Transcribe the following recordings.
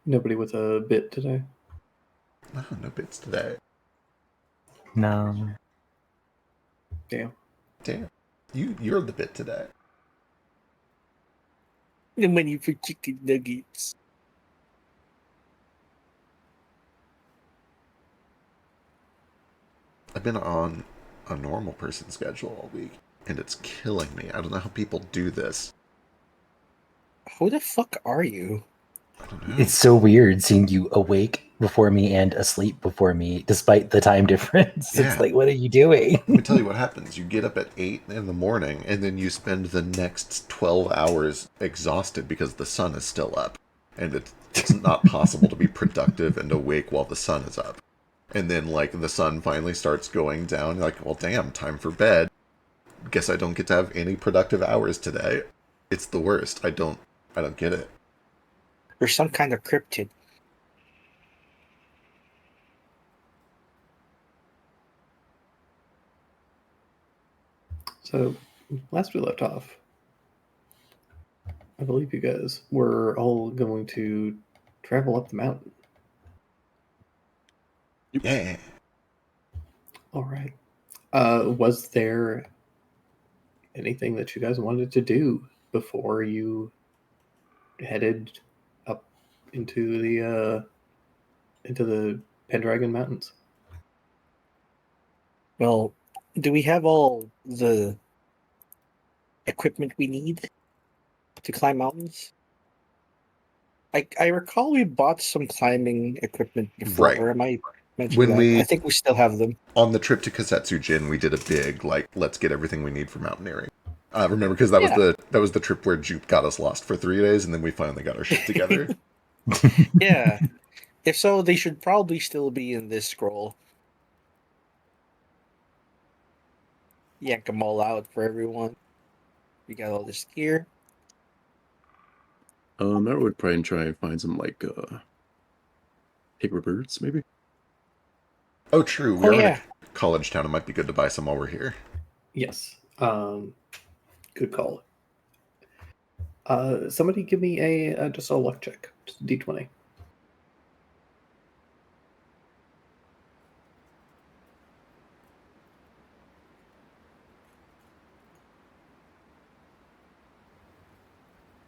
Nobody with a bit today. Oh, no bits today. No. Damn. Damn. You're the bit today. The money for chicken nuggets. I've been on a normal person schedule all week, and it's killing me. I don't know how people do this. Who the fuck are you? I don't know. It's so weird seeing you awake before me and asleep before me, despite the time difference. Yeah. It's like, what are you doing? Let me tell you what happens. You get up at 8 in the morning, and then you spend the next 12 hours exhausted because the sun is still up. And it's not possible to be productive and awake while the sun is up. And then, like, the sun finally starts going down. You're like, well, damn, time for bed. Guess I don't get to have any productive hours today. It's the worst. I don't get it. You're some kind of cryptid. So, last we left off, I believe you guys were all going to travel up the mountain. Yeah. All right. Was there anything that you guys wanted to do before you headed up into the Pendragon Mountains? Well, do we have all the equipment we need to climb mountains? I recall we bought some climbing equipment before. Right. Or am I mentioning that? I think we still have them. On the trip to Kasetsu Jin, we did a big, like, let's get everything we need for mountaineering. Remember, because that was the trip where Jupe got us lost for 3 days, and then we finally got our shit together. Yeah. If so, they should probably still be in this scroll. Yank them all out for everyone. We got all this gear. I would probably try and find some like paper birds, maybe. Oh, true. We're in yeah. a college town. It might be good to buy some while we're here. Yes. Good call. Somebody give me a just a luck check. Just a D20.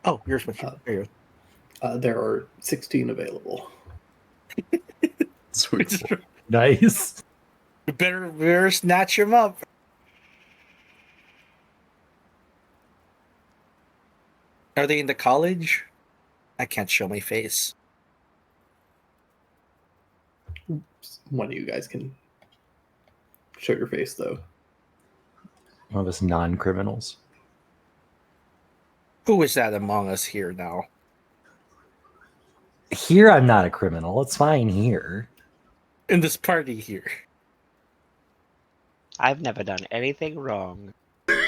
Oh, here's what you. There are 16 available. So cool. Nice. We better snatch him up. Are they in the college? I can't show my face. One of you guys can show your face, though. One of us non-criminals. Who is that among us here now? Here, I'm not a criminal. It's fine here. In this party here. I've never done anything wrong. How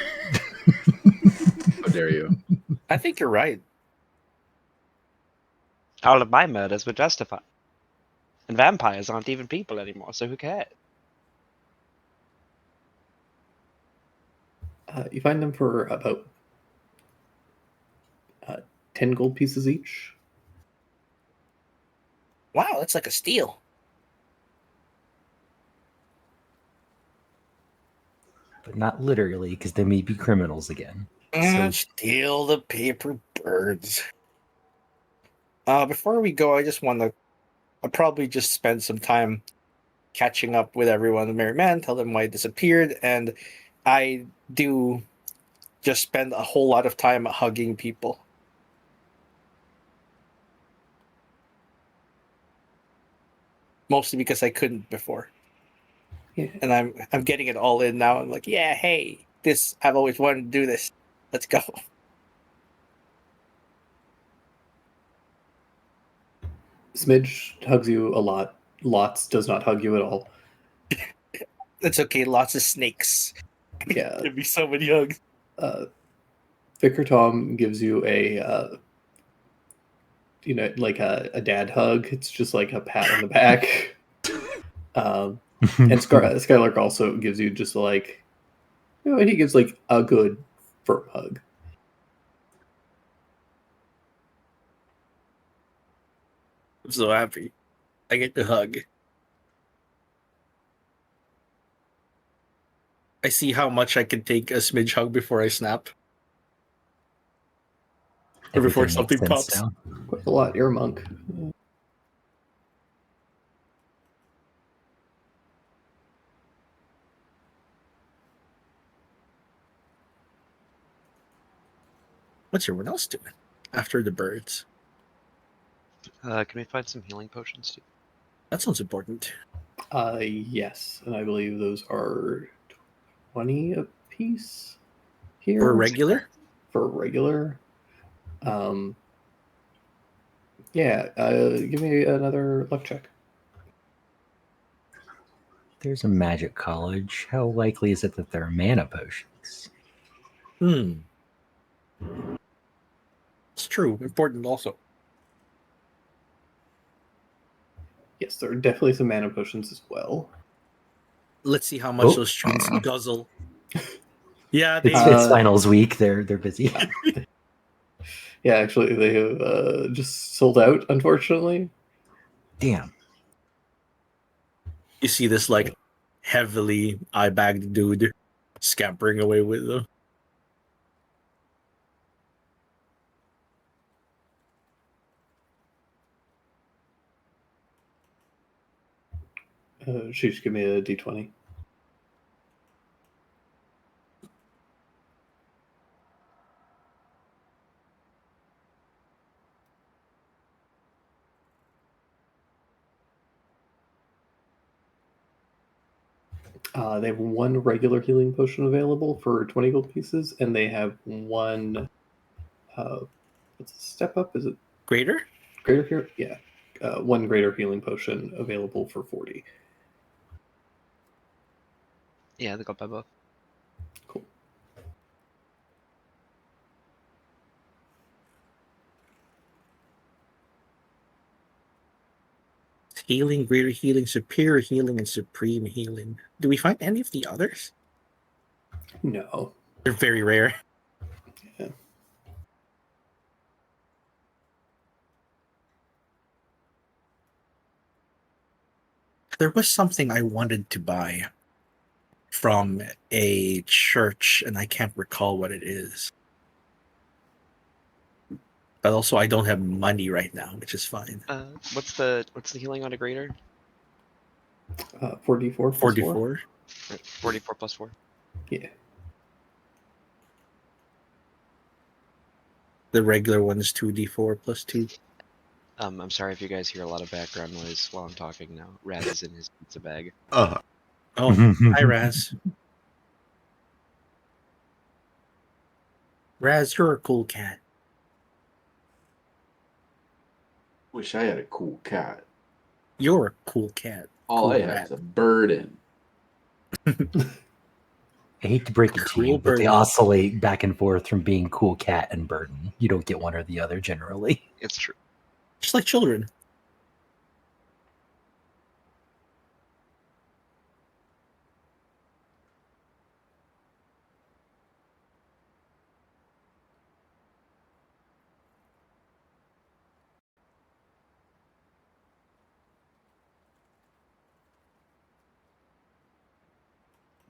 dare you? I think you're right. All of my murders were justified. And vampires aren't even people anymore, so who cares? You find them for about 10 gold pieces each. Wow, that's like a steal. But not literally, because they may be criminals again. So Steal the paper birds. Before we go, I just want to... I'll probably just spend some time catching up with everyone. The Merry Man, tell them why I disappeared, and I do just spend a whole lot of time hugging people. Mostly because I couldn't before. Yeah. And I'm getting it all in now. I'm like, yeah, hey, I've always wanted to do this. Let's go. Smidge hugs you a lot. Lots does not hug you at all. It's okay, lots of snakes. Yeah. Give me so many hugs. Vicar Tom gives you a like a dad hug. It's just like a pat on the back. And Skylark also gives you just like, he gives like a good firm hug. I'm so happy. I get to hug. I see how much I can take a smidge hug before I snap. Or before Everything something makes sense pops. now. Quite a lot. You're a monk. What's everyone else doing after the birds? Can we find some healing potions too? That sounds important. Yes, and I believe those are 20 a piece here For regular? for regular. Yeah. Give me another luck check. There's a magic college. How likely is it that there are mana potions? It's true. Important also. Yes, there are definitely some mana potions as well. Let's see how much Oh. those students guzzle. Yeah, It's, they. it's finals week. They're busy. Yeah, actually, they have just sold out, unfortunately. Damn. You see this like heavily eye bagged dude scampering away with them. She just give me a d20. They have one regular healing potion available for 20 gold pieces, and they have one. What's a step up? Is it Greater? greater here? Yeah. One greater healing potion available for 40. Yeah, they got by both. Cool. Healing, greater healing, superior healing, and supreme healing. Do we find any of the others? No. They're very rare. Yeah. There was something I wanted to buy from a church, and I can't recall what it is. But also, I don't have money right now, which is fine. What's the healing on a greater? 4d4 plus 4? 44. 44 plus 4. Yeah. The regular one is 2d4 plus 2. I'm sorry if you guys hear a lot of background noise while I'm talking now. Raz is in his pizza bag. Uh-huh. Oh, hi, Raz. Raz, you're a cool cat. Wish I had a cool cat. You're a cool cat. All Cool I have rat. is a burden. I hate to break it to you, Cool but they burden. oscillate back and forth from being cool cat and burden. You don't get one or the other generally. It's true. Just like children.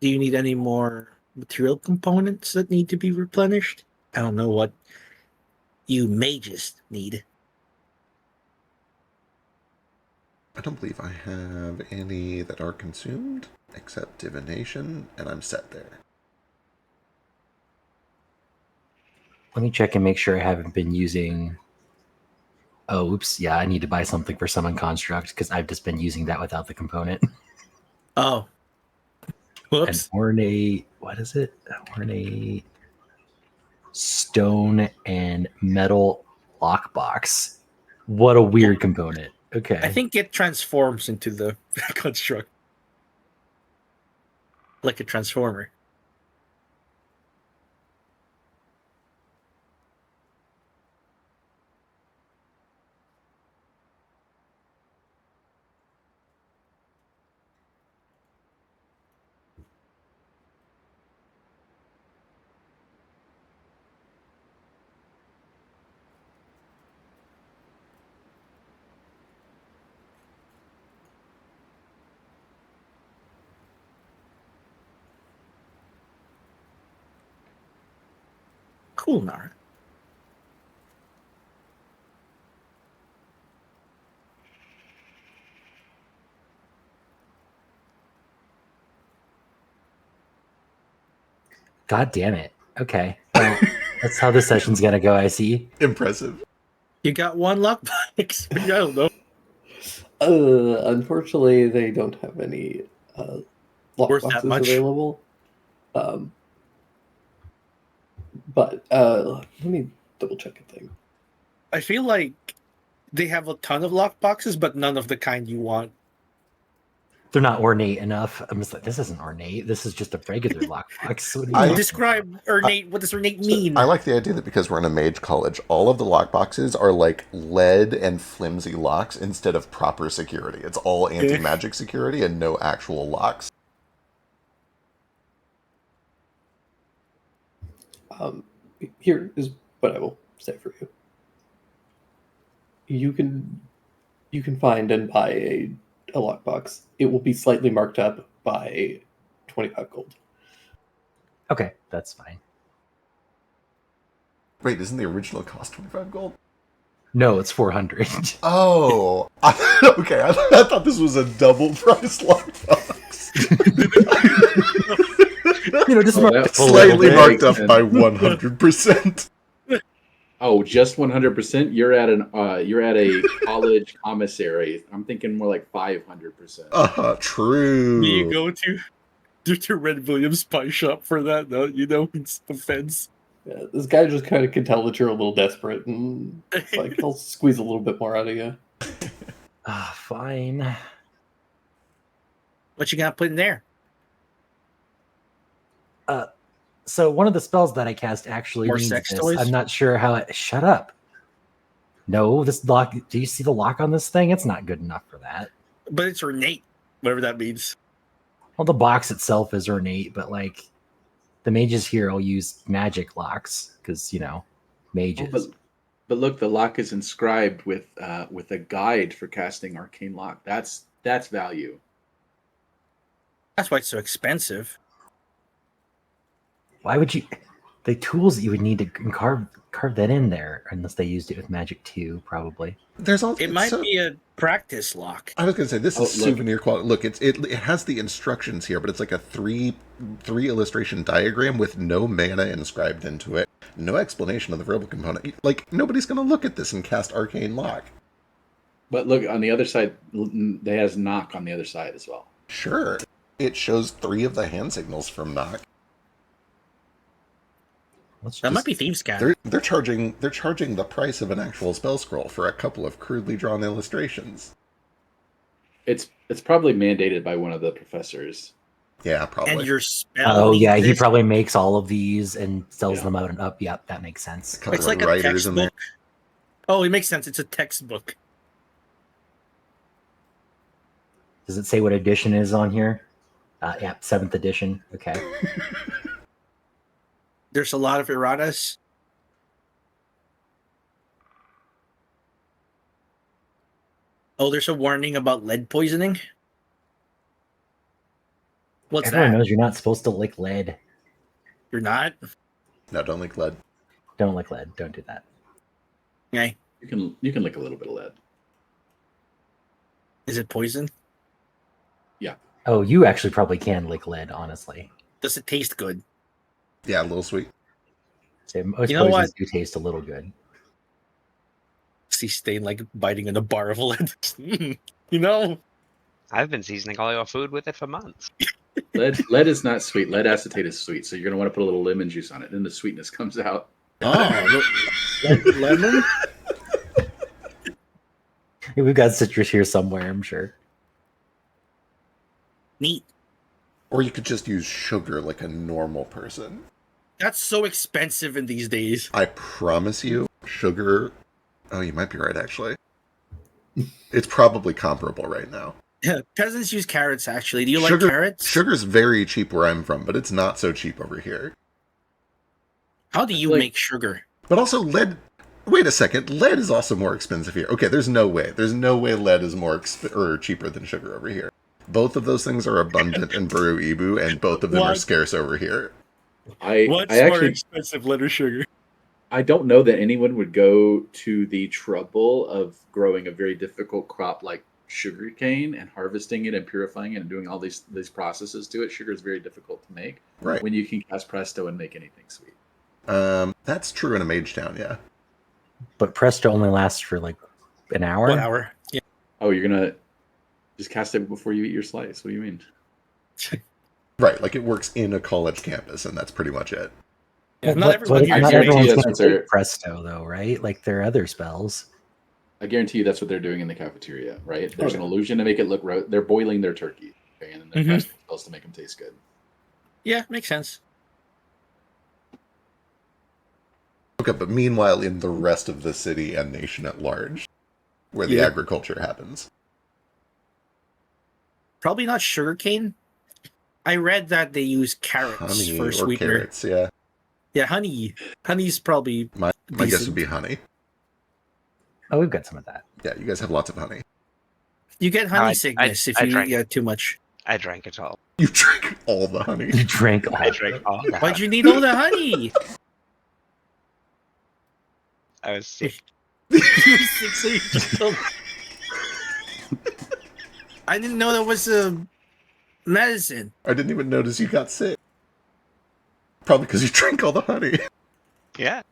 Do you need any more material components that need to be replenished? I don't know what you mages need. I don't believe I have any that are consumed, except divination, and I'm set there. Let me check and make sure I haven't been using. Oh, oops. Yeah, I need to buy something for Summon Construct because I've just been using that without the component. Oh. An Whoops. ornate. What is it? Ornate stone and metal lockbox. What a weird component. Okay. I think it transforms into the construct. Like a transformer. Cool, Nar. God damn it. Okay. Well, that's how this session's gonna go, I see. Impressive. You got one lockbox. I don't know. Unfortunately, they don't have any Worth that lockboxes much? available. But let me double check a thing. I feel like they have a ton of lockboxes, but none of the kind you want. They're not ornate enough. I'm just like, this isn't ornate. This is just a regular lockbox. What do you I- want? Describe ornate. What does ornate mean? I like the idea that because we're in a mage college, all of the lockboxes are like lead and flimsy locks instead of proper security. It's all anti-magic security and no actual locks. Here is what I will say for you. You can find and buy a lockbox. It will be slightly marked up by 25 gold. Okay, that's fine. Wait, isn't the original cost 25 gold? No, it's 400. Oh, okay. I thought this was a double price lockbox. Just Oh, mark that's it a little Slightly bit. marked up by 100%. Oh, just 100%. You're at a college commissary. I'm thinking more like 500%. True. You go to Red Williams pie shop for that, though. It's the fence. Yeah, this guy just kind of can tell that you're a little desperate, and it's like he'll squeeze a little bit more out of you. Fine. What you got put in there? So one of the spells that I cast actually More needs sex this. toys? I'm not sure how it. Shut up. No, this lock. Do you see the lock on this thing? It's not good enough for that. But it's ornate, whatever that means. Well, the box itself is ornate, but like the mages here will use magic locks because mages. But look, the lock is inscribed with a guide for casting arcane lock. That's value. That's why it's so expensive. Why would you? The tools that you would need to carve that in there, unless they used it with magic too, probably. There's also It might be a practice lock. I was gonna say this is look. souvenir quality. Look, it has the instructions here, but it's like a three illustration diagram with no mana inscribed into it, no explanation of the verbal component. Like nobody's gonna look at this and cast arcane lock. But look on the other side, they has knock on the other side as well. Sure, it shows 3 of the hand signals from knock. That might be Thieves' Scan. They're charging the price of an actual spell scroll for a couple of crudely drawn illustrations. It's probably mandated by one of the professors. Yeah, probably. And your spell. Oh yeah, he needs this. probably makes all of these and sells Yeah. them out and up. Yep, that makes sense. Couple It's of like a writers in there. textbook. Oh, it makes sense. It's a textbook. Does it say what edition is on here? Yeah, 7th edition. Okay. There's a lot of erratas. Oh, there's a warning about lead poisoning. What's Everyone that? knows you're not supposed to lick lead. You're not? No, don't link lead. Don't lick lead. Don't do that. Okay. You can lick a little bit of lead. Is it poison? Oh, you actually probably can lick lead, honestly. Does it taste good? Yeah, a little sweet. So most You know poisons what? do taste a little good. See Stain like biting on a bar of lead. I've been seasoning all your food with it for months. Lead is not sweet. Lead acetate is sweet, so you're gonna want to put a little lemon juice on it. Then the sweetness comes out. Oh, lemon? We've got citrus here somewhere, I'm sure. Neat. Or you could just use sugar like a normal person. That's so expensive in these days. I promise you, sugar... Oh, you might be right, actually. It's probably comparable right now. Yeah, peasants use carrots, actually. Do you Sugar- like carrots? Sugar's very cheap where I'm from, but it's not so cheap over here. How do you Like- make sugar? But also lead... Wait a second, lead is also more expensive here. Okay, there's no way. There's no way lead is more or cheaper than sugar over here. Both of those things are abundant in Baru Ibu, and both of them are What? scarce over here. I What's more actually expensive, lead or sugar? I don't know that anyone would go to the trouble of growing a very difficult crop like sugarcane and harvesting it and purifying it and doing all these processes to it. Sugar is very difficult to make. Right. When you can cast Presto and make anything sweet. That's true in a Mage Town, yeah. But Presto only lasts for like an hour. 1 hour. Yeah. Oh, you're gonna just cast it before you eat your slice. What do you mean? Right, like it works in a college campus, and that's pretty much it. Yeah, But- not but everyone not here. guarantee everyone's that's going what to they're- take Presto, though, right? Like there are other spells. I guarantee you that's what they're doing in the cafeteria, right? There's Okay. an illusion to make it look they're boiling their turkey, okay, and then they're Mhm. casting spells to make them taste good. Yeah, makes sense. Okay, but meanwhile, in the rest of the city and nation at large, where the Yeah. agriculture happens. Probably not sugarcane. I read that they use carrots Honey for or sweetener. carrots, yeah. Yeah, honey. Honey's probably My guess decent. would be honey. Oh, we've got some of that. Yeah, you guys have lots of honey. You get honey I- sickness if I you drank. get too much. I drank it all. You drink all the honey. You drank all I of drank it. all. the Why'd honey. you need all the honey? I was sick. You were 6 years old. I didn't know that was a medicine. I didn't even notice you got sick. Probably because you drank all the honey. Yeah.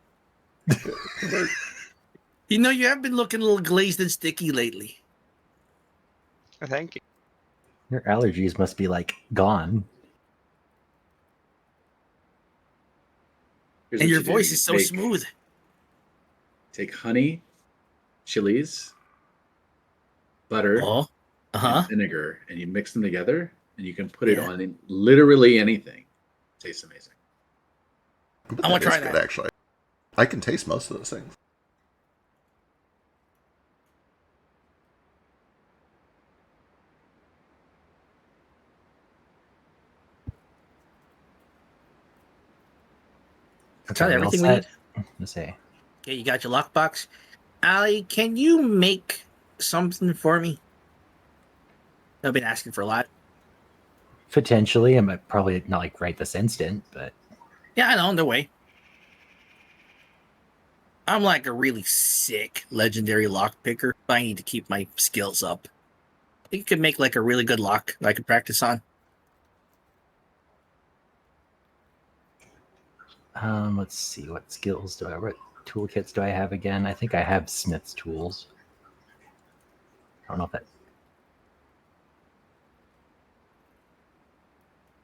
You know, you have been looking a little glazed and sticky lately. Thank you. Your allergies must be like gone. Here's And what your you do. voice You is so take- smooth. Take honey, chilies, butter, Oh, and vinegar, and you mix them together, and you can put it Yeah. on literally anything. Tastes amazing. But I wanna that is try good, that. actually. I can taste most of those things. That's not Are we all everything we need. set? Let's say. Okay, you got your lockbox. Ali, can you make something for me? I've been asking for a lot. Potentially, I might probably not like right this instant, but Yeah, I know, on the way. I'm like a really sick legendary lock picker. I need to keep my skills up. I think you could make like a really good lock that I could practice on. let's see, what skills do I, what toolkits do I have again? I think I have Smith's tools. I don't know if that.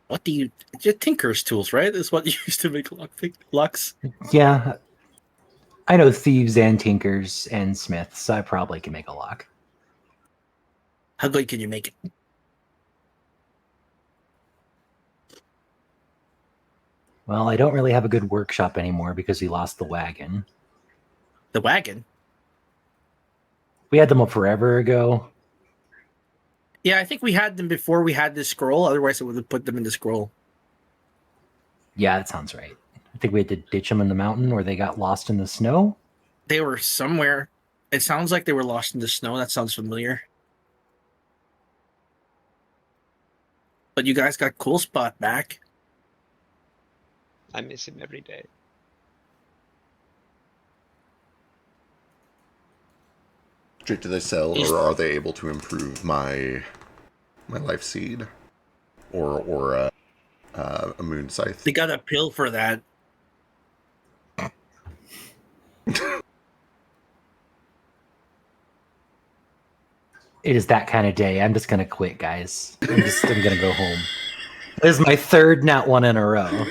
What do you? Just Tinker's tools, right? Is what you used to make locks. Yeah, I know thieves and tinkers and smiths, so I probably can make a lock. How good can you make it? Well, I don't really have a good workshop anymore because we lost the wagon. The wagon. We had them up forever ago. Yeah, I think we had them before we had this scroll. Otherwise, I would have put them in the scroll. Yeah, that sounds right. I think we had to ditch them in the mountain or they got lost in the snow. They were somewhere. It sounds like they were lost in the snow. That sounds familiar. But you guys got Cool Spot back. I miss him every day. Do they sell, or are they able to improve my life seed, or a moon scythe? They got a pill for that. It is that kind of day. I'm just gonna quit, guys. I'm gonna go home. This is my third nat one in a row.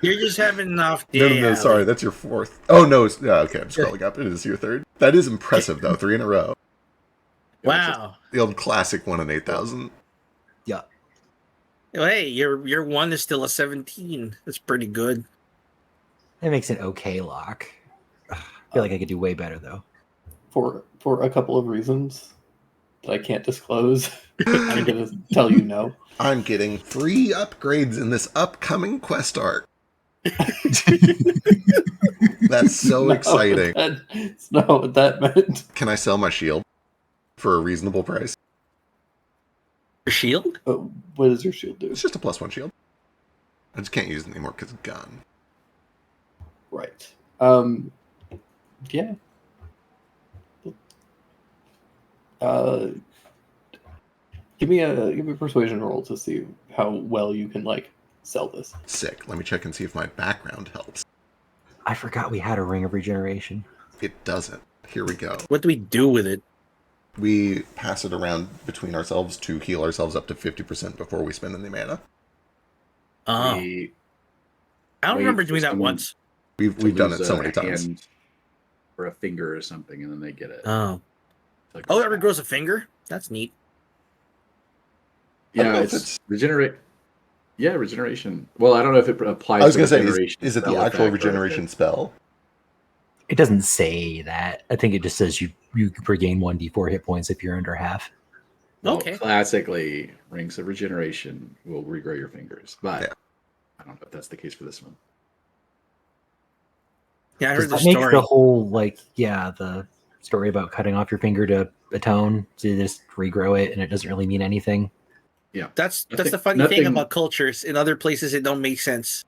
You're just having enough. No, sorry, that's your fourth. Oh no, okay, I'm scrolling up. It is your third. That is impressive, though. 3 in a row. Wow. The old classic 1 in 8,000. Yeah. Hey, your one is still a 17. That's pretty good. It makes an okay lock. I feel like I could do way better though. For a couple of reasons that I can't disclose. I'm gonna tell you no. I'm getting free upgrades in this upcoming quest arc. That's so exciting. That's not what that meant. Can I sell my shield for a reasonable price? Your shield? What does your shield do? It's just a +1 shield. I just can't use it anymore because it's gone. Right. Yeah. Give me a persuasion roll to see how well you can like sell this. Sick. Let me check and see if my background helps. I forgot we had a ring of regeneration. It doesn't. Here we go. What do we do with it? We pass it around between ourselves to heal ourselves up to 50% before we spend any mana. Oh, We I don't wait remember for doing that someone once. We've to done lose it so a many times. hand or a finger or something, and then they get it. Oh, Like oh, this it now. regrows a finger. That's neat. I don't Yeah, know if it's regenerate. Yeah, regeneration. Well, I don't know if it applies. I was to going to say, regeneration is it the spell actual effect or if regeneration it- spell? It doesn't say that. I think it just says you regain 1d4 hit points if you're under half. Well, Okay. classically, rings of regeneration will regrow your fingers, but Yeah. I don't know if that's the case for this one. Yeah, I Does heard the that make story. the whole the story about cutting off your finger to atone to just regrow it and it doesn't really mean anything? That's Nothing- the funny thing nothing- about cultures. In other places, it don't make sense.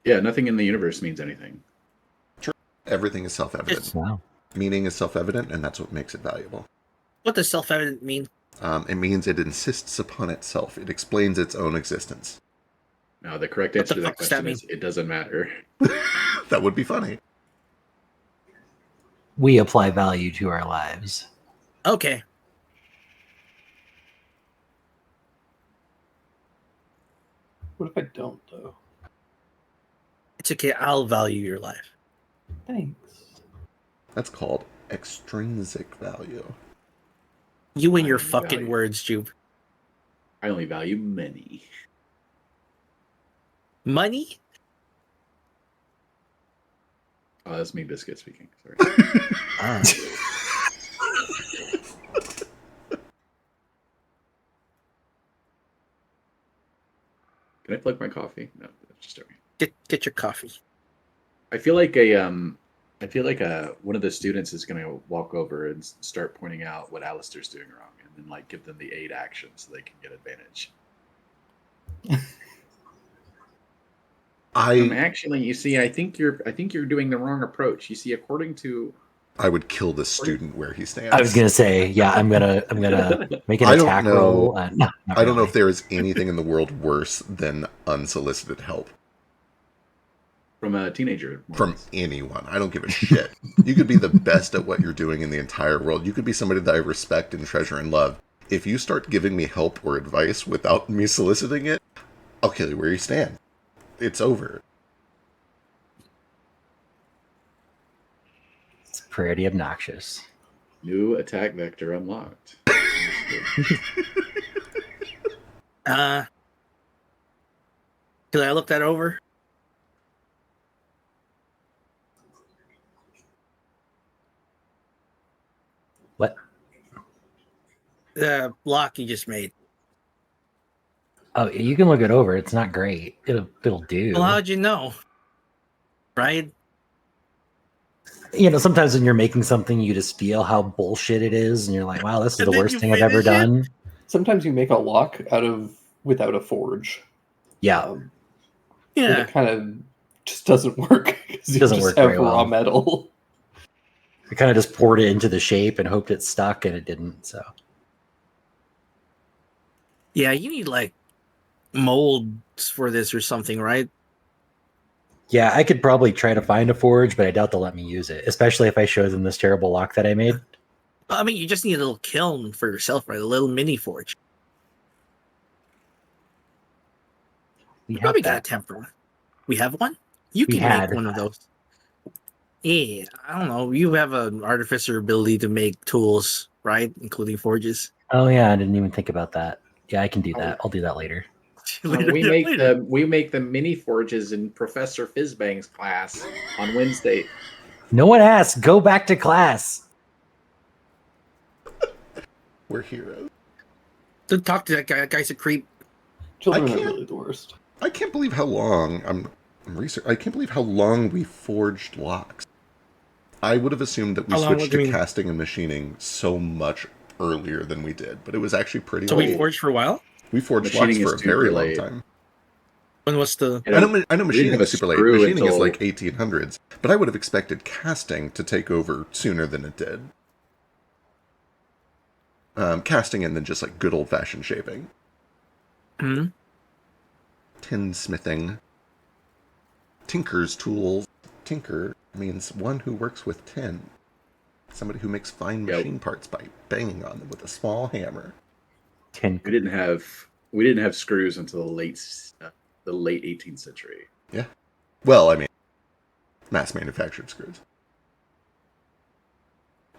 Yeah, nothing in the universe means anything. Everything is self-evident. Wow. Meaning is self-evident, and that's what makes it valuable. What does self-evident mean? It means it insists upon itself. It explains its own existence. No, the correct What answer the to that fuck does that question is it doesn't matter. That would be funny. We apply value to our lives. Okay. What if I don't though? It's okay. I'll value your life. Thanks. That's called extrinsic value. You and your I fucking value. words, Jupe. I only value many. Money? Oh, that's me, Biscuit speaking. Sorry. Ah. Can I plug my coffee? No, that's just joking. Get your coffee. I feel like one of the students is going to walk over and start pointing out what Alistair's doing wrong, and then like give them the 8 actions so they can get advantage. Actually, you see, I think you're doing the wrong approach. You see, according to I would kill this student where he stands. I was gonna say, yeah, I'm gonna make an I don't attack know. roll. No, not I don't know really. if there is anything in the world worse than unsolicited help from a teenager, more or from less. anyone. I don't give a shit. You could be the best at what you're doing in the entire world. You could be somebody that I respect and treasure and love. If you start giving me help or advice without me soliciting it, I'll kill you where you stand. It's over. It's pretty obnoxious. New attack vector unlocked. Can I look that over? What? The block you just made. Oh, you can look it over. It's not great. It'll do. Well, how'd you know? Right? You know, sometimes when you're making something, you just feel how bullshit it is, and you're like, "Wow, this is And the then worst you thing I've ever finish it? done." Sometimes you make a lock without a forge. Yeah, And Yeah. it kind of just doesn't work because you Doesn't just work have very raw well. metal. I kind of just poured it into the shape and hoped it stuck, and it didn't. So Yeah, you need like molds for this or something, right? yeah, I could probably try to find a forge, but I doubt they'll let me use it, especially if I show them this terrible lock that I made. I mean, you just need a little kiln for yourself, right? A little mini forge. We You probably have got a that. temper. We have one? You We can had. make one of those. Yeah, I don't know. You have an artificer ability to make tools, right? Including forges. Oh yeah, I didn't even think about that. Yeah, I can do Oh. that. I'll do that later. we make the mini forges in Professor Fizzbang's class on Wednesday. No one asked. Go back to class. We're heroes. Don't talk to that guy. That guy's a creep. Children I are can't- really the worst. I can't believe how long I can't believe how long we forged locks. I would have assumed that we How long? switched What do you to mean? casting and machining so much earlier than we did, but it was actually pretty So old. we forged for a while? We forged Machining locks is for a very long super late. time. When was the? I know We didn't machining have a is super late. screw Machining is until- like 1800s, but I would have expected casting to take over sooner than it did. Casting and then just like good old fashioned shaping. Hmm? Tinsmithing. Tinker's tools. Tinker means one who works with tin. Somebody who makes fine Yep. machine parts by banging on them with a small hammer. Tin. We didn't have screws until the late 18th century. Well, I mean, mass manufactured screws.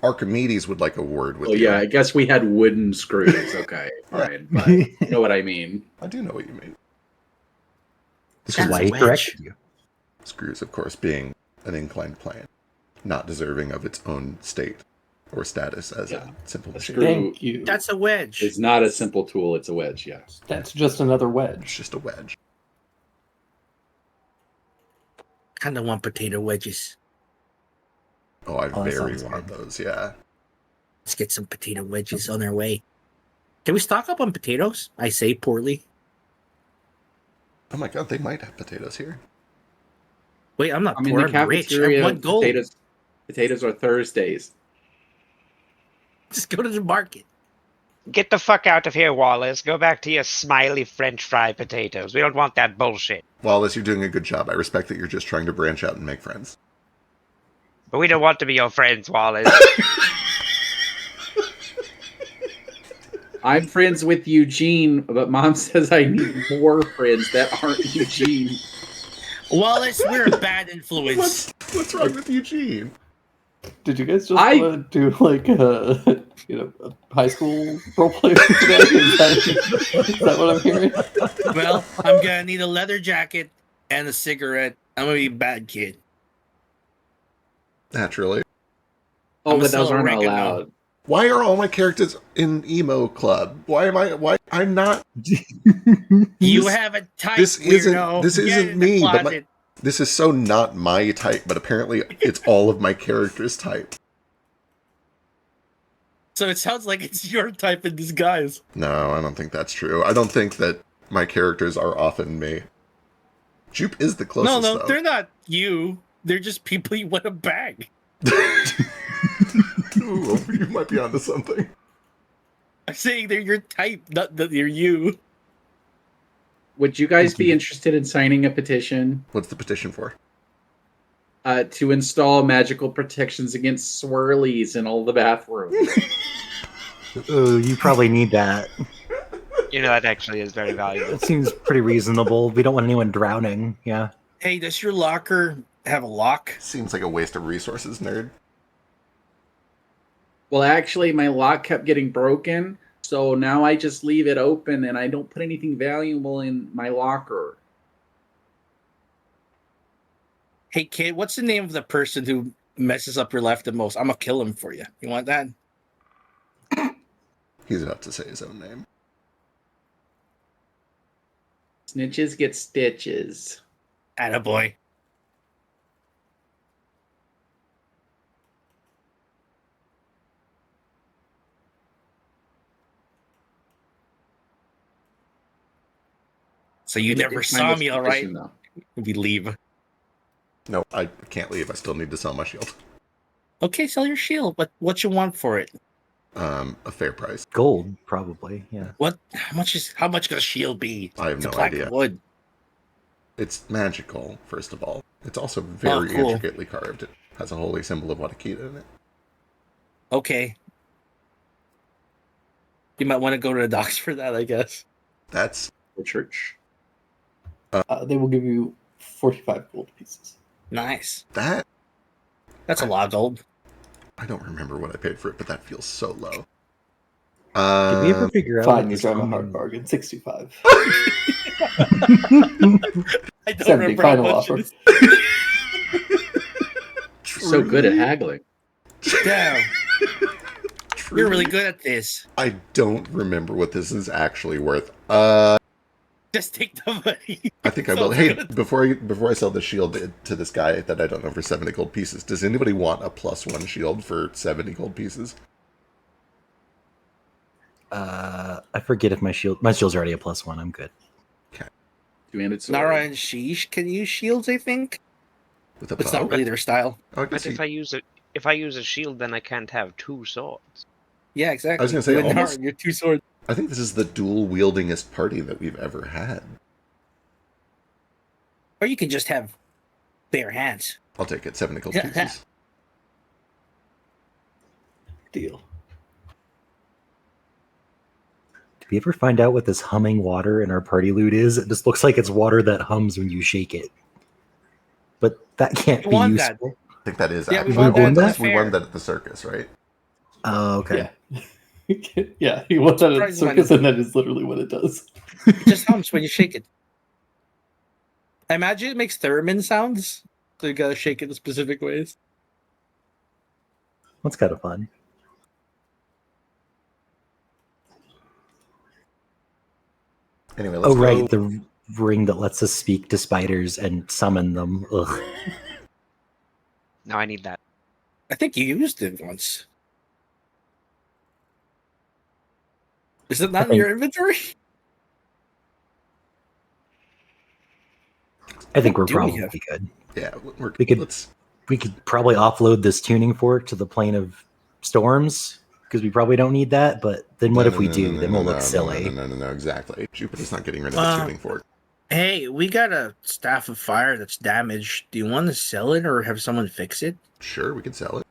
Archimedes would like a word with Oh you. yeah, I guess we had wooden screws. Okay, fine, but you know what I mean. I do know what you mean. This is That's why a he wedge. corrected you. Screws, of course, being an inclined plane, not deserving of its own state or status as Yeah. a simple A machine. screw Thank you. That's a wedge. It's not a simple tool; it's a wedge. Yeah. That's just another It's wedge. just a wedge. Kind of want potato wedges. Oh, I Oh, that very sounds want good. those, yeah. Let's get some potato wedges on our way. Can we stock up on potatoes? I say poorly. Oh my god, they might have potatoes here. Wait, I'm not I'm in poor. the I'm rich. I cafeteria. have 1 gold. Potatoes are Thursdays. Just go to the market. Get the fuck out of here, Wallace. Go back to your smiley French fry potatoes. We don't want that bullshit. Wallace, you're doing a good job. I respect that you're just trying to branch out and make friends. But we don't want to be your friends, Wallace. I'm friends with Eugene, but Mom says I need more friends that aren't Eugene. Wallace, we're a bad influence. What's wrong with Eugene? Did you guys just I- want to do like a high school roleplay today? Is that what I'm hearing? Well, I'm gonna need a leather jacket and a cigarette. I'm gonna be a bad kid. Naturally. Oh, I'm a but those aren't oregano. allowed. Why are all my characters in emo club? Why I'm not You have a type, this isn't- weirdo. this Get isn't in the me, but my- closet. this is so not my type, but apparently it's all of my characters' type. So it sounds like it's your type in disguise. No, I don't think that's true. I don't think that my characters are often me. Jupe is the closest No, though. they're not you. They're just people you want to bag. Ooh, you might be onto something. I'm saying they're your type, not that they're you. Would you guys be interested in signing a petition What's the petition for? to install magical protections against swirlies in all the bathrooms? Oh, you probably need that. You know, that actually is very valuable. It seems pretty reasonable. We don't want anyone drowning. Yeah. Hey, does your locker have a lock? Seems like a waste of resources, nerd. Well, actually, my lock kept getting broken, so now I just leave it open and I don't put anything valuable in my locker. Hey, kid, what's the name of the person who messes up your life the most? I'm gonna kill him for you. You want that? He's about to say his own name. Snitches get stitches. Attaboy. So you never saw me, all right? Though. We leave. No, I can't leave. I still need to sell my shield. Okay, sell your shield. But what you want for it? A fair price. Gold, probably. Yeah. What? How much could a shield be? I have It's a no plank idea. of wood. It's magical, first of all. It's also very cool. intricately carved. It has a holy symbol of Watakita in it. Okay. You might want to go to the docks for that, I guess. That's The church. They will give you 45 gold pieces. Nice. that. That's a lot of gold. I don't remember what I paid for it, but that feels so low. Did we ever figure out? Fine, what you this drive a common- hard bargain. 65. I don't 70 remember how final much offer. it is. So good at haggling. Damn, you're really good at this. I don't remember what this is actually worth. Just take the money. I think I will. Sounds Hey, good. before I sell the shield to this guy that I don't know for 70 gold pieces, does anybody want a +1 shield for 70 gold pieces? I forget if my shield's already a +1. I'm good. Two-handed sword. Nara and Sheesh can use shields, I think. With a It's bow? not really their style. Oh, I guess But if I use a shield, then I can't have two swords. Yeah, exactly. I was gonna say, You and Nara, almost- you're two swords. I think this is the dual-wieldingest party that we've ever had. Or you can just have bare hands. I'll take it. 7 gold Yeah. pieces. Deal. Did we ever find out what this humming water in our party loot is? It just looks like it's water that hums when you shake it. But that can't We be won that. useful. I think that is Yeah, we actually. won that at the We won fair. that at the circus, right? Oh, okay. Yeah. Yeah, he wants that at the Surprised circus, when- and that is literally what it does. It just hums when you shake it. I imagine it makes theremin sounds. So you gotta shake it in specific ways. That's kind of fun. Anyway, let's Oh, right. go. The ring that lets us speak to spiders and summon them. Ugh. Now I need that. I think you used it once. Is it not in your inventory? I think we're Do we probably have- good. Yeah, We could- let's. We could probably offload this tuning fork to the plane of storms because we probably don't need that. But then what if we do? Then we'll look silly. No, exactly. Jupiter's not getting rid of Well- the tuning fork. Hey, we got a staff of fire that's damaged. Do you want to sell it or have someone fix it? Sure, we could sell it.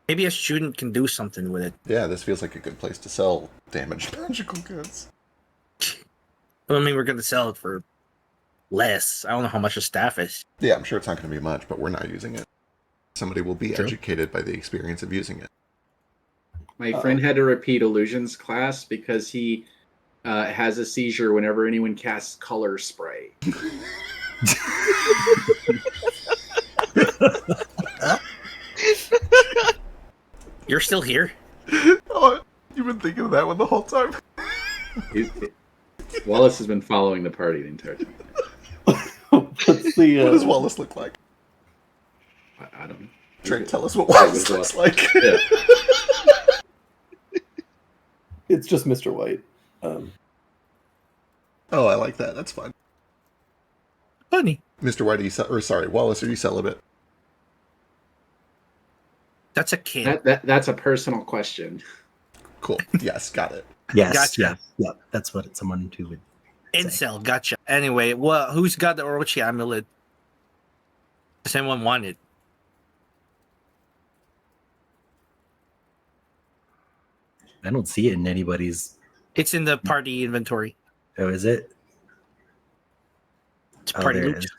Maybe a student can do something with it. Yeah, this feels like a good place to sell damaged magical goods. I mean, we're going to sell it for less. I don't know how much a staff is. Yeah, I'm sure it's not going to be much, but we're not using it. Somebody will be True. educated by the experience of using it. My friend had to repeat illusions class because he has a seizure whenever anyone casts color spray. You're still here? Oh, you've been thinking of that one the whole time. Wallace has been following the party the entire time. What's the? What does Wallace look like? I don't know. Trent, tell us what Yeah, Wallace what looks is like. Yeah. It's just Mr. White. Oh, I like that. That's fun. Funny. Mr. White, Wallace, are you celibate? That's a kid. That's a personal question. Cool. Yes, got it. Yes. Gotcha. Yeah. That's what someone who would. Incel, gotcha. Anyway, well, who's got the Orochi amulet? Does anyone want it? I don't see it in anybody's. It's in the party inventory. Oh, is it? It's Oh, party there it loot. is.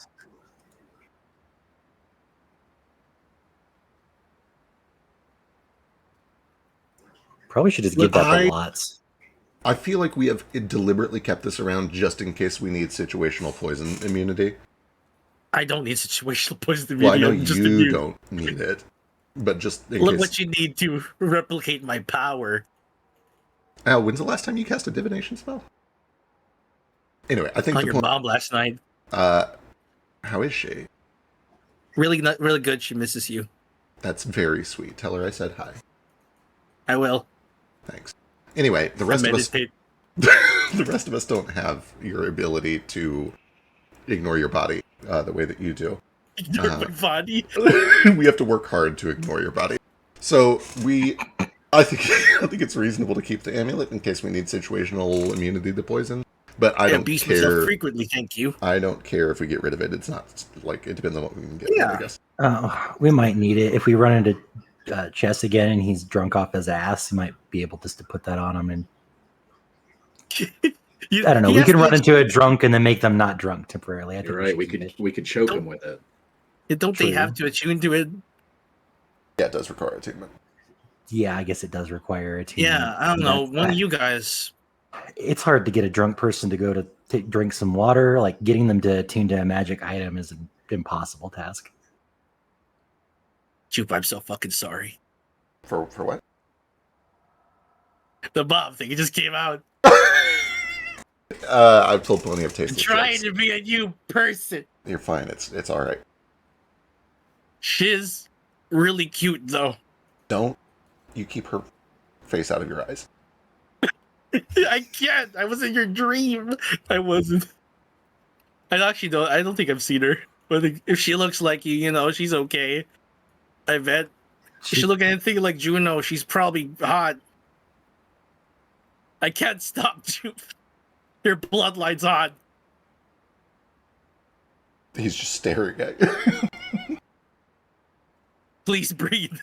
Probably should just give that I- to lots. I feel like we have deliberately kept this around just in case we need situational poison immunity. I don't need situational poison Well, I know immediately. Just you immune. don't need it, but just in Look case. what you need to replicate my power. Al, when's the last time you cast a divination spell? Anyway, I think On the your point. mom last night. How is she? Really, not really good. She misses you. That's very sweet. Tell her I said hi. I will. Thanks. Anyway, the rest of us, Meditate. the rest of us don't have your ability to ignore your body the way that you do. Ignore my body. We have to work hard to ignore your body. So I think it's reasonable to keep the amulet in case we need situational immunity to poison. But I don't abuse myself care. frequently. Thank you. I don't care if we get rid of it. It's not like it depends on what we can get. Yeah. I guess. We might need it if we run into Chess again and he's drunk off his ass. He might be able just to put that on him. And I don't know. We can run into a drunk and then make them not drunk temporarily. I think You're right. We should keep could choke him with it. Don't they True. have to attune to it? Yeah, it does require attunement. Yeah, I guess it does require a team. Yeah, I don't know. One of you guys. It's hard to get a drunk person to go to drink some water. Like getting them to attune to a magic item is an impossible task. Jupe, I'm so fucking sorry. For what? The Bob thing, it just came out. I've told plenty of I'm tasteless trying jokes. to be a new person. You're fine. It's all right. She's really cute, though. Don't you keep her face out of your eyes. I can't. I was in your dream. I wasn't. I actually don't. I don't think I've seen her. But if she looks like you, she's okay. I bet. If she look anything like Juno, she's probably hot. I can't stop you. Your bloodline's hot. He's just staring at you. Please breathe.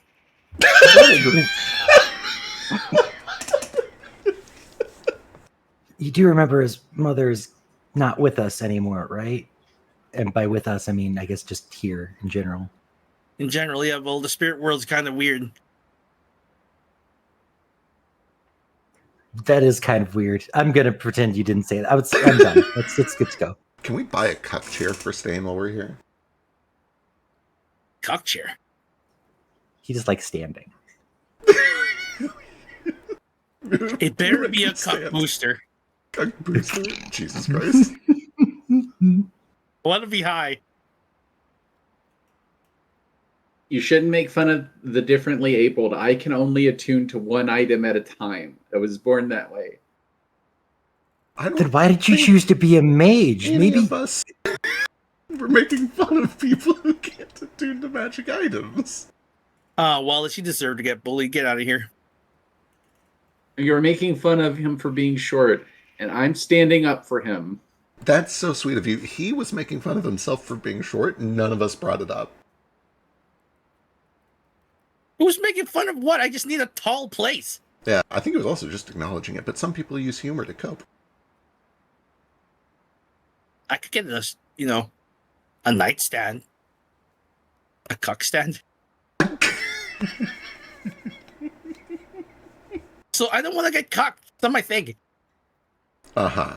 You do remember his mother's not with us anymore, right? And by with us, I mean, I guess just here in general. In general, yeah, well, the spirit world's kind of weird. That is kind of weird. I'm going to pretend you didn't say it. I'm done. It's good to go. Can we buy a cup chair for staying while we're here? Cock chair. He just likes standing. It better be a cuck booster. Cuck booster? Jesus Christ. I want to be high. You shouldn't make fun of the differently abled. I can only attune to one item at a time. I was born that way. Then why did you choose to be a mage? Maybe of us. We're making fun of people who can't attune to magic items. Wallace, you deserve to get bullied. Get out of here. You're making fun of him for being short, and I'm standing up for him. That's so sweet of you. He was making fun of himself for being short, and none of us brought it up. Who's making fun of what? I just need a tall place. Yeah, I think it was also just acknowledging it, but some people use humor to cope. I could get a nightstand. A cuck stand. So I don't want to get cucked. It's not my thing. Uh-huh.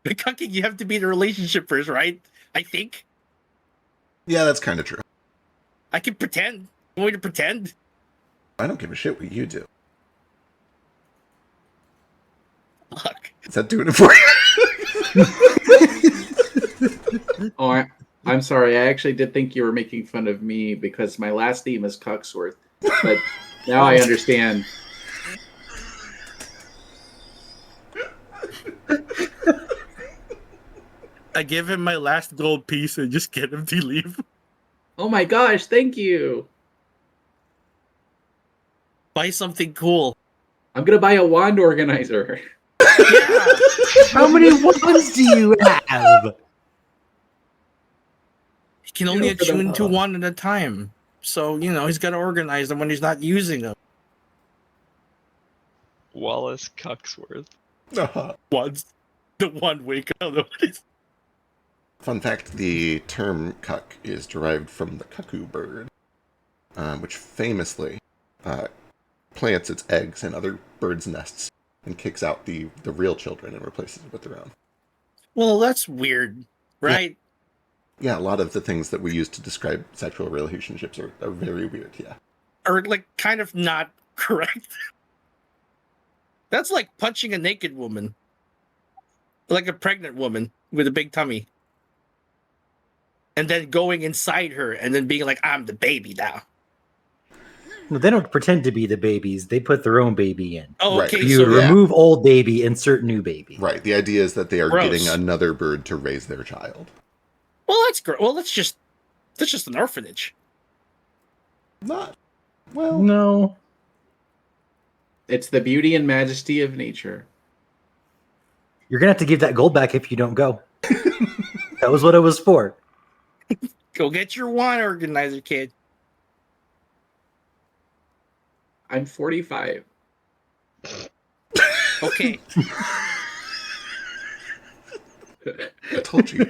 The cucking, you have to be in a relationship first, right? I think. Yeah, that's kind of true. I can pretend. You want me to pretend? I don't give a shit what you do. Fuck. Is that doing it for you? Oh, I'm sorry. I actually did think you were making fun of me because my last name is Cucksworth. But now I understand. I give him my last gold piece and just get him to leave. Oh my gosh, thank you. Buy something cool. I'm going to buy a wand organizer. Yeah. How many wands do you have? He can only for them attune to all. one at a time. So, he's got to organize them when he's not using them. Wallace Cucksworth. Uh-huh. Once. The one week. I don't know what it is. Fun fact, the term cuck is derived from the cuckoo bird, which famously plants its eggs in other birds' nests and kicks out the real children and replaces it with their own. Well, that's weird, right? Yeah, a lot of the things that we use to describe sexual relationships are very weird, yeah. Or, kind of not correct. That's like punching a naked woman. Like a pregnant woman with a big tummy. And then going inside her and then being like, I'm the baby now. Well, they don't pretend to be the babies. They put their own baby in. Oh, Right. okay. You So, yeah. remove old baby, insert new baby. Right, the idea is that they are Gross. getting another bird to raise their child. well, that's great. Well, that's just an orphanage. Not, well, No. It's the beauty and majesty of nature. You're going to have to give that gold back if you don't go. That was what it was for. Go get your wine organizer, kid. I'm 45. Okay. I told you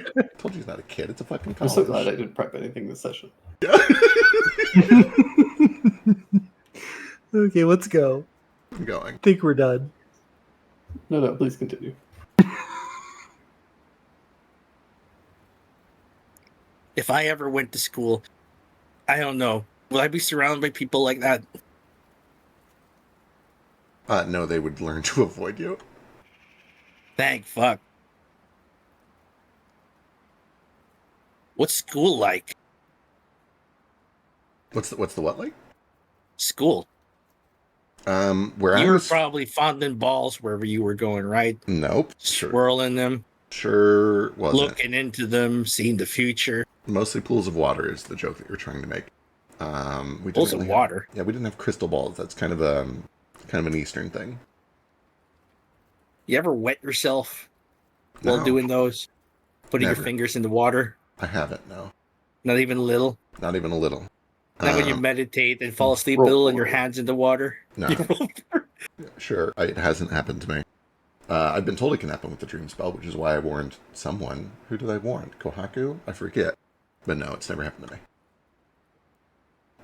he's not a kid, it's a fucking I'm college. so glad I didn't prep anything this session. Okay, let's go. I'm going. I think we're done. No, please continue. If I ever went to school, I don't know. Will I be surrounded by people like that? No, they would learn to avoid you. Thank fuck. What's school like? What's the what like? School. Where I You were was, probably fondling balls wherever you were going, right? nope, Swirling them, sure wasn't. looking into them, seeing the future. Mostly pools of water is the joke that you're trying to make. We Pools didn't of really water. Yeah, we didn't have crystal balls. That's kind of an Eastern thing. You ever wet yourself while No, doing those? Putting Never. your fingers in the water? I haven't. No, Not even a little? not even a little. Not when you meditate and fall asleep a roll little and your forward. hands in the water? No. You roll forward. Sure, it hasn't happened to me. I've been told it can happen with the dream spell, which is why I warned someone. Who did I warn? Kohaku? I forget. But no, it's never happened to me.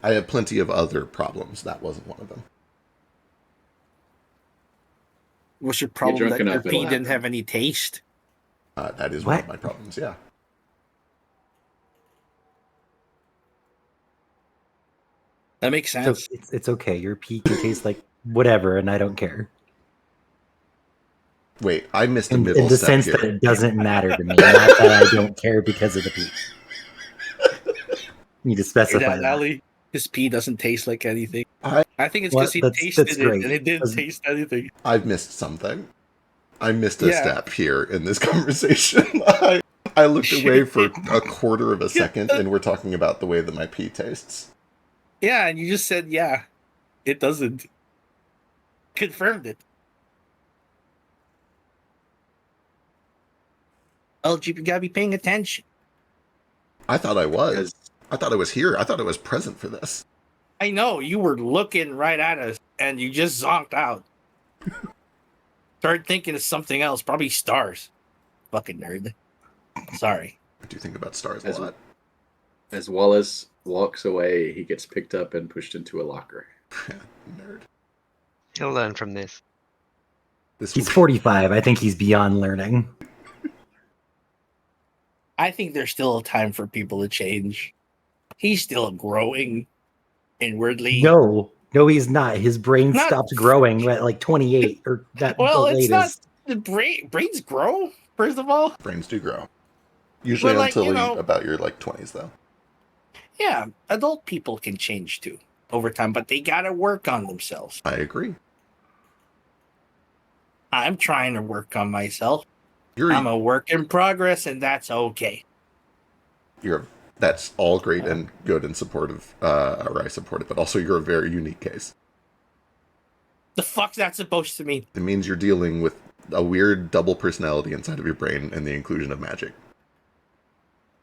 I have plenty of other problems. That wasn't one of them. What's your problem drunk that your enough, it'll pee didn't happen. have any taste? That is one of What? my problems, yeah. That makes So sense. it's okay. Your pee can taste like whatever, and I don't care. Wait, I missed a In middle the step sense here. that it doesn't matter to me, not that I don't care because of the pee. Need to Hey, specify that that. alley, his pee doesn't taste like anything. I- I think it's Well, because he that's tasted it great. and it didn't Doesn't- taste anything. I've missed something. I missed a Yeah. step here in this conversation. I looked away for a quarter of a second, and we're talking about the way that my pee tastes. Yeah, and you just said, yeah, it doesn't. Confirmed it. Oh, you gotta be paying attention. I thought I was. Because I thought I was here. I thought I was present for this. I know, you were looking right at us and you just zonked out. Started thinking of something else, probably stars. Fucking nerd. Sorry. I do think about stars a As- lot. as Wallace walks away, he gets picked up and pushed into a locker. Nerd. He'll learn from this. This He's 45. I think he's beyond learning. I think there's still a time for people to change. He's still growing inwardly. No, he's not. His brain Not- stopped growing at like 28 or that Well, the it's not latest. the brains grow, first of all. brains do grow. Usually But, like, until you know- about your 20s, though. Yeah, adult people can change too over time, but they gotta work on themselves. I agree. I'm trying to work on myself. You're I'm a work in progress, and that's okay. that's all great and good and supportive, or I support it, but also you're a very unique case. The fuck's that supposed to mean? It means you're dealing with a weird double personality inside of your brain and the inclusion of magic.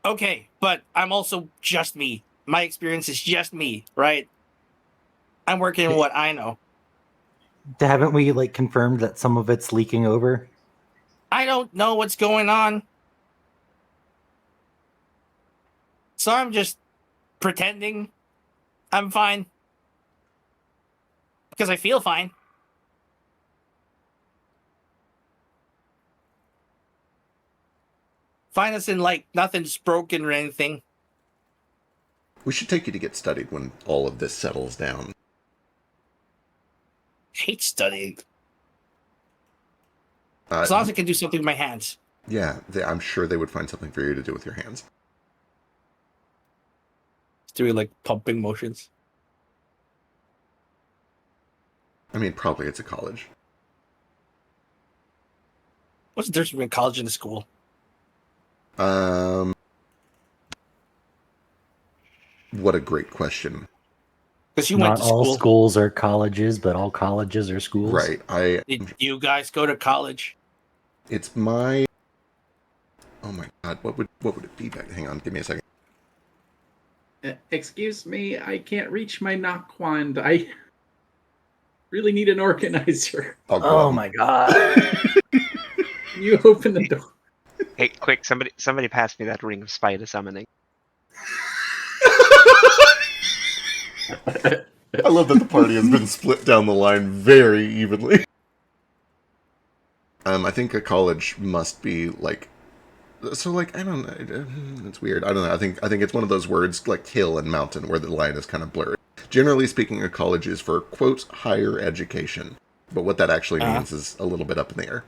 Okay, but I'm also just me. My experience is just me, right? I'm working on what I know. Haven't we like confirmed that some of it's leaking over? I don't know what's going on. So I'm just pretending I'm fine. Because I feel fine. Fine as in like nothing's broken or anything. We should take you to get studied when all of this settles down. Hate studying. As long as I can do something with my hands. Yeah, I'm sure they would find something for you to do with your hands. Just doing like pumping motions. I mean, probably it's a college. What's the difference between college and a school? What a great question. Because you went Not to all school. schools are colleges, but all colleges are schools. Right. Did you guys go to college? It's my. Oh my god, what would it be back? Hang on, give me a second. Excuse me, I can't reach my knock wand. I really need an organizer. I'll go Oh out. my god. Can you open the door? Hey, quick! Somebody pass me that ring of spider summoning. I love that the party has been split down the line very evenly. I think a college must be like, so like I don't know, it's weird. I don't know. I think it's one of those words like hill and mountain where the line is kind of blurred. Generally speaking, a college is for quote higher education, but what that actually means is a little bit up in the air.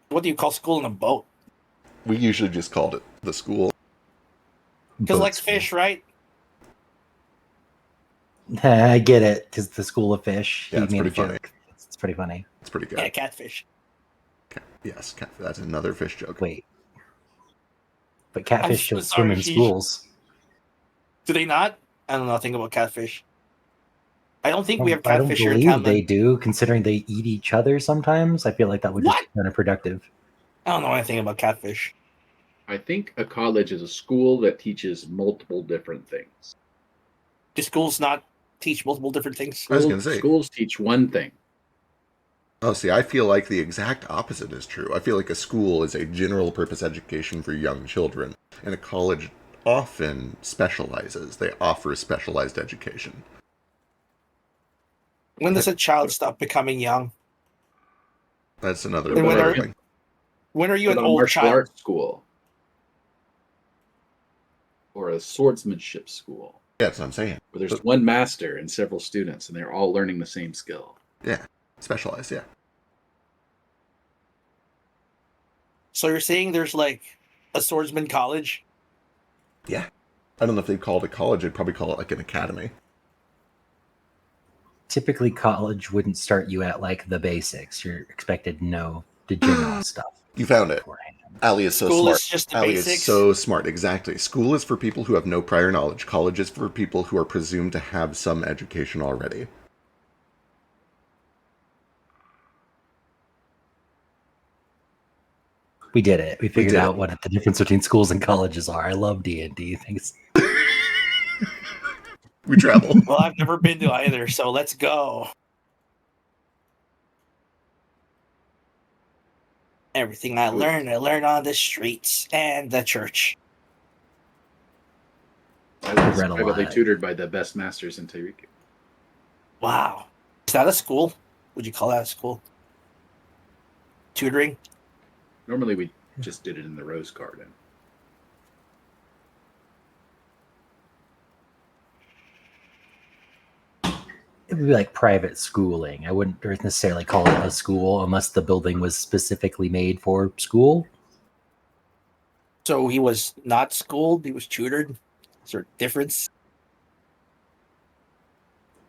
What do you call school in a boat? We usually just called it the school. Because like Boats. fish, right? I get it, because the School of Fish. Yeah, He it's made a pretty funny. joke. It's pretty funny. It's pretty good. Yeah, catfish. Yes, that's another fish joke. Wait, but catfish so don't swim sorry, in Sheesh. schools. Do they not? I know nothing about catfish. I don't think we have I don't catfish here in believe they Canada. do, considering they eat each other sometimes. I feel like that would just What? be kind of productive. I don't know anything about catfish. I think a college is a school that teaches multiple different things. Do schools not teach multiple different things? I was gonna say. Schools teach one thing. Oh, see, I feel like the exact opposite is true. I feel like a school is a general purpose education for young children, and a college often specializes. They offer specialized education. When does a child stop becoming young? That's another And when thing. When are you What an about a old martial child? arts school? Or a swordsmanship school, Yeah, that's what I'm saying. where there's one master and several students, and they're all learning the same skill. Yeah, specialized, yeah. So you're saying there's like a swordsman college? Yeah. I don't know if they'd call it a college. They'd probably call it like an academy. Typically, college wouldn't start you at like the basics. You're expected to know the general stuff You found it. beforehand. Ali is so School smart. is just the Ali basics? is so smart. Exactly. School is for people who have no prior knowledge. College is for people who are presumed to have some education already. We did it. We figured did out it. what the difference between schools and colleges are. I love D&D. Thanks. We travel. Well, I've never been to either, so let's go. Everything I learned on the streets and the church. I was read a privately lot. tutored by the best masters in Tairiki. Wow. Is that a school? Would you call that a school? Tutoring? Normally, we just did it in the Rose Garden. It would be like private schooling. I wouldn't necessarily call it a school unless the building was specifically made for school. So he was not schooled, he was tutored? Is there a difference?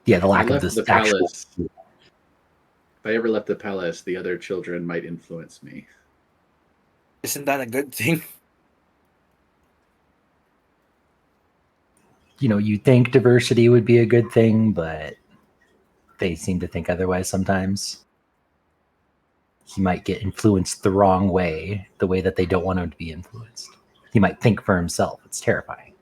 Yeah, the lack of left this the actual palace. school. If I ever left the palace, the other children might influence me. Isn't that a good thing? You know, you think diversity would be a good thing, but they seem to think otherwise sometimes. He might get influenced the wrong way, the way that they don't want him to be influenced. He might think for himself. It's terrifying.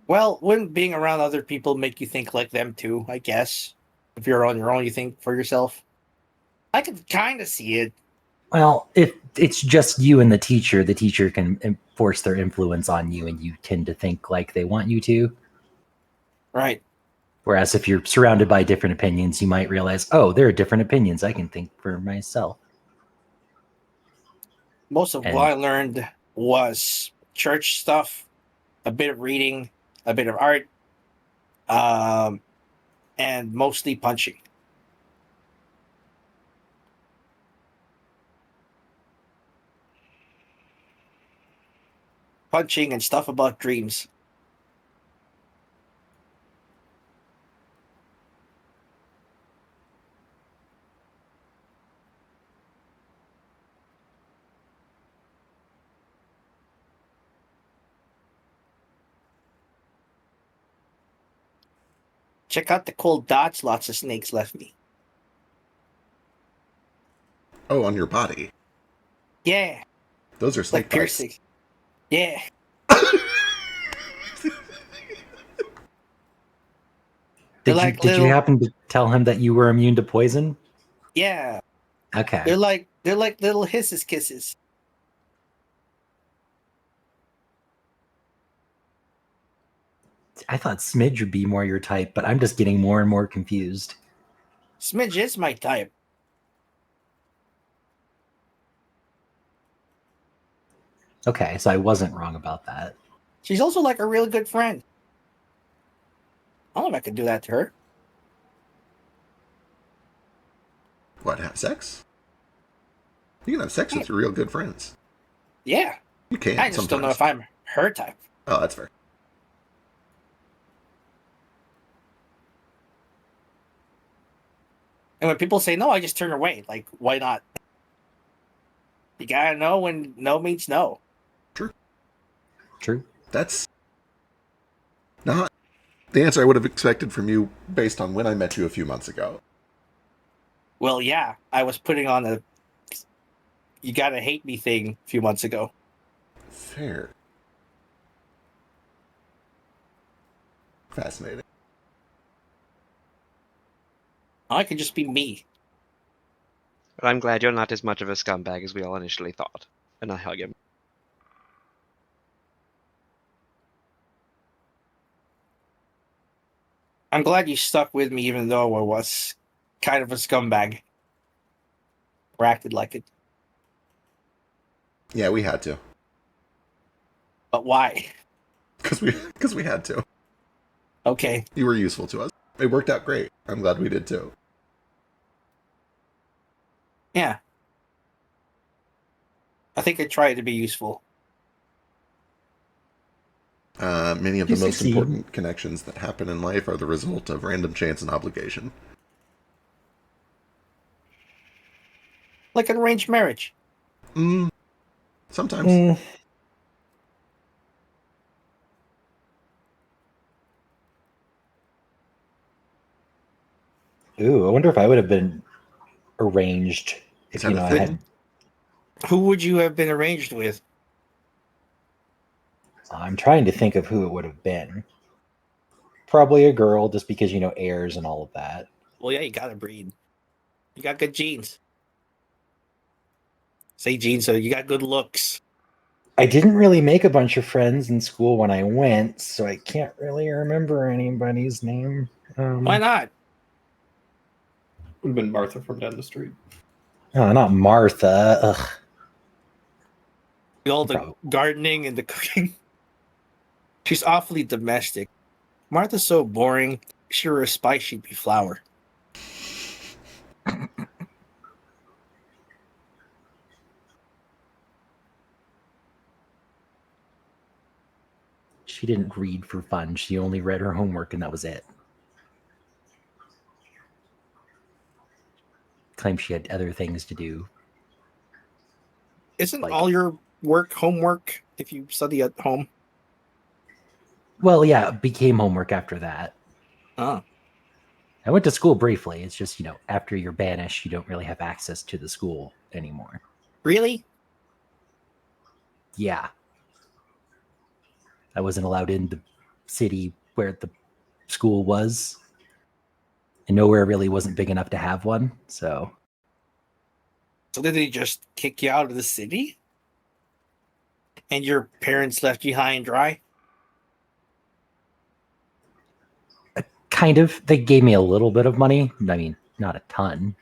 Well, wouldn't being around other people make you think like them too, I guess? If you're on your own, you think for yourself. I could kind of see it. Well, if it's just you and the teacher can enforce their influence on you, and you tend to think like they want you to. Right. Whereas if you're surrounded by different opinions, you might realize, oh, there are different opinions. I can think for myself. Most of And- what I learned was church stuff, a bit of reading, a bit of art, and mostly punching. Punching and stuff about dreams. Check out the cool dots lots of snakes left me. Oh, on your body. Yeah, Those are snake like bites. piercing. Yeah. Did, like you, did you little- happen to tell him that you were immune to poison? Yeah. Okay. They're like little hisses kisses. I thought Smidge would be more your type, but I'm just getting more and more confused. Smidge is my type. Okay, so I wasn't wrong about that. She's also like a really good friend. I don't know if I could do that to her. What, have sex? You can have sex with your real good friends. Yeah. You can I just don't know if I'm her type. Oh, that's fair. And when people say no, I just turn away. Like, why not? You gotta know when no means no. True. That's not the answer I would have expected from you based on when I met you a few months ago. Well, yeah, I was putting on a "you gotta hate me" thing a few months ago. Fair. Fascinating. I could just be me. But I'm glad you're not as much of a scumbag as we all initially thought. And I hug him. I'm glad you stuck with me, even though I was kind of a scumbag. Or acted like it. Yeah, we had to. But why? Because we had to. Okay. You were useful to us. It worked out great. I'm glad we did too. Yeah. I think I tried to be useful. Many of You the most succeed. important connections that happen in life are the result of random chance and obligation. Like an arranged marriage. Sometimes. Mm. Ooh, I wonder if I would have been arranged Is if that a I thing? had. Who would you have been arranged with? I'm trying to think of who it would have been. Probably a girl, just because heirs and all of that. Well, yeah, you gotta breed. You got good genes. Say genes, so you got good looks. I didn't really make a bunch of friends in school when I went, so I can't really remember anybody's name. Why not? Would have been Martha from down the street. Oh, not Martha. Ugh. All the Probably. gardening and the cooking. She's awfully domestic. Martha's so boring. If she were a spice, she'd be flour. She didn't read for fun. She only read her homework, and that was it. Claimed she had other things to do. Isn't Like- all your work homework if you study at home? Well, yeah, it became homework after that. Oh. I went to school briefly. It's just, after you're banished, you don't really have access to the school anymore. Really? Yeah. I wasn't allowed in the city where the school was. And nowhere really wasn't big enough to have one. So So did they just kick you out of the city? And your parents left you high and dry? kind of, they gave me a little bit of money. I mean, not a ton.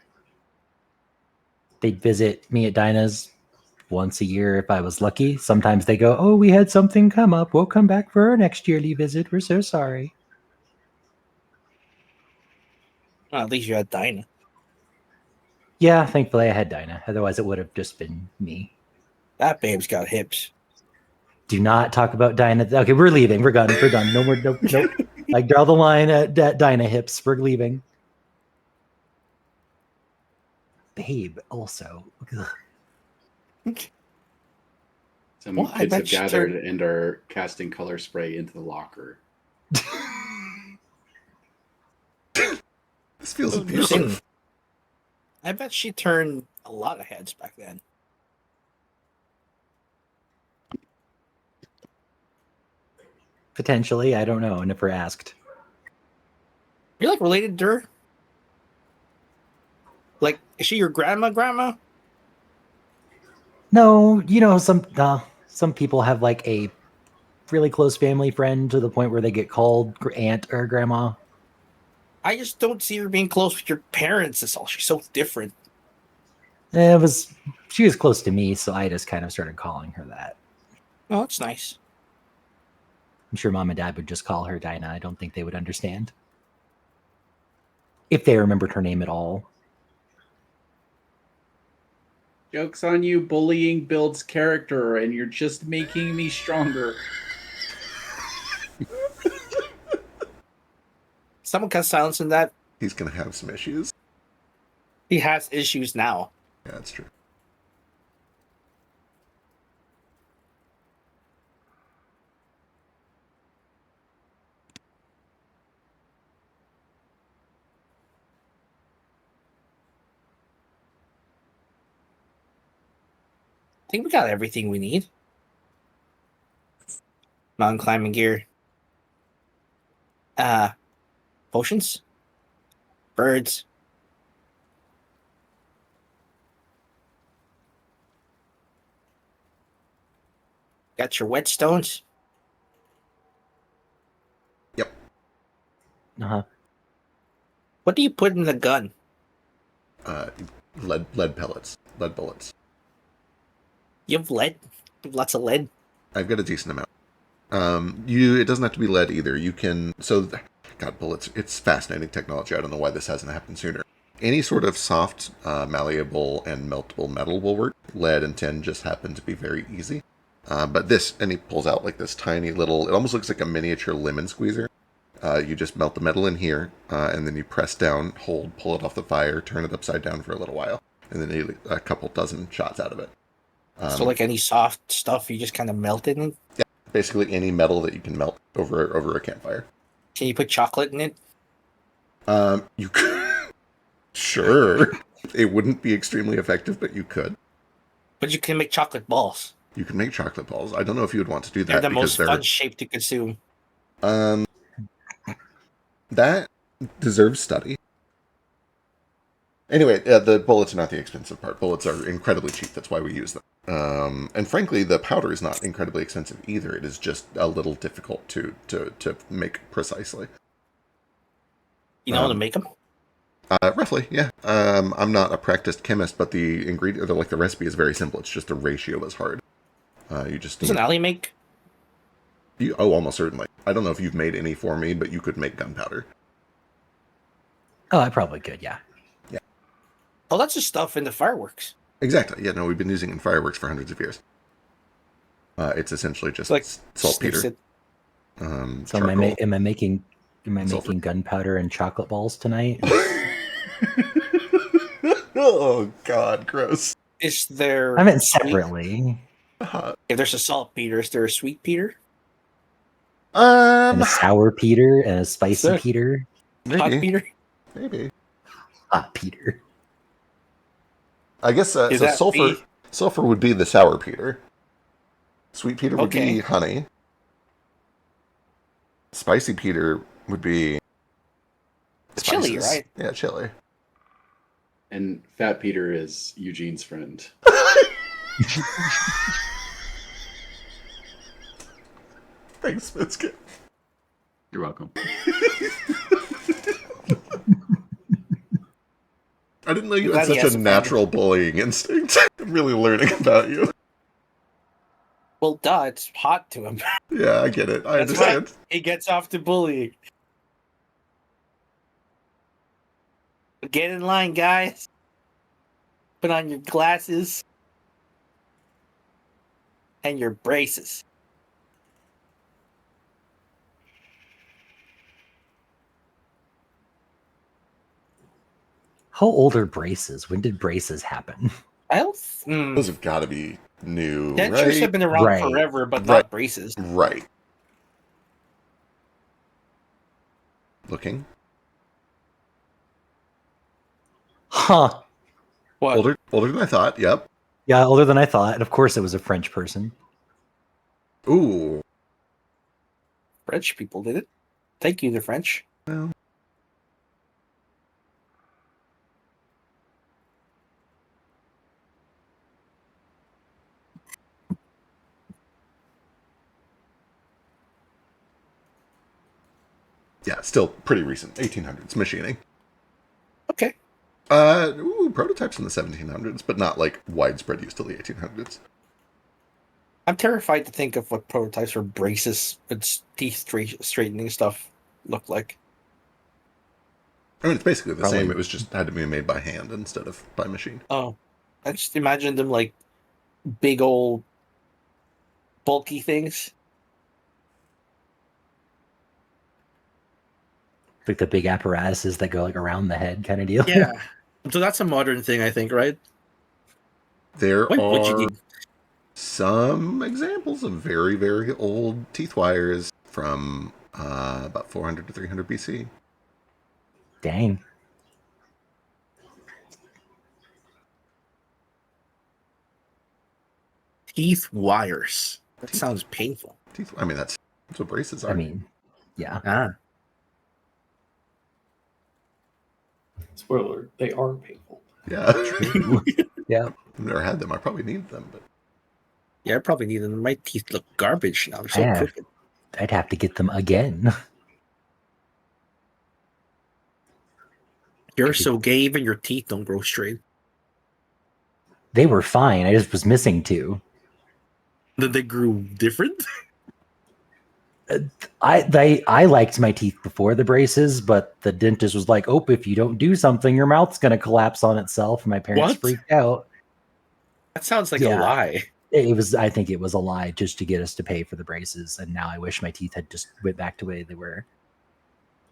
They'd visit me at Dinah's once a year if I was lucky. Sometimes they go, "Oh, we had something come up. We'll come back for our next yearly visit. We're so sorry." Well, at least you had Dinah. Yeah, thankfully I had Dinah. Otherwise, it would have just been me. That babe's got hips. Do not talk about Dinah. Okay, we're leaving. We're done. We're done. No more. Nope. Nope. I draw the line at Dinah hips. We're leaving. Babe, also. Ugh. Some Well, I kids bet have she gathered turned- and are casting color spray into the locker. This feels Oh, abusive. listen. I bet she turned a lot of heads back then. Potentially, I don't know. I never asked. You're like related to her? Like, is she your grandma? No, some people have like a really close family friend to the point where they get called aunt or grandma. I just don't see her being close with your parents. That's all. She's so different. She was close to me, so I just kind of started calling her that. Oh, that's nice. I'm sure mom and dad would just call her Dinah. I don't think they would understand. If they remembered her name at all. Joke's on you, bullying builds character, and you're just making me stronger. Someone cut silence in that. He's gonna have some issues. He has issues now. Yeah, that's true. I think we got everything we need. Mountain climbing gear. Potions. Birds. Got your whetstones. Uh-huh. What do you put in the gun? Lead pellets, lead bullets. You have lead? You have lots of lead? I've got a decent amount. It doesn't have to be lead either. You can God, bullets. It's fascinating technology. I don't know why this hasn't happened sooner. Any sort of soft, malleable, and meltable metal will work. Lead and tin just happen to be very easy. But this, and he pulls out like this tiny little. It almost looks like a miniature lemon squeezer. You just melt the metal in here, and then you press down, hold, pull it off the fire, turn it upside down for a little while, and then you a couple dozen shots out of it. So like any soft stuff, you just kind of melt it in? Yeah, basically any metal that you can melt over a campfire. Can you put chocolate in it? You could. Sure. It wouldn't be extremely effective, but you could. But you can make chocolate balls. You can make chocolate balls. I don't know if you would want to do that. They're the because most fun shape to consume. That deserves study. Anyway, the bullets are not the expensive part. Bullets are incredibly cheap. That's why we use them. And frankly, the powder is not incredibly expensive either. It is just a little difficult to make precisely. You know how to make them? Roughly, yeah. I'm not a practiced chemist, but the recipe is very simple. It's just the ratio is hard. You just Does an alley make? Almost certainly. I don't know if you've made any for me, but you could make gunpowder. Oh, I probably could, yeah. Yeah. Oh, that's just stuff in the fireworks. Exactly. Yeah, no, we've been using it in fireworks for hundreds of years. It's essentially just Like saltpeter. So am I making gunpowder and chocolate balls tonight? Oh God, gross. Is there? I meant separately. If there's a saltpeter, is there a sweet peter? And a sour Peter and a spicy Sure. Peter. Hot Maybe. peter? Maybe. Hot Peter. I guess so. Is that Sulfur. me? Sulfur would be the sour Peter. Sweet Peter would Okay. be honey. Spicy Peter would be Chili, spices. right? Yeah, chili. And Fat Peter is Eugene's friend. Thanks, Biscuit. You're welcome. I didn't know you Glad had he such has a a natural bullying instinct. I'm really learning about you. Well, duh, it's hot to him. Yeah, I get it. I That's why understand. he gets off to bullying. Get in line, guys. Put on your glasses and your braces. How old are braces? When did braces happen? I don't. Those have got to be new, Dentures right? have been around Right. forever, but Right. not braces. Right. Looking Huh. What? older than I thought. Yep. Yeah, older than I thought. And of course it was a French person. Ooh. French people did it. Thank you, the French. Well. Yeah, still pretty recent. 1800s machining. Okay. Prototypes in the 1700s, but not like widespread use till the 1800s. I'm terrified to think of what prototypes for braces and teeth straightening stuff look like. I mean, it's basically the Probably- same. It was just had to be made by hand instead of by machine. Oh, I just imagine them like big old bulky things. Like the big apparatuses that go like around the head kind of deal. Yeah. So that's a modern thing, I think, right? There What would you are need? some examples of very, very old teeth wires from about 400 to 300 BC. Dang. Teeth wires. That sounds painful. Teeth. I mean, that's what braces are. I mean, yeah. Ah. Spoiler: they are painful. Yeah. Yeah. I've never had them. I probably need them, but Yeah, I probably need them. My teeth look garbage now. They're so Yeah. crooked. I'd have to get them again. You're so gay, even your teeth don't grow straight. They were fine. I just was missing two. Then they grew different? I liked my teeth before the braces, but the dentist was like, "Oh, if you don't do something, your mouth's gonna collapse on itself." And my parents What? freaked out. That sounds like Yeah. a lie. It was. I think it was a lie just to get us to pay for the braces. And now I wish my teeth had just went back to the way they were.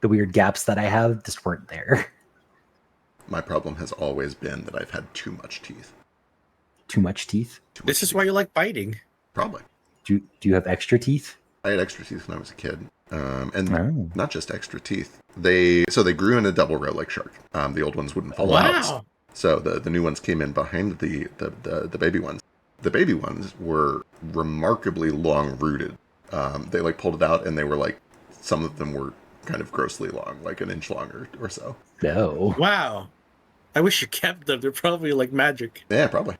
The weird gaps that I have just weren't there. my problem has always been that I've had too much teeth. Too much teeth. Too much This is teeth. why you like biting. Probably. Do you have extra teeth? I had extra teeth when I was a kid, and Oh. not just extra teeth. They grew in a double row like shark. The old ones wouldn't fall out, Wow. so the new ones came in behind the baby ones. The baby ones were remarkably long rooted. They like pulled it out, and they were like, some of them were kind of grossly long, like an inch long or so. No. Wow. I wish you kept them. They're probably like magic. Yeah, probably.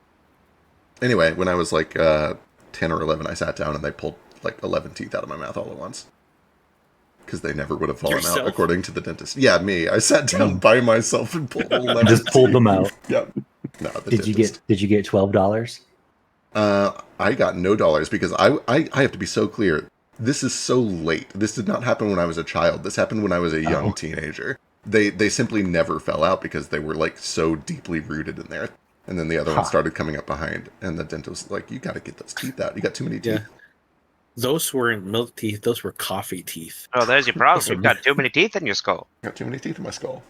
Anyway, when I was like 10 or 11, I sat down and they pulled like 11 teeth out of my mouth all at once. Because they never would have fallen Yourself? out, according to the dentist. Yeah, me. I sat down by myself and pulled 11 Just pulled them teeth. out. Yep. No, the Did you get $12? I got no dollars because I have to be so clear. This is so late. This did not happen when I was a child. This happened when I was a young Oh. teenager. They simply never fell out because they were like so deeply rooted in there. And then the other one Huh. started coming up behind, and the dentist was like, "You got to get those teeth out. You got too many teeth." Yeah. Those weren't milk teeth. Those were coffee teeth. Oh, there's your problem. You've got too many teeth in your skull. Got too many teeth in my skull.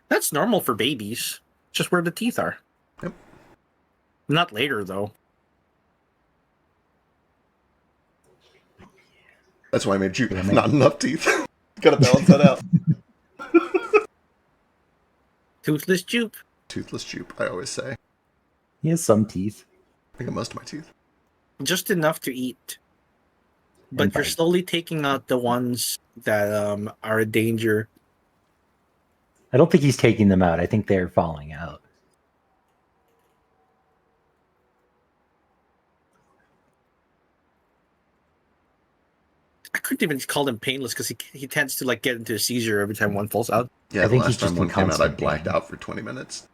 That's normal for babies. Just where the teeth are. Yep. Not later, though. That's why I made you Yeah, not enough teeth. Got to balance that out. Toothless jupe. Toothless jupe, I always say. He has some teeth. I got most of my teeth. Just enough to eat. But And you're bite. slowly taking out the ones that are a danger. I don't think he's taking them out. I think they're falling out. I couldn't even call him painless because he tends to like get into a seizure every time one falls out. Yeah, I the think last he's just time one in came out, I constant blacked pain. out for 20 minutes.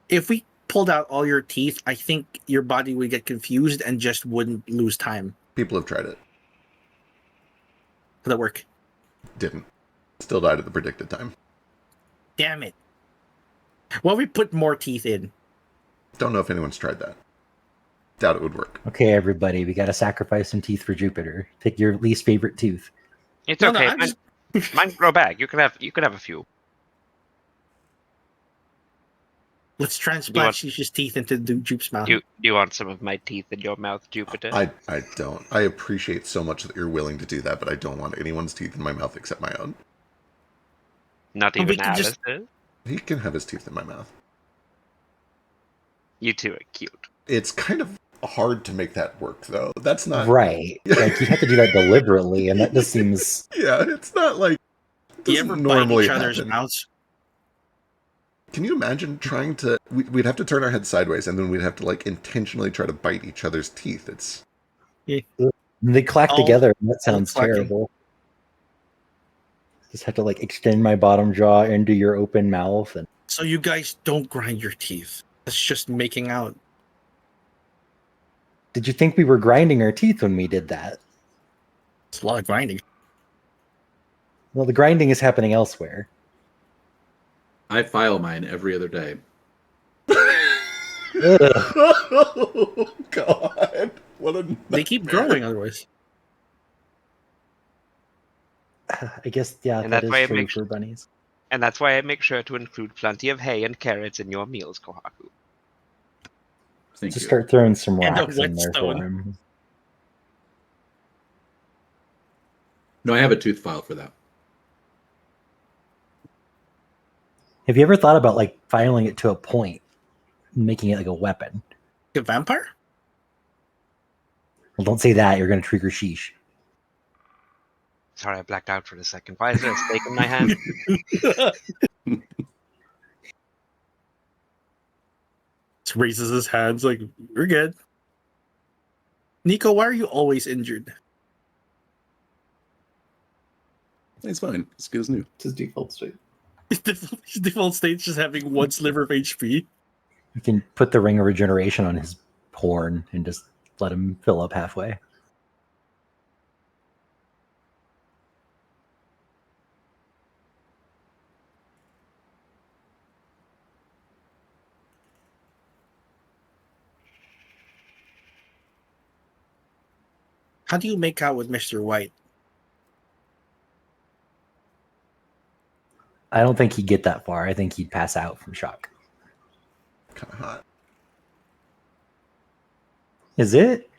If we pulled out all your teeth, I think your body would get confused and just wouldn't lose time. People have tried it. Would that work? Didn't. Still died at the predicted time. Damn it. Well, we put more teeth in. Don't know if anyone's tried that. Doubt it would work. Okay, everybody, we got to sacrifice some teeth for Jupiter. Pick your least favorite tooth. It's No, okay. I'm mine, just- mine grow back. You could have a few. Let's You want- transplant Shisha's teeth into Jupe's mouth. Do you want some of my teeth in your mouth, Jupiter? I don't. I appreciate so much that you're willing to do that, but I don't want anyone's teeth in my mouth except my own. Not Well, even we can just- Alice's. He can have his teeth in my mouth. You two are cute. It's kind of hard to make that work, though. That's not Right. Like, you have to do that deliberately, and that just seems... Yeah, it's not like. Do you doesn't ever normally bite each other's happen. mouths? Can you imagine trying to? We'd have to turn our heads sideways, and then we'd have to like intentionally try to bite each other's teeth. It's They clack All- together, and that sounds clacking. terrible. Just have to, like, extend my bottom jaw into your open mouth, and... So you guys don't grind your teeth. That's just making out. Did you think we were grinding our teeth when we did that? It's a lot of grinding. Well, the grinding is happening elsewhere. I file mine every other day. Ugh. oh God! What a They keep nightmare. growing otherwise. I guess, yeah, And that that's is why it true makes- for bunnies. And that's why I make sure to include plenty of hay and carrots in your meals, Kohaku. Thank Just you. start throwing some And a rocks in there whetstone. for him. No, I have a tooth file for that. Have you ever thought about like filing it to a point, and making it like a weapon? A vampire? Well, don't say that. You're going to trigger Sheesh. Sorry, I blacked out for a second. Why is there a steak in my hand? Just raises his hands like, we're good. Nico, why are you always injured? It's fine. It's good as new. It's his default state. His default state's just having one sliver of HP. You can put the ring of regeneration on his horn and just let him fill up halfway. How do you make out with Mr. White? I don't think he'd get that far. I think he'd pass out from shock. Kind of hot. Is it?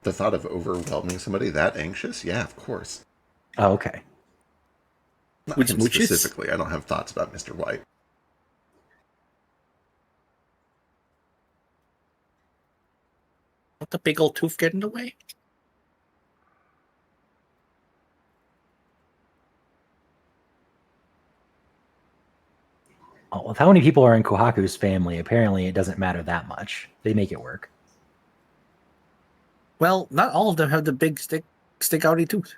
The thought of overwhelming somebody that anxious? Yeah, of course. Oh, okay. Not With him smooches? specifically. I don't have thoughts about Mr. White. Let the big old tooth get in the way? Oh, with how many people are in Kohaku's family, apparently it doesn't matter that much. They make it work. Well, not all of them have the big stick outy tooth.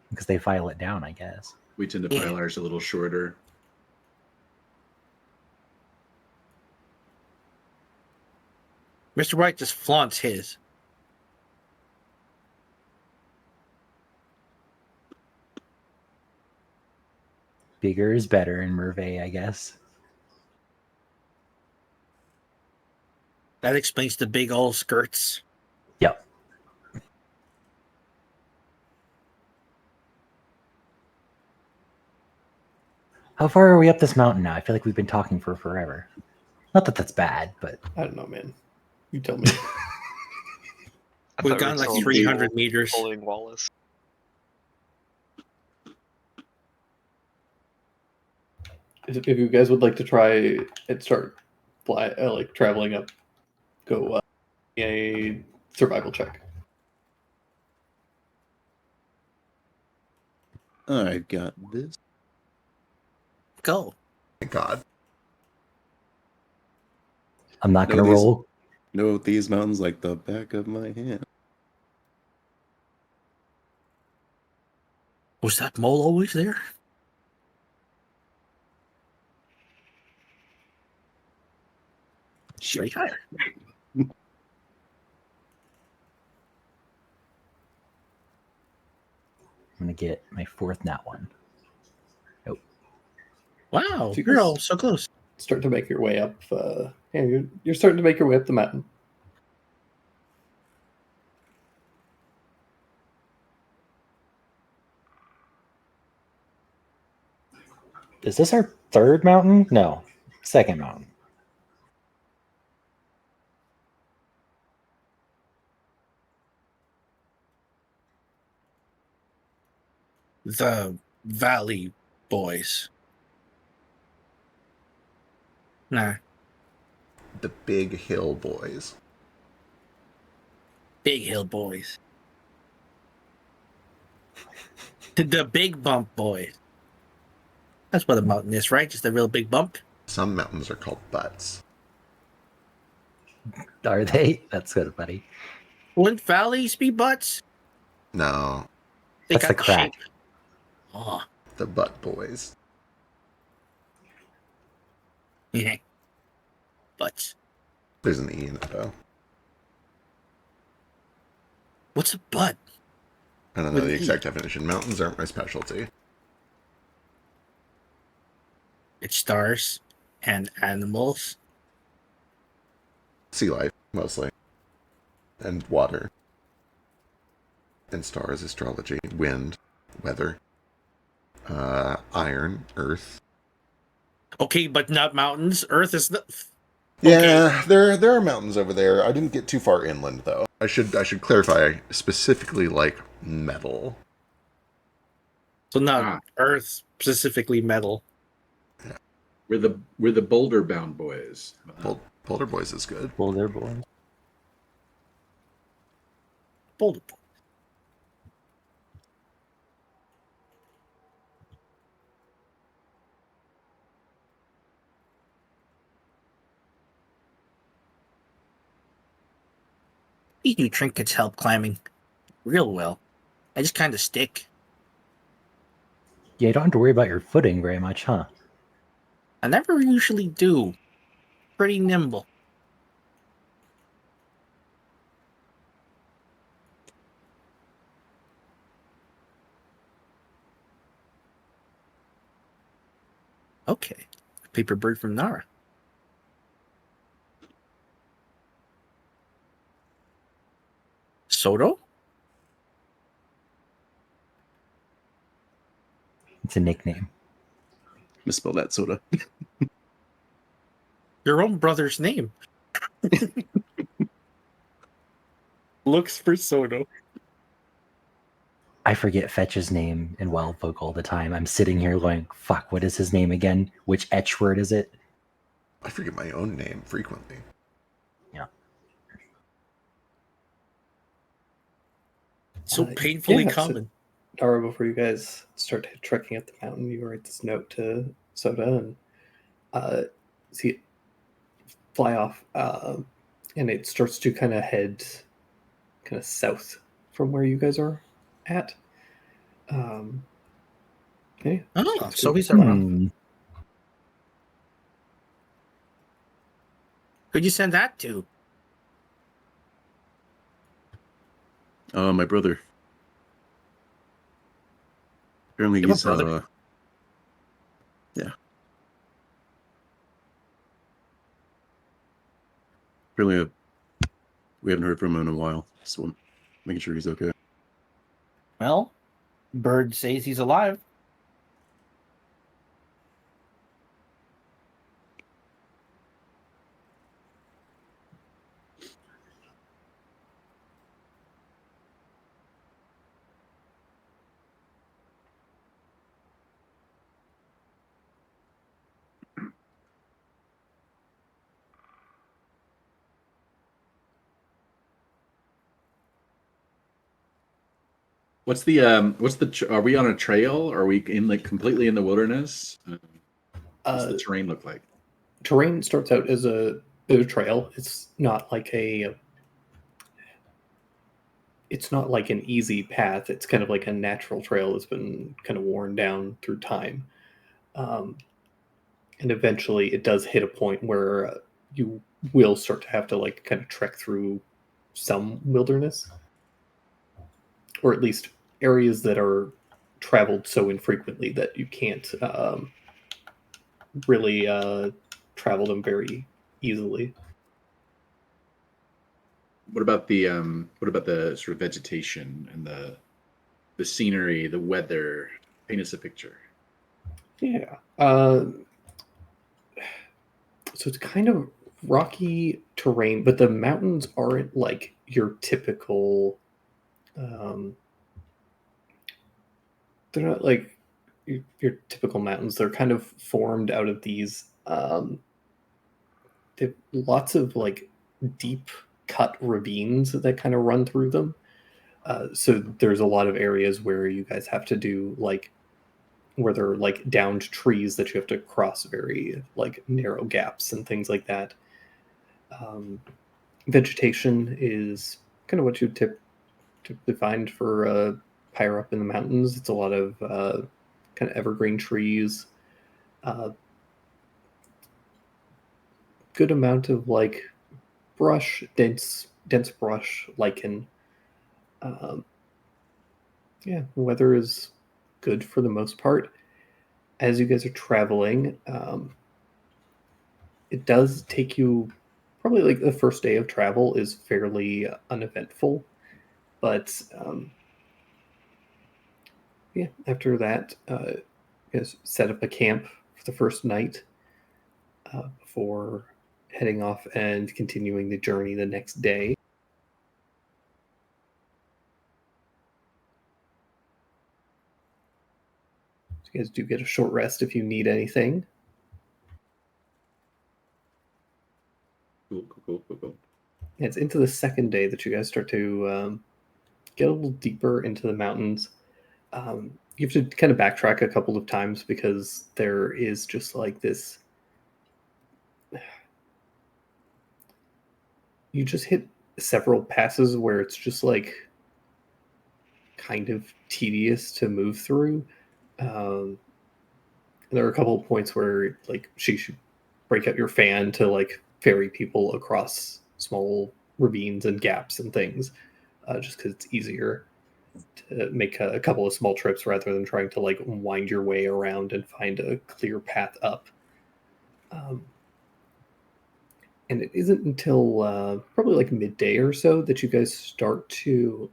Because they file it down, I guess. We tend to Yeah. file ours a little shorter. Mr. White just flaunts his. Bigger is better in Merveille, I guess. That explains the big old skirts. Yep. How far are we up this mountain now? I feel like we've been talking for forever. Not that that's bad, but I don't know, man. You tell me. I We've thought we gone were like still 300 meters. following Wallace. If you guys would like to try and start like traveling up, go a survival check. I got this. Go. Thank God. I'm not No, going to these- roll. Know these mountains like the back of my hand. Was that mole always there? Straight higher. I'm going to get my fourth nat one. Wow, So you you're guys- all so close. Start to make your way up. Yeah, you're starting to make your way up the mountain. Is this our third mountain? No, second mountain. The Valley Boys. Nah, The Big Hill Boys. Big Hill Boys. The Big Bump Boys. That's what a mountain is, right? Just a real big bump. Some mountains are called butts. Are they? That's good, buddy. Wouldn't valleys be butts? No, They That's got the crack. shape. Oh, the Butt Boys. yeah. Butts. There's an E in it, though. What's a butt? I don't know With the E. exact definition. Mountains aren't my specialty. It's stars and animals. Sea life, mostly. And water. And stars, astrology, wind, weather. Iron, earth. Okay, but not mountains. Earth is the. Yeah, there are mountains over there. I didn't get too far inland though. I should clarify specifically like metal. So not Earth, specifically metal. We're the Boulder Bound boys. Boulder Boys is good. Boulder Boys. Boulder. These new trinkets help climbing real well. I just kind of stick. Yeah, you don't have to worry about your footing very much, huh? I never usually do. Pretty nimble. Okay. Paper bird from Nara. Soto? It's a nickname. Misspell that soda. Your own brother's name. Looks for Soto. I forget Fetch's name in Wild Folk all the time. I'm sitting here going, fuck, what is his name again? Which etch word is it? I forget my own name frequently. Yeah. So painfully common. So, Dara, before you guys start trekking up the mountain, you write this note to Soda and see it fly off, and it starts to kind of head kind of south from where you guys are at. Okay. Oh, so he's around. Who'd you send that to? My brother. Apparently You have he's a brother? yeah. Apparently we haven't heard from him in a while, so I'm making sure he's okay. Well, Bird says he's alive. What's the are we on a trail? Are we in like completely in the wilderness? What's the terrain look like? Terrain starts out as a trail. It's not like an easy path. It's kind of like a natural trail that's been kind of worn down through time. And eventually it does hit a point where you will start to have to like kind of trek through some wilderness, or at least areas that are traveled so infrequently that you can't really travel them very easily. What about the sort of vegetation and the scenery, the weather? Paint us a picture. Yeah. So it's kind of rocky terrain, but the mountains aren't like your typical. They're not like your typical mountains. They're kind of formed out of these. They have lots of like deep cut ravines that kind of run through them. So there's a lot of areas where you guys have to do like where there are like downed trees that you have to cross very like narrow gaps and things like that. Vegetation is kind of what you typically find for higher up in the mountains. It's a lot of kind of evergreen trees, good amount of like brush, dense brush, lichen. Yeah, weather is good for the most part. As you guys are traveling, it does take you probably like the first day of travel is fairly uneventful, but yeah, after that, You guys set up a camp for the first night before heading off and continuing the journey the next day. So you guys do get a short rest if you need anything. Cool. And it's into the second day that you guys start to get a little deeper into the mountains. You have to kind of backtrack a couple of times because there is just like this. You just hit several passes where it's just like kind of tedious to move through. There are a couple of points where like she should break out your fan to like ferry people across small ravines and gaps and things, just because it's easier to make a couple of small trips rather than trying to like wind your way around and find a clear path up. And it isn't until probably like midday or so that you guys start to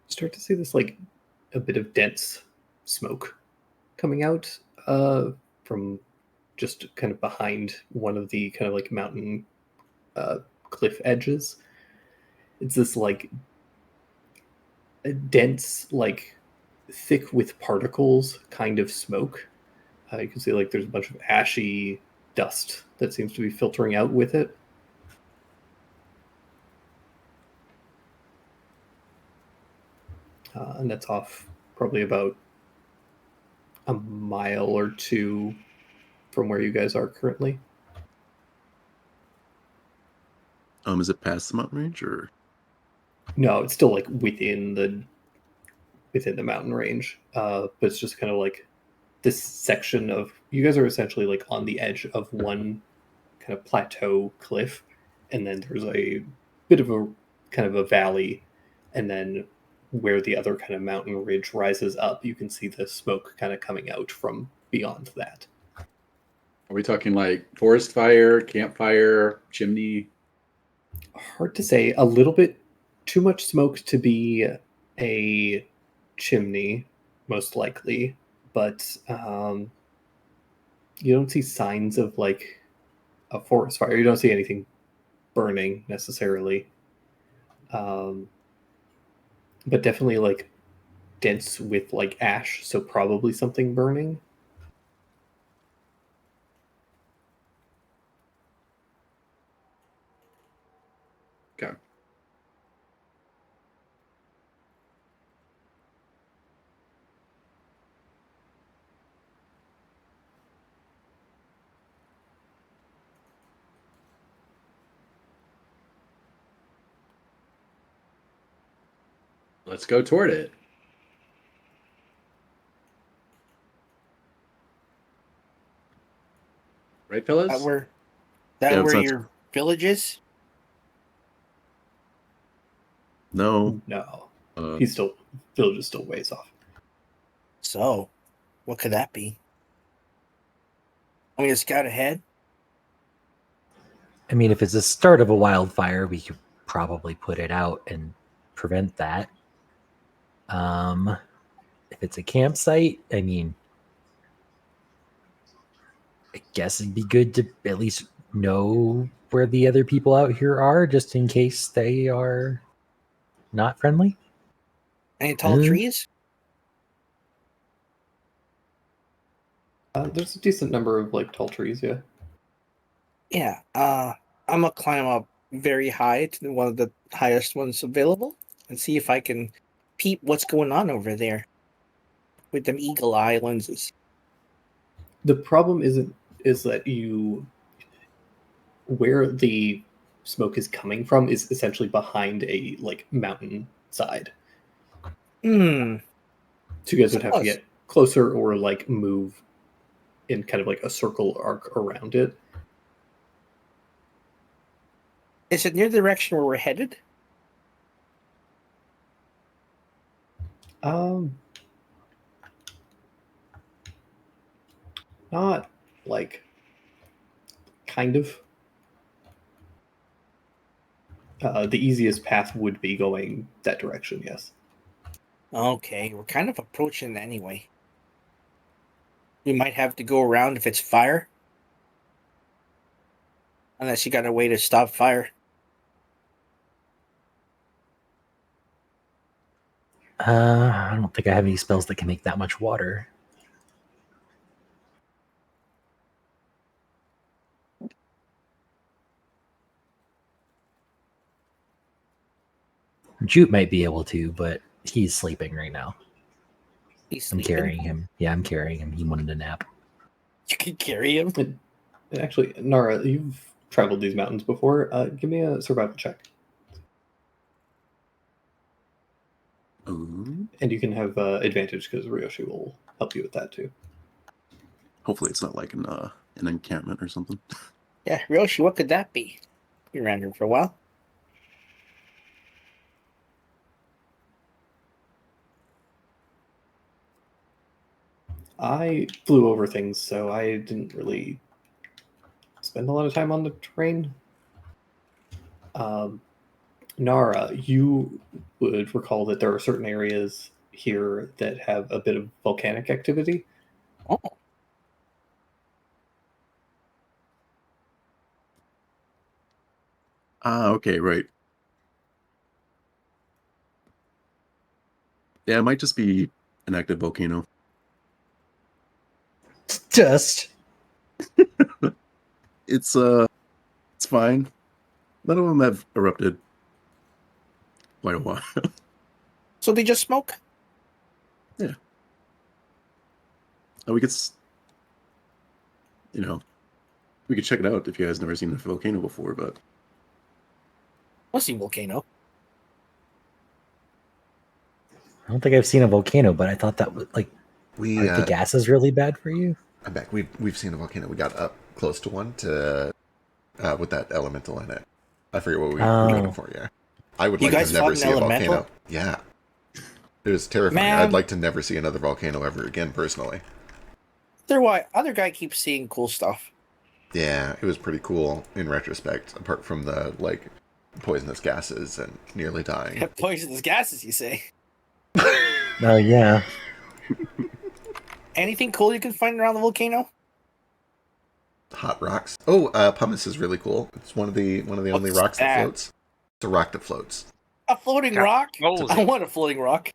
see this like a bit of dense smoke coming out from just kind of behind one of the kind of like mountain cliff edges. It's this like a dense, like thick with particles kind of smoke. You can see like there's a bunch of ashy dust that seems to be filtering out with it. And that's off probably about a mile or two from where you guys are currently. Is it past the mountain range or? No, it's still like within the mountain range. But it's just kind of like this section of, you guys are essentially like on the edge of one kind of plateau cliff, and then there's a bit of a kind of a valley, and then where the other kind of mountain ridge rises up, you can see the smoke kind of coming out from beyond that. Are we talking like forest fire, campfire, chimney? Hard to say. A little bit too much smoke to be a chimney, most likely, but you don't see signs of like a forest fire. You don't see anything burning necessarily, but definitely like dense with like ash, so probably something burning. Okay. Let's go toward it. Right, fellas? Yeah, where sounds- your village is? No. No, Uh, village is still ways off. So, what could that be? I'm gonna scout ahead. I mean, if it's the start of a wildfire, we could probably put it out and prevent that. If it's a campsite, I mean, I guess it'd be good to at least know where the other people out here are, just in case they are not friendly. Any tall trees? There's a decent number of like tall trees, yeah. Yeah. I'm gonna climb up very high to one of the highest ones available and see if I can peep what's going on over there with them eagle eye lenses. The problem is that where the smoke is coming from is essentially behind a like mountain side. Hmm. So you guys would have to Plus. get closer or like move in kind of like a circle arc around it. Is it near the direction where we're headed? Not like kind of. The easiest path would be going that direction, yes. Okay, we're kind of approaching it anyway. we might have to go around if it's fire. Unless you got a way to stop fire. I don't think I have any spells that can make that much water. Jute might be able to, but he's sleeping right now. He's I'm sleeping. carrying him. Yeah, I'm carrying him. He wanted a nap. You can carry him. And actually, Nara, you've traveled these mountains before. Give me a survival check. Ooh. And you can have advantage because Ryoshi will help you with that too. Hopefully, it's not like an encampment or something. Yeah, Ryoshi, what could that be? You around here for a while. I flew over things, so I didn't really spend a lot of time on the terrain. Nara, you would recall that there are certain areas here that have a bit of volcanic activity. Oh. Ah, okay, right. Yeah, it might just be an active volcano. Just It's fine. None of them have erupted quite a while. So they just smoke? And we could, we could check it out if you guys never seen a volcano before. But I've seen volcano. I don't think I've seen a volcano, but I thought that was like, We are the gases really bad for you? I'm back. We've seen a volcano. We got up close to one to with that elemental in it. I forget what we were looking for. Yeah, I would You like guys to never fought an see a elemental? volcano. Yeah, it was terrifying. Man. I'd like to never see another volcano ever again, personally. Other guy keeps seeing cool stuff. Yeah, it was pretty cool in retrospect. Apart from the poisonous gases and nearly dying. Poisonous gases, you say? Oh yeah. Anything cool you can find around the volcano? Hot rocks. Oh, pumice is really cool. It's one of the only What's rocks that that? floats. It's a rock that floats. A floating God, rock? what was I it? want a floating rock.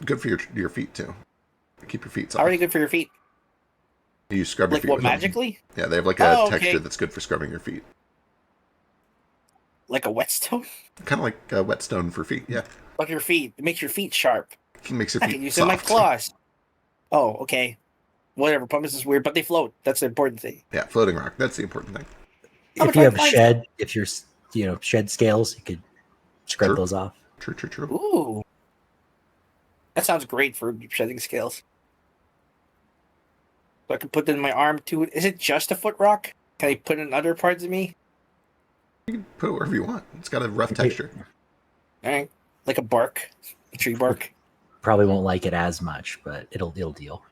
Good for your feet too. Keep your feet soft. Already good for your feet. You scrub your Like feet what, with them. magically? Yeah, they have like a Oh, okay. texture that's good for scrubbing your feet. Like a whetstone? Kind of like a whetstone for feet. Yeah, Like your feet. It makes your feet sharp. it makes your I feet can use it in my soft. claws. Oh, okay. Whatever. Pumice is weird, but they float. That's the important thing. Yeah, floating rock. That's the important thing. I'm If gonna you have try to shed, if you're shed scales, you could scrub Sure. those off. True. Ooh. That sounds great for shedding scales. So I can put that in my arm too. Is it just a foot rock? Can I put it in other parts of me? You can put it wherever you want. It's got a rough texture. Alright. Like a bark. A tree bark. Probably won't like it as much, but it'll deal.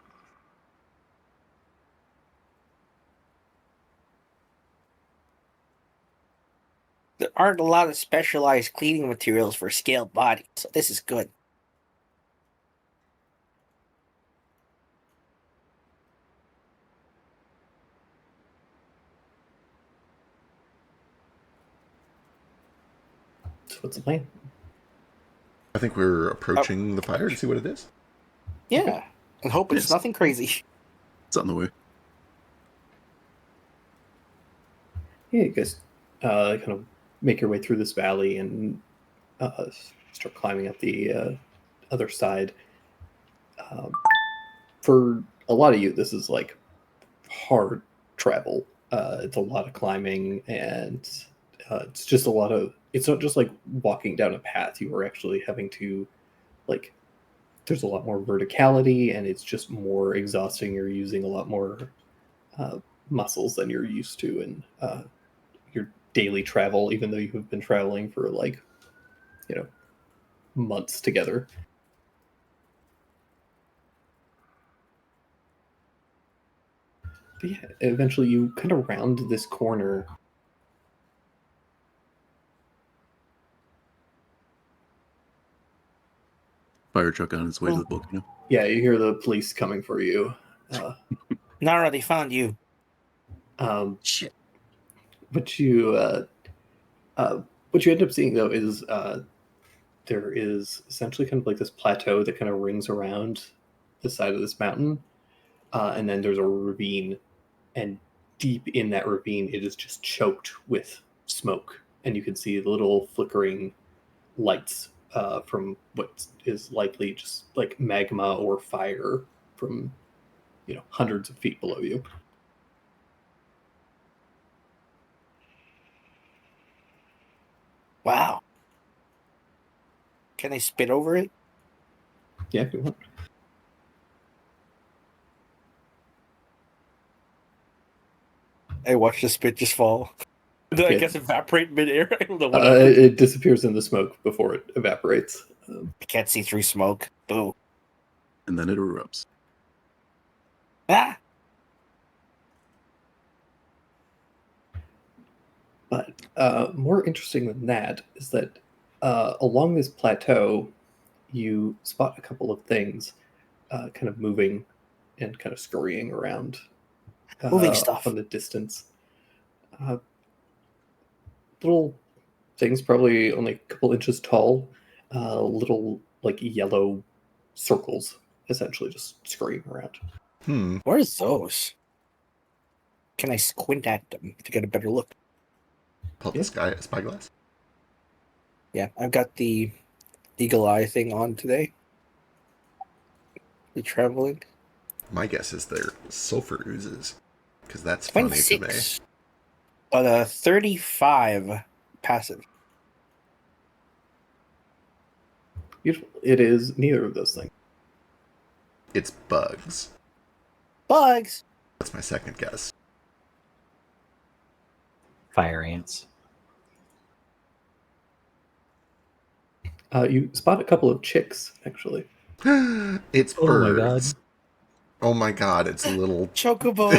There aren't a lot of specialized cleaning materials for scaled bodies, so this is good. So what's the plan? I think we're approaching the fire to see what it is. Yeah. And hope it's Yes. nothing crazy. it's on the way. Yeah, you guys kind of make your way through this valley and start climbing up the other side. For a lot of you, this is like hard travel. It's a lot of climbing, and it's just a lot of. It's not just like walking down a path. You are actually having to, like, there's a lot more verticality, and it's just more exhausting. You're using a lot more muscles than you're used to in your daily travel, even though you have been traveling for like, months together. But yeah, eventually you kind of round this corner. Fire truck on its way to the volcano. Yeah, you hear the police coming for you. Nara, they found you. Shit. What you end up seeing though is there is essentially kind of like this plateau that kind of rings around the side of this mountain, and then there's a ravine, and deep in that ravine, it is just choked with smoke, and you can see little flickering lights from what is likely just like magma or fire from hundreds of feet below you. Wow. Can I spit over it? Yeah, if you want. I watch the spit just fall. Then I Yeah. guess evaporate midair. I don't know what It disappears in the smoke before it evaporates. I can't see through smoke. Boo. And then it erupts. Ah! But more interesting than that is that along this plateau, you spot a couple of things kind of moving and kind of scurrying around. Moving stuff. From the distance. Little things, probably only a couple inches tall. Little, like, yellow circles, essentially just scurrying around. What are those? Can I squint at them to get a better look? Pull the spyglass. Yeah, I've got the eagle eye thing on today. The traveling. My guess is they're sulfur oozes, because that's funny to me. 26. But 35 passive. Beautiful. It is neither of those things. It's bugs. Bugs! That's my second guess. Fire ants. You spot a couple of chicks, actually. It's Oh my birds. god. Oh my god, it's little... Chocobos!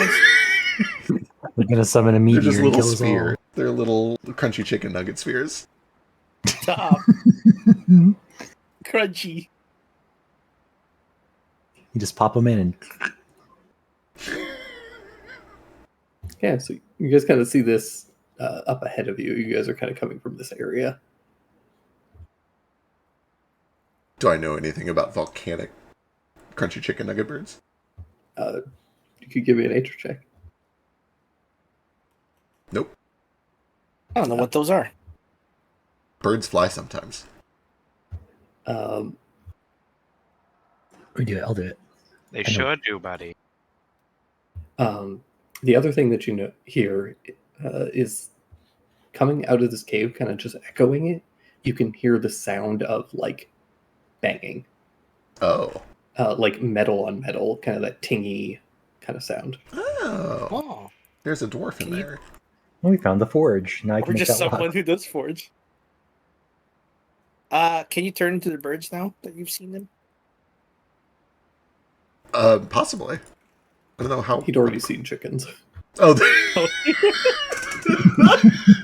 We're gonna summon a They're meteor just and little kill us all. spheres. They're little crunchy chicken nugget spheres. Stop. Crunchy. You just pop them in and Yeah, so you guys kind of see this up ahead of you. You guys are kind of coming from this area. Do I know anything about volcanic crunchy chicken nugget birds? You could give me a nature check. Nope. I don't know what those are. Birds fly sometimes. Um, we do it. I'll do it. They know. sure do, buddy. the other thing that you know here is coming out of this cave, kind of just echoing it. You can hear the sound of like banging, Oh. like metal on metal, kind of that tingy kind of sound. Oh. Oh. There's a dwarf in Can you- there. Well, we found the forge. Now I Or can make just that someone lock. who does forge. Can you turn into the birds now that you've seen them? Possibly. I don't know how. He'd already seen chickens. Oh.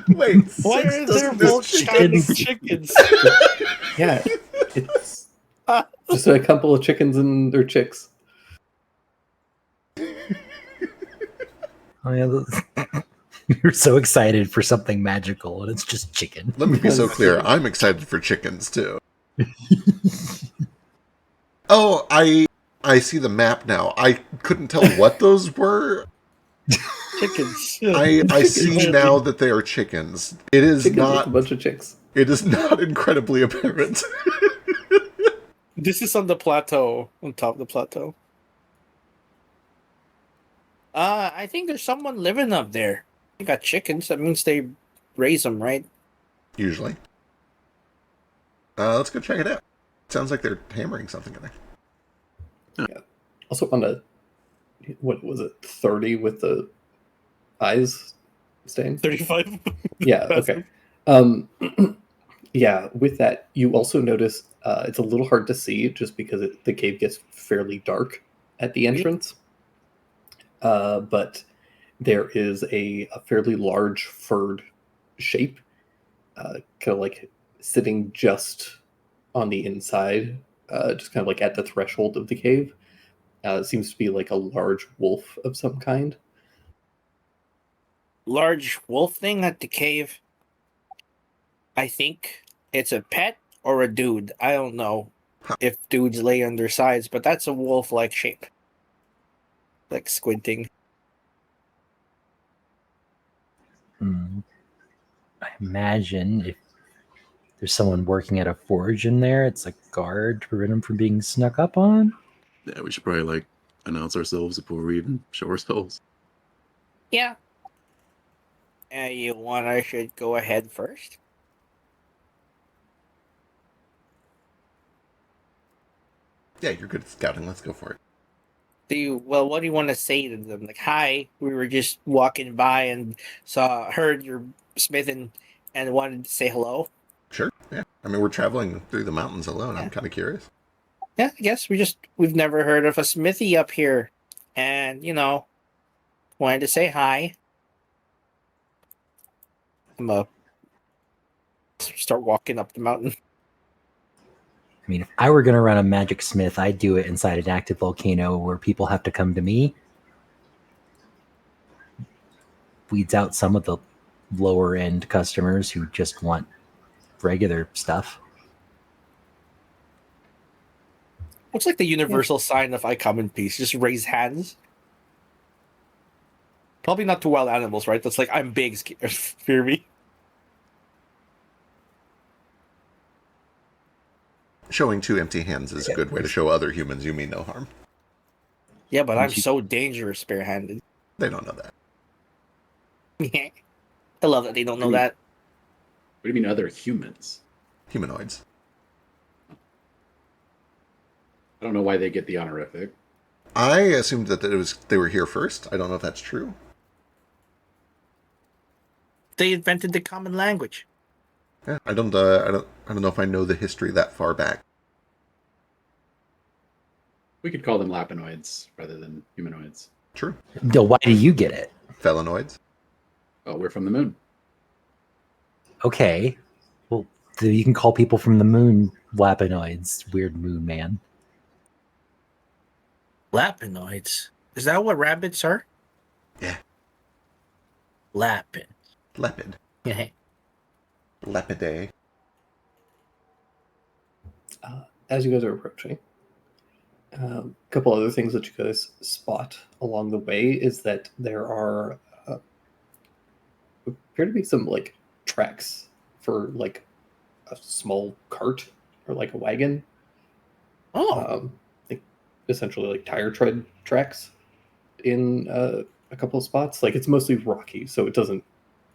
Wait. Why six are there doesn't both chicken? Chinese chickens? Yeah, it's just a couple of chickens and their chicks. Oh, yeah, you're so excited for something magical, and it's just chicken. Let me be so clear. I'm excited for chickens too. Oh, I see the map now. I couldn't tell what those were. Chickens. I see now that they are chickens. It is Chickens with a not. bunch of chicks. It is not incredibly apparent. This is on the plateau, on top of the plateau. I think there's someone living up there. They got chickens. That means they raise them, right? Usually. Let's go check it out. Sounds like they're hammering something in there. Also on a, what was it, 30 with the eyes stain? 35. Yeah, okay. Yeah, with that, you also notice it's a little hard to see just because the cave gets fairly dark at the entrance. But there is a fairly large furred shape, kind of like sitting just on the inside, just kind of like at the threshold of the cave. It seems to be like a large wolf of some kind. Large wolf thing at the cave. I think it's a pet or a dude. I don't know if dudes lay on their sides, but that's a wolf-like shape. Like squinting. I imagine if there's someone working at a forge in there, it's a guard to prevent them from being snuck up on. Yeah, we should probably like announce ourselves before we even show ourselves. Yeah. You want I should go ahead first? Yeah, you're good at scouting. Let's go for it. What do you want to say to them? Like, hi, we were just walking by and heard you're smithing and wanted to say hello. Sure. Yeah. I mean, we're traveling through the mountains alone. I'm kind of curious. Yeah, I guess we've never heard of a smithy up here, and wanted to say hi. I'm start walking up the mountain. I mean, if I were going to run a magic smith, I'd do it inside an active volcano where people have to come to me. Weeds out some of the lower end customers who just want regular stuff. What's like the universal sign of I come in peace? Just raise hands. Probably not to wild animals, right? That's like I'm big, fear me. Showing two empty hands is a good way to show other humans you mean no harm. Yeah, but I'm so dangerous barehanded. They don't know that. I love that they don't know that. What do you mean other humans? Humanoids. I don't know why they get the honorific. I assumed that they were here first. I don't know if that's true. They invented the common language. Yeah, I don't know if I know the history that far back. We could call them lapinoids rather than humanoids. True. No, why do you get it? Felinoids. Oh, we're from the moon. Okay. Well, you can call people from the moon lapinoids. Weird moon man. Lapinoids? Is that what rabbits are? Yeah. Lapin. Lepid. Yeah. Lepidae. As you guys are approaching, a couple other things that you guys spot along the way is that there are appear to be some like tracks for like a small cart or like a wagon. Like, essentially like tire tread tracks in a couple of spots. Like it's mostly rocky, so it doesn't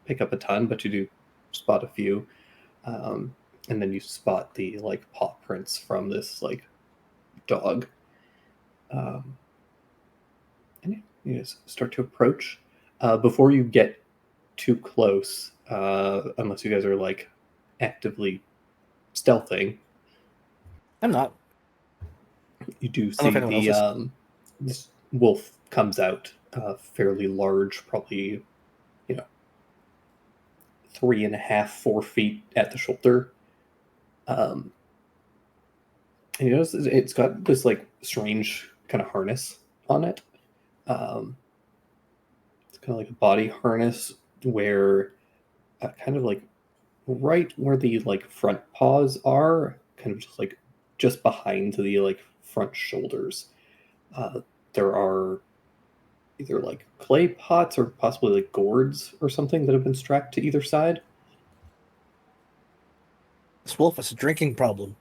pick up a ton, but you do spot a few. And then you spot the like paw prints from this like dog. And you guys start to approach. Before you get too close, unless you guys are like actively stealthing. I'm not. You do see this wolf comes out, fairly large, probably 3.5, 4 feet at the shoulder. And you notice it's got this like strange kind of harness on it. It's kind of like a body harness where kind of like right where the like front paws are, kind of just behind the like front shoulders. There are either like clay pots or possibly like gourds or something that have been strapped to either side. This wolf has a drinking problem.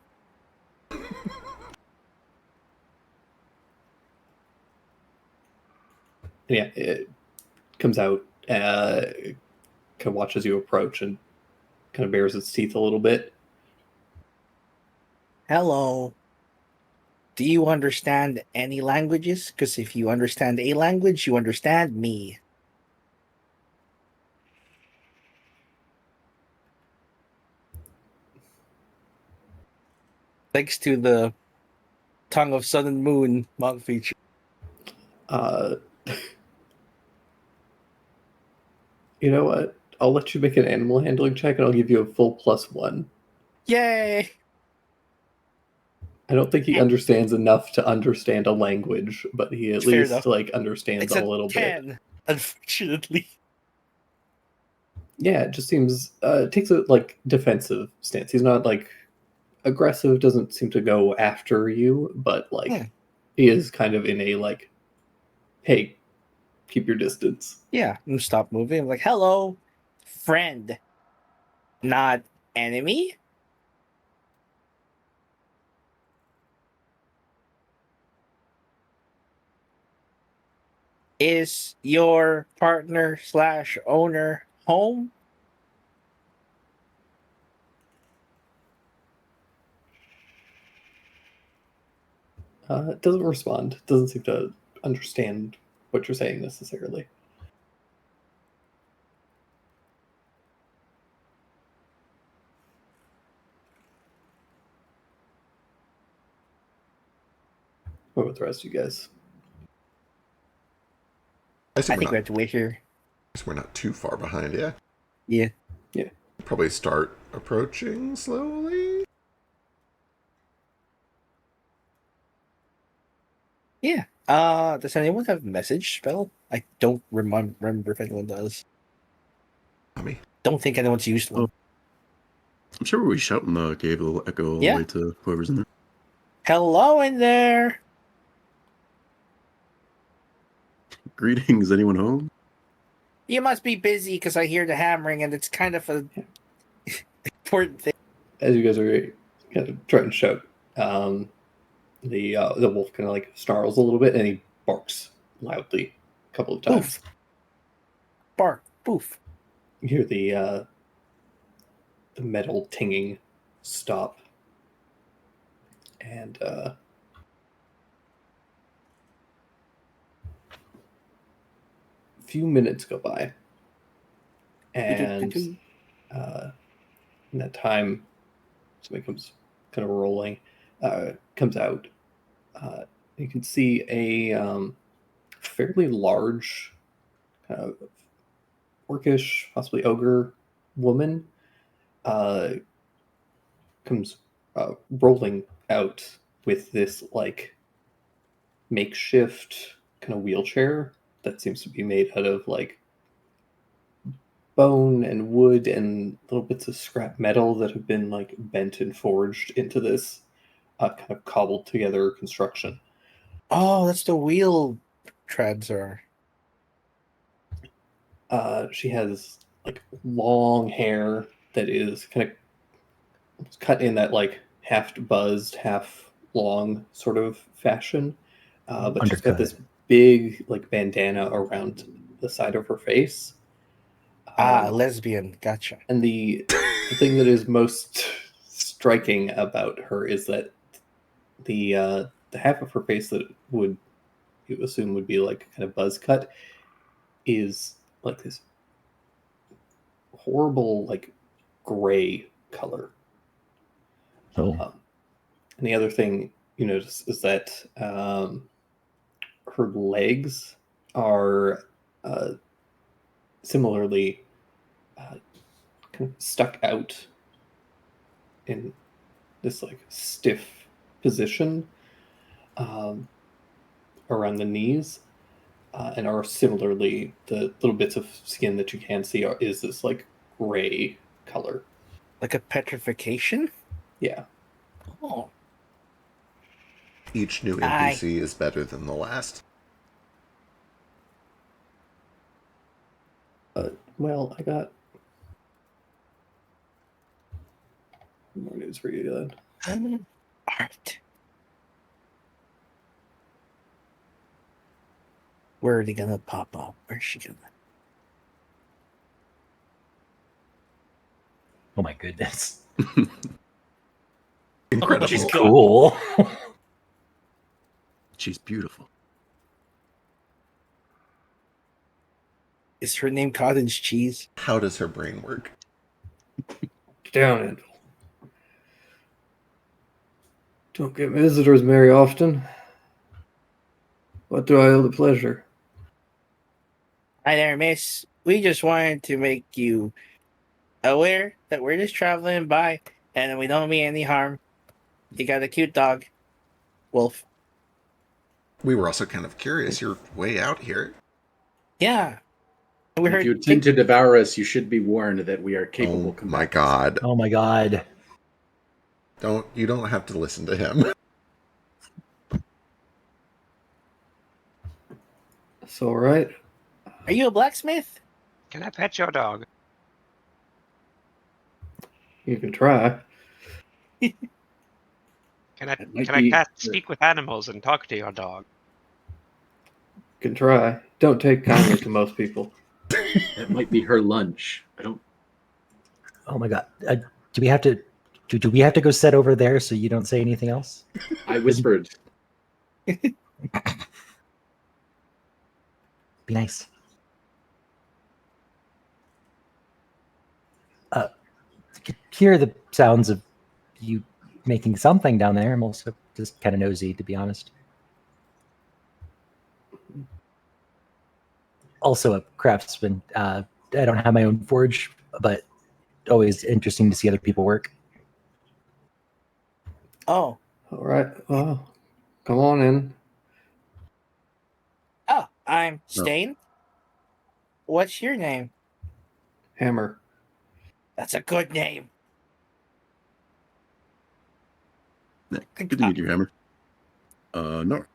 Yeah, it comes out, kind of watches you approach and kind of bares its teeth a little bit. Hello. Do you understand any languages? Because if you understand a language, you understand me. Thanks to the Tongue of Sun and Moon monk feature. You know what? I'll let you make an animal handling check and I'll give you a full +1. Yay! I don't think he understands enough to understand a language, but he at Fair least enough. like understands It's a little bit. 10, unfortunately. Yeah, it just seems takes a like defensive stance. He's not like aggressive, doesn't seem to go after you, but like Yeah. he is kind of in a like, hey, keep your distance. Yeah, I'm stop moving. I'm like, hello, friend, not enemy. Is your partner / owner home? It doesn't respond. Doesn't seem to understand what you're saying necessarily. What about the rest of you guys? I think we have to wait here. We're not too far behind, yeah. Yeah. Yeah. Probably start approaching slowly. Yeah. Does anyone have message spell? I don't remember if anyone does. Me. Don't think anyone's used one. I'm sure we shouting gave a little echo all Yeah. the way to whoever's in there. Hello in there. Greetings, anyone home? You must be busy because I hear the hammering, and it's kind of a important thing. As you guys are kind of trying to shout, the wolf kind of like snarls a little bit and he barks loudly a couple of times. Boof. Bark. Boof. You hear the metal tinging stop, and few minutes go by, and in that time, somebody comes kind of rolling, comes out. You can see a fairly large, kind of orcish, possibly ogre woman comes rolling out with this like makeshift kind of wheelchair that seems to be made out of like bone and wood and little bits of scrap metal that have been like bent and forged into this kind of cobbled together construction. Oh, that's the wheel treads are. She has like long hair that is kind of cut in that like half buzzed, half long sort of fashion. But she's got this big like bandana around the side of her face. Lesbian. Gotcha. And the thing that is most striking about her is that the half of her face that would you assume would be like kind of buzz cut is like this horrible like gray color. Oh. And the other thing you notice is that her legs are similarly kind of stuck out in this like stiff position around the knees, and are similarly the little bits of skin that you can see is this like gray color, like a petrification. Yeah. Oh. Each new NPC is better than the last. Well, I got more news for you then. Art. Where are they gonna pop up? Where's she gonna? Oh my goodness. Incredible. She's cool. She's beautiful. Is her name cottage cheese? How does her brain work? Down it. Don't get visitors very often. What do I owe the pleasure? Hi there, miss. We just wanted to make you aware that we're just traveling by and we don't mean any harm. You got a cute dog. Wolf. We were also kind of curious. You're way out here. Yeah. We If heard you attempt to devour us, you should be warned that we are capable. Oh my combatants. god! Oh my god. You don't have to listen to him. It's all right. Are you a blacksmith? Can I pet your dog? You can try. Can It might can a be- cat speak with animals and talk to your dog? You can try. Don't take kindly to most people. That might be her lunch. I don't. Oh my god. Do we have to? Do we have to go set over there so you don't say anything else? I whispered. Be nice. Could hear the sounds of you making something down there. I'm also just kind of nosy, to be honest. Also a craftsman. I don't have my own forge, but always interesting to see other people work. Oh. All right. Well, come on in. Oh, I'm Stain. What's your name? Hammer. That's a good name. Yeah, good to meet you, Hammer. No.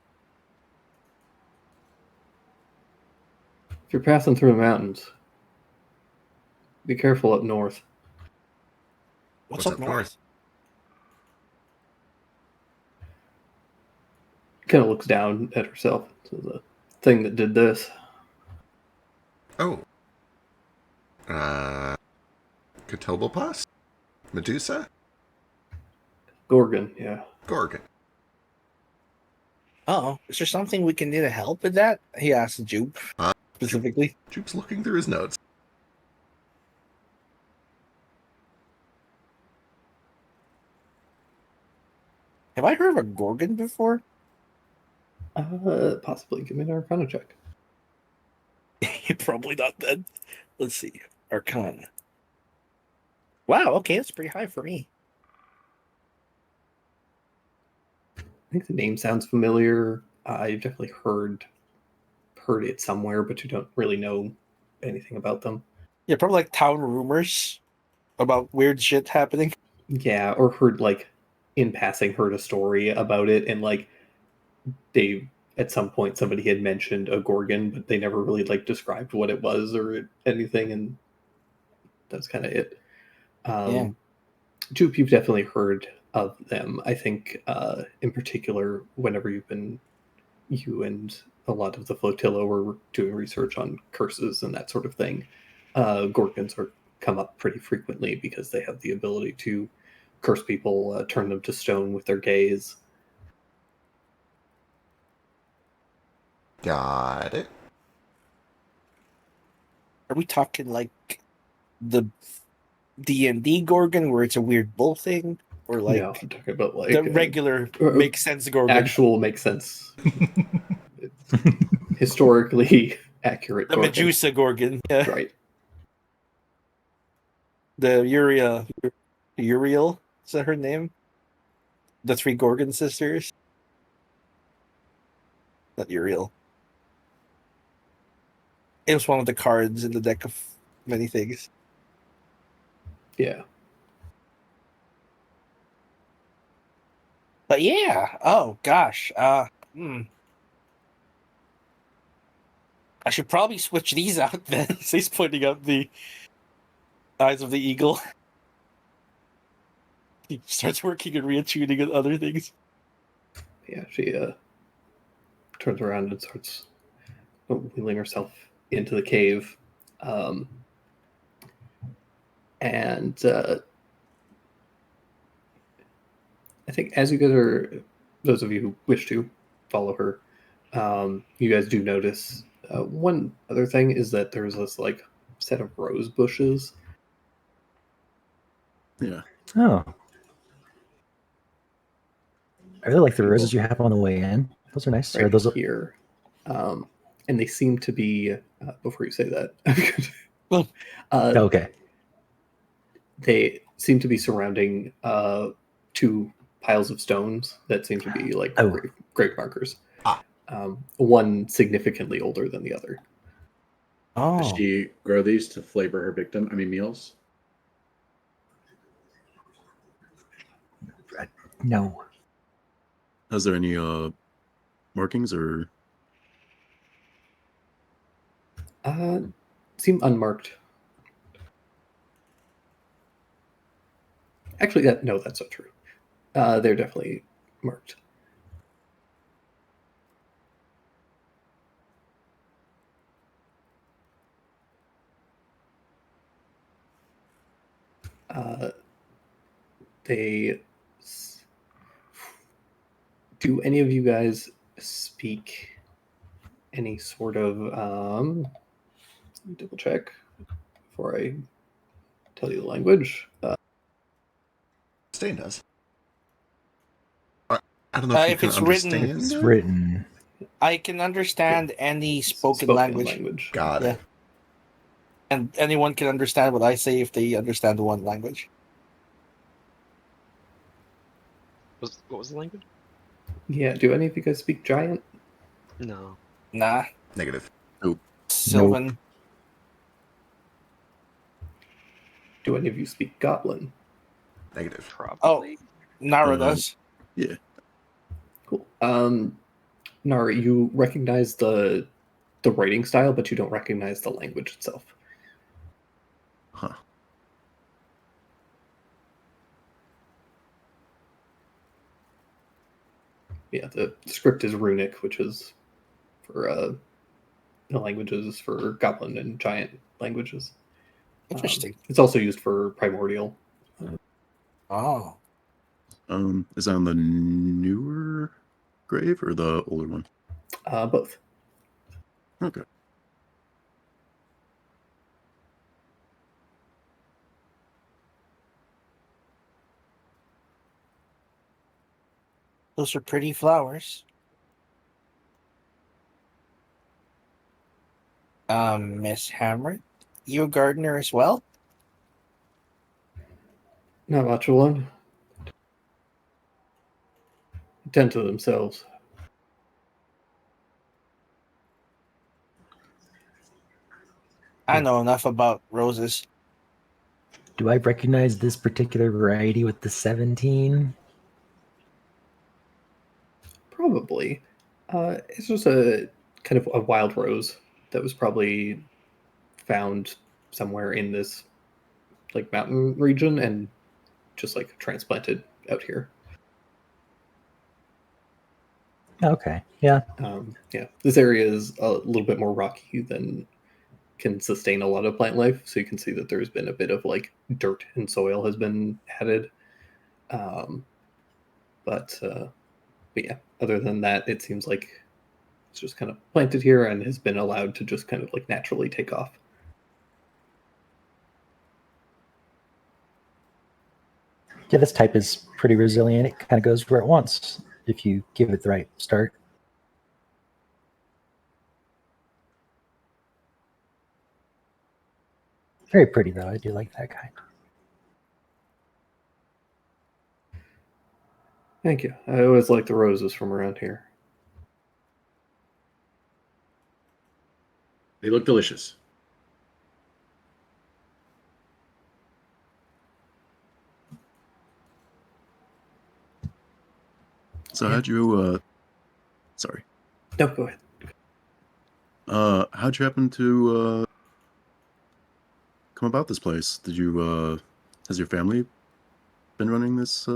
If you're passing through the mountains, be careful up north. What's up north? Kind of looks down at herself. So the thing that did this. Oh. Kotobopas? Medusa? Gorgon, yeah. Gorgon. Oh, is there something we can do to help with that? He asked Jupe specifically. Jupe's looking through his notes. Have I heard of a Gorgon before? Possibly. Give me an Arcana check. Probably not then. Let's see. Arcana. Wow, okay, that's pretty high for me. I think the name sounds familiar. I've definitely heard it somewhere, but you don't really know anything about them. Yeah, probably like town rumors about weird shit happening. Yeah, or heard like in passing heard a story about it, and like they at some point somebody had mentioned a Gorgon, but they never really like described what it was or anything, and that's kind of it. Yeah. Jupe, you've definitely heard of them. I think in particular, whenever you and a lot of the flotilla were doing research on curses and that sort of thing, Gorgons come up pretty frequently because they have the ability to curse people, turn them to stone with their gaze. Got it. Are we talking like the D&D Gorgon where it's a weird bull thing? Or like No, I'm talking about like the regular makes sense Gorgon? actual makes sense. It's historically accurate. The Gorgon. Medusa Gorgon. Yeah. Right. The Uriel, is that her name? The three Gorgon sisters? Not Uriel. It was one of the cards in the deck of many things. Yeah. But yeah, oh gosh. I should probably switch these out then. So he's pointing out the Eyes of the Eagle. He starts working and reattuning and other things. Yeah, she turns around and starts wheeling herself into the cave. And I think as you guys are, those of you who wish to follow her, you guys do notice one other thing is that there's this like set of rose bushes. Yeah. Oh. Are they like the roses you have on the way in? Those are nice. Right Are those here. And they seem to be, before you say that, okay. they seem to be surrounding two piles of stones that seem to be like Oh. grave markers. Ah. One significantly older than the other. Does Oh, she grow these to flavor her meals? No. Is there any markings or? Seem unmarked. Actually, no, that's not true. They're definitely marked. Do any of you guys speak any sort of double check before I tell you the language? Stain does. I don't know if you if can it's written- understand. It's it. written. I can understand any spoken language. Got Yeah. it. And anyone can understand what I say if they understand the one language. What was the language? Yeah, do any of you guys speak Giant? No. Nah, Negative. Sylvan. Do any of you speak Goblin? Negative. Probably. Nara Uh, does. Yeah. Cool. Nara, you recognize the writing style, but you don't recognize the language itself. Huh. Yeah, the script is runic, which is for the languages for Goblin and Giant languages. Interesting. It's also used for Primordial. Oh, Is that on the newer grave or the older one? Both. Okay. those are pretty flowers. Miss Hammer, you a gardener as well? Not much of one. Tend to themselves. I know enough about roses. Do I recognize this particular variety with the 17? Probably. It's just a kind of a wild rose that was probably found somewhere in this like mountain region and just like transplanted out here. Okay. Yeah. Yeah, this area is a little bit more rocky than can sustain a lot of plant life, so you can see that there's been a bit of like dirt and soil has been added. But yeah, other than that, it seems like it's just kind of planted here and has been allowed to just kind of like naturally take off. Yeah, this type is pretty resilient. It kind of goes where it wants if you give it the right start. Very pretty, though. I do like that kind. Thank you. I always like the roses from around here. They look delicious. So how'd you sorry. No, go ahead. How'd you happen to come about this place? Did you has your family been running this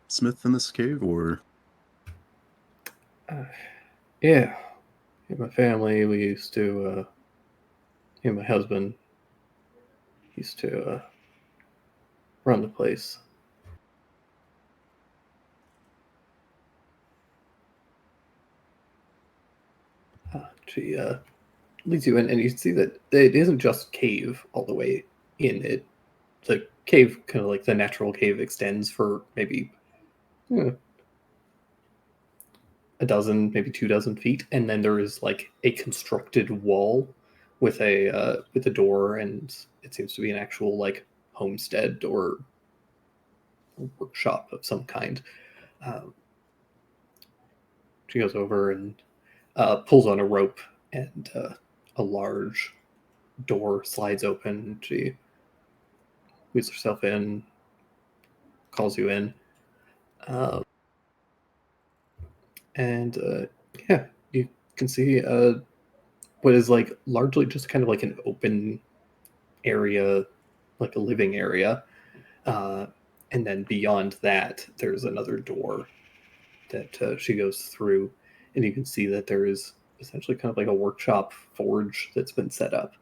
smith in this cave, or Yeah. In my family, we used to, my husband used to run the place. She leads you in, and you see that it isn't just cave all the way in. The cave, kind of like the natural cave, extends for maybe a dozen, maybe 2 dozen feet, and then there is like a constructed wall with a door, and it seems to be an actual like homestead or workshop of some kind. She goes over and pulls on a rope, and a large door slides open. She squeezes herself in, calls you in, and yeah, you can see what is like largely just kind of like an open area, like a living area. And then beyond that, there's another door that she goes through, and you can see that there is essentially kind of like a workshop forge that's been set up.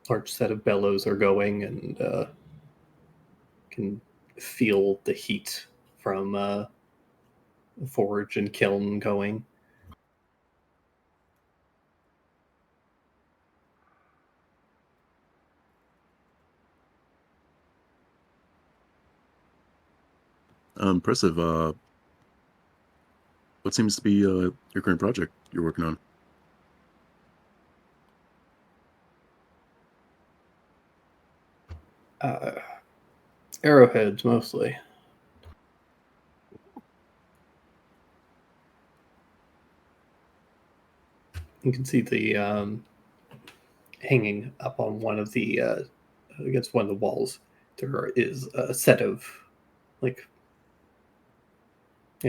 Large set of bellows are going, and can feel the heat from the forge and kiln going. Impressive. What seems to be your current project you're working on? Arrowheads mostly. You can see the hanging up on one of the against one of the walls. There is a set of like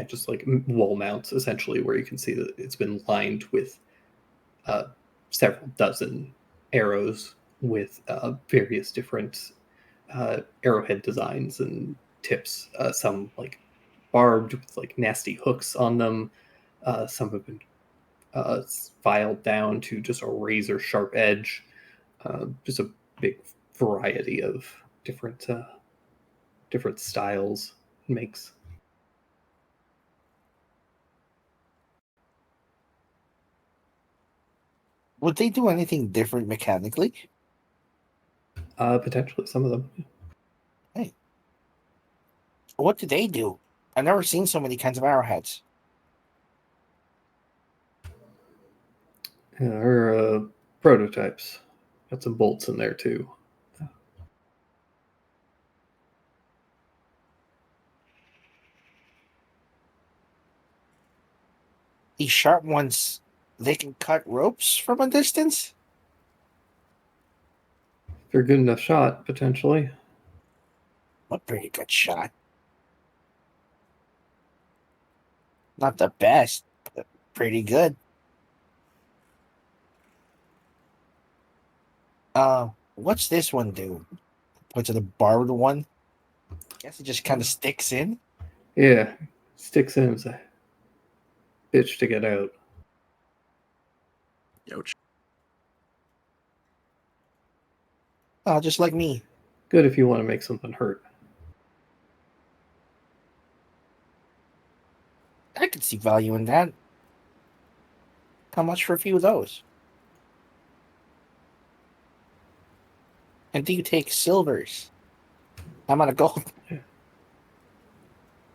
just like wall mounts essentially, where you can see that it's been lined with several dozen arrows with various different arrowhead designs and tips. Some like barbed with like nasty hooks on them. Some have been filed down to just a razor sharp edge. Just a big variety of different different styles and makes. Would they do anything different mechanically? Potentially some of them. Hey, what do they do? I've never seen so many kinds of arrowheads. Yeah, or prototypes. Got some bolts in there too. These sharp ones, they can cut ropes from a distance? If they're good enough shot, potentially. A pretty good shot. Not the best, but pretty good. What's this one do? What's the barbed one? Guess it just kind of sticks in. Yeah, sticks in as a bitch to get out. Ouch. Oh, just like me. Good if you want to make something hurt. I could see value in that. How much for a few of those? And do you take silvers? I'm out of gold.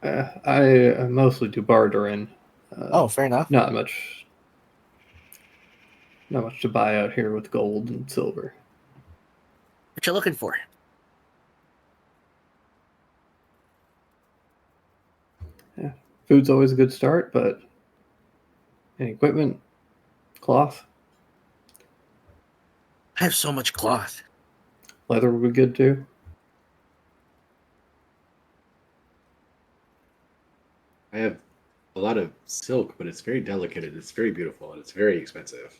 I mostly do bartering. Oh, fair enough. Not much to buy out here with gold and silver. What you looking for? Yeah, food's always a good start, but any equipment, cloth, I have so much cloth. leather would be good too. I have a lot of silk, but it's very delicate and it's very beautiful and it's very expensive.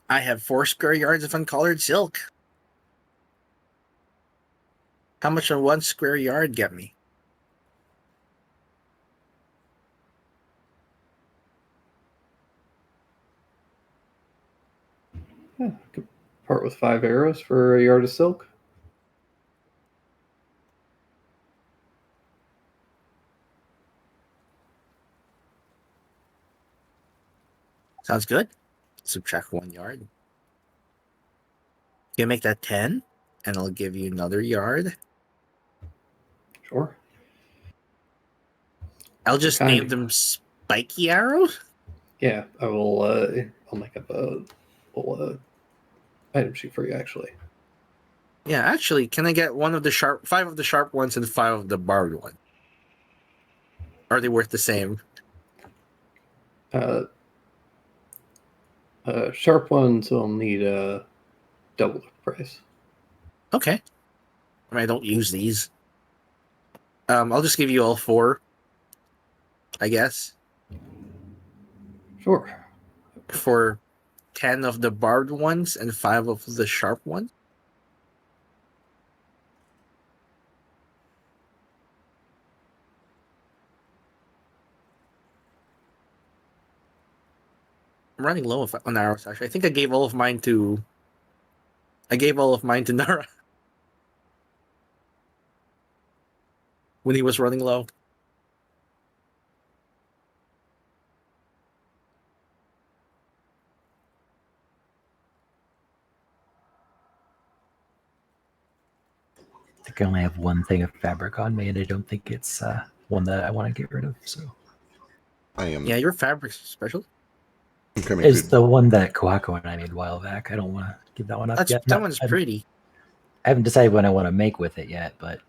I have 4 square yards of uncolored silk. How much will 1 square yard get me? Yeah, could part with 5 arrows for a yard of silk. Sounds good. Subtract 1 yard. You make that 10, and I'll give you another yard. Sure. I'll just Kind name of. them spiky arrows. Yeah, I will. I'll make up a little item sheet for you. Actually, Yeah, actually, can I get 5 of the sharp ones and 5 of the barbed ones? Are they worth the same? uh, sharp ones will need double the price. Okay. I mean, I don't use these. I'll just give you all 4, I guess, Sure. for 10 of the barbed ones and 5 of the sharp ones. I'm running low on arrows. Actually, I think I gave all of mine to. I gave all of mine to Nara when he was running low. I think I only have one thing of fabric on me, and I don't think it's one that I want to get rid of. So I am. Yeah, your fabric's special. Incoming is food. the one that Koako and I made a while back. I don't want to give that one up yet. That one's pretty. I haven't decided what I want to make with it yet, but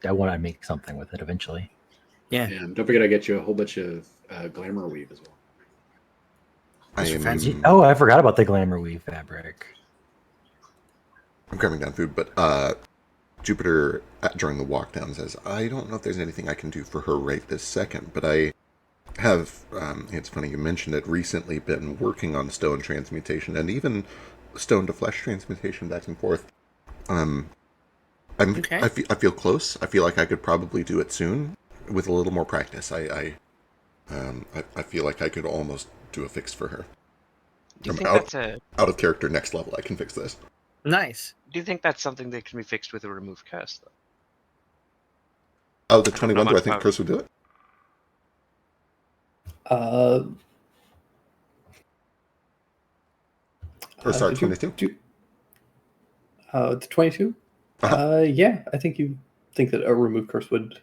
I want to make something with it eventually. Yeah. And don't forget, I get you a whole bunch of glamour weave as well. I Those are am. fancy. Oh, I forgot about the glamour weave fabric. I'm grabbing down food, but Jupiter during the walk down says, "I don't know if there's anything I can do for her right this second, but I have." It's funny you mentioned it. Recently, been working on stone transmutation and even stone to flesh transmutation back and forth. Okay. I feel close. I feel like I could probably do it soon with a little more practice. I feel like I could almost do a fix for her. Do you I'm think out- that's a? Out of character, next level. I can fix this. Nice. Do you think that's something that can be fixed with a remove curse, though? Oh, the 21. Do I much think power. Curse would do it? Or sorry, Did you 22. The 22. Uh-huh. Yeah, I think you think that a remove curse would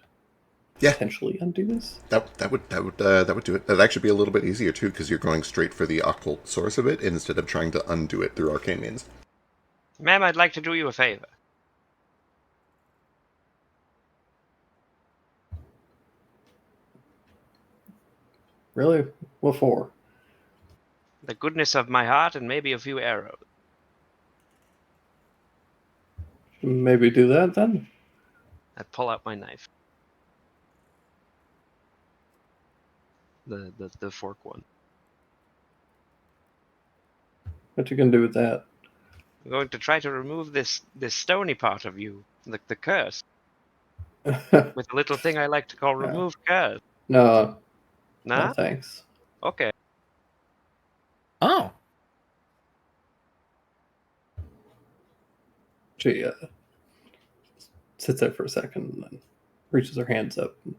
Yeah. potentially undo this. That would do it. That'd actually be a little bit easier too, because you're going straight for the occult source of it instead of trying to undo it through arcane means. Ma'am, I'd like to do you a favor. Really? What for? The goodness of my heart and maybe a few arrows. Maybe do that then. I pull out my knife. The fork one. What you gonna do with that? I'm going to try to remove this stony part of you, the curse, no, with a little thing I like to call remove curse. no Nah? thanks. Okay. Oh. She sits there for a second and then reaches her hands up and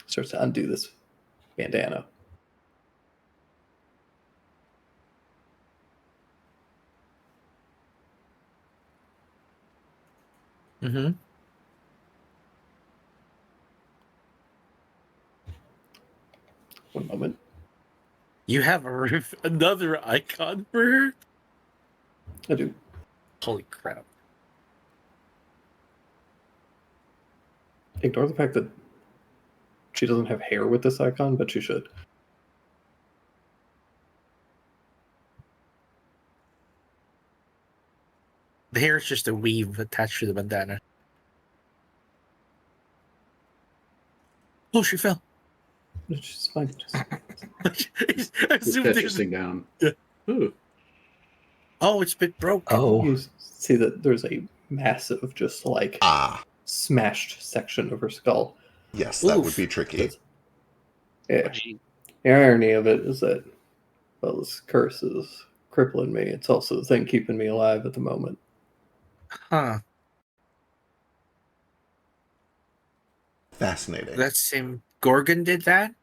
starts to undo this bandana. Mm-hmm. One moment. You have another icon for her? I do. Holy crap. Ignore the fact that she doesn't have hair with this icon, but she should. The hair is just a weave attached to the bandana. Oh, she fell. She's fine. I Just assumed catch there's- this thing down. Yeah. Ooh. Oh, it's been broke. Oh, You see that there's a massive, just like smashed section of her skull. Yes, that would Oof. be tricky. Yeah. The irony of it is that, well, this curse is crippling me. It's also the thing keeping me alive at the moment. Huh. Fascinating. That same Gorgon did that?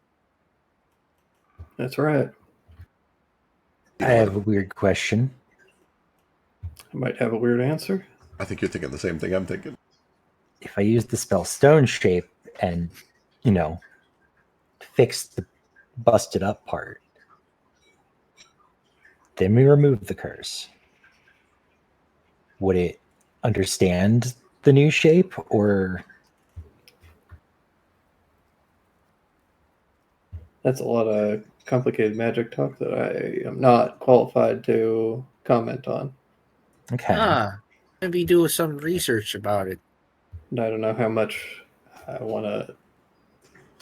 That's right. I have a weird question. I might have a weird answer. I think you're thinking the same thing I'm thinking. If I use the spell Stone Shape and, fix the busted up part. Then we remove the curse. Would it understand the new shape, or That's a lot of complicated magic talk that I am not qualified to comment on. okay? Maybe do some research about it. And I don't know how much I want to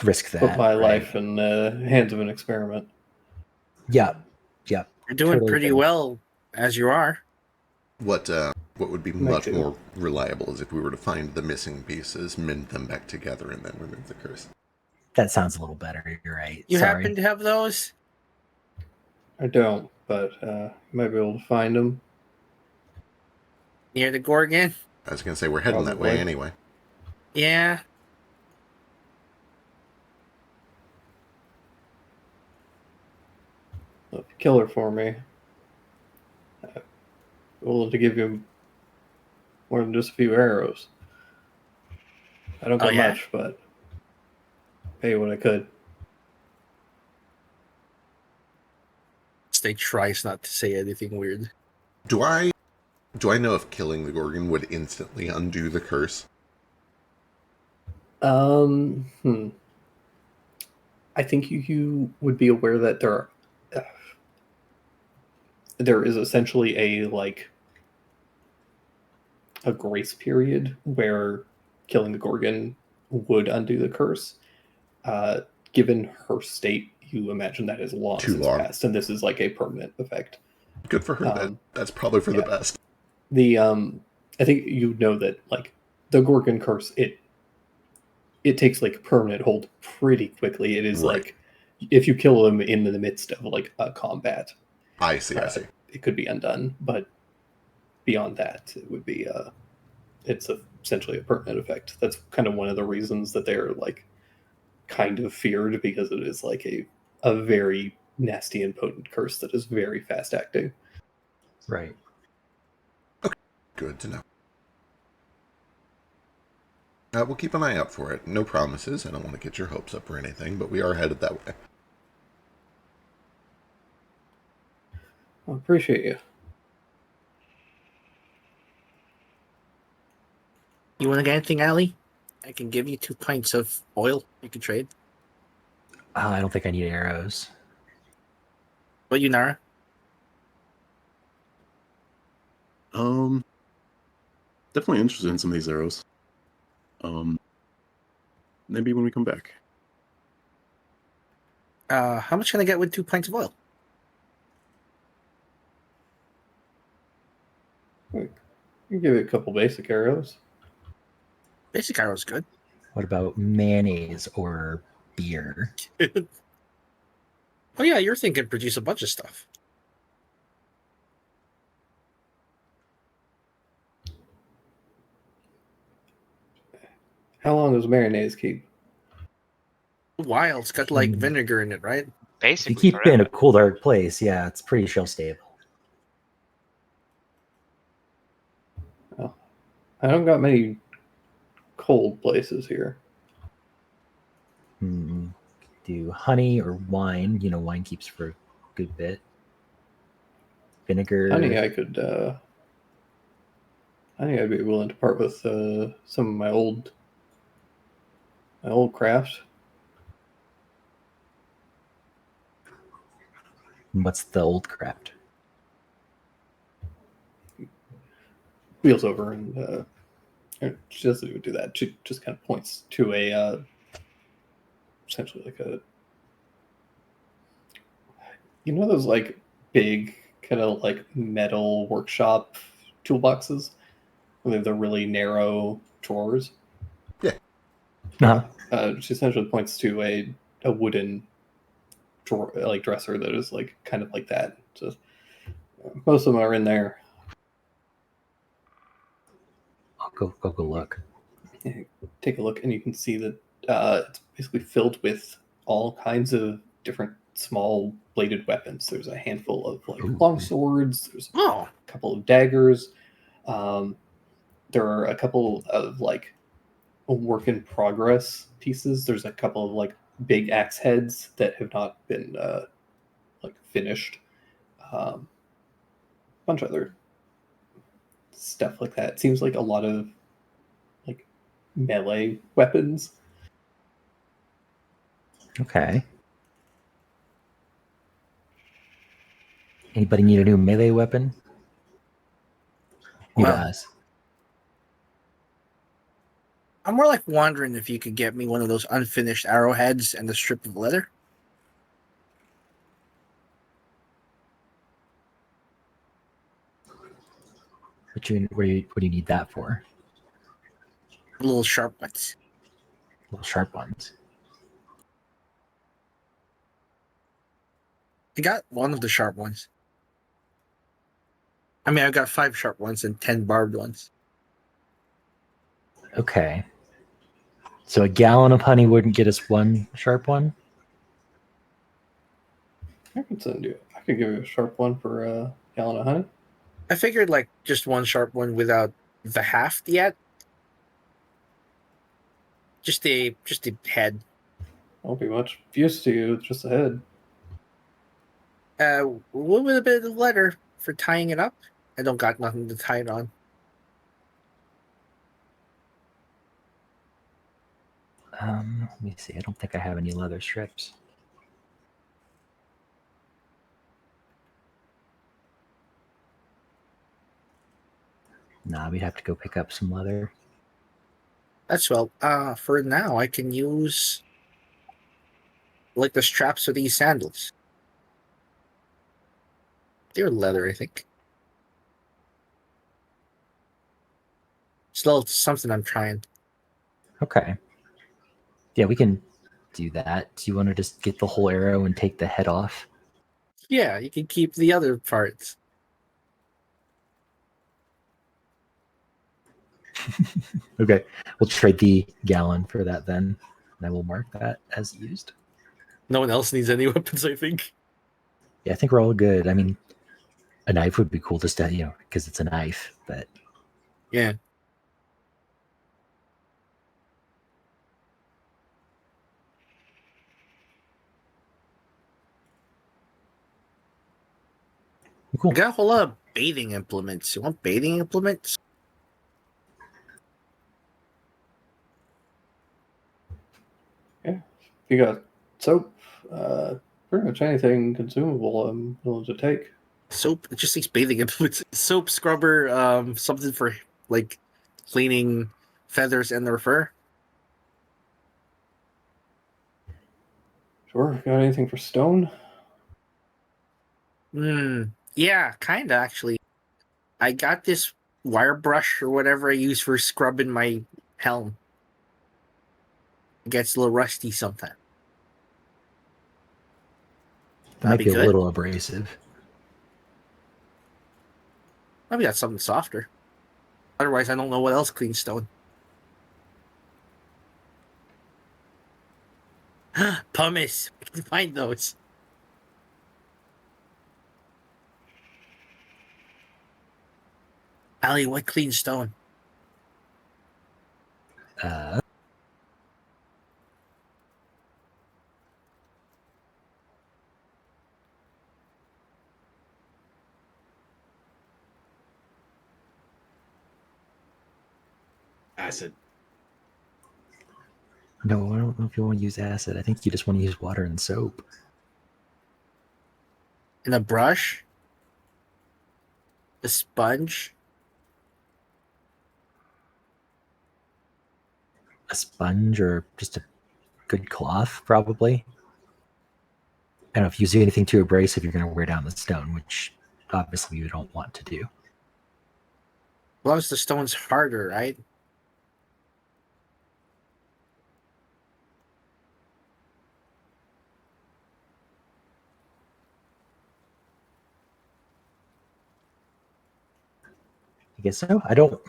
Risk that. put my right? life in the hands of an experiment. Yep. You're doing Totally pretty fair. well as you are. What would be Me much too. more reliable is if we were to find the missing pieces, mend them back together, and then remove the curse. That sounds a little better. You're right. You Sorry. happen to have those? I don't, but you might be able to find them. Near the Gorgon? I was going to say we're heading that way Probably. anyway. Yeah. If you kill her for me, I'm willing to give you more than just a few arrows. I don't Oh, got yeah? much, but pay what I could. They tries not to say anything weird. Do I know if killing the Gorgon would instantly undo the curse? I think you would be aware that there is essentially a grace period where killing the Gorgon would undo the curse. Given her state, you imagine that is long Too since long. passed, and this is like a permanent effect. Good for her. That's probably for the yeah. best. The I think you know that like the Gorgon curse, it takes like permanent hold pretty quickly. It is Right. like if you kill them in the midst of like a combat, I see. it could be undone. But beyond that, it would be it's essentially a permanent effect. That's kind of one of the reasons that they're like kind of feared, because it is like a very nasty and potent curse that is very fast acting. Right. Good to know. We'll keep an eye out for it. No promises. I don't want to get your hopes up or anything, but we are headed that way. I appreciate you. You want to get anything, Ali? I can give you 2 pints of oil. You can trade. I don't think I need arrows. What, you, Nara? Definitely interested in some of these arrows. Maybe when we come back. How much can I get with 2 pints of oil? You give it a couple basic arrows. Basic arrow's good. What about mayonnaise or beer? Oh yeah, you're thinking produce a bunch of stuff. How long does mayonnaise keep? A while. It's got like vinegar in it, right? If you Basically, keep it in a cool, dark place, yeah, it's pretty shelf stable. I don't got many cold places here. Do honey or wine. You know, wine keeps for a good bit. Vinegar. Honey, I'd be willing to part with some of my old craft. What's the old craft? Wheels over and she doesn't even do that. She just kind of points to a essentially like a, you know, those like big kind of like metal workshop toolboxes where they have the really narrow drawers. Yeah. She essentially points to a wooden drawer, like dresser, that is like kind of like that. Just most of them are in there. I'll go look. Take a look, and you can see that it's basically filled with all kinds of different small bladed weapons. There's a handful of like long swords. There's a couple of daggers. There are a couple of like work in progress pieces. There's a couple of like big axe heads that have not been like finished. A bunch of other stuff like that. It seems like a lot of like melee weapons. Okay. Anybody need a new melee weapon? New to Well, us. I'm more like wondering if you could get me one of those unfinished arrowheads and a strip of leather. What do you need that for? Little sharp ones. Little sharp ones. I got one of the sharp ones. I mean, I've got 5 sharp ones and 10 barbed ones. Okay. So a gallon of honey wouldn't get us one sharp one? I could send you. I could give you a sharp one for a gallon of honey. I figured like just one sharp one without the haft yet. Just a head. Won't be much use to you. It's just a head. A little bit of leather for tying it up. I don't got nothing to tie it on. Let me see. I don't think I have any leather strips. Nah, we'd have to go pick up some leather. That's well. For now, I can use like the straps of these sandals. They're leather, I think. Still something I'm trying. Okay. Yeah, we can do that. Do you want to just get the whole arrow and take the head off? Yeah, you can keep the other parts. Okay. We'll trade the gallon for that then. And I will mark that as used. No one else needs any weapons, I think. Yeah, I think we're all good. I mean, a knife would be cool just to, because it's a knife, but Yeah. cool. I got a whole lot of bathing implements. You want bathing implements? You got soap. Pretty much anything consumable I'm willing to take. Soap. It just says bathing implements. Soap, scrubber, something for like cleaning feathers and their fur. Sure. Got anything for stone? Yeah, kinda actually. I got this wire brush or whatever I use for scrubbing my helm. It gets a little rusty sometimes. It might That'd be be a good. little abrasive. Maybe got something softer. Otherwise, I don't know what else cleans stone. Pumice. I can find those. Ali, what cleans stone? Acid. No, I don't know if you want to use acid. I think you just want to use water and soap. And a brush? A sponge? A sponge or just a good cloth, probably. I don't know if you use anything too abrasive, you're going to wear down the stone, which obviously you don't want to do. As long as the stone's harder, right? I guess so. I don't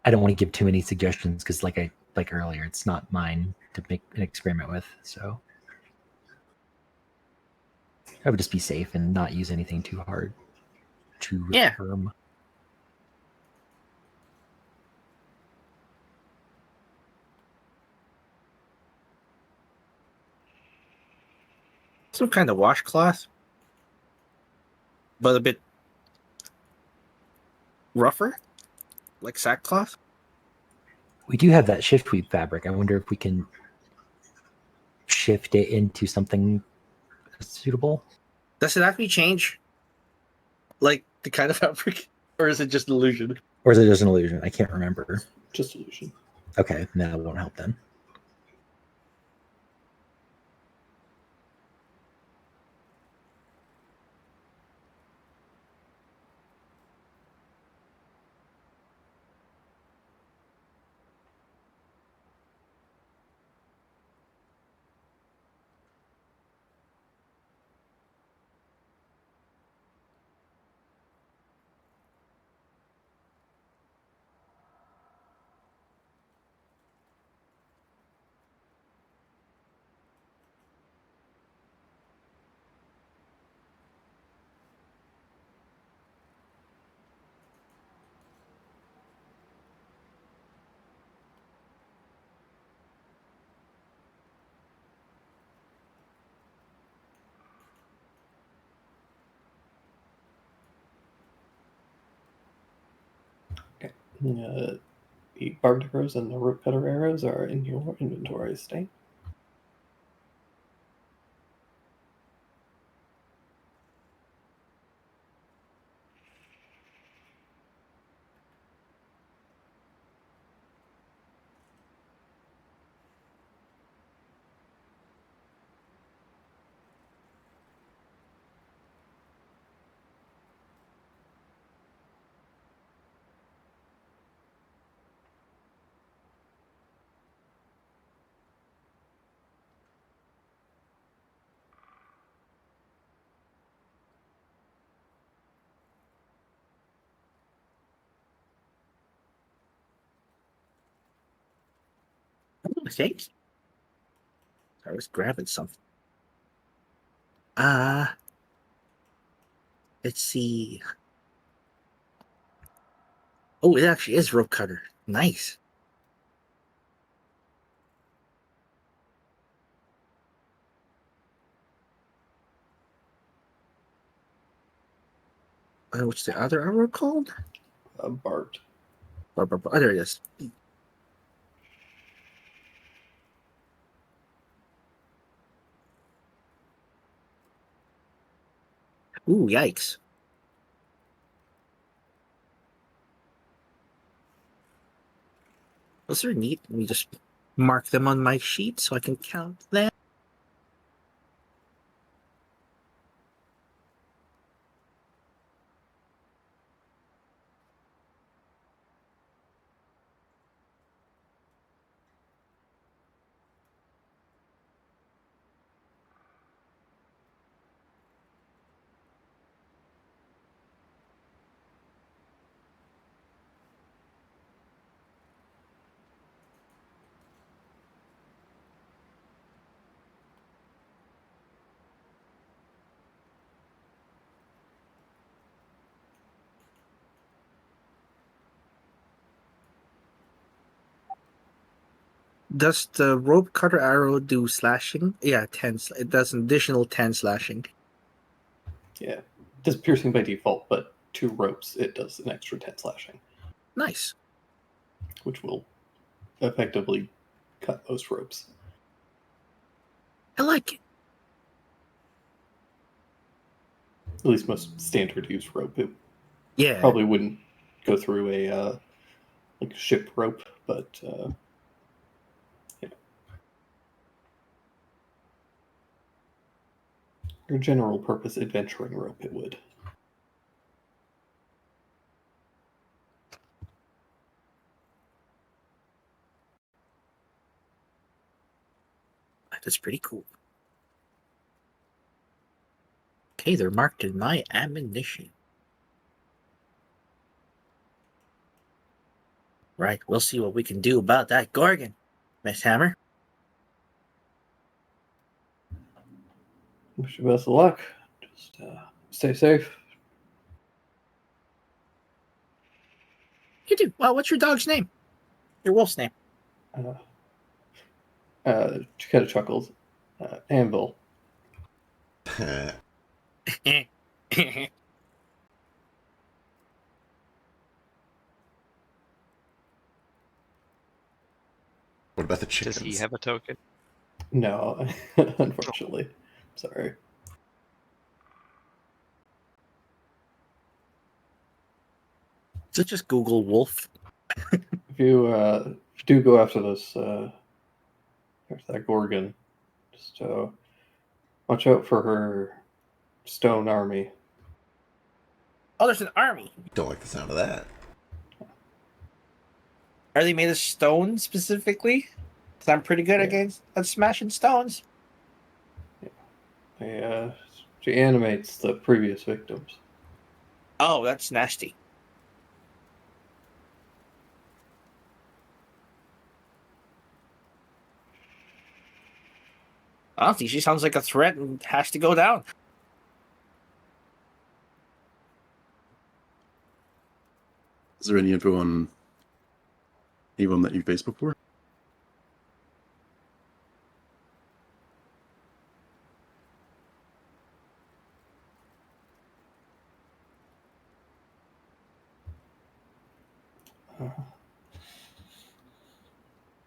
want to give too many suggestions because, like earlier, it's not mine to make an experiment with. So I would just be safe and not use anything too hard, too Yeah. firm. some kind of washcloth, but a bit rougher, like sackcloth. We do have that shift weave fabric. I wonder if we can shift it into something suitable. Does it actually change, like the kind of fabric, or is it just an illusion? Or is it just an illusion? I can't remember. Just illusion. Okay, that won't help then. The barbed arrows and the rope cutter arrows are in your inventory state. Thanks. I was grabbing something. Let's see. Oh, it actually is rope cutter. Nice. What's the other arrow called? Barbed. Oh, there it is. Ooh, yikes. Those are neat. Let me just mark them on my sheet so I can count them. Does the rope cutter arrow do slashing? Yeah, 10. It does an additional 10 slashing. Yeah. It does piercing by default, but 2 ropes, it does an extra 10 slashing, Nice. which will effectively cut most ropes. I like it. At least most standard use rope. It Yeah. probably wouldn't go through a like ship rope, but your general purpose adventuring rope, it would. That's pretty cool. Okay, they're marked in my ammunition. Right, we'll see what we can do about that Gorgon, Miss Hammer. Wish you best of luck. Just stay safe. You do. Well, what's your dog's name? Your wolf's name? She kind of chuckles. Anvil. What about the Does chickens? he have a token? No, unfortunately. Sorry. So just Google wolf. If you do go after this, after that Gorgon, just watch out for her stone army. Oh, there's an army. Don't like the sound of that. Are they made of stone specifically? Because I'm pretty good at smashing stones. She animates the previous victims. Oh, that's nasty. Honestly, she sounds like a threat and has to go down. Is there any info on anyone that you faced before?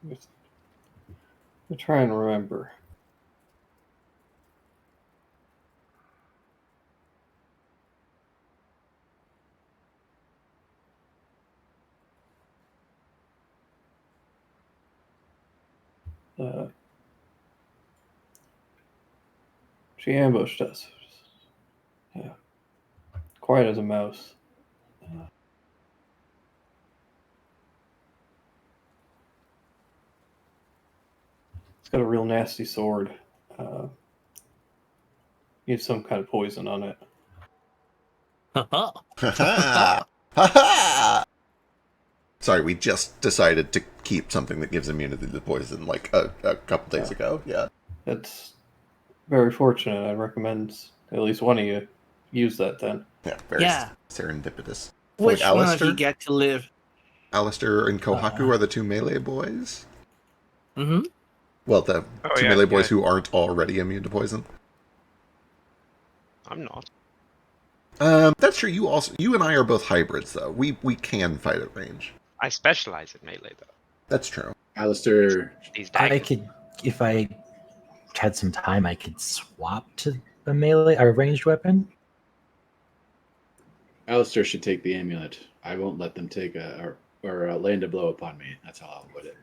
Let me try and remember. She ambushed us. Yeah. Quiet as a mouse. It's got a real nasty sword. Needs some kind of poison on it. Sorry, we just decided to keep something that gives immunity to poison like a couple days ago. Yeah. It's very fortunate. I recommend at least one of you use that then. Yeah, very Yeah. serendipitous. Which Like one of Alistair? you get to live? Alistair and Kohaku are the two melee boys. Mm-hmm. Well, the Oh, two yeah, melee boys yeah. who aren't already immune to poison. I'm not. That's true. You and I are both hybrids, though. We can fight at range. I specialize in melee, though. That's true. Alistair, These I daggers. could, if I had some time, I could swap to a melee or a ranged weapon. Alistair should take the amulet. I won't let them take or land a blow upon me. That's how I'll put it.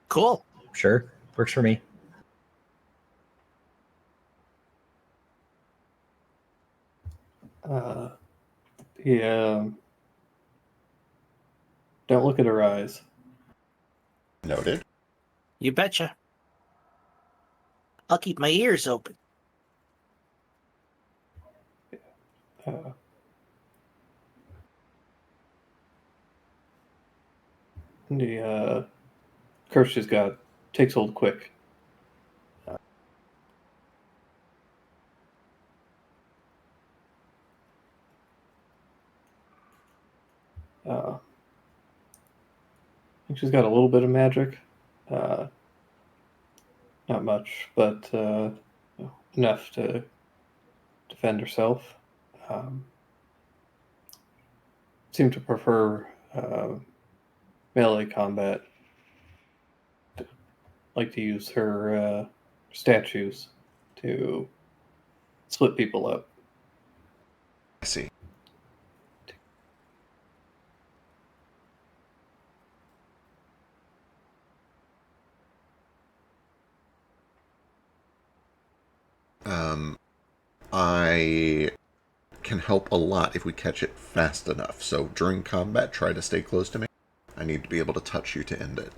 Cool. Sure, works for me. Yeah. Don't look at her eyes. Noted. You betcha. I'll keep my ears open. The curse she's got takes hold quick. I think she's got a little bit of magic. Not much, but enough to defend herself. Seem to prefer melee combat. Like to use her statues to split people up. I see. I can help a lot if we catch it fast enough. So during combat, try to stay close to me. I need to be able to touch you to end it.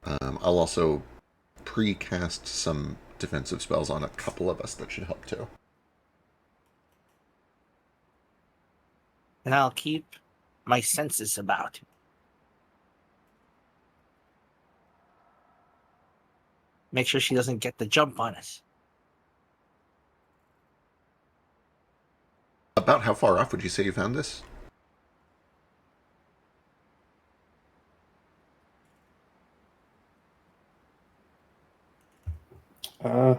I'll also pre-cast some defensive spells on a couple of us that should help too. And I'll keep my senses about. Make sure she doesn't get the jump on us. About how far off would you say you found this? Uh,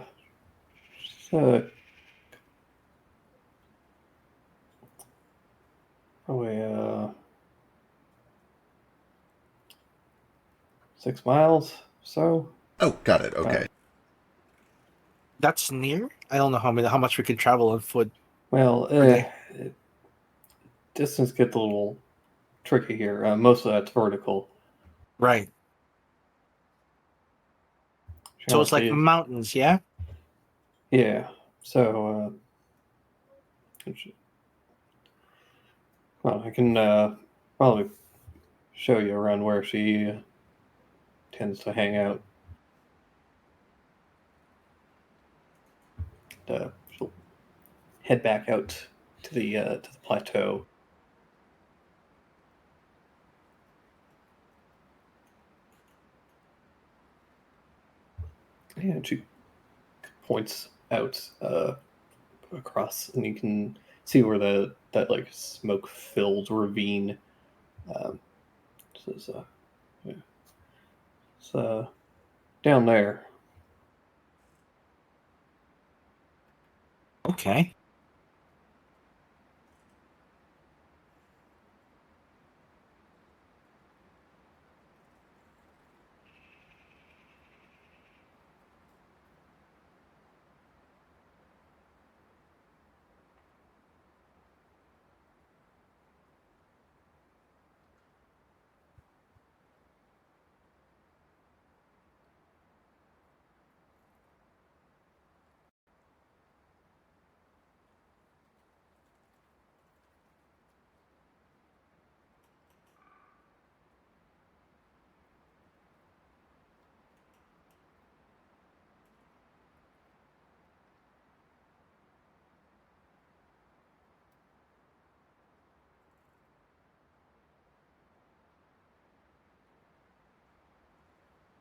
so probably 6 miles. So Oh, got it. Okay. That's near. I don't know how much we can travel on foot. well, Okay. distance gets a little tricky here. Most of that's vertical. Right. So it's like Honestly, mountains, yeah. yeah. So well, I can probably show you around where she tends to hang out. She'll head back out to the plateau. And she points out across, and you can see where that like smoke-filled ravine. Says, yeah. It's down there. Okay.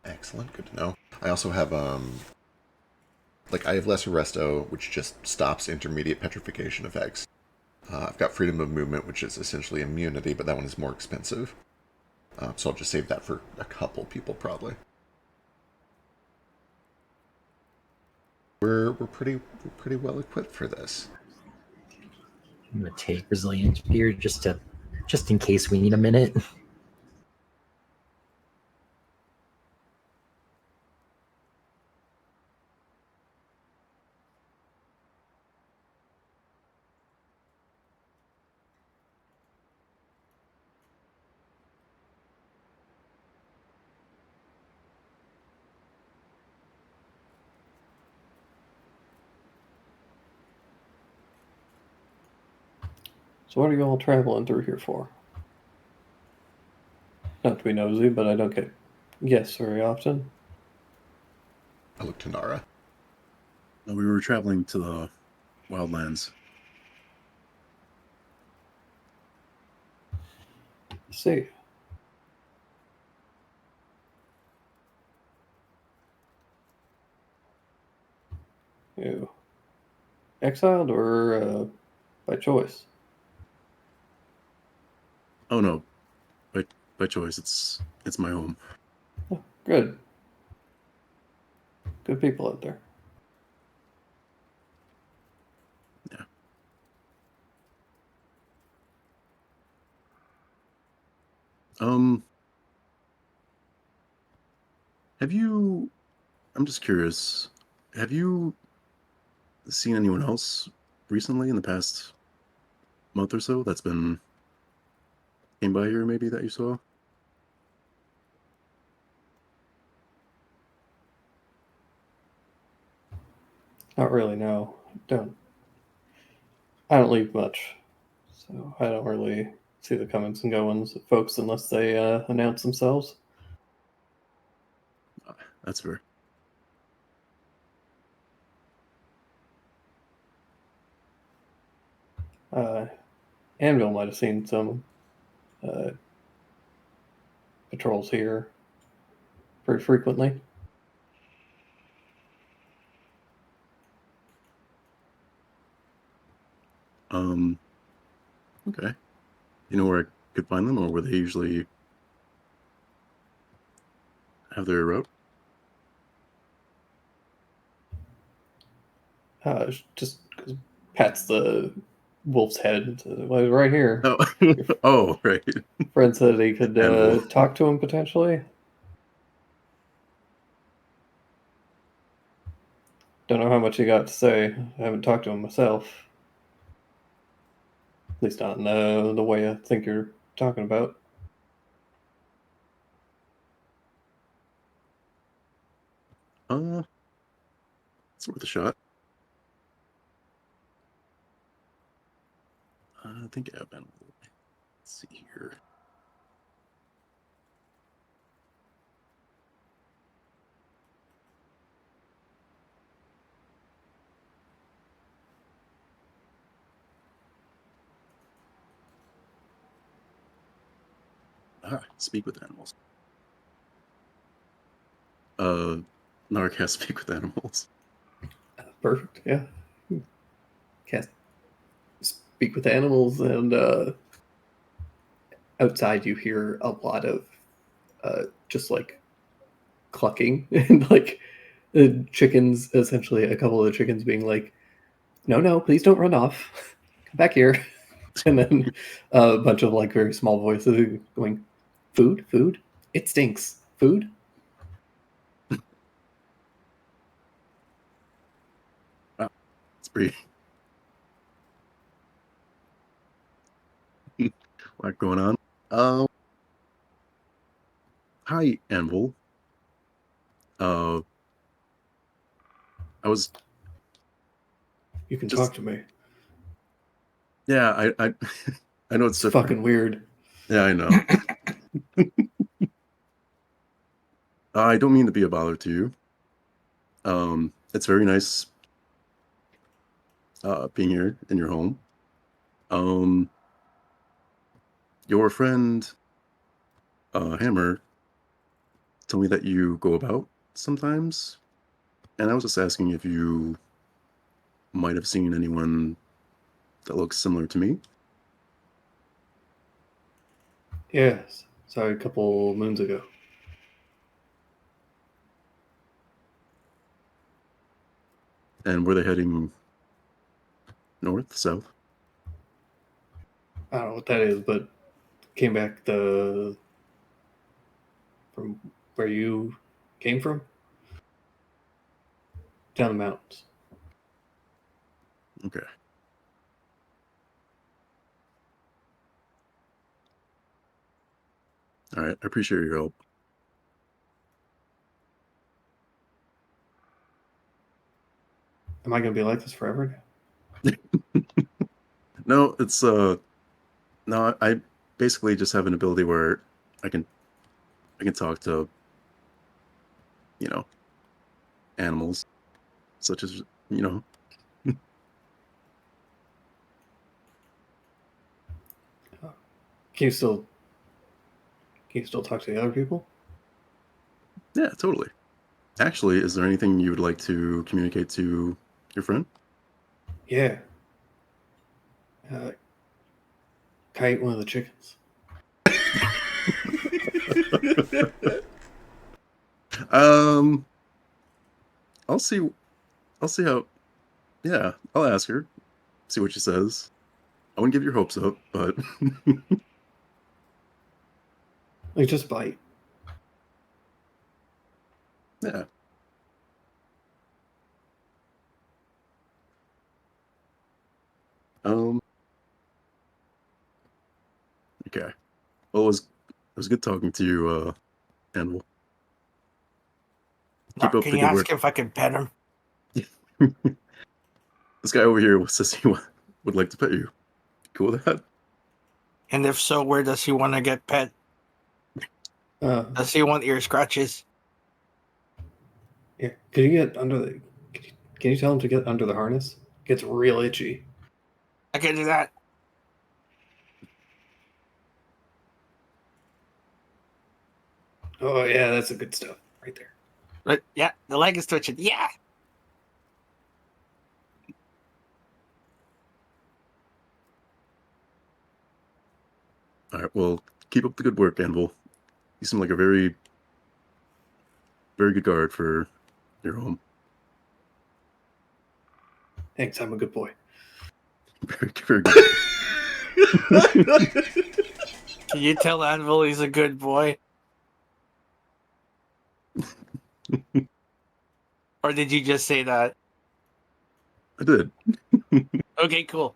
Excellent. Good to know. I also have I have Lesser Resto, which just stops intermediate petrification effects. I've got Freedom of Movement, which is essentially immunity, but that one is more expensive. So I'll just save that for a couple people probably. We're pretty well equipped for this. I'm gonna take resilient spear just in case we need a minute. So what are you all traveling through here for? Not to be nosy, but I don't get guests very often. I look to Nara. We were traveling to the wildlands. See. You exiled or by choice? Oh no, by choice. It's my home. Oh, good. Good people out there. Yeah. Have you? I'm just curious. Have you seen anyone else recently in the past month or so that's been came by here? Maybe that you saw. Not really, no. I don't leave much. So I don't really see the comings and goings of folks unless they announce themselves. That's fair. Anvil might have seen some uh, patrols here pretty frequently. Okay. You know where I could find them, or where they usually have their route? Just pats the wolf's head and says, "Well, he's right here." Oh, oh, right. Friend said he could Animal. talk to him potentially. Don't know how much he got to say. I haven't talked to him myself. At least not in the way I think you're talking about. It's worth a shot. I think I have animal. Let's see here. Speak with animals. Narc speak with animals. Perfect. Yeah. Cast speak with animals, and outside you hear a lot of just like clucking and like the chickens. Essentially, a couple of the chickens being like, "No, please don't run off. Come back here." And then a bunch of like very small voices going, "Food, it stinks. Food." It's pretty. Lot going on. Hi, Anvil. I was. You can Just- talk to me. Yeah, I I know it's It's different. fucking weird. Yeah, I know. I don't mean to be a bother to you. It's very nice being here in your home. Your friend Hammer told me that you go about sometimes, and I was just asking if you might have seen anyone that looks similar to me. Yes. Sorry, a couple moons ago. And were they heading north, south? I don't know what that is, but came back from where you came from, down the mountains. Okay. All right. I appreciate your help. Am I going to be like this forever? No, it's no, I basically just have an ability where I can talk to, you know, animals, such as, you know. Can you still talk to the other people? Yeah, totally. Actually, is there anything you would like to communicate to your friend? Yeah. Can I eat one of the chickens? I'll see. I'll see how. Yeah, I'll ask her. See what she says. I wouldn't give your hopes up, but Like, just bite. yeah. Okay. Well, it was good talking to you, Animal. Keep up Can the you good ask work. him if I can pet him? This guy over here says he would like to pet you. Cool with that? And if so, where does he want to get pet? Does he want ear scratches? Yeah. Can you get under the? Can you tell him to get under the harness? It gets real itchy. I can do that. Oh yeah, that's the good stuff right there. But yeah, the leg is twitching. Yeah. All right. Well, keep up the good work, Anvil. You seem like a very, very good guard for your home. Thanks, I'm a good boy. Very, very good. Can you tell Anvil he's a good boy? Or did you just say that? I did. Okay, cool.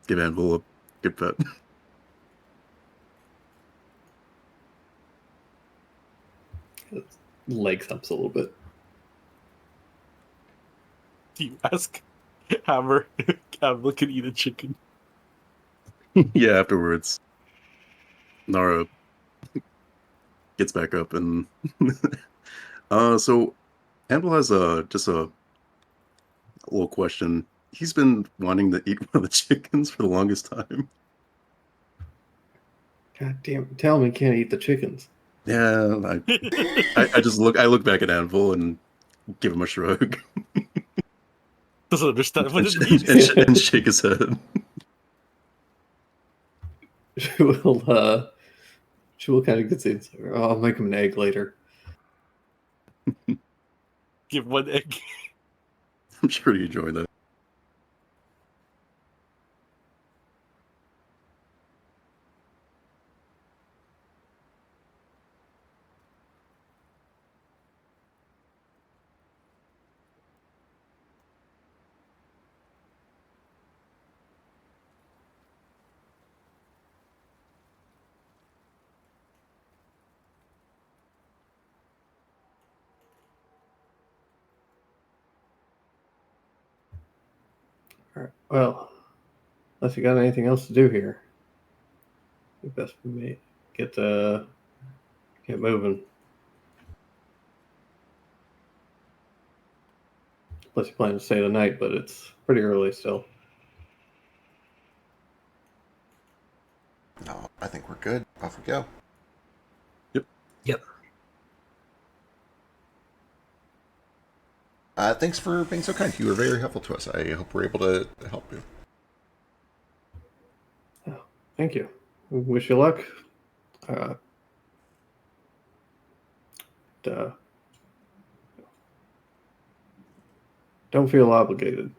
Give Anvil a good pet. Leg thumps a little bit. Do you ask Hammer if Anvil can eat a chicken? Yeah, afterwards, Nara gets back up and so Anvil has just a little question. He's been wanting to eat one of the chickens for the longest time. God damn, tell him he can't eat the chickens. Yeah, I just look back at Anvil and give him a shrug Doesn't understand what and, it means. and shake his head. She will kind of concede. Oh, I'll make him an egg later. Give one egg. I'm sure you enjoy that. All right. Well, unless you got anything else to do here, we best get moving. Unless you plan to stay the night, but it's pretty early still. No, I think we're good. Off we go. Yep. Thanks for being so kind. You were very helpful to us. I hope we're able to help you. Oh, thank you. Wish you luck. Don't feel obligated.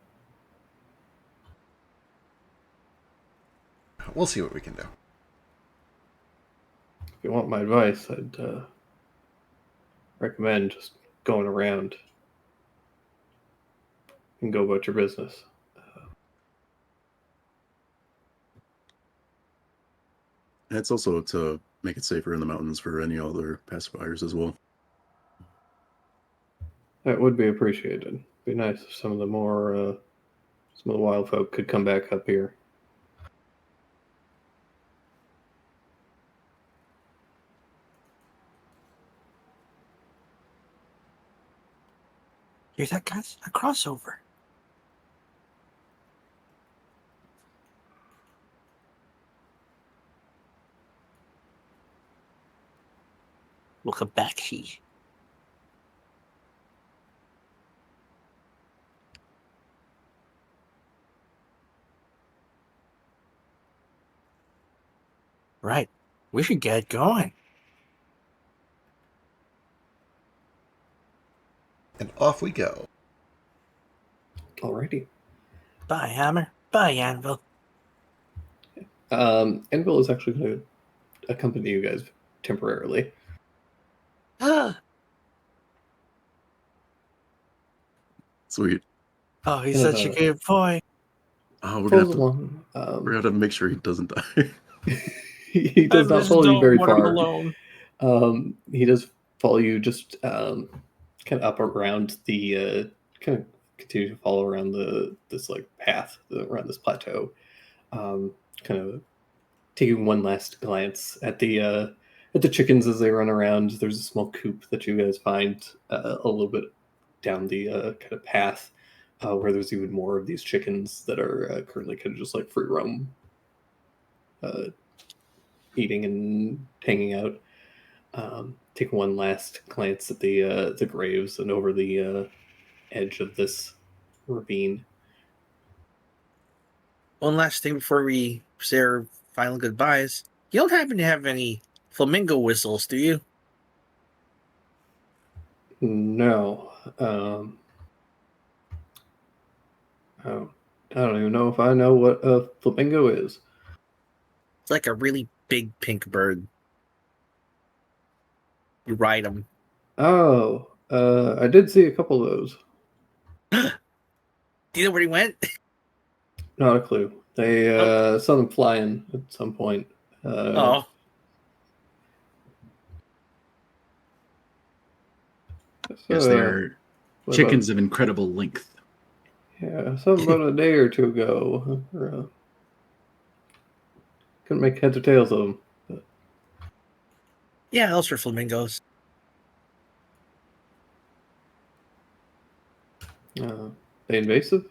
We'll see what we can do. If you want my advice, I'd recommend just going around and go about your business. And it's also to make it safer in the mountains for any other pacifiers as well. That would be appreciated. Be nice if some of the wild folk could come back up here. Here's that guy's a crossover. Welcome back, he. Right. We should get going. And off we go. Alrighty. Bye, Hammer. Bye, Anvil. Anvil is actually going to accompany you guys temporarily. Sweet. Oh, he's such a good boy. Oh, we're Follows gonna along. we're gonna make sure he doesn't die. He does not Just follow you don't very want him far. alone. He does follow you just kind of up around the kind of continue to follow around this like path around this plateau. Kind of taking one last glance at the chickens as they run around. There's a small coop that you guys find a little bit down the kind of path where there's even more of these chickens that are currently kind of just like free roam, eating and hanging out. Take one last glance at the graves and over the edge of this ravine. One last thing before we say our final goodbyes. You don't happen to have any flamingo whistles, do you? No. I don't even know if I know what a flamingo is. It's like a really big pink bird. You ride them. Oh, I did see a couple of those. Do you know where he went? Not a clue. They saw them flying at some point. Oh. Yes, they are what chickens of incredible length. Yeah, something about a day or two ago. Couldn't make heads or tails of them. But, Yeah, those are flamingos. they invasive?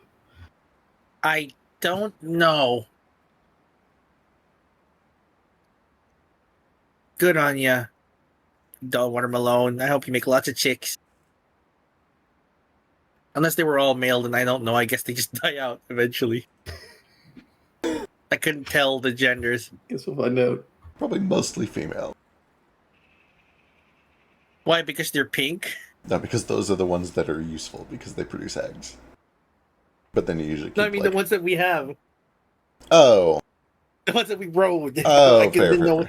I don't know. Good on ya, Dog Watermelon. I hope you make lots of chicks. Unless they were all male, then I don't know. I guess they just die out eventually. I couldn't tell the genders. Guess we'll find out. Probably mostly female. Why? Because they're pink? No, because those are the ones that are useful because they produce eggs. But then you usually keep, No, I mean the ones that we have. Oh. The ones that we rode. Oh, I fair. know.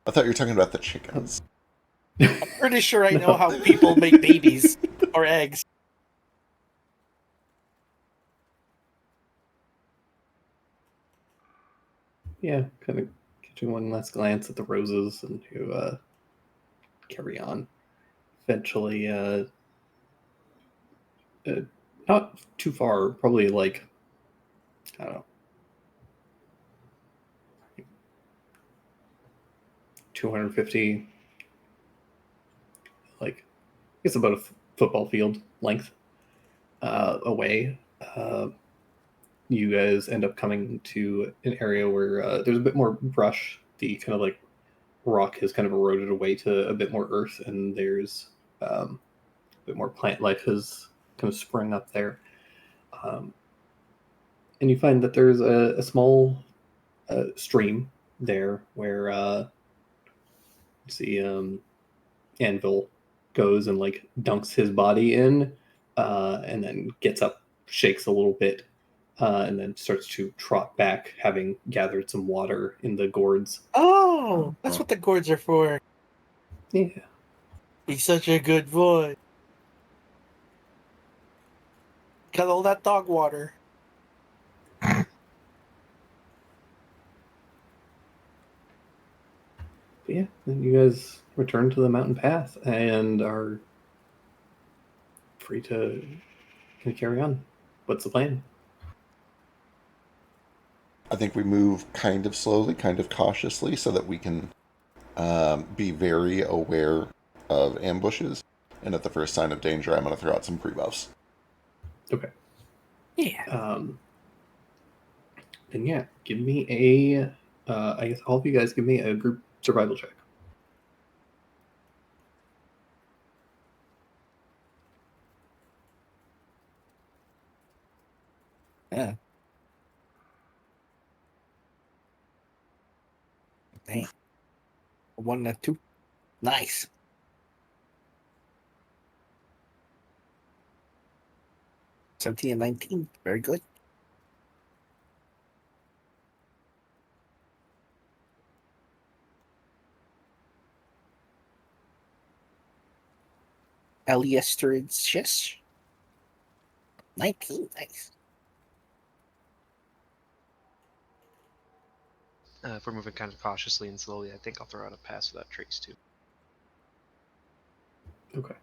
I thought you were talking about the chickens. I'm pretty sure I know how people make babies or eggs. Yeah, kind of catching one last glance at the roses and to carry on. Eventually, not too far, probably like, I don't know, 250, like, I guess about a football field length away. You guys end up coming to an area where there's a bit more brush. The kind of like rock has kind of eroded away to a bit more earth, and there's a bit more plant life has kind of sprung up there. And you find that there's a small stream there where Anvil goes and like dunks his body in, and then gets up, shakes a little bit, and then starts to trot back, having gathered some water in the gourds. Oh, that's what the gourds are for. Yeah. He's such a good boy. Got all that dog water. But yeah, then you guys return to the mountain path and are free to carry on. What's the plan? I think we move kind of slowly, kind of cautiously, so that we can be very aware of ambushes. And at the first sign of danger, I'm going to throw out some pre-buffs. Okay. Yeah. Then yeah, give me a. I guess all of you guys give me a group survival check. Yeah. Dang. 1 and 2. Nice. $17 and $19. Very good. Eliestrid's Shish. 19. Nice. If we're moving kind of cautiously and slowly, I think I'll throw out a pass without trace too. Okay. I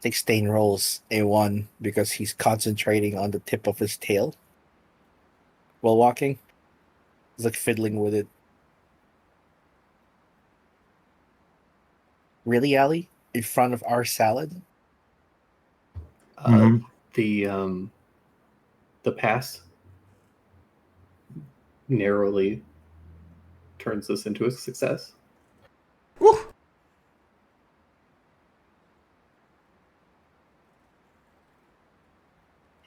think Stain rolls a 1 because he's concentrating on the tip of his tail while walking. He's like fiddling with it. Really, Allie? In front of our salad? The pass narrowly turns this into a success. Woo!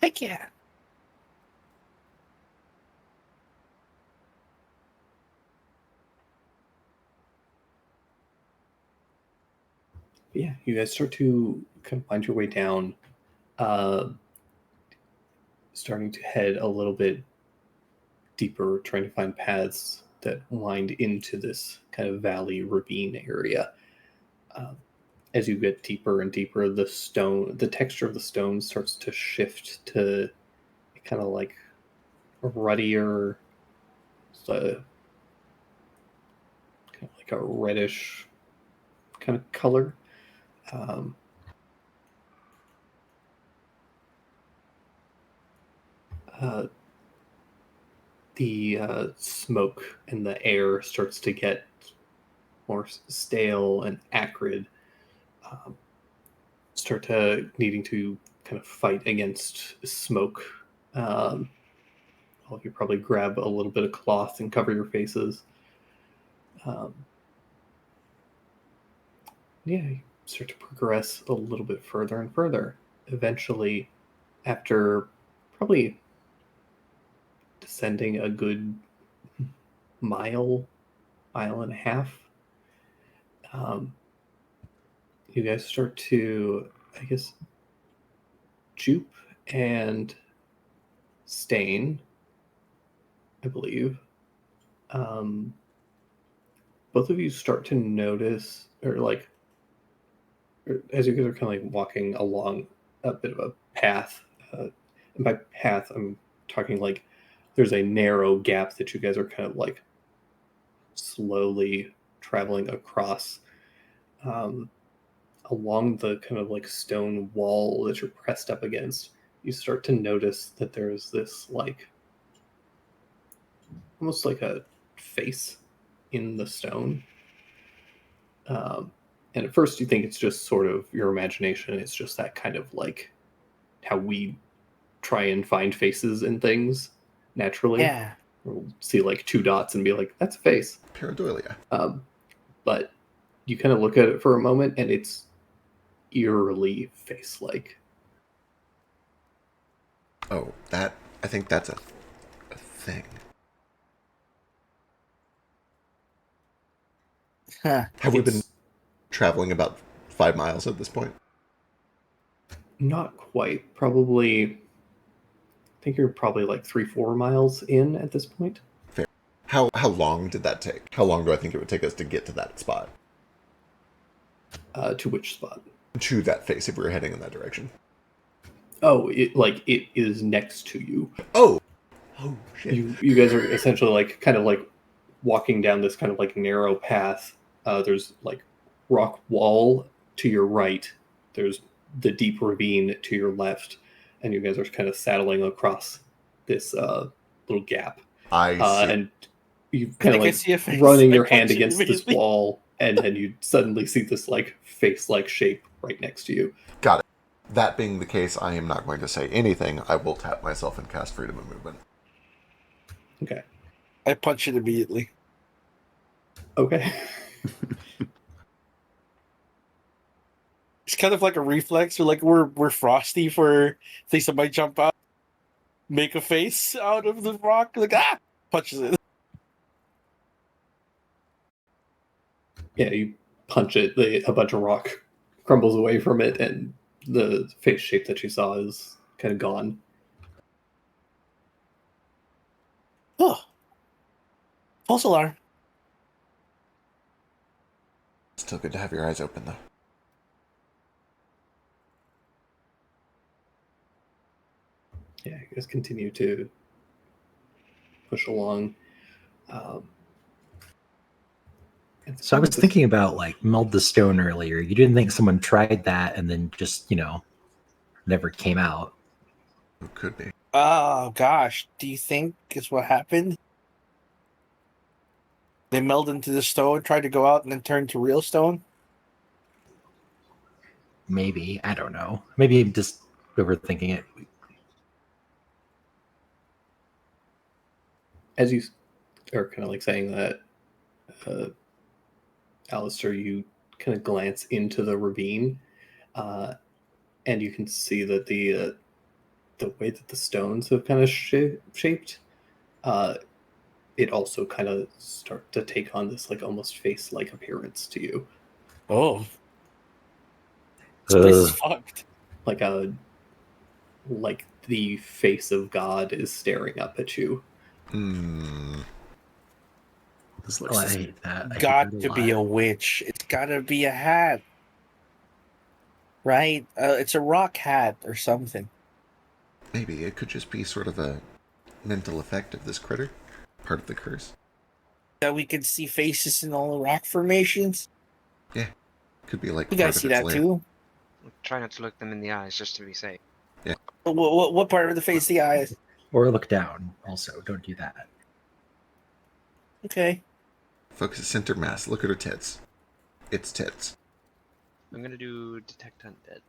Heck yeah. Yeah, you guys start to kind of find your way down, uh, starting to head a little bit deeper, trying to find paths that wind into this kind of valley ravine area. As you get deeper and deeper, the texture of the stone starts to shift to kind of like a ruddier, kind of like a reddish kind of color. Um, the smoke in the air starts to get more stale and acrid. Start to needing to kind of fight against smoke. All of you probably grab a little bit of cloth and cover your faces. Yeah, you start to progress a little bit further and further. Eventually, after probably descending a good mile and a half, you guys start to, I guess, Jupe and Stain, I believe, both of you start to notice, as you guys are kind of like walking along a bit of a path, and by path, I'm talking like there's a narrow gap that you guys are kind of like slowly traveling across. Along the kind of like stone wall that you're pressed up against, you start to notice that there's this like almost like a face in the stone. And at first you think it's just sort of your imagination. It's just that kind of like how we try and find faces in things naturally. Yeah. We'll see like two dots and be like, that's a face. Pareidolia. But you kind of look at it for a moment and it's eerily face-like. Oh, I think that's a thing. Huh. Have we been traveling about 5 miles at this point? Not quite. Probably, I think you're probably like 3-4 miles in at this point. Fair. How long did that take? How long do I think it would take us to get to that spot? To which spot? To that face, if we were heading in that direction. Oh, it is next to you. Oh shit. You guys are essentially like kind of like walking down this kind of like narrow path. There's like rock wall to your right. There's the deep ravine to your left, and you guys are kind of saddling across this little gap. I see. And you kind of I like see a face. running I your punch hand it against this immediately. wall, and then you suddenly see this like face-like shape right next to you. Got it. That being the case, I am not going to say anything. I will tap myself and cast Freedom of Movement. Okay. I punch it immediately. Okay. It's kind of like a reflex, or like we're frosty for say somebody jump out, make a face out of the rock, like punches it. Yeah, you punch it, a bunch of rock crumbles away from it, and the face shape that you saw is kind of gone. Oh, false alarm. Still good to have your eyes open, though. Yeah, you guys continue to push along. So I was thinking about like meld the stone earlier. You didn't think someone tried that and then just, never came out. It could be. Oh gosh, do you think is what happened? They melded into the stone, tried to go out, and then turned to real stone. Maybe. I don't know. Maybe I'm just overthinking it. As you are kind of like saying that, Alistair, you kind of glance into the ravine, and you can see that the the way that the stones have kind of shaped, it also kind of start to take on this like almost face-like appearance to you, Oh. This place is Ugh. fucked. like the face of God is staring up at you. This Oh, looks I hate that. I hate Got that to be a lot. witch. It's gotta be a hat. Right? It's a rock hat or something. Maybe it could just be sort of a mental effect of this critter, part of the curse. That we can see faces in all the rock formations. Could be like You part guys of see its that lair. too? Try not to look them in the eyes just to be safe. What part of the face the eyes? Or look down. Also, don't do that. Okay. Focus center mass. Look at her tits. It's tits. I'm gonna do detect undead.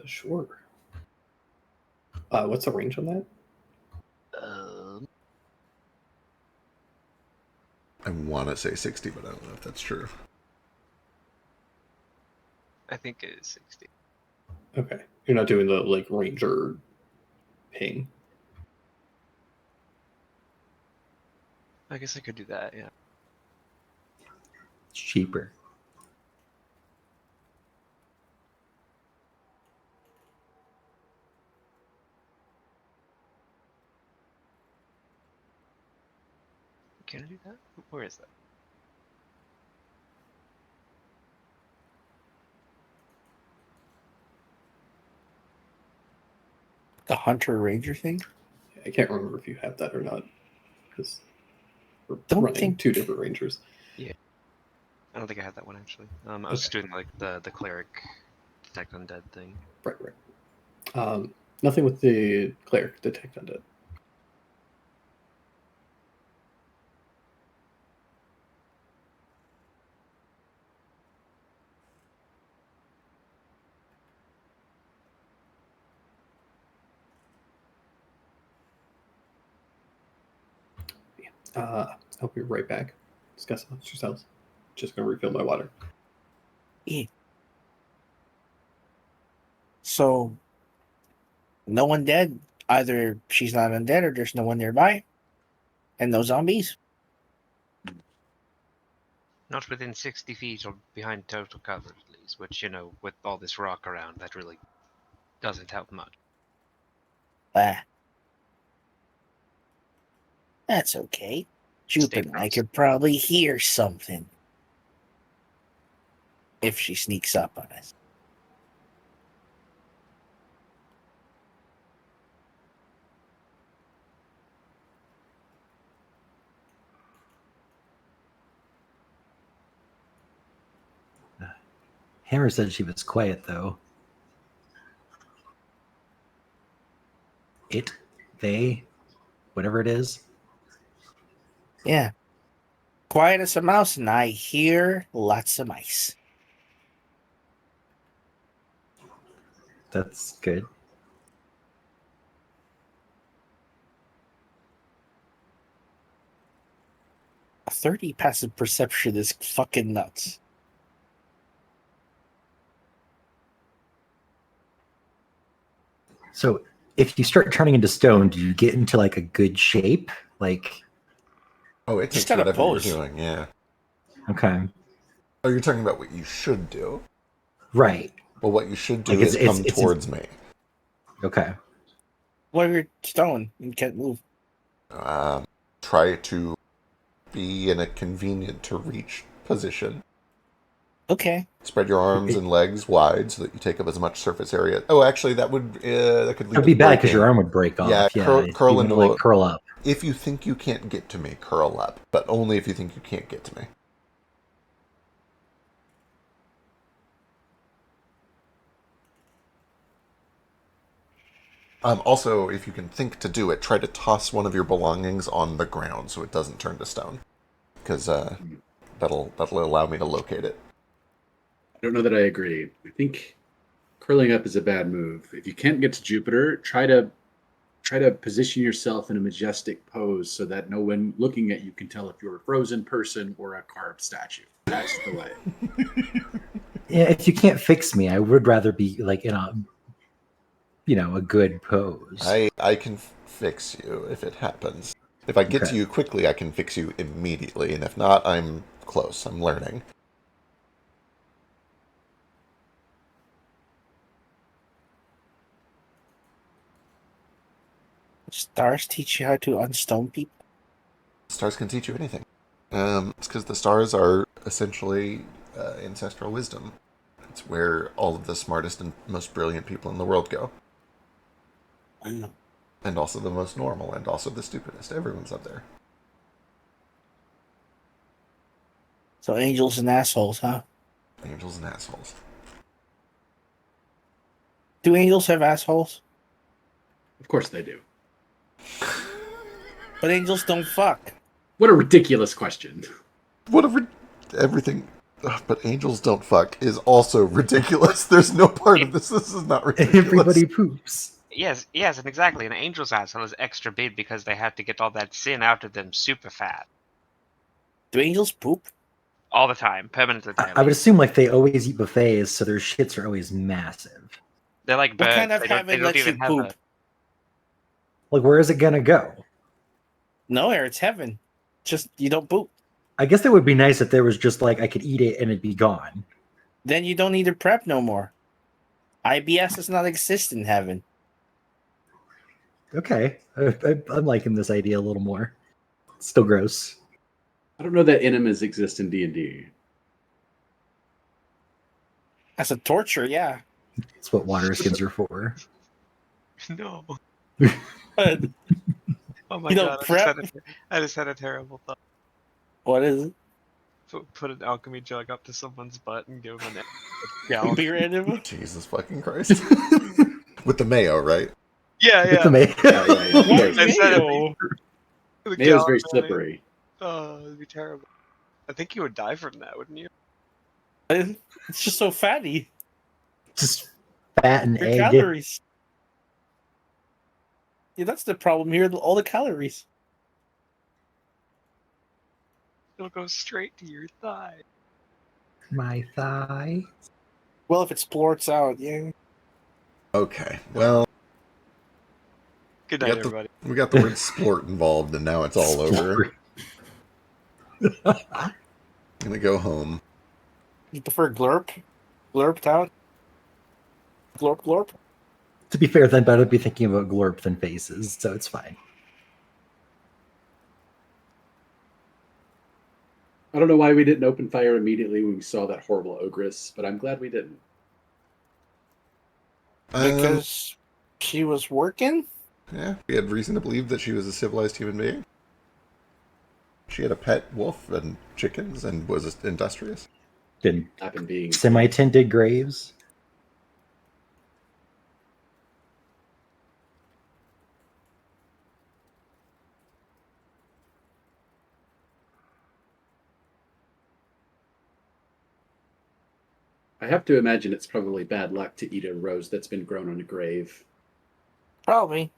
Sure. What's the range on that? I want to say 60, but I don't know if that's true. I think it is 60. Okay, you're not doing the like ranger ping. I guess I could do that, yeah. It's cheaper. Can I do that? Where is that? The hunter ranger thing? I can't remember if you have that or not, because we're Don't running think- two different rangers. I don't think I had that one actually. I was just doing like the cleric detect undead thing. Right. Nothing with the cleric detect undead. I'll be right back. Discuss amongst yourselves. Just gonna refill my water. So, no one dead. Either she's not undead or there's no one nearby. And no zombies. Not within 60 feet or behind total cover at least, which, you know, with all this rock around, that really doesn't help much. That's okay. Jupe and I close. could probably hear something. If she sneaks up on us. Hammer said she was quiet, though. It, they, whatever it is. Yeah. Quiet as a mouse, and I hear lots of mice. That's good. A 30 passive perception is fucking nuts. So, if you start turning into stone, do you get into like a good shape? Like, Oh, it Just takes gotta whatever pose. you're doing, yeah. okay, Oh, you're talking about what you should do. right? Well, what you should do Like, is it's- come it's- towards me. Okay. What if you're stone and can't move? Try to be in a convenient to reach position. Okay. Spread your arms and legs wide so that you take up as much surface area. Oh, actually, that could lead That'd be to bad because breaking. your arm would break off. Yeah, curl You into wanna, a- like curl up. If you think you can't get to me, curl up, but only if you think you can't get to me. Also, if you can think to do it, try to toss one of your belongings on the ground so it doesn't turn to stone, because that'll allow me to locate it. I don't know that I agree. I think curling up is a bad move. If you can't get to Jupiter, try to position yourself in a majestic pose so that no one looking at you can tell if you're a frozen person or a carved statue. That's the way. Yeah, if you can't fix me, I would rather be like in a a good pose. I can fix you if it happens. If I get to Okay. you quickly, I can fix you immediately, and if not, I'm close. I'm learning. Stars teach you how to unstone people. Stars can teach you anything. It's because the stars are essentially ancestral wisdom. It's where all of the smartest and most brilliant people in the world go. I know. And also the most normal, and also the stupidest. Everyone's up there. So angels and assholes, huh? Angels and assholes. Do angels have assholes? Of course they do. But angels don't fuck. What a ridiculous question. Whatever. Everything. Ugh, but angels don't fuck is also ridiculous. There's no part of this. This is not ridiculous. Everybody poops. Yes, and exactly. An angel's asshole is extra big because they have to get all that sin out of them super fat Do angels poop? all the time, permanently. I would assume like they always eat buffets, so their shits are always massive. They're like What birds. kind of they don't heaven lets you even have poop? Like, where is it gonna go? Nowhere, it's heaven. Just you don't poop. I guess that would be nice if there was just like I could eat it and it'd be gone. Then you don't need to prep no more. IBS does not exist in heaven. Okay, I'm liking this idea a little more. It's still gross. I don't know that enemas exist in D&D. As a torture, yeah. That's what water skins are for. No. But Oh my You don't god! prep? I just had a terrible thought. what is it? Put an alchemy jug up to someone's butt and give them an gallon. Beer enema? Jesus fucking Christ. With the mayo, right? Yeah, With the yeah. ma- I said it. Mayo. The Mayo's gallon very of mayonnaise. slippery. Oh, it'd be terrible. I think you would die from that, wouldn't you? It's just so fatty. Just fat and Your egg. calories. Yeah, that's the problem here. All the calories. It'll go straight to your thigh. My thigh. Well, if it splorts out, yeah. Okay, well, Good we night, got the, everybody. we got the word splort involved, and now it's all over. I'm gonna go home. You prefer glurp? Glurped out? Glorp, glorp? To be fair, then better be thinking about glorp than faces, so it's fine. I don't know why we didn't open fire immediately when we saw that horrible ogress, but I'm glad we didn't. Because she was working? Yeah, we had reason to believe that she was a civilized human being. She had a pet wolf and chickens and was industrious. Did I've been being semi-tinted graves. I have to imagine it's probably bad luck to eat a rose that's been grown on a grave. Probably.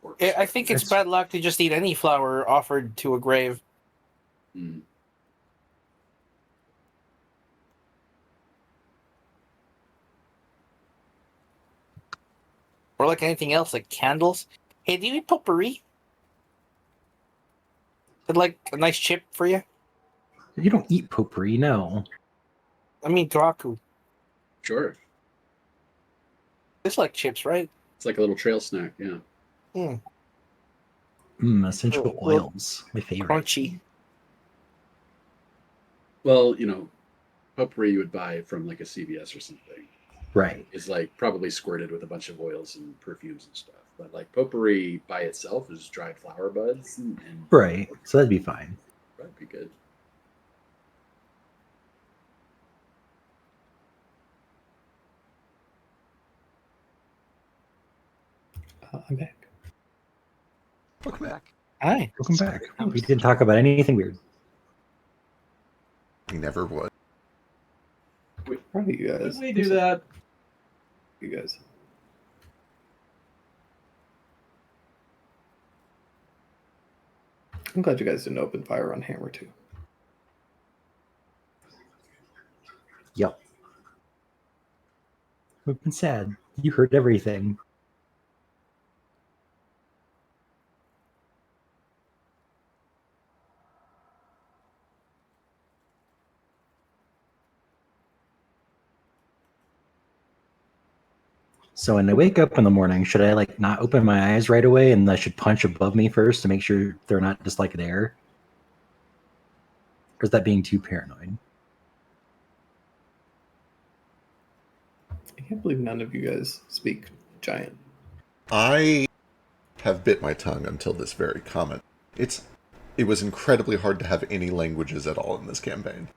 Corpse. I think it's That's- bad luck to just eat any flower offered to a grave. Mm. Or like anything else, like candles. Hey, do you eat potpourri? Is like a nice chip for you? You don't eat potpourri, no. I mean, Draku. Sure. It's like chips, right? It's like a little trail snack, yeah. Essential Little- oils, my favorite. Crunchy. Well, potpourri you would buy from like a CVS or something. Right. Is like probably squirted with a bunch of oils and perfumes and stuff. But like potpourri by itself is dried flower buds and Right. So that'd be fine. that'd be good. I'm back. Welcome back. Hi. Welcome back. We didn't talk about anything weird. We never would. How are you guys? we do that? You guys. I'm glad you guys didn't open fire on Hammer 2. Yep. I've been sad. You heard everything. So when I wake up in the morning, should I like not open my eyes right away and I should punch above me first to make sure they're not just like there? Or is that being too paranoid? I can't believe none of you guys speak giant. I have bit my tongue until this very comment. It was incredibly hard to have any languages at all in this campaign.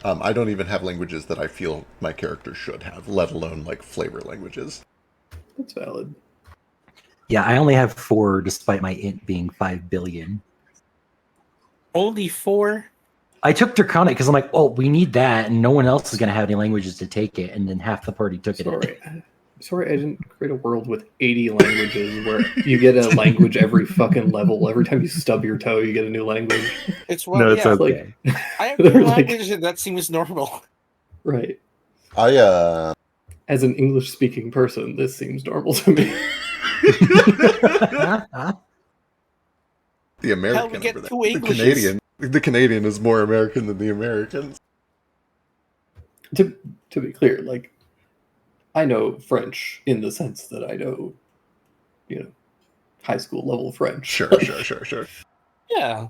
I don't even have languages that I feel my character should have, let alone like flavor languages. That's valid. Yeah, I only have 4 despite my int being 5 billion. Only 4? I took Draconic because I'm like, oh, we need that, and no one else is going to have any languages to take it, and then half the party took it. Sorry, I didn't create a world with 80 languages where you get a language every fucking level. Every time you stub your toe, you get a new language. It's No, it's yeah, okay. I have new languages and that seems normal. Right. As an English-speaking person, this seems normal to me. The American we get over there. 2 Englishes. The Canadian is more American than the Americans. To be clear, like, I know French in the sense that I know, high school level French. Sure. Yeah.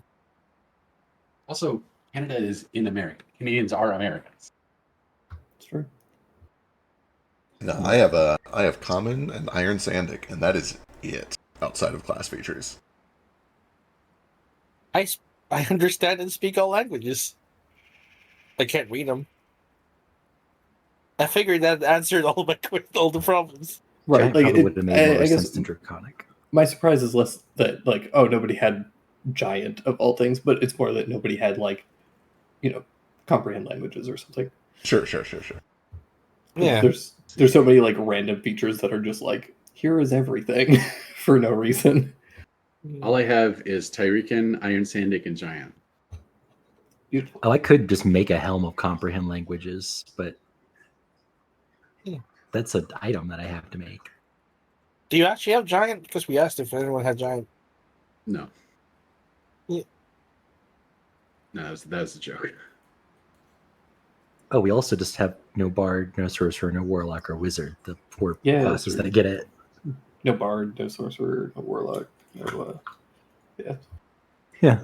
Also, Canada is in America. Canadians are Americans. It's true. No, I have Common and Iron Sandic, and that is it outside of class features. I understand and speak all languages. I can't read them. I figured that answered all the problems. Right. Like, would have made more sense than Draconic. My surprise is less that, like, oh, nobody had giant of all things, but it's more that nobody had, like, comprehend languages or something. Sure. Yeah. There's so many, like, random features that are just like, here is everything for no reason. All I have is Tyrican, Iron Sandic, and Giant. Beautiful. Oh, I could just make a helm of comprehend languages, but that's an item that I have to make. Do you actually have giant? Because we asked if anyone had giant. No. Yeah. No, that was a joke. Oh, we also just have no bard, no sorcerer, no warlock, or wizard. The 4 classes that I get it. No bard, no sorcerer, no warlock, no Yeah.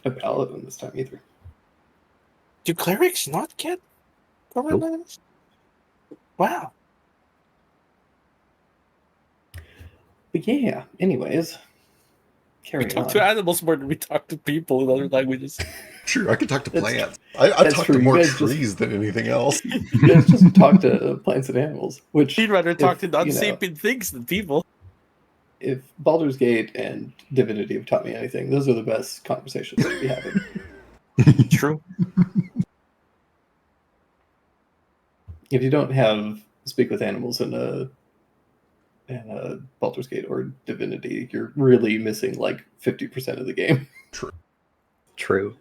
No paladin this time either. Do clerics not get commandments? Wow. But yeah, anyways. We talk to animals more than we talk to people in other languages. True, I can talk to plants. I talk to more trees than anything else. You guys just talk to plants and animals, which He'd rather talk to non-sapient things than people. If Baldur's Gate and Divinity have taught me anything, those are the best conversations to be having. True. If you don't have speak with animals in a Baldur's Gate or Divinity, you're really missing like 50% of the game. True.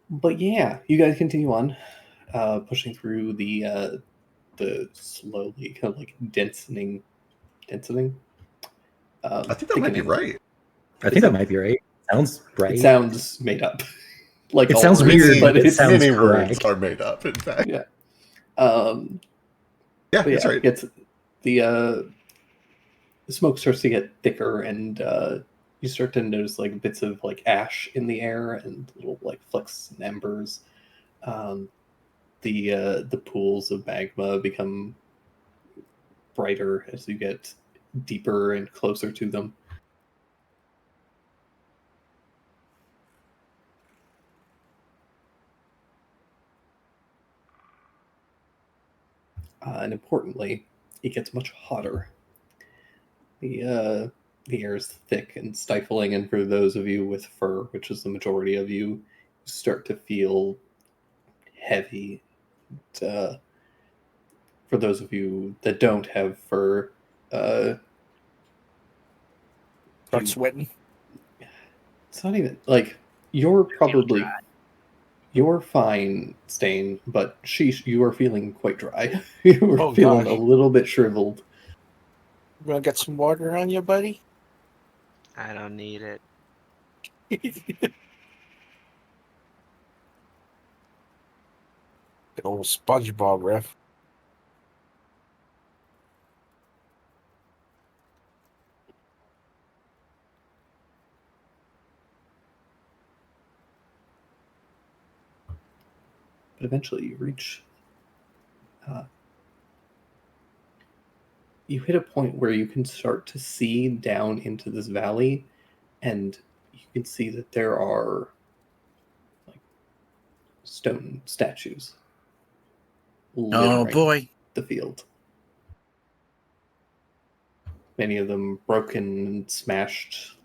But yeah, you guys continue on, pushing through the slowly kind of like densening. I think that might be right. I think that might be right. Sounds right. It sounds made up. Like it sounds words, weird, but it sounds many correct. words are made up. In fact, yeah. That's right. It's the smoke starts to get thicker, and you start to notice like bits of like ash in the air and little like flecks and embers. The pools of magma become brighter as you get deeper and closer to them. And importantly, it gets much hotter. The air is thick and stifling, and for those of you with fur, which is the majority of you, start to feel heavy. For those of you that don't have fur, start sweating. It's not even like you're probably You're fine, Stain, but sheesh, you are feeling quite dry. You were Oh, feeling gosh. a little bit shriveled. You want to get some water on you, buddy? I don't need it. Good old SpongeBob ref. But eventually you reach. You hit a point where you can start to see down into this valley, and you can see that there are like stone statues littering the field. Many of them broken and smashed.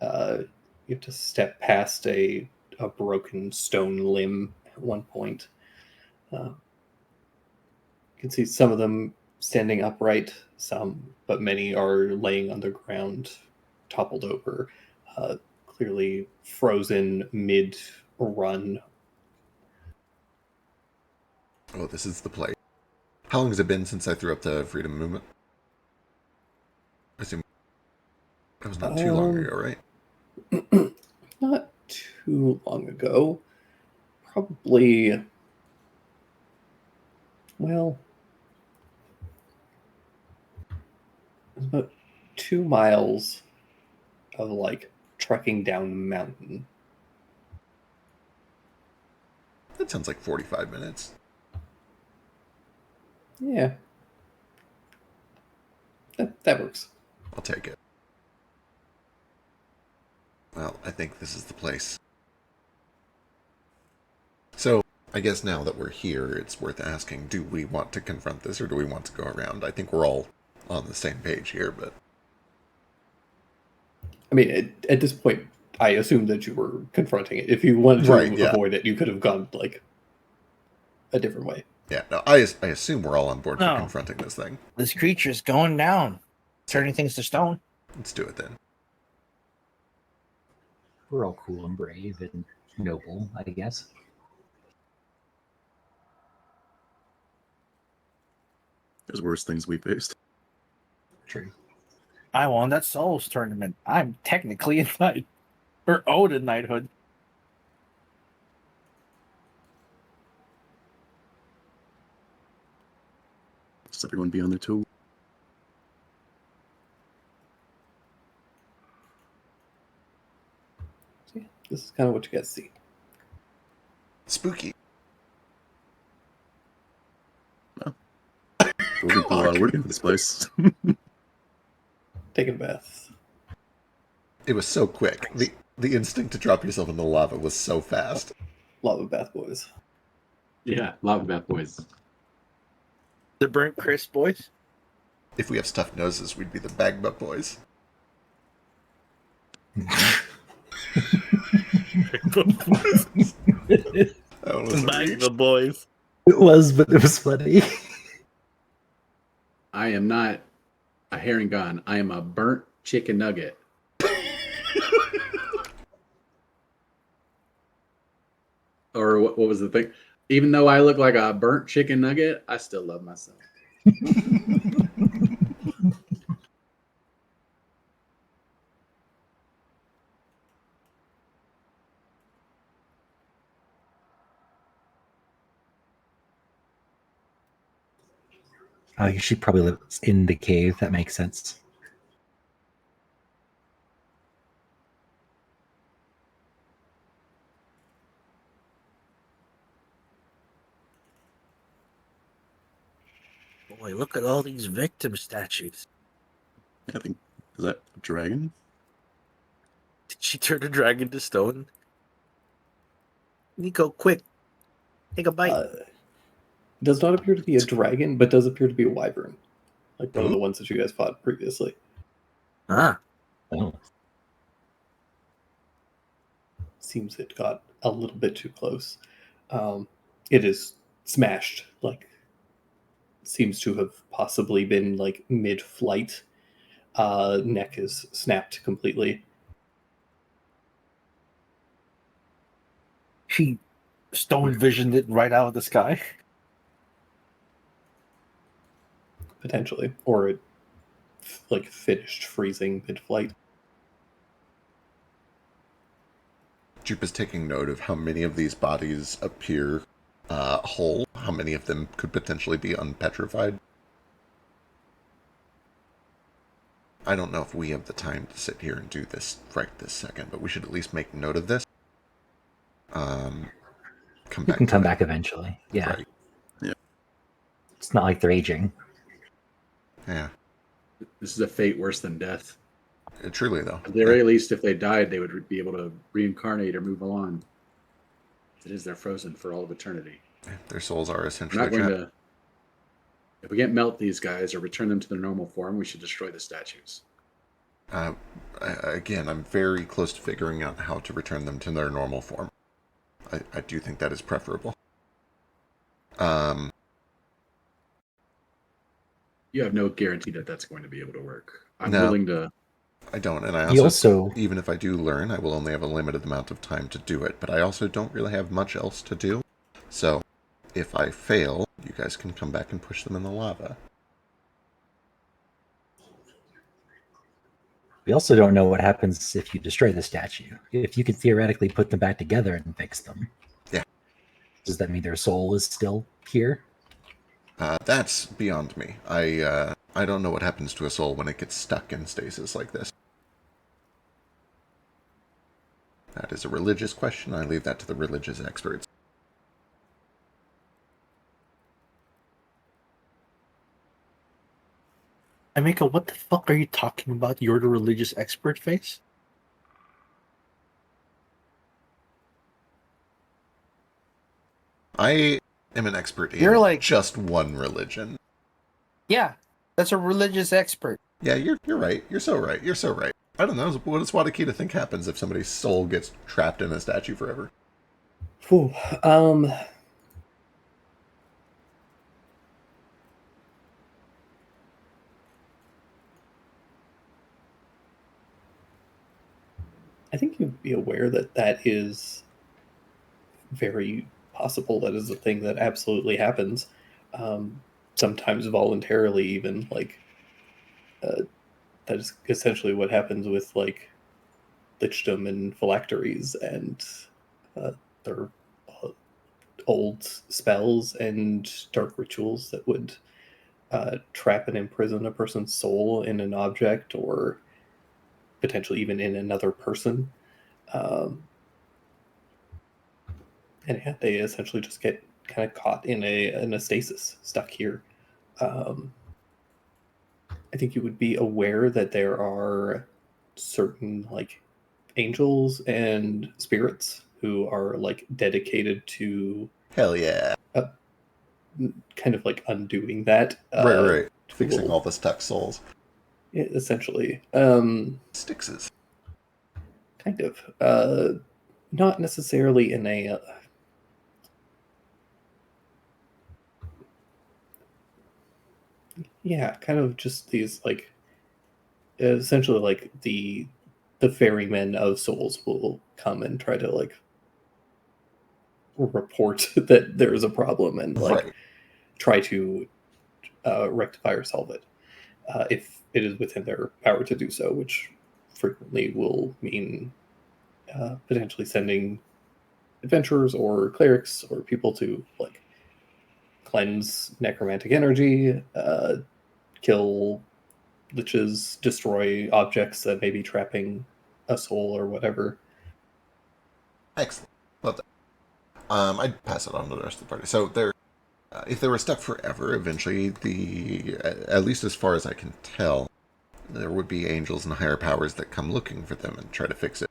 You have to step past a broken stone limb at one point. You can see some of them standing upright, but many are laying on the ground, toppled over, clearly frozen mid-run. Oh, this is the place. How long has it been since I threw up the freedom movement? I assume that was not too long ago, right? Not too long ago. Probably, well, it was about 2 miles of like trekking down the mountain. That sounds like 45 minutes. Yeah. That works. I'll take it. Well, I think this is the place. So, I guess now that we're here, it's worth asking, do we want to confront this or do we want to go around? I think we're all on the same page here, but... I mean, at this point, I assume that you were confronting it. If you wanted to avoid it, you could have gone, like, a different way. Yeah, no, I assume we're all on board for confronting this thing. This creature's going down, turning things to stone. Let's do it then. We're all cool and brave and noble, I guess. There's worse things we faced. True. I won that Souls tournament. I'm technically a knight. Or owed a knighthood. Does everyone be on their toes? So yeah, this is kind of what you guys see. Spooky. Well, we're going to put a lot of work into this place. Taking a bath. It was so quick. The instinct to drop yourself in the lava was so fast. Lava bath boys. Yeah, lava bath boys. The burnt crisp boys? If we have stuffed noses, we'd be the bag butt boys. Bag the boys. It was, but it was funny. I am not a herring gun. I am a burnt chicken nugget. Or what was the thing? Even though I look like a burnt chicken nugget, I still love myself. Oh, you should probably live in the cave. That makes sense. Boy, look at all these victim statues. I think, is that a dragon? Did she turn a dragon to stone? Nico, quick. Take a bite. Does not appear to be a dragon, but does appear to be a wyvern. Like one of the ones that you guys fought previously. Ah. Oh. Seems it got a little bit too close. It is smashed. Like, seems to have possibly been like mid-flight. Neck is snapped completely. She stone visioned it right out of the sky. Potentially, or it like finished freezing mid-flight. Jupe is taking note of how many of these bodies appear whole, how many of them could potentially be unpetrified. I don't know if we have the time to sit here and do this right this second, but we should at least make note of this. You can come back eventually. Yeah. Right. Yeah. It's not like they're aging. Yeah. This is a fate worse than death. Truly, though. At the very least, if they died, they would be able to reincarnate or move along. It is they're frozen for all of eternity. Their souls are We're essentially not going trapped. to. If we can't melt these guys or return them to their normal form, we should destroy the statues. Again, I'm very close to figuring out how to return them to their normal form. I do think that is preferable. You have no guarantee that that's going to be able to work. I'm No. willing to. I don't, and I He also, also even if I do learn, I will only have a limited amount of time to do it, but I also don't really have much else to do. So, if I fail, you guys can come back and push them in the lava. we also don't know what happens if you destroy the statue. If you could theoretically put them back together and fix them. Yeah. Does that mean their soul is still here? That's beyond me. I don't know what happens to a soul when it gets stuck in stasis like this. That is a religious question. I leave that to the religious experts. Amika, what the fuck are you talking about? You're the religious expert face? I am an expert in You're like- just one religion. Yeah, that's a religious expert. Yeah, you're right. You're so right. You're so right. I don't know. What does Wadakita think happens if somebody's soul gets trapped in a statue forever? Whew, I think you'd be aware that that is very possible. That is a thing that absolutely happens. Sometimes voluntarily, even like that is essentially what happens with like lichdom and phylacteries and their old spells and dark rituals that would trap and imprison a person's soul in an object or potentially even in another person. And yeah, they essentially just get kind of caught in a stasis, stuck here. I think you would be aware that there are certain like angels and spirits who are like dedicated to Hell yeah. kind of like undoing that. Right. Fixing all the stuck souls. Yeah, essentially. Styxes. Kind of. Not necessarily in a... yeah, kind of just these, like... essentially, like, the ferrymen of souls will come and try to, like, report that there is a problem and, like, try to rectify or solve it. If it is within their power to do so, which frequently will mean potentially sending adventurers or clerics or people to like cleanse necromantic energy, kill liches, destroy objects that may be trapping a soul or whatever. Excellent. Love that. I'd pass it on to the rest of the party. So they're if they were stuck forever, eventually at least as far as I can tell, there would be angels and higher powers that come looking for them and try to fix it.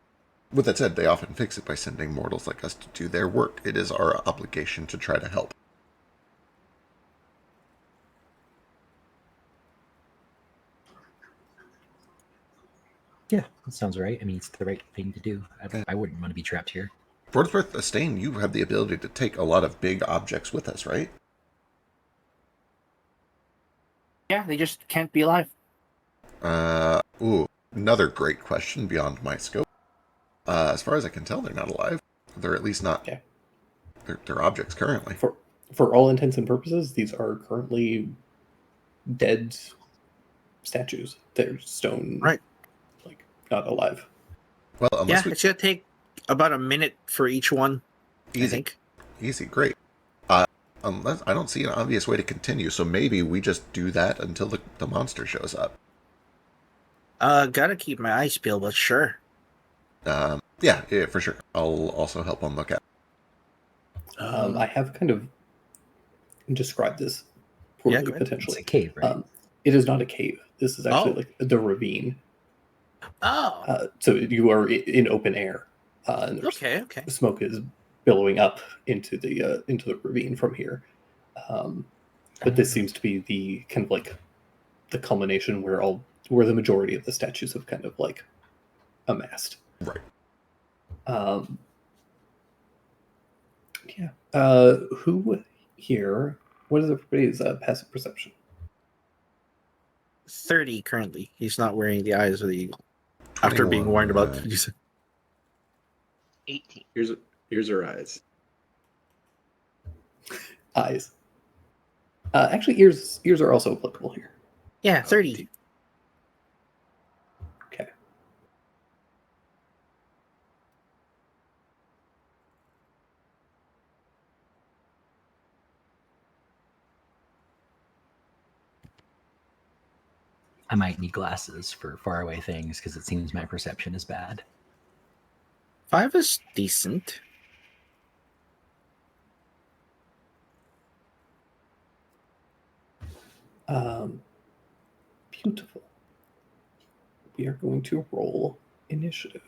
With that said, they often fix it by sending mortals like us to do their work. It is our obligation to try to help. Yeah, that sounds right. I mean, it's the right thing to do. I wouldn't want to be trapped here. For what it's worth, Estain, you have the ability to take a lot of big objects with us, right? Yeah, they just can't be alive. Another great question beyond my scope. As far as I can tell, they're not alive. They're at least not They're objects currently. For all intents and purposes, these are currently dead statues. They're stone, Right. like not alive. Well, unless Yeah, it's gonna take about a minute for each one. I easy, think. easy, great. Unless I don't see an obvious way to continue, so maybe we just do that until the monster shows up. Gotta keep my eyes peeled, but sure. Yeah, for sure. I'll also help on lookout. I have kind of described this poorly, Yeah, go ahead. It's potentially. a cave, right? It is not a cave. This is actually Oh. like the ravine. Oh, So you are in open air. And there's okay. smoke is billowing up into the ravine from here. But this seems to be the kind of like the culmination where the majority of the statues have kind of like amassed. Right. Yeah. Who here? What is everybody's passive perception? 30 currently. He's not wearing the eyes of the eagle. After being 21, warned about 18. Here's her eyes. Eyes. Actually, ears are also applicable here. Yeah, 30. Okay. I might need glasses for faraway things because it seems my perception is bad. 5 is decent. Beautiful. We are going to roll initiative.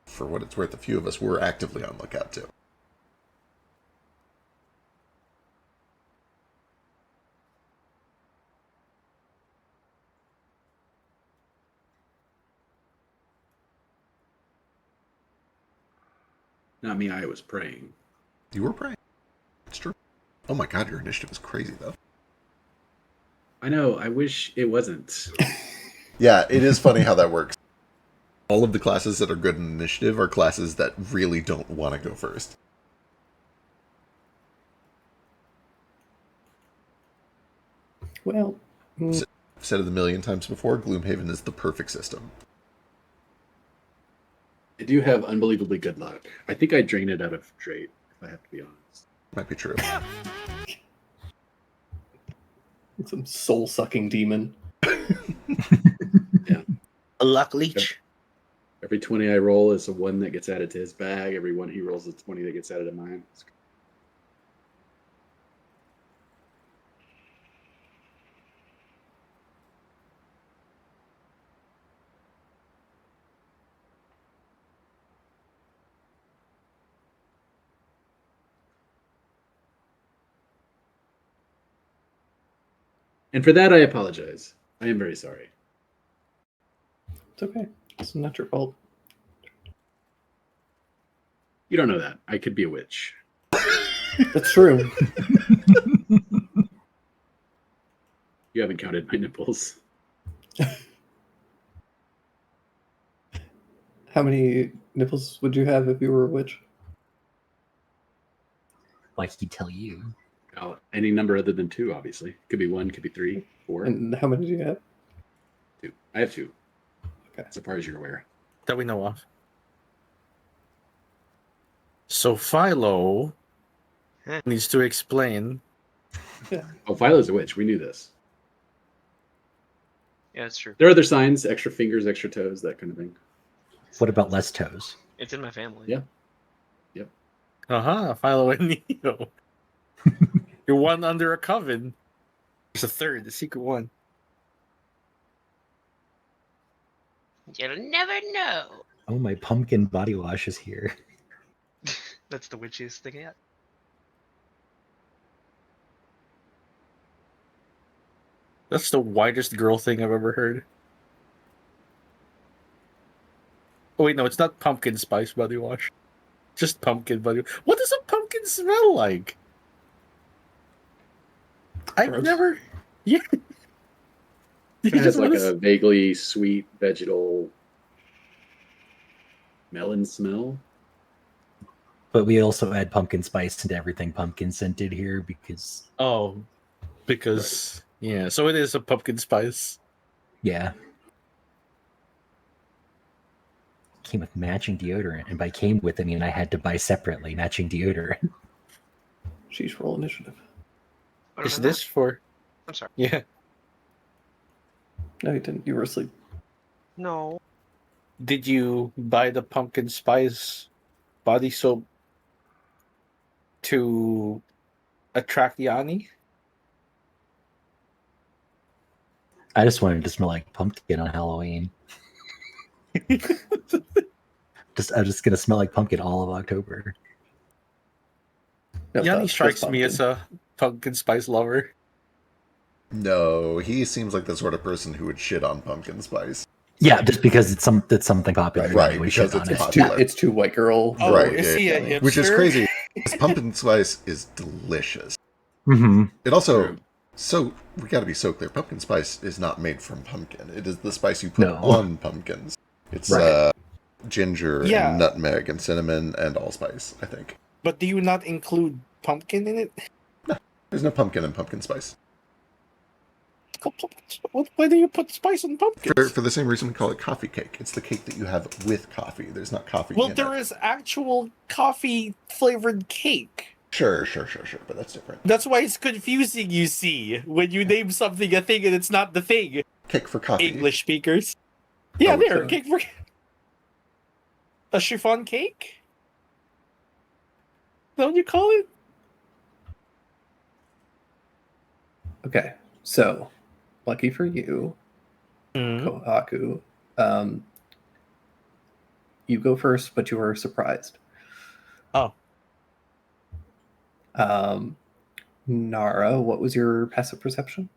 For what it's worth, a few of us were actively on lookout too. Not me, I was praying. You were praying. It's true. Oh my god, your initiative is crazy though. I know, I wish it wasn't. Yeah, it is funny how that works. All of the classes that are good in initiative are classes that really don't want to go first. Well, I've said it a million times before, Gloomhaven is the perfect system. I do have unbelievably good luck. I think I drain it out of trait, if I have to be honest. Might be true. some soul-sucking demon. Yeah. A luck leech. Every 20 I roll is a 1 that gets added to his bag. Every one he rolls is 20 that gets added to mine. And for that, I apologize. I am very sorry. It's okay. It's not your fault. You don't know that. I could be a witch. That's true. You haven't counted my nipples. How many nipples would you have if you were a witch? Like he'd tell you. Any number other than 2, obviously. Could be 1, could be 3, 4. And how many do you have? 2. I have 2. Okay. So far as you're aware. That we know of. So Philo needs to explain. Oh, Philo's a witch. We knew this. Yeah, that's true. There are other signs, extra fingers, extra toes, that kind of thing. What about less toes? It's in my family. Yeah. Philo and Neo. You're one under a coven. There's a third, the secret one. You'll never know. Oh, my pumpkin body wash is here. That's the witchiest thing yet. That's the whitest girl thing I've ever heard. Oh wait, no, it's not pumpkin spice body wash. Just pumpkin body wash. What does a pumpkin smell like? I've Gross. never... Yeah. It has like a vaguely sweet vegetal melon smell. But we also add pumpkin spice into everything pumpkin scented here because Oh, because yeah, so it is a pumpkin spice. yeah. Came with matching deodorant, and by came with I mean I had to buy separately matching deodorant. Sheesh, roll initiative. What Is am I this for? I'm sorry. Yeah. No, you didn't. You were asleep. No. Did you buy the pumpkin spice body soap to attract Yanni? I just wanted to smell like pumpkin on Halloween. I'm just gonna smell like pumpkin all of October. No, Yanni just strikes me pumpkin. as a pumpkin spice lover. No, he seems like the sort of person who would shit on pumpkin spice. Yeah, just because it's something popular. Right, Johnny would because shit on it's it. popular. It's too white girl. Oh, Right, is he a hipster? Which is crazy. Because pumpkin spice is delicious. Mm-hmm. It also, True. so we got to be so clear. Pumpkin spice is not made from pumpkin. It is the spice you put No. on pumpkins. It's Right. ginger Yeah. and nutmeg and cinnamon and allspice, I think. But do you not include pumpkin in it? There's no pumpkin in pumpkin spice. Why do you put spice on pumpkins? For the same reason we call it coffee cake. It's the cake that you have with coffee. There's not coffee Well, in there it. is actual coffee flavored cake. Sure, but that's different. That's why it's confusing, you see, when you name something a thing and it's not the thing. Cake for coffee. English speakers. Yeah, Oh, there, so- cake for... A chiffon cake? Is that what you call it? Okay, so lucky for you, Kohaku. You go first, but you are surprised. Oh. Nara, what was your passive perception?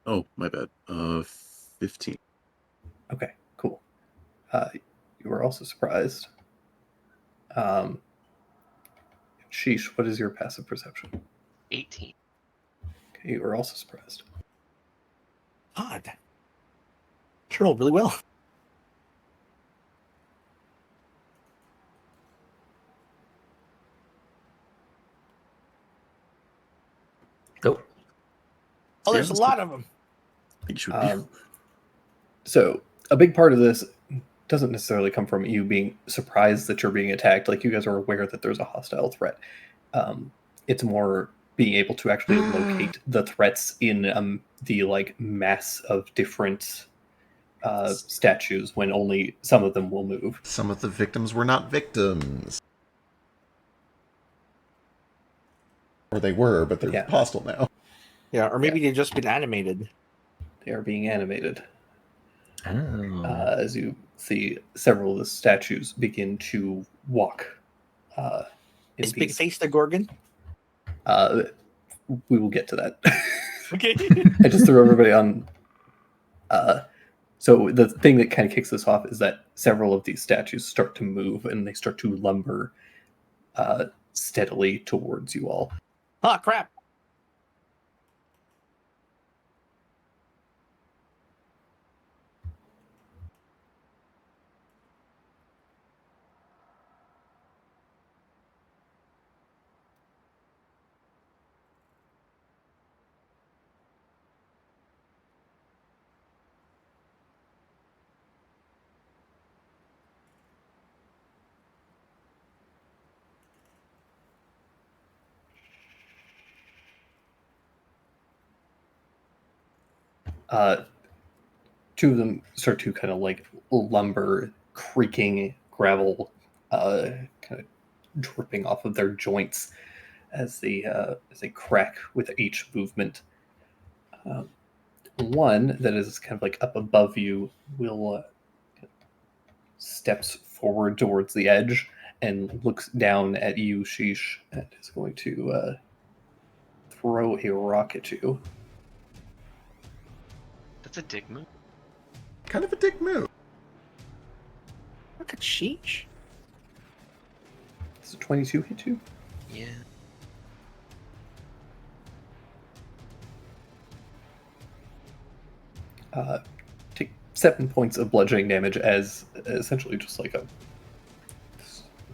Oh, my bad. 15. Okay, cool. You were also surprised. Sheesh, what is your passive perception? 18. Okay, you were also surprised. Odd. She rolled really well. Oh, Oh, there's Yeah, a lot of them. I think you should be. So a big part of this doesn't necessarily come from you being surprised that you're being attacked. Like, you guys are aware that there's a hostile threat. It's more being able to actually locate the threats in the like mass of different statues when only some of them will move. Some of the victims were not victims. Or they were, but they're Yeah. hostile now. Yeah, or maybe they've just been animated. They are being animated. oh. As you see several of the statues begin to walk. In Is Big these- Face the Gorgon? We will get to that. Okay. I just threw everybody on. So the thing that kind of kicks this off is that several of these statues start to move and they start to lumber steadily towards you all. Ah, crap. Two of them start to kind of like lumber, creaking gravel, kind of dripping off of their joints as they crack with each movement. One that is kind of like up above you will steps forward towards the edge and looks down at you, Sheesh, and is going to throw a rock at you. That's a dick move. Kind of a dick move. Look at Sheesh. Does a 22 hit you? Yeah. Take 7 points of bludgeoning damage as essentially just like a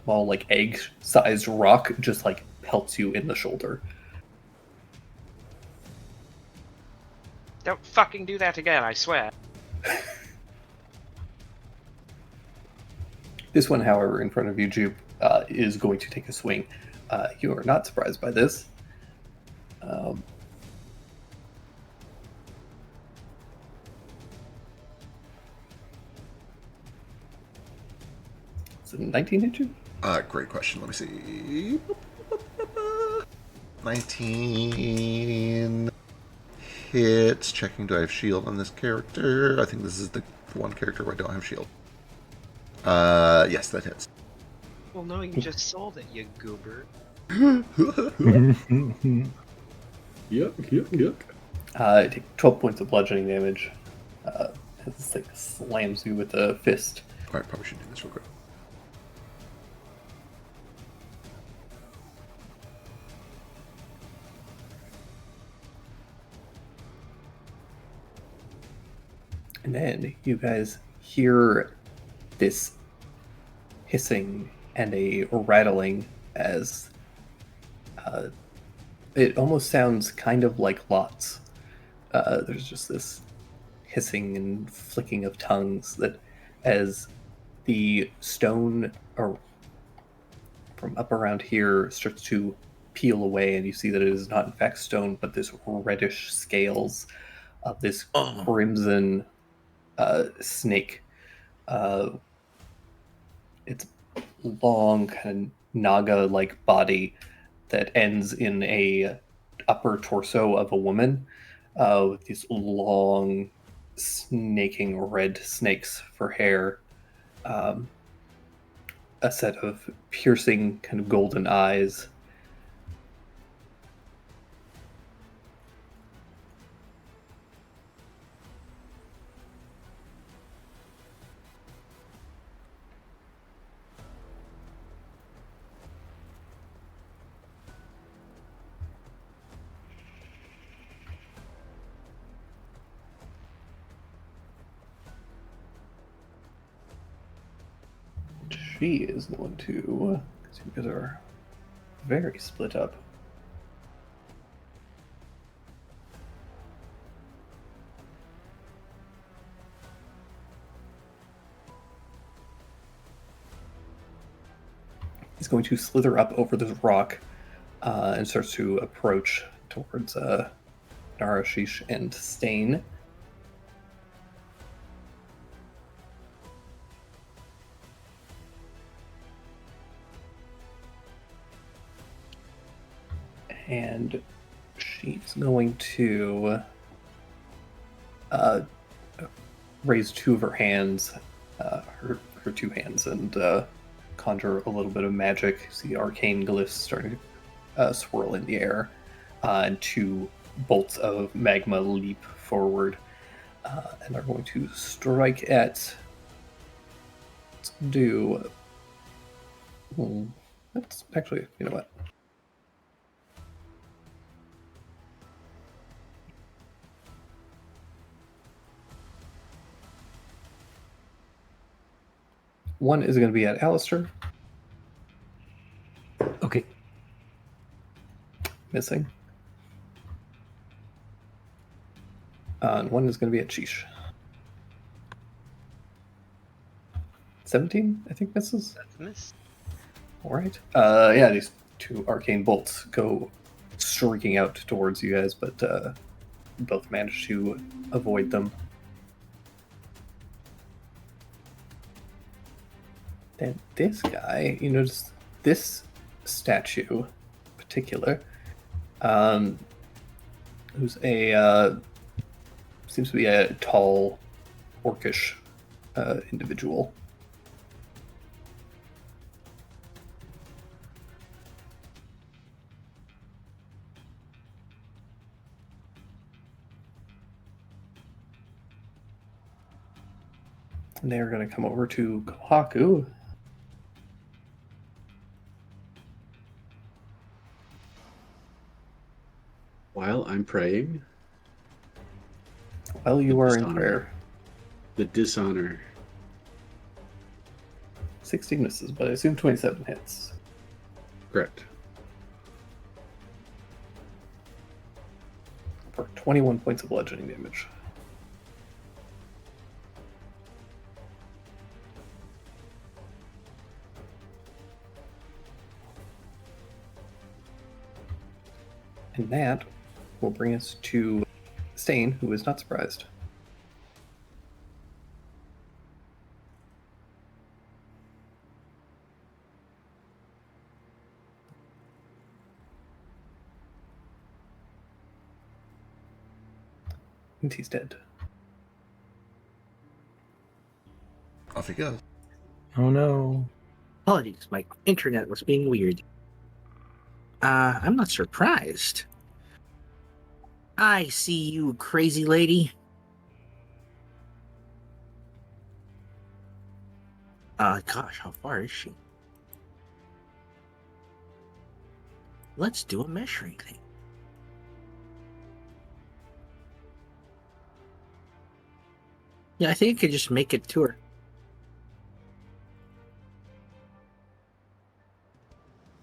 small, like egg-sized rock just like pelts you in the shoulder. Don't fucking do that again, I swear. This one, however, in front of you, Jupe, is going to take a swing. You are not surprised by this. Is it 19 hit you? Great question. Let me see. 19 hits. Checking, do I have shield on this character? I think this is the one character where I don't have shield. Yes, that hits. Well, no, you just sold it, you goober. Yuck. Take 12 points of bludgeoning damage. As this thing slams you with a fist. Alright, probably should do this real quick. And then you guys hear this hissing and a rattling as it almost sounds kind of like lots. There's just this hissing and flicking of tongues that as the stone or from up around here starts to peel away, and you see that it is not in fact stone but this reddish scales of this crimson snake. Its long kind of naga-like body that ends in a upper torso of a woman with these long snaking red snakes for hair, a set of piercing kind of golden eyes. She is going to, because you guys are very split up. He's going to slither up over this rock and starts to approach towards Narashish and Stain. And she's going to raise two of her hands, her two hands, and conjure a little bit of magic. See arcane glyphs starting to swirl in the air, and two bolts of magma leap forward, and are going to strike at. Let's do. Let's actually, you know what? One is going to be at Alistair. Okay. Missing. And one is going to be at Sheesh. 17, I think, misses. That's a miss. All right. Yeah, these two arcane bolts go streaking out towards you guys, but both manage to avoid them. Then this guy, you notice this statue in particular, who's a seems to be a tall, orcish individual. And they're going to come over to Kohaku. While I'm praying. While you are in Dishonor. prayer. The dishonor. 16 misses, but I assume 27 hits. Correct. For 21 points of bludgeoning damage. And that will bring us to Stain, who is not surprised. And he's dead. Off he goes. Oh no. Apologies, my internet was being weird. I'm not surprised. I see you, crazy lady. Gosh, how far is she? Let's do a measuring thing. Yeah, I think I could just make it to her.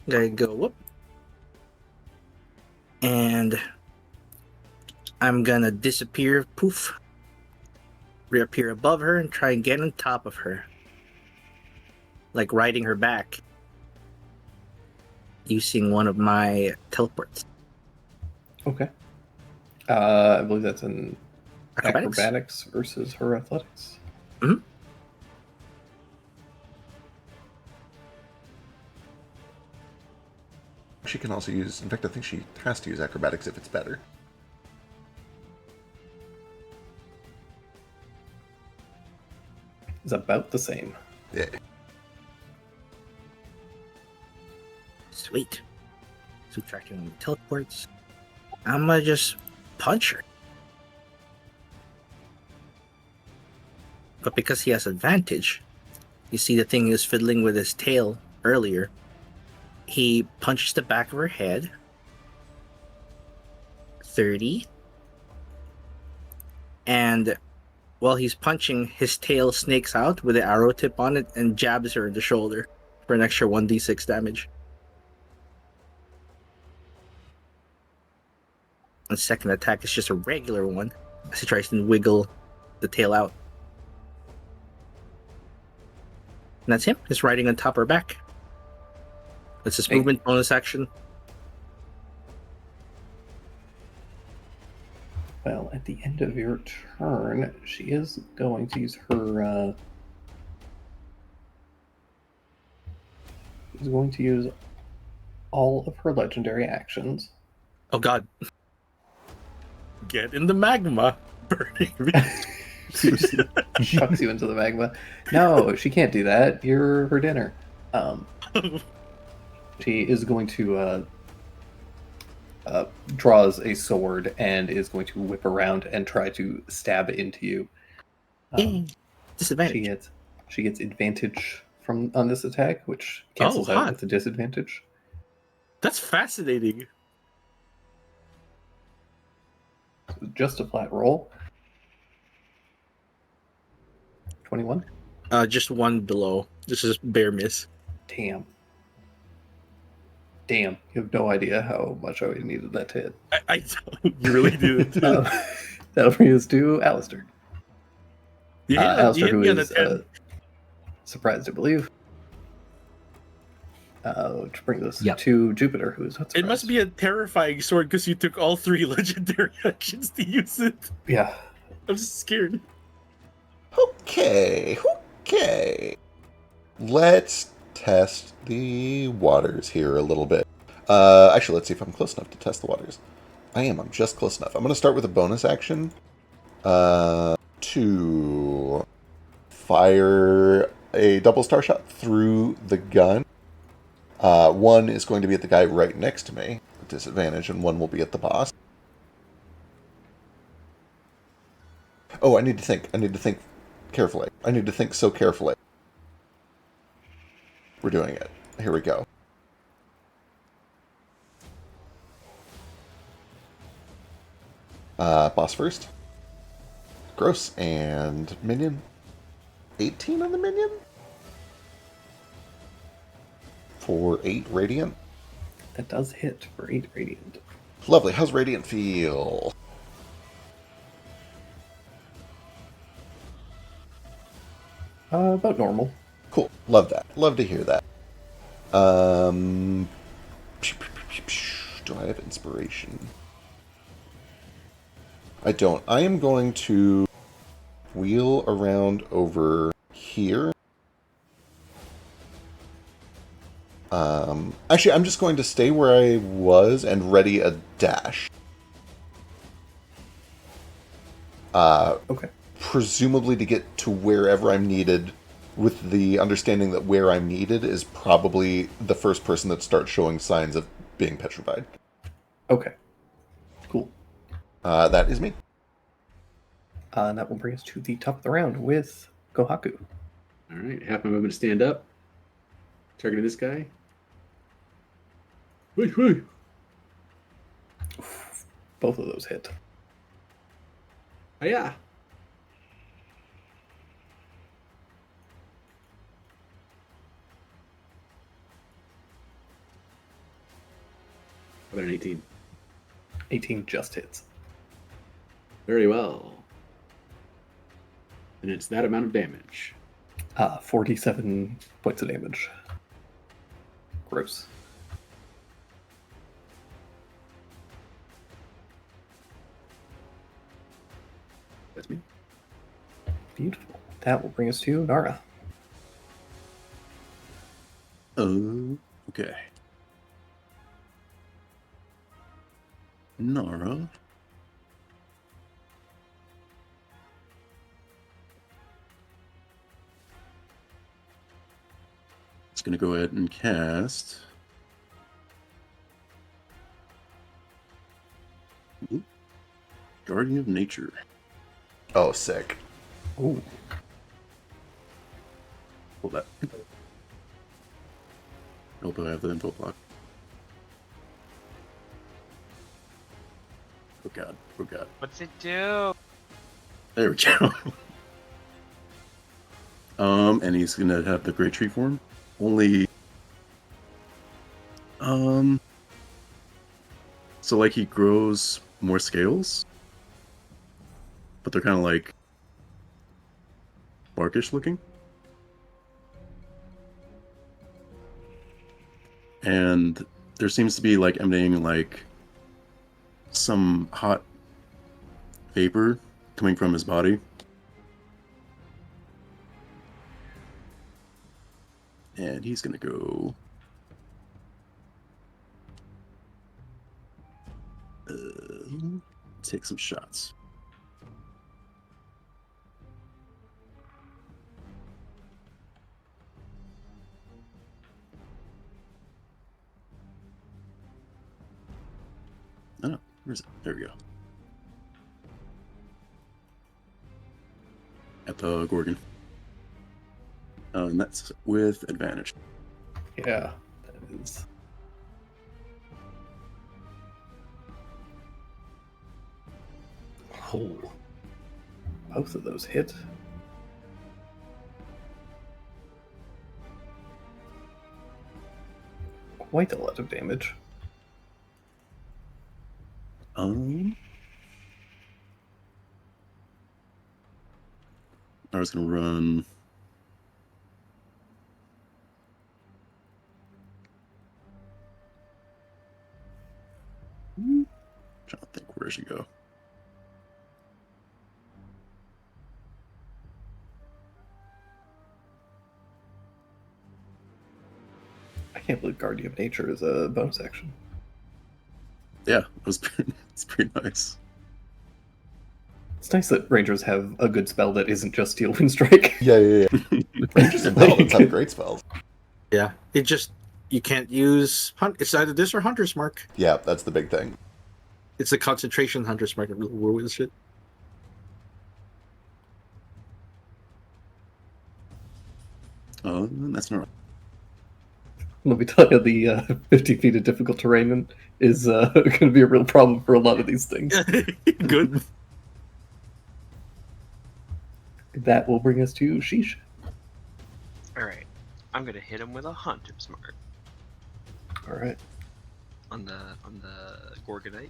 Gotta go whoop. And I'm gonna disappear, poof. Reappear above her and try and get on top of her. Like riding her back. Using one of my teleports. Okay. I believe that's an Acrobatics? acrobatics versus her athletics. Mhm. She can also use, in fact, I think she has to use acrobatics if it's better. It's about the same. Yeah. Sweet. Subtracting one of the teleports. I'm gonna just punch her. But because he has advantage, you see the thing is fiddling with his tail earlier. He punches the back of her head. 30. And while he's punching, his tail snakes out with the arrow tip on it and jabs her in the shoulder for an extra 1d6 damage. The second attack is just a regular one as he tries to wiggle the tail out. And that's him, just riding on top of her back. That's his movement bonus action. Well, at the end of your turn, she is going to use her. She's going to use all of her legendary actions. Oh god. Get in the magma. Burning me. She just chucks you into the magma. No, she can't do that. You're her dinner. She is going to draws a sword and is going to whip around and try to stab into you. Disadvantage. She gets advantage on this attack, which cancels out with the disadvantage. That's fascinating. So just a flat roll. 21? Just one below. This is bare miss. Damn. You have no idea how much I needed that to hit. I don't. You really do. That'll bring us to Alistair. Alistair, who is surprised, I believe. Which brings us to Jupiter, who is not surprised. It must be a terrifying sword because you took all 3 legendary actions to use it. Yeah. I'm just scared. Okay. Let's test the waters here a little bit. Actually, let's see if I'm close enough to test the waters. I am. I'm just close enough. I'm going to start with a bonus action to fire a double star shot through the gun. One is going to be at the guy right next to me with disadvantage, and one will be at the boss. Oh, I need to think carefully. I need to think so carefully. We're doing it. Here we go. Boss first. Gross. And minion? 18 on the minion? For 8 radiant? That does hit for 8 radiant. Lovely. How's radiant feel? About normal. Cool. Love that. Love to hear that. Do I have inspiration? I don't. I am going to wheel around over here. Actually, I'm just going to stay where I was and ready a dash. Okay. Presumably to get to wherever I'm needed, with the understanding that where I'm needed is probably the first person that starts showing signs of being petrified. Okay. Cool. That is me. And that will bring us to the top of the round with Kohaku. All right, half my movement to stand up. Targeting this guy. Wait. Both of those hit. Oh, yeah. How about an 18? 18 just hits. Very well. And it's that amount of damage. 47 points of damage. Gross. That's me. Beautiful. That will bring us to Nara. Okay. Nara. It's going to go ahead and cast. Guardian of Nature. Oh, sick. Ooh. Hold that. Oh, do I have the info block? Oh god. Oh god. What's it do? There we go. And he's gonna have the Great Tree form. Only so like he grows more scales, but they're kind of like barkish looking. And there seems to be like emanating like some hot vapor coming from his body. And he's gonna go take some shots. Oh, where's it? There we go. At the Gorgon. And that's with advantage. Yeah, that is. Oh. Both of those hit. Quite a lot of damage. I was gonna run. Trying to think where I should go. I can't believe Guardian of Nature is a bonus action. Yeah, it's pretty nice. It's nice that Rangers have a good spell that isn't just Steel Wind Strike. Yeah. Rangers and Paladins have great spells. Yeah, it just you can't use hunt. It's either this or Hunter's Mark. Yeah, that's the big thing. It's the concentration Hunter's Mark. What is it? That's not. Let me tell you, the 50 feet of difficult terrain is going to be a real problem for a lot of these things. Good. That will bring us to Sheesh. All right, I'm gonna hit him with a Hunter's Mark All right. on the Gorgonite,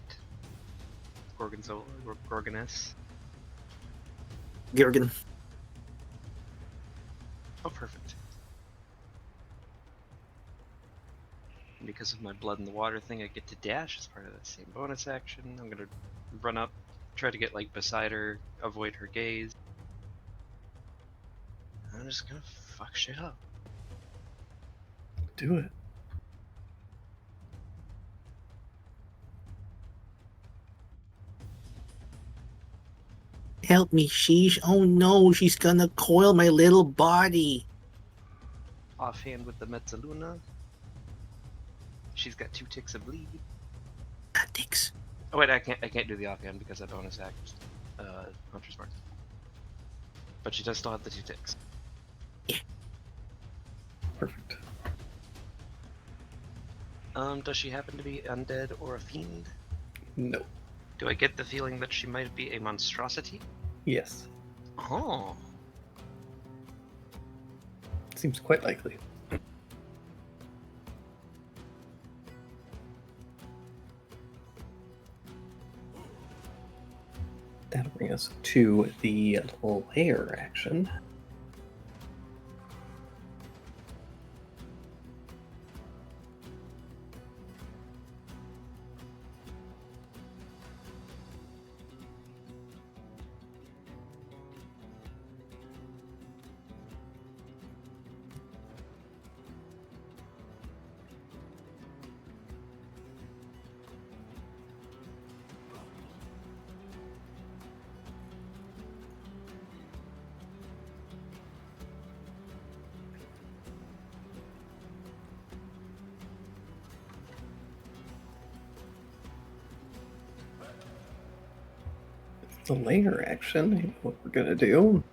Gorgonzola, Gorgoness. Gergen. Oh, perfect. And because of my blood in the water thing, I get to dash as part of that same bonus action. I'm gonna run up, try to get like beside her, avoid her gaze. I'm just gonna fuck shit up. Do it. Help me, Sheesh. Oh no, she's gonna coil my little body. Offhand with the Metzaluna. She's got 2 ticks of bleed. Ticks. Oh wait, I can't do the offhand because I bonus act Hunter's Mark. But she does still have the 2 ticks. Perfect. Does she happen to be undead or a fiend? No. Do I get the feeling that she might be a monstrosity? Yes. Oh. Seems quite likely. That'll bring us to the lair action. The layer action, what we're gonna do.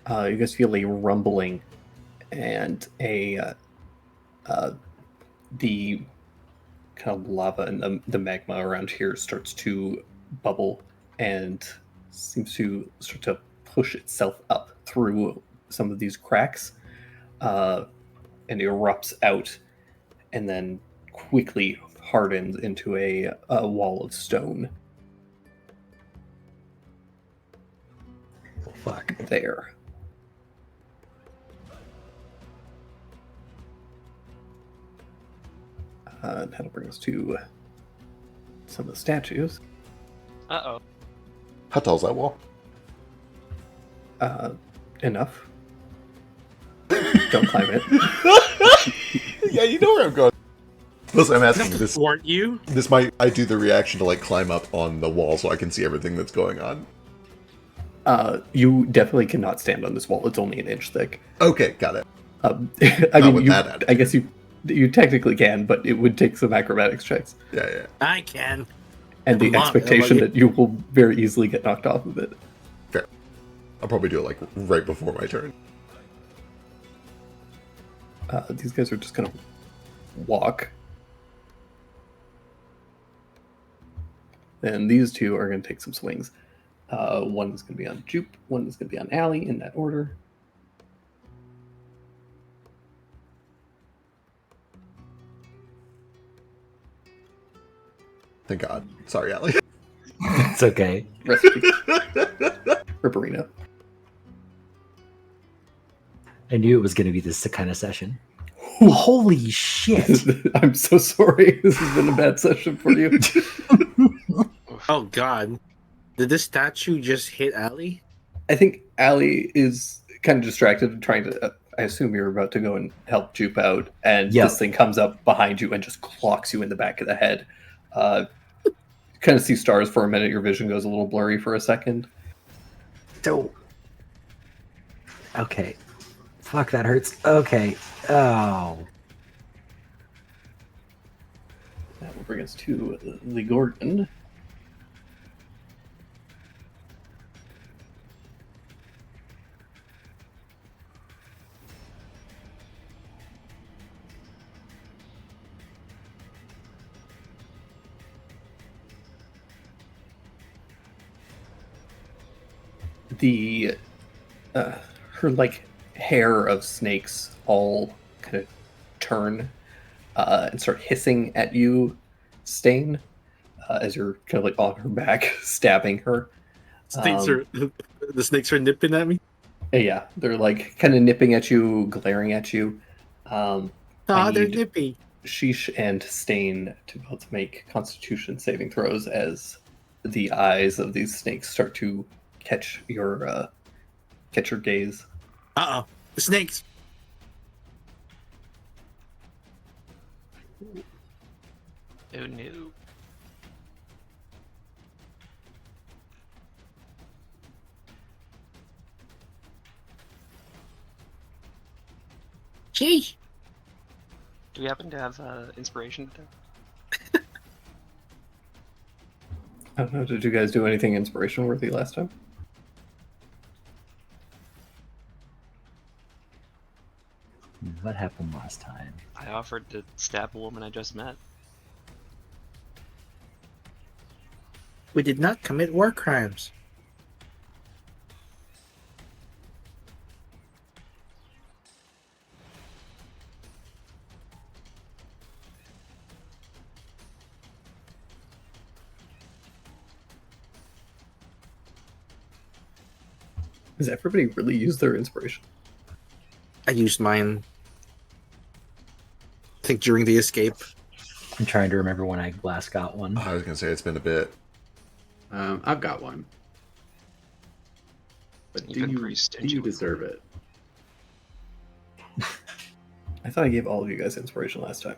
You guys feel a rumbling, and the kind of lava and the magma around here starts to bubble and seems to start to push itself up through some of these cracks. And erupts out and then quickly hardens into a wall of stone. Oh, fuck. There. That'll bring us to some of the statues. Uh-oh. How tall's that wall? Enough. Don't climb it. Yeah, you know where I'm going. Listen, I'm asking this. Weren't you? This might I do the reaction to like climb up on the wall so I can see everything that's going on. You definitely cannot stand on this wall. It's only an inch thick. Okay, got it. I mean, with you, that attitude. I guess you technically can, but it would take some acrobatics checks. Yeah. I can. And the expectation that you will very easily get knocked off of it. Fair. I'll probably do it like right before my turn. These guys are just gonna walk. And these two are gonna take some swings. One is gonna be on Jupe, one is gonna be on Allie in that order. Thank God. Sorry, Allie. It's okay. Ripperino. I knew it was going to be this kind of session. Holy shit! I'm so sorry. This has been a bad session for you. Oh God. Did this statue just hit Allie? I think Allie is kind of distracted and trying to. I assume you're about to go and help Jupe out, and Yep. this thing comes up behind you and just clocks you in the back of the head. Kind of see stars for a minute. Your vision goes a little blurry for a second. So, okay. Fuck, that hurts. Okay. Oh. That will bring us to the Gorgon. the her like hair of snakes all kind of turn and start hissing at you, Stain, as you're kind of like on her back, stabbing her. The snakes are nipping at me. Yeah, they're like kind of nipping at you, glaring at you. I They're need nippy. Sheesh and Stain to both make Constitution saving throws as the eyes of these snakes start to catch your gaze. The snakes. Oh no. Gee. Do we happen to have inspiration today? I don't know. Did you guys do anything inspiration worthy last time? What happened last time? I offered to stab a woman I just met. We did not commit war crimes. Does everybody really use their inspiration? I used mine. I think during the escape. I'm trying to remember when I last got one. I was gonna say it's been a bit. I've got one. But do you deserve it? I thought I gave all of you guys inspiration last time.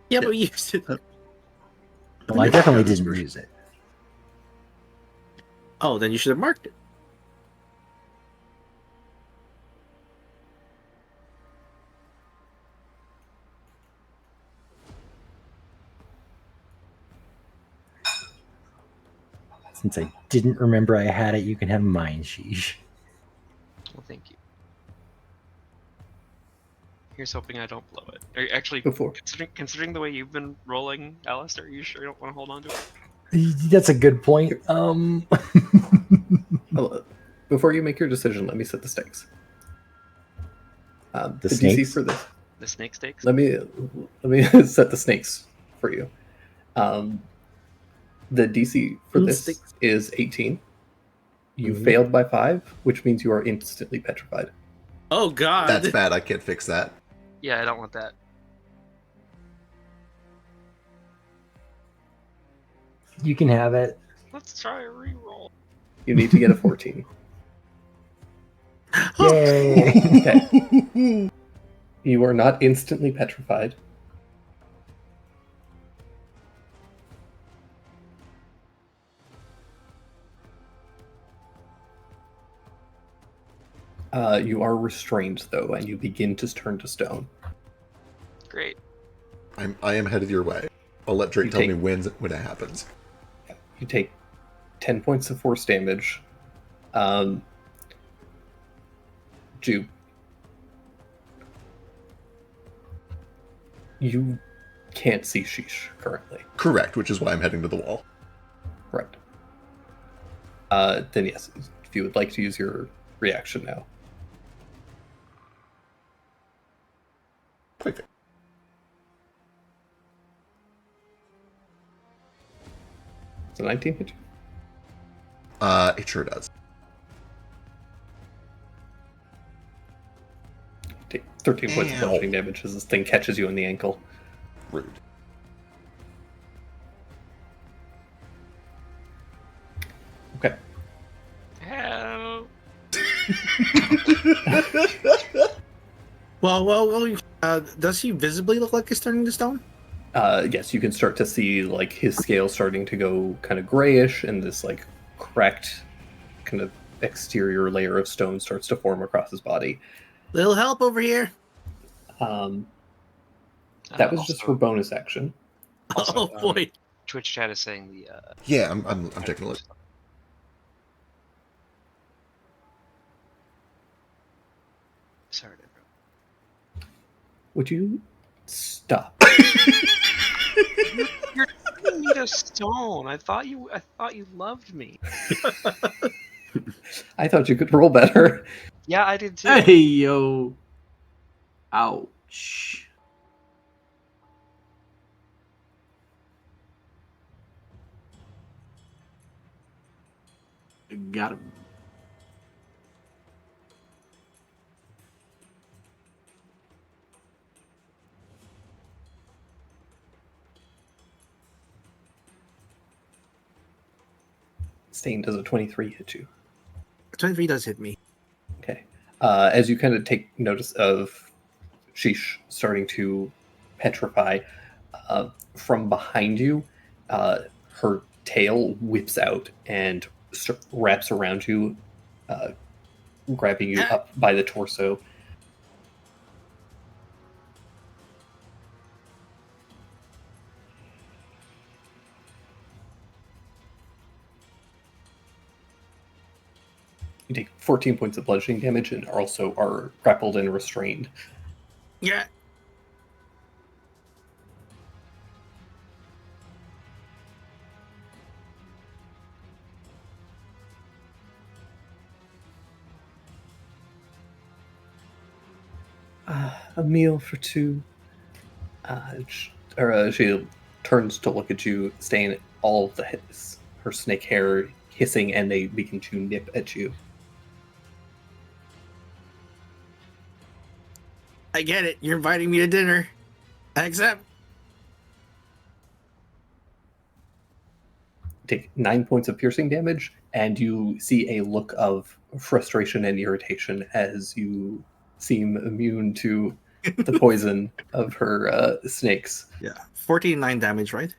Yeah, but we used it. Well, I definitely didn't use it. Oh, then you should have marked it. Since I didn't remember I had it, you can have mine, Sheesh. Well, thank you. Here's hoping I don't blow it. Or actually, Before. considering the way you've been rolling, Alistair, are you sure you don't want to hold on to it? That's a good point. Before you make your decision, let me set the stakes. The DC snakes? for this. The snake stakes? Let me set the snakes for you. The DC for this is 18. You failed by 5, which means you are instantly petrified. Oh God, That's bad. I can't fix that. Yeah, I don't want that. You can have it. Let's try a reroll. You need to get a 14. Yay! Okay. You are not instantly petrified. You are restrained, though, and you begin to turn to stone. Great. I am headed your way. I'll let Drake You tell take- me when it happens. You take 10 points of force damage. Jude. You can't see Sheesh currently. Correct, which is why I'm heading to the wall. Right. Then yes, if you would like to use your reaction now. Perfect. Does a 19 hit you? It sure does. Take 13 points of bludgeoning damage as this thing catches you in the ankle. Rude. Okay. Help. Well. Does he visibly look like he's turning to stone? Yes, you can start to see like his scale starting to go kind of grayish, and this like cracked kind of exterior layer of stone starts to form across his body. Little help over here. That was just for bonus action. Also, Oh boy. Twitch chat is saying the Yeah, I'm taking a look. sorry, bro. Would you stop? You're turning me to stone. I thought you loved me. I thought you could roll better. Yeah, I did too. Hey yo. Ouch. Got him. Stain, does a 23 hit you? 23 does hit me. Okay. As you kind of take notice of Sheesh starting to petrify, from behind you, her tail whips out and wraps around you, grabbing you up by the torso. You take 14 points of bludgeoning damage and also are grappled and restrained. Yeah. A meal for two. She turns to look at you, staying all of her snake hair hissing, and they begin to nip at you. I get it. You're inviting me to dinner. I accept. Take 9 points of piercing damage, and you see a look of frustration and irritation as you seem immune to the poison of her snakes. Yeah. 14 and 9 damage, right?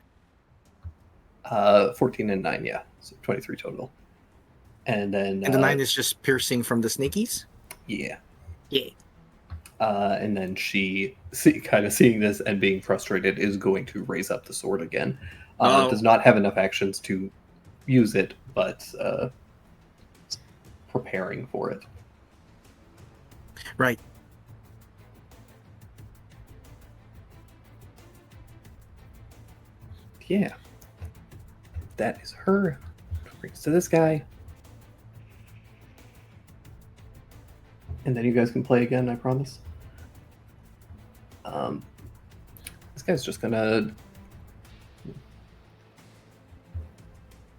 14 and 9, yeah. So 23 total. And then... And the 9 is just piercing from the snakies? Yeah. Yeah. And then she, kind of seeing this and being frustrated, is going to raise up the sword again. Does not have enough actions to use it, but preparing for it. Right. Yeah. That is her. Brings to this guy. And then you guys can play again, I promise. This guy's just gonna...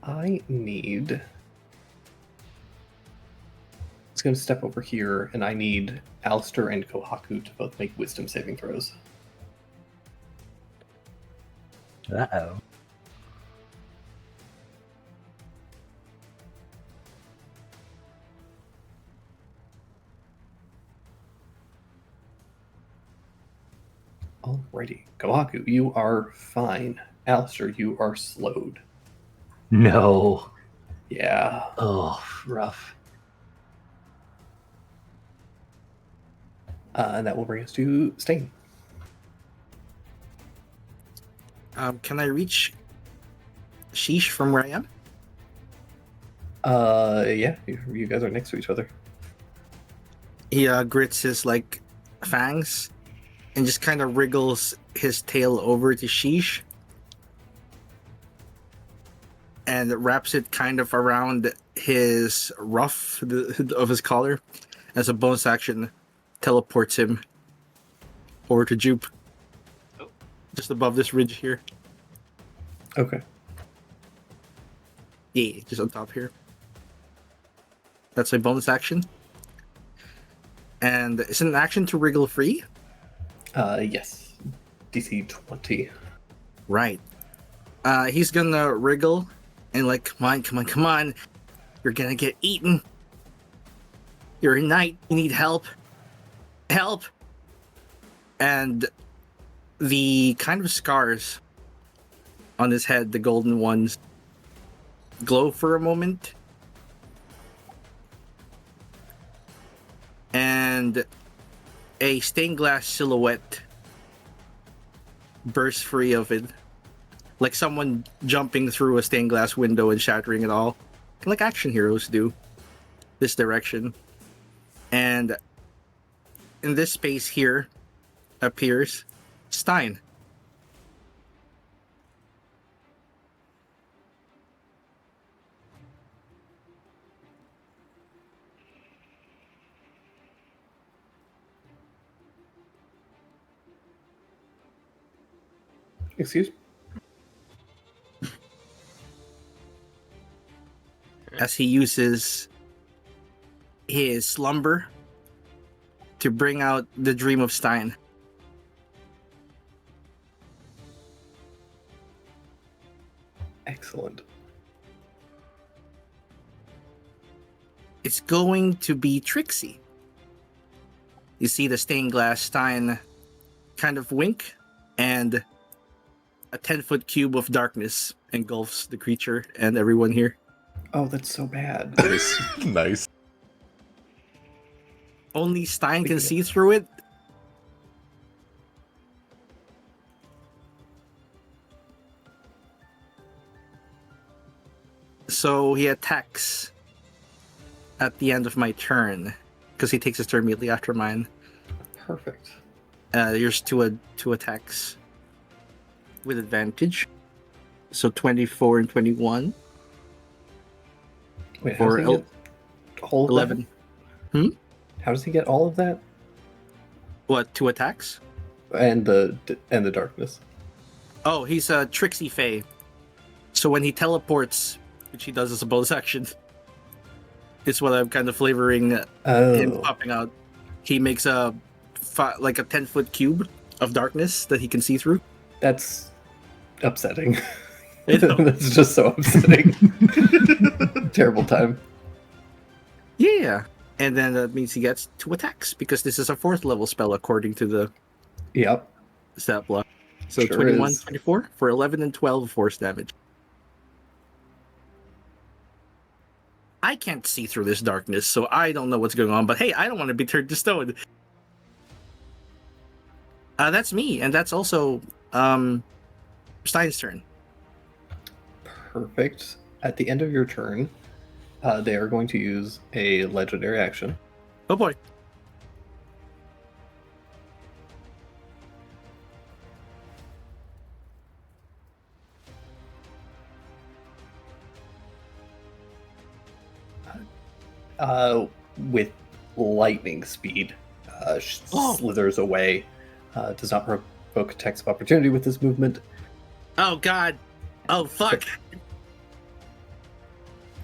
I need... It's gonna step over here, and I need Alistair and Kohaku to both make wisdom saving throws. Uh-oh. Alrighty. Kohaku, you are fine. Alistair, you are slowed. No. Yeah. Oh, rough. And that will bring us to Stain. Can I reach Sheesh from where I am? Yeah. You guys are next to each other. He grits his fangs and just kind of wriggles his tail over to Sheesh and wraps it kind of around his ruff of his collar. As a bonus action, teleports him over to Jupe. Just above this ridge here. Okay. Yeah, just on top here. That's my bonus action. And is it an action to wriggle free? Yes. DC 20. Right. He's gonna wriggle and come on. You're gonna get eaten. You're a knight. You need help. Help. And the kind of scars on his head, the golden ones, glow for a moment. And a stained glass silhouette bursts free of it. Like someone jumping through a stained glass window and shattering it all. Like action heroes do. This direction. And in this space here appears Stein. Excuse? As he uses his slumber to bring out the dream of Stein. Excellent. It's going to be Trixie. You see the stained glass Stein kind of wink, and a 10-foot cube of darkness engulfs the creature and everyone here. Oh, that's so bad. Nice. Only Stein can see through it. So he attacks at the end of my turn, because he takes his turn immediately after mine. Perfect. There's two attacks with advantage. So 24 and 21. Wait, how For does he get all of 11. that? How does he get all of that? What, 2 attacks? And the darkness. Oh, he's a Trixie Fae. So when he teleports, which he does as a bonus action, it's what I'm kind of flavoring him Oh, popping out. He makes a 10-foot cube of darkness that he can see through. that's upsetting. I know. That's just so upsetting. Terrible time. Yeah. And then that means he gets 2 attacks, because this is a 4th level spell according to the Yep. stat block. So Sure 21, is. 24 for 11 and 12 force damage. I can't see through this darkness, so I don't know what's going on, but hey, I don't want to be turned to stone. That's me, and that's also Stein's turn. Perfect. At the end of your turn, they are going to use a legendary action. Oh boy. With lightning speed, slithers away. Does not provoke attacks of opportunity with this movement. Oh god. Oh fuck.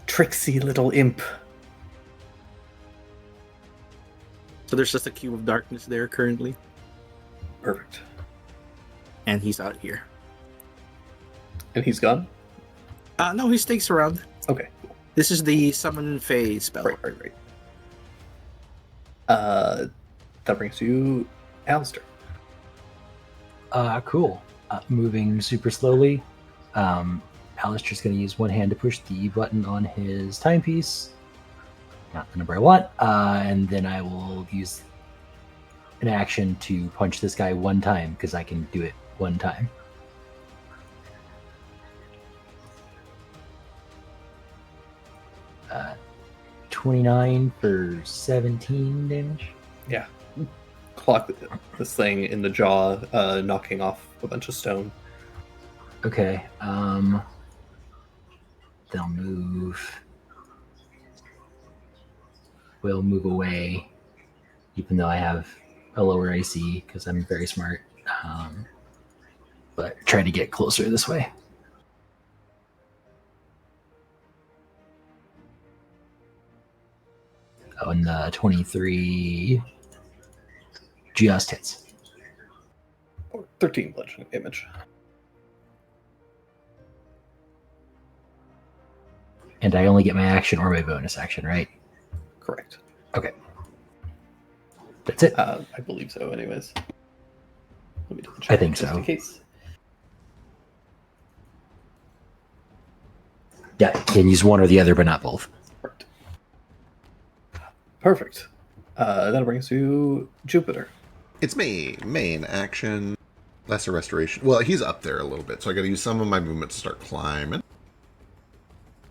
Tricksy little imp. So there's just a cube of darkness there currently, Perfect. and he's out here. And he's gone? No, he sticks around. Okay. This is the summon Fae spell. Right. That brings you Alistair. Cool. Moving super slowly. Alistair's going to use one hand to push the button on his timepiece. Not the number I want. And then I will use an action to punch this guy one time, because I can do it one time. Uh, 29 for 17 damage. Yeah. Clock this thing in the jaw, knocking off a bunch of stone. Okay. They'll move. Will move away, even though I have a lower AC because I'm very smart. But try to get closer this way. Oh, and the 23 just hits. 13 bludgeoning damage. And I only get my action or my bonus action, right? Correct. Okay. That's it. I believe so, anyways. Let me double check. I think just so. in case. Yeah, you can use one or the other, but not both. Right. Perfect. That'll bring us to Jupiter. It's me. Main action. Lesser restoration. Well, he's up there a little bit, so I gotta use some of my movement to start climbing.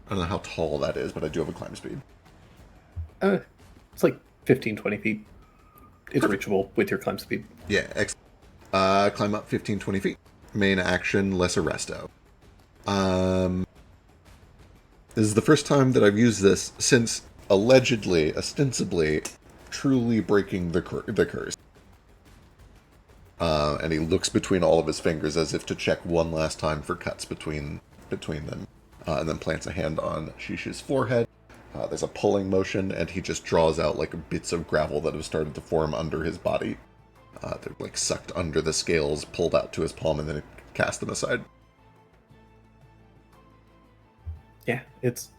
I don't know how tall that is, but I do have a climb speed. It's like 15, 20 feet. It's reachable with your climb speed. Yeah, climb up 15, 20 feet. Main action, lesser resto. This is the first time that I've used this since allegedly, ostensibly, truly breaking the curse. And and he looks between all of his fingers as if to check one last time for cuts between them, and then plants a hand on Shish's forehead. There's a pulling motion, and he just draws out like bits of gravel that have started to form under his body. They're like sucked under the scales, pulled out to his palm, and then cast them aside. Yeah, it's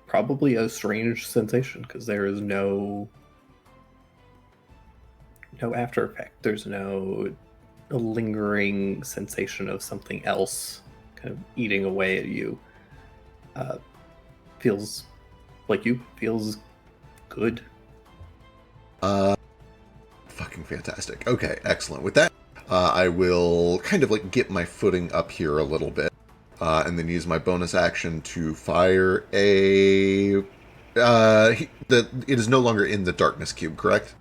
probably a strange sensation because there is no after effect. There's no lingering sensation of something else kind of eating away at you. Feels like you. Feels good. Fucking fantastic. Okay, excellent. With that, I will kind of like get my footing up here a little bit, and then use my bonus action to fire a. It is no longer in the darkness cube, correct?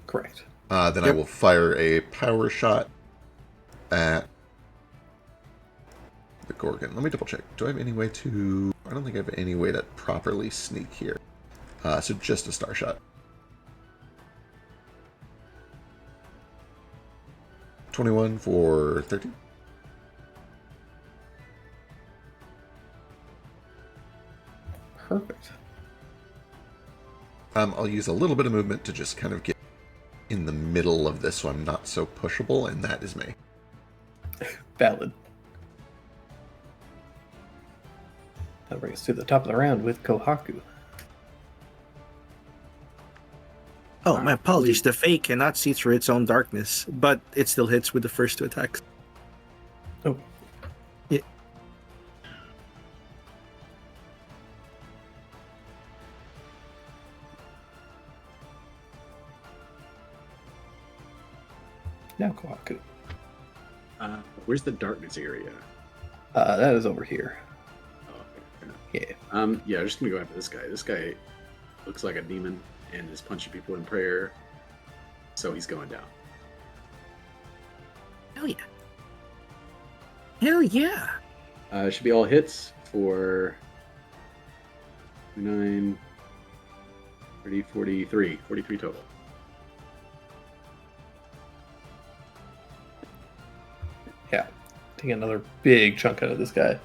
Correct. Then I will fire a power shot at the Gorgon. Let me double check. Do I have any way to... I don't think I have any way to properly sneak here. So just a star shot. 21 for 13. Perfect. I'll use a little bit of movement to just kind of get in the middle of this so I'm not so pushable, and that is me. Valid. That brings us to the top of the round with Kohaku. Oh, my apologies. The Fae cannot see through its own darkness, but it still hits with the first 2 attacks. Oh. Yeah. Now Kohaku. Where's the darkness area? That is over here. Oh, okay, fair enough. Yeah. Yeah, I'm just gonna go after this guy. This guy looks like a demon and is punching people in prayer, so he's going down. Hell yeah. Hell yeah. It should be all hits for 29, 30, 43 total. Yeah. Take another big chunk out of this guy.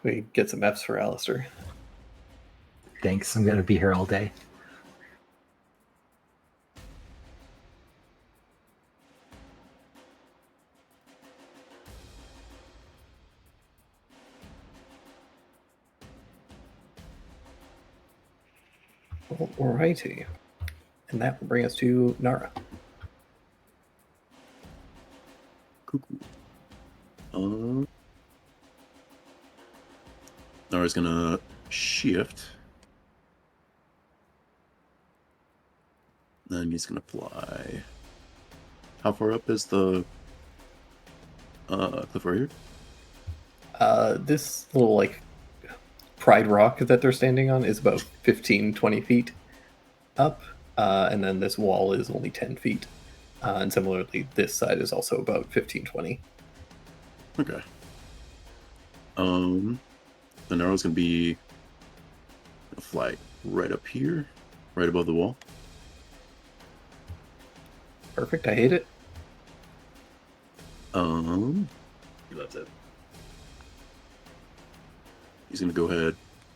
We get some Fs for Alistair. Thanks. I'm going to be here all day. Alrighty. And that will bring us to Nara. Cool. Nara's gonna shift. Then he's gonna fly. How far up is the cliff right here? This little like Pride Rock that they're standing on is about 15-20 feet up, and then this wall is only 10 feet. And similarly, this side is also about 15-20. Okay. The Nara's gonna be fly right up here, right above the wall. Perfect. I hate it. He loves it. He's gonna go ahead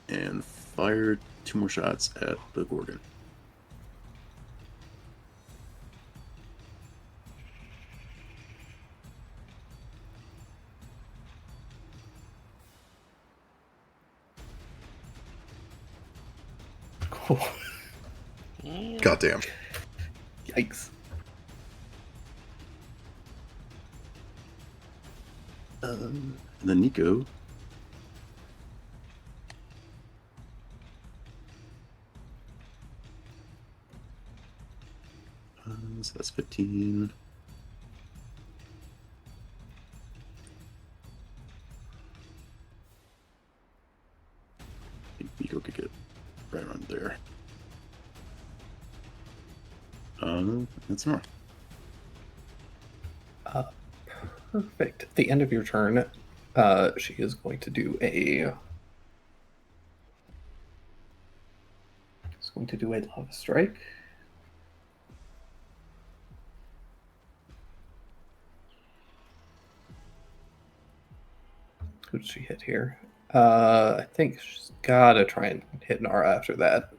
and fire 2 more shots at the Gorgon. Cool. Goddamn. Yikes. And then Nico. So that's 15. I think Nico could get right around there. That's Nora. Perfect. At the end of your turn, She is going to do a. She's going to do a lava strike. Who did she hit here? I think she's gotta try and hit Nara after that.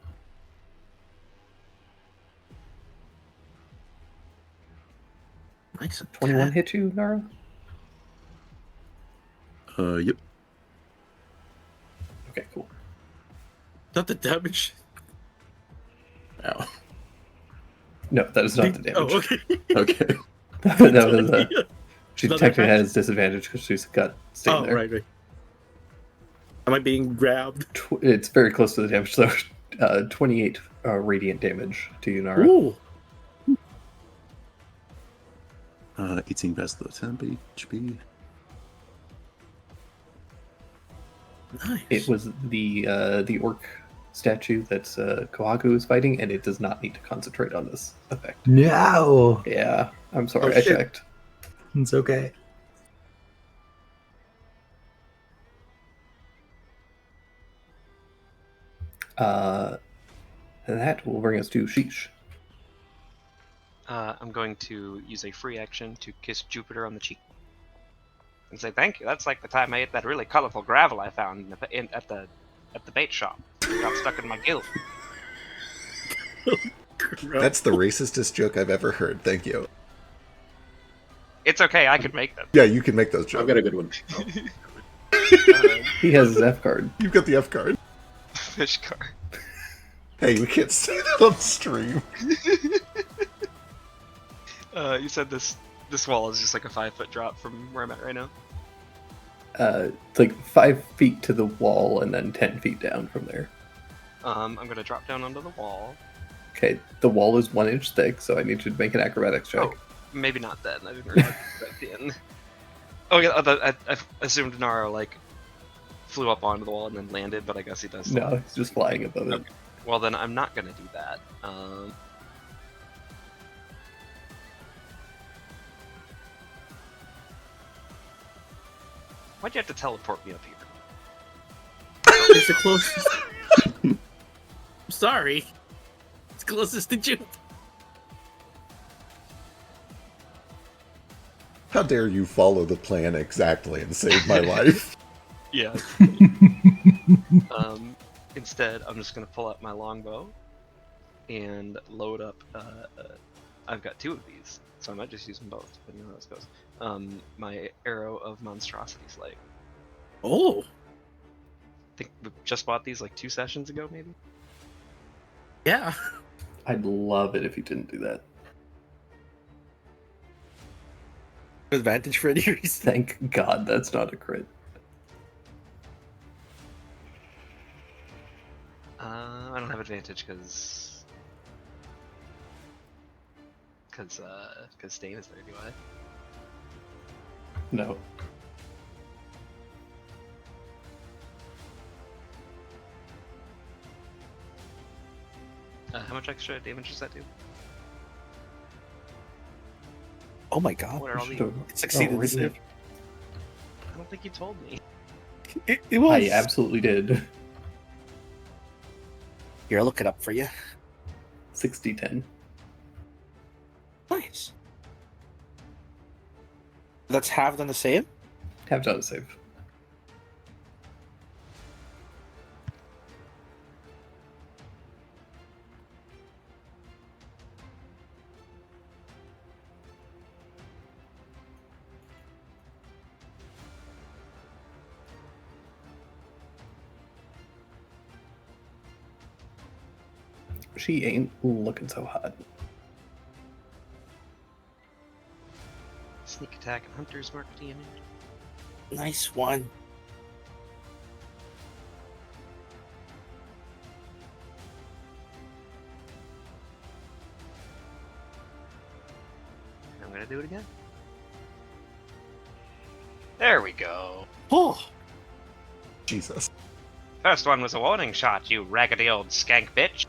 Nice. 21 hit you, Nara? Yep. Okay, cool. Not the damage. Ow. No, that is not the damage. Oh, okay. Okay. that was, she Another technically attack? has disadvantage because she's got staying Oh, there. right. Am I being grabbed? It's very close to the damage, so 28 radiant damage to you, Nara. Ooh. 18 past the temp HP. Nice. It was the orc statue that Kohaku is fighting, and it does not need to concentrate on this effect. No, Yeah, I'm sorry, Oh, I shit. checked. it's okay. And that will bring us to Sheesh. I'm going to use a free action to kiss Jupiter on the cheek. And say thank you. That's like the time I ate that really colorful gravel I found at the bait shop. It got stuck in my gill. That's the racistest joke I've ever heard. Thank you. It's okay, I could make them. Yeah, you can make those I've jokes. got a good one. He has his F card. You've got the F card. Fish car. Hey, we can't say that on stream. You said this wall is just like a 5-foot drop from where I'm at right now. It's like 5 feet to the wall and then 10 feet down from there. I'm gonna drop down onto the wall. Okay, the wall is 1 inch thick, so I need you to make an acrobatics check. Oh, maybe not then. I didn't realize that at the end. Oh yeah, I assumed Naro like flew up onto the wall and then landed, but I guess he does. No, he's just flying above it. Okay. Well, then I'm not gonna do that. Why'd you have to teleport me up here? It's the closest. I'm sorry. It's closest to June. How dare you follow the plan exactly and save my life? Yeah. Instead, I'm just gonna pull out my longbow and load up. I've got 2 of these, so I might just use them both, depending on how this goes. My arrow of monstrosity slay. Oh. I think we just bought these like 2 sessions ago, maybe. Yeah. I'd love it if you didn't do that. Advantage for any reason. Thank God that's not a crit. I don't have advantage because Stain is there. Do I? No. How much extra damage does that do? Oh my god. What are all these? Should've- It succeeded Oh, the save. I don't think you told me. It was. I absolutely did. Here, I'll look it up for you. 60-10. Nice. That's halved on the save? Have done a save. She ain't looking so hot. Sneak attack and hunter's mark damage. Nice one. I'm gonna do it again. There we go. Oh. Jesus. First one was a warning shot, you raggedy old skank bitch.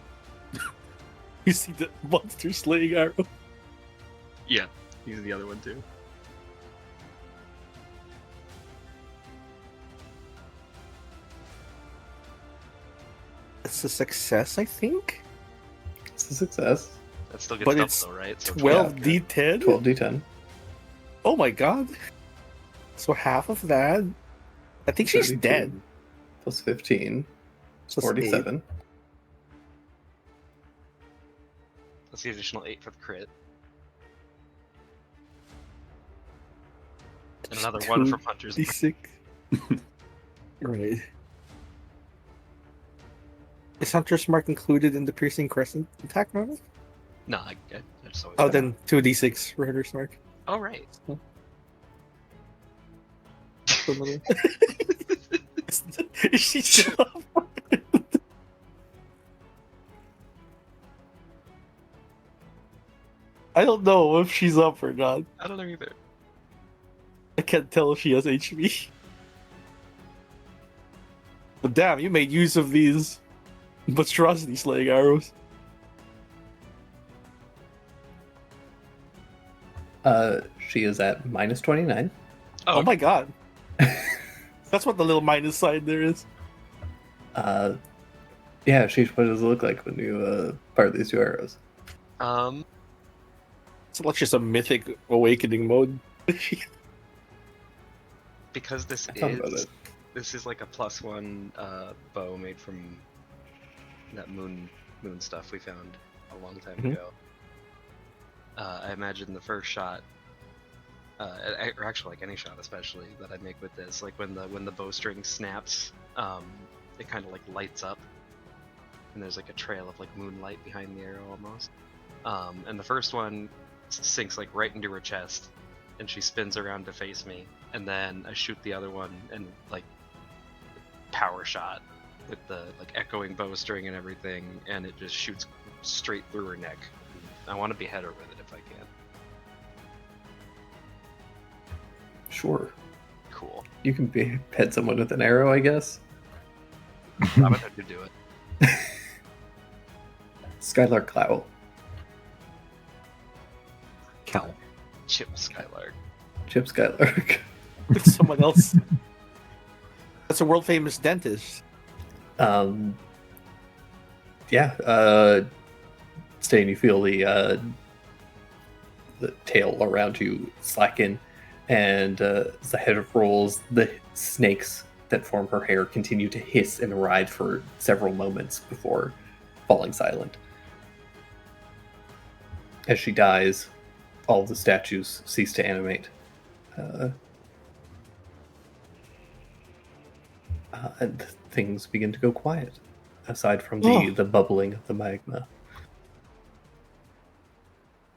You see the monster slaying arrow? Yeah, he's the other one too. It's a success, I think. It's a success. That still gets But double it's though, right? So 12d10. 12d10. Oh my god. So half of that. I think she's 32 dead. Plus 15. Plus 47. That's the additional 8 for the crit. And another 1 from Hunter's Mark. D6. Right. Is Hunter's Mark included in the piercing crescent attack number? No, I just always. Oh, then 2d6 for Hunter's Mark. Oh, right. Is she still up? I don't know if she's up or not. I don't know either. I can't tell if she has HP. But damn, you made use of these monstrosity slaying arrows. She is at minus 29. Oh my god. That's what the little minus sign there is. Yeah, Sheesh, what does it look like when you fire these 2 arrows? So that's just a mythic awakening mode. Because this thought about is it. this is like a +1 bow made from that moon stuff we found a long time Mhm. ago. I imagine the first shot, or actually like any shot, especially that I make with this, like when the bowstring snaps, it kind of like lights up, and there's like a trail of like moonlight behind the arrow almost. And the first one sinks like right into her chest, and she spins around to face me, and then I shoot the other one and like power shot with the like echoing bowstring and everything, and it just shoots straight through her neck. I want to behead her with it if I can. Sure. Cool. You can behead someone with an arrow, I guess. I'm gonna have to do it. Skylark Clowl. Cow. Chip Skylark. Chip Skylark. It's someone else. That's a world famous dentist. Yeah, Stain, you feel the tail around you slacken, and as the head rolls, the snakes that form her hair continue to hiss and writhe for several moments before falling silent. As she dies, all the statues cease to animate. And things begin to go quiet, aside from the bubbling of the magma.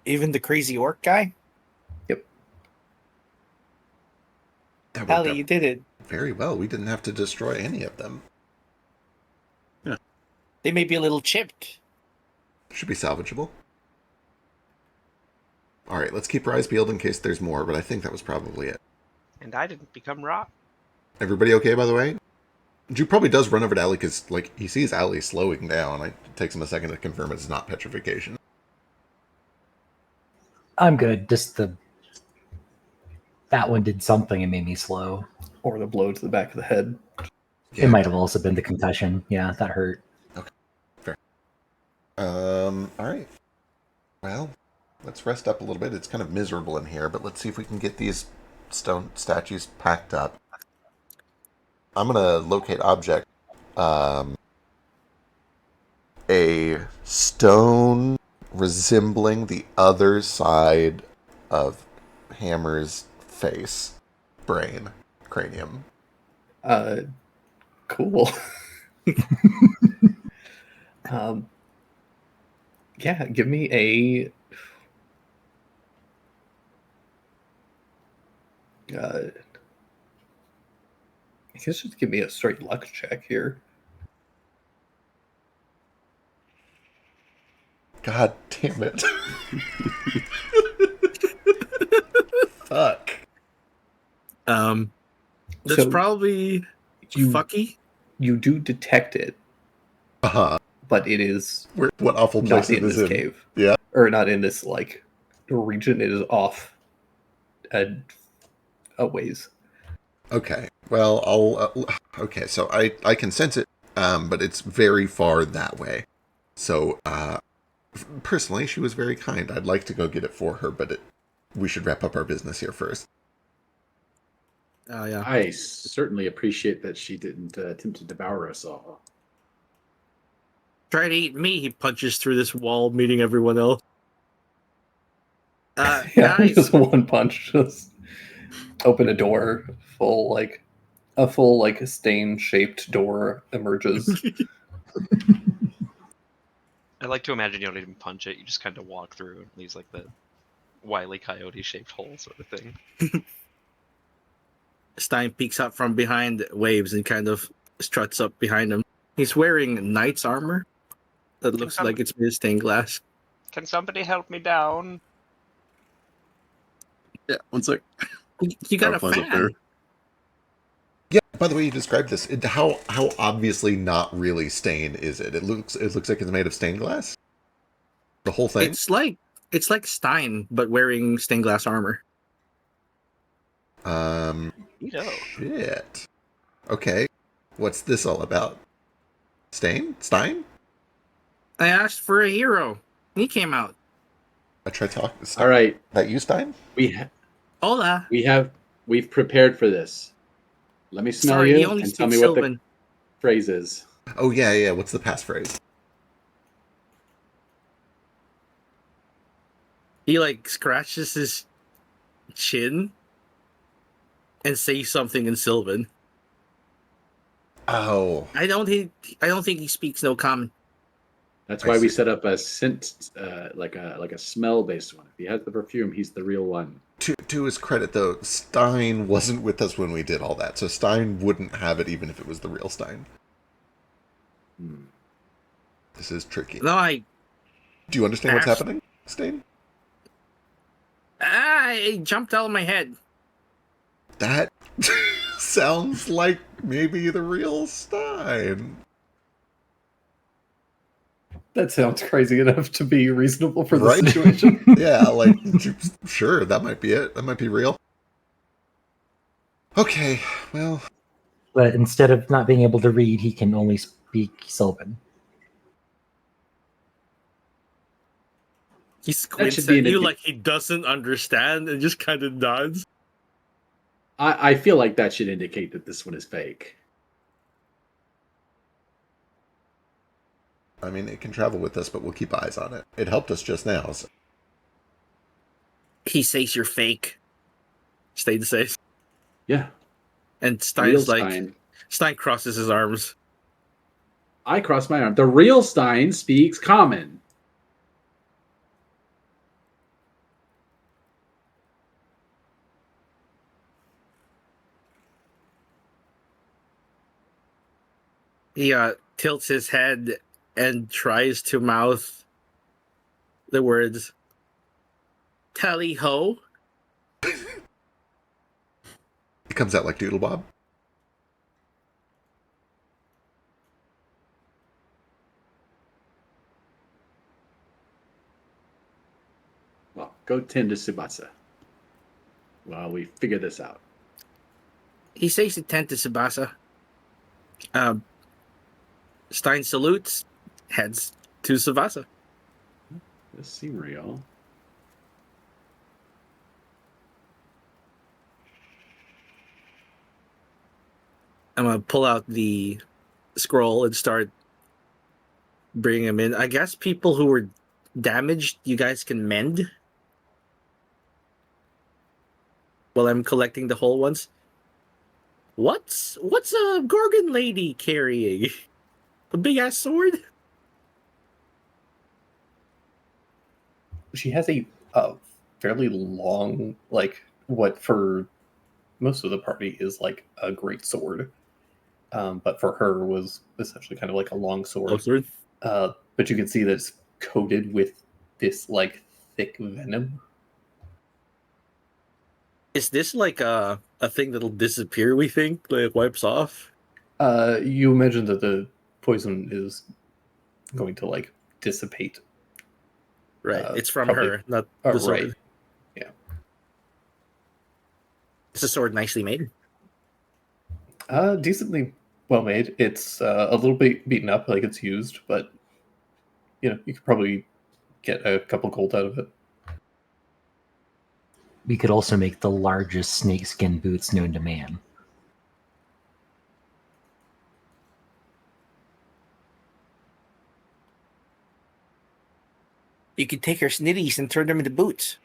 Even the crazy orc guy? Yep. That worked Hallie, out you did it. very well. We didn't have to destroy any of them. They may be a little chipped. Should be salvageable. Alright, let's keep our eyes peeled in case there's more, but I think that was probably it. And I didn't become raw. Everybody okay, by the way? Drew probably does run over to Allie because, like, he sees Allie slowing down. It takes him a second to confirm it's not petrification. I'm good. Just that one did something and made me slow. Or the blow to the back of the head. Yeah. It might have also been the concussion. Yeah, that hurt. Alright. Well, let's rest up a little bit. It's kind of miserable in here, but let's see if we can get these stone statues packed up. I'm gonna locate object. A stone resembling the other side of Hammer's face. Brain. Cranium. Cool. Yeah, give me a I guess just give me a straight luck check here. God damn it. Fuck. That's So probably you- fucky. You do detect it, Uh-huh. but it is What awful place not it in is this in. cave. Yeah. Or not in this, like, region. It is off a ways. Okay. Well, I'll... okay, so I can sense it but it's very far that way. So, personally, she was very kind. I'd like to go get it for her, but we should wrap up our business here first. Oh yeah. I certainly appreciate that she didn't attempt to devour us all. Try to eat me. He punches through this wall, meeting everyone else. Yeah, Guys, just one punch, just open a door, a full stain-shaped door emerges. I like to imagine you don't even punch it; you just kind of walk through, and leaves like the Wile E. Coyote-shaped hole sort of thing. Stein peeks up from behind Waves and kind of struts up behind him. He's wearing knight's armor that looks like it's made of stained glass. Can somebody help me down? Yeah, one sec. You got a Firefly's up there. fan. Yeah. By the way, you described this. How obviously not really stain is it? It looks like it's made of stained glass. The whole thing. It's like Stein, but wearing stained glass armor. Shit. Okay. What's this all about? Stein? I asked for a hero. He came out. I tried talking. All right. That you, Stein? Hola. We've prepared for this. Let me smell Sorry, he you only and tell speaks me what Sylvan. the phrase is. Oh, yeah. What's the passphrase? He scratches his chin and says something in Sylvan. Oh. I don't think he speaks no common. That's I why we see. set up a scent, like a smell-based one. If he has the perfume, he's the real one. To his credit, though, Stein wasn't with us when we did all that, so Stein wouldn't have it even if it was the real Stein. This is tricky. No, Do you understand what's happening, Stein? it jumped out of my head. That sounds like maybe the real Stein. That sounds crazy enough to be reasonable for the Right? situation. Yeah, sure, that might be it. That might be real. Okay, well, But instead of not being able to read, he can only speak Sylvan. He squints should be at an you indi- like he doesn't understand and just kind of nods. I feel like that should indicate that this one is fake. I mean, it can travel with us, but we'll keep eyes on it. It helped us just now. So. He says you're fake. Stein says. Yeah. And Real Stein's Stein crosses his arms. I cross my arm. The real Stein speaks common. He tilts his head and tries to mouth the words "Tally ho." It comes out like Doodle Bob. Well, go tend to Tsubasa while we figure this out. He says to tend to Tsubasa. Stein salutes, heads to Tsubasa. This seems real. I'm gonna pull out the scroll and start bringing him in. I guess people who were damaged, you guys can mend. While I'm collecting the whole ones. What's a Gorgon lady carrying? A big ass sword? She has a fairly long, what for most of the party is like a great sword. But for her was essentially kind of like a long sword. But you can see that it's coated with this thick venom. Is this like a thing that'll disappear, we think? Like it wipes off? You imagine that the poison is going to dissipate. Right. It's from probably- her, not the sword. Right. Yeah. It's a sword nicely made. Decently well made. It's a little bit beaten up, like it's used, but you could probably get a couple gold out of it. We could also make the largest snakeskin boots known to man. You could take her snitties and turn them into boots.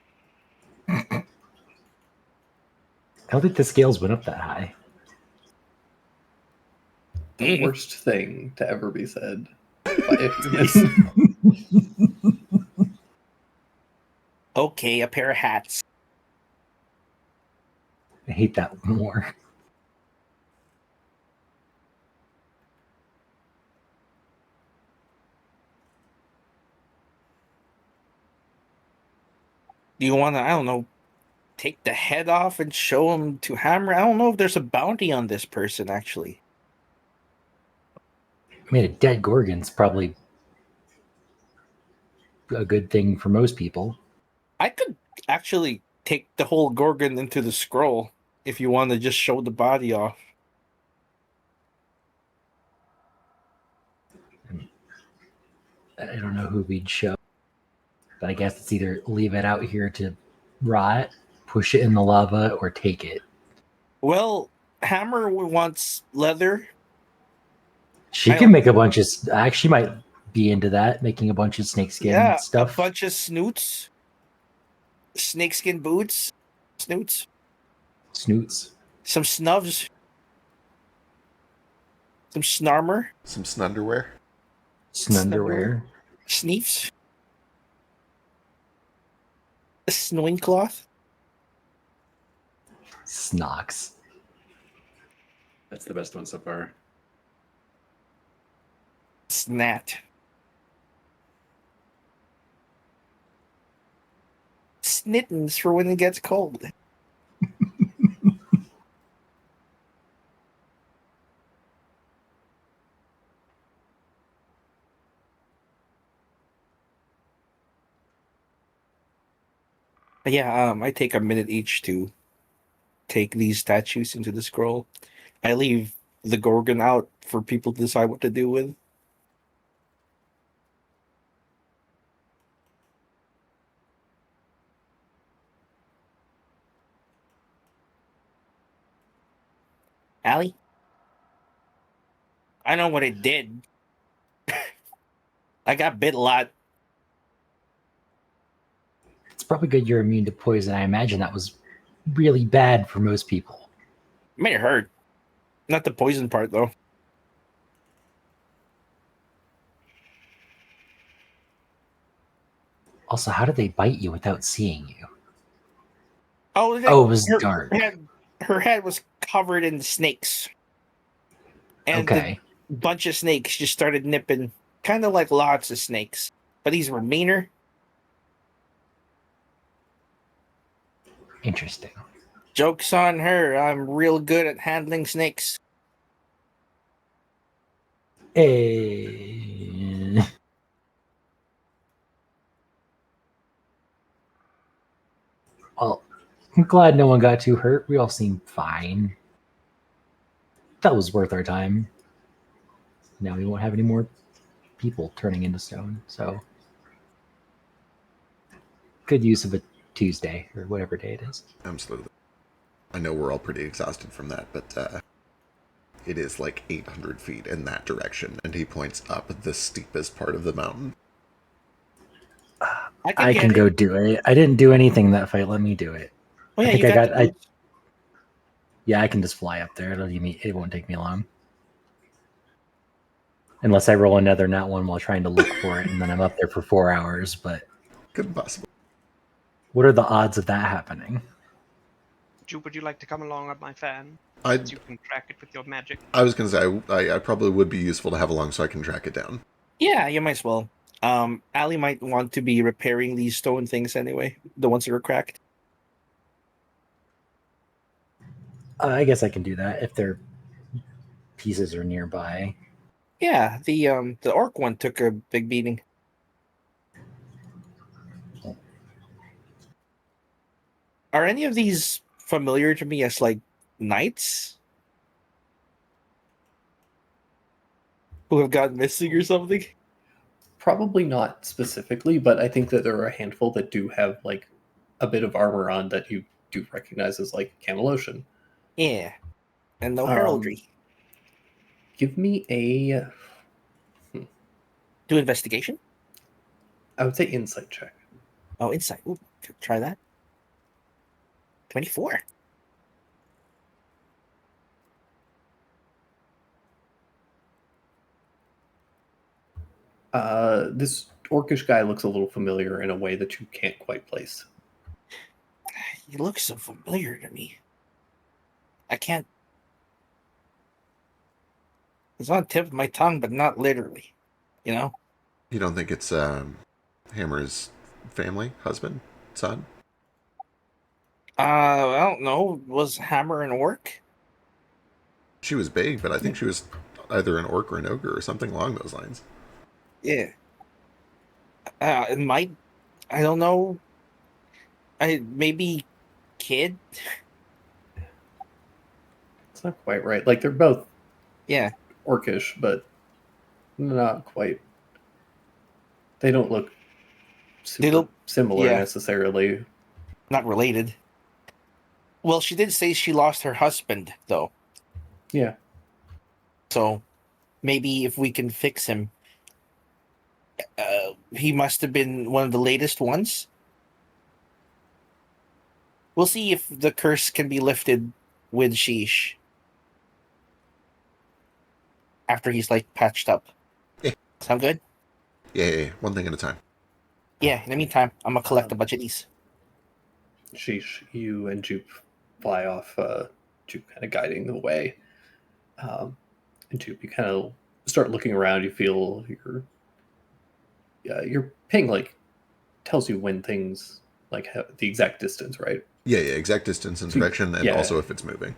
I don't think the scales went up that high. The worst thing to ever be said by a human. Okay, a pair of hats. I hate that more. Do you want to, I don't know, take the head off and show him to Hammer? I don't know if there's a bounty on this person, actually. I mean, a dead Gorgon's probably a good thing for most people. I could actually take the whole Gorgon into the scroll if you want to just show the body off. I don't know who we'd show, but I guess it's either leave it out here to rot, push it in the lava, or take it. Well, Hammer wants leather. She can make a bunch of. She might be into that, making a bunch of snakeskin stuff. A bunch of snoots, snakeskin boots, snoots, some snubs, some snarmer, some snunderwear, sneefs, a snoing cloth, snocks. That's the best one so far. Snat. Snittens for when it gets cold. Yeah, I take a minute each to take these statues into the scroll. I leave the Gorgon out for people to decide what to do with. Allie? I know what it did. I got bit a lot. It's probably good you're immune to poison. I imagine that was really bad for most people. It may hurt. Not the poison part, though. Also, how did they bite you without seeing you? Oh, it was dark. Her head was covered in snakes. And a bunch of snakes just started nipping, kind of like lots of snakes. But these were meaner. Interesting. Joke's on her. I'm real good at handling snakes. Hey. Well, I'm glad no one got too hurt. We all seem fine. That was worth our time. Now we won't have any more people turning into stone, so good use of a Tuesday or whatever day it is. Absolutely. I know we're all pretty exhausted from that, but it is like 800 feet in that direction, and he points up the steepest part of the mountain. I can go do it. I didn't do anything that fight. Let me do it. Oh, yeah, I think yeah, I can just fly up there. It won't take me long. Unless I roll another nat one while trying to look for it, and then I'm up there for 4 hours, but could possible. What are the odds of that happening? Would you like to come along on my fan? You can track it with your magic. I was going to say, I probably would be useful to have along so I can track it down. Yeah, you might as well. Allie might want to be repairing these stone things anyway, the ones that are cracked. I guess I can do that if their pieces are nearby. Yeah, the orc one took a big beating. Are any of these familiar to me as like knights? who have gone missing or something? Probably not specifically, but I think that there are a handful that do have like a bit of armor on that you do recognize as like Camelocian. Yeah, and no Um, heraldry. Give me a, Do investigation. I would say insight check. Oh, insight. Ooh, try that. 24. This orcish guy looks a little familiar in a way that you can't quite place. He looks so familiar to me. I can't. It's on the tip of my tongue, but not literally. You know? You don't think it's Hammer's family, husband, son? I don't know. Was Hammer an orc? She was big, but I think she was either an orc or an ogre or something along those lines. Yeah. It might. I don't know. Maybe kid. It's not quite right. Like they're both Yeah. orcish, but not quite. They don't look super don't- similar yeah. necessarily. Not related. Well, she did say she lost her husband, though. Yeah. So maybe if we can fix him, he must have been one of the latest ones. We'll see if the curse can be lifted with Sheesh after he's like patched up. Yeah. Sound good? Yeah, one thing at a time. Yeah. In the meantime, I'm gonna collect a bunch of these. Sheesh, you and Jupe fly off, Jupe kind of guiding the way. And Jupe, you kind of start looking around. You feel your ping like tells you when things like have the exact distance, right? Yeah, exact distance and direction, and also if it's moving.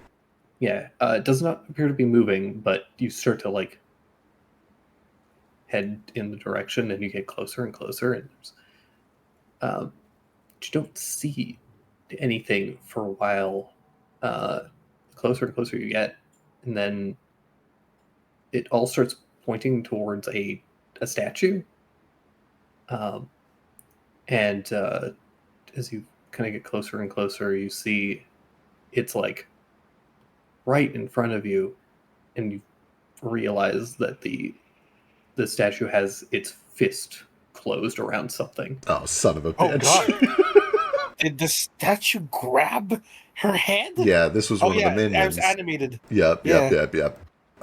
Yeah, it does not appear to be moving, but you start to like head in the direction, and you get closer and closer, and but you don't see anything for a while. Closer and closer you get, and then it all starts pointing towards a statue. And as you kind of get closer and closer, you see it's like right in front of you, and you realize that the statue has its fist closed around something. Oh, son of a Oh bitch. God! Did the statue grab her head? Yeah, this was one of the minions. It was animated. Yep. Yeah.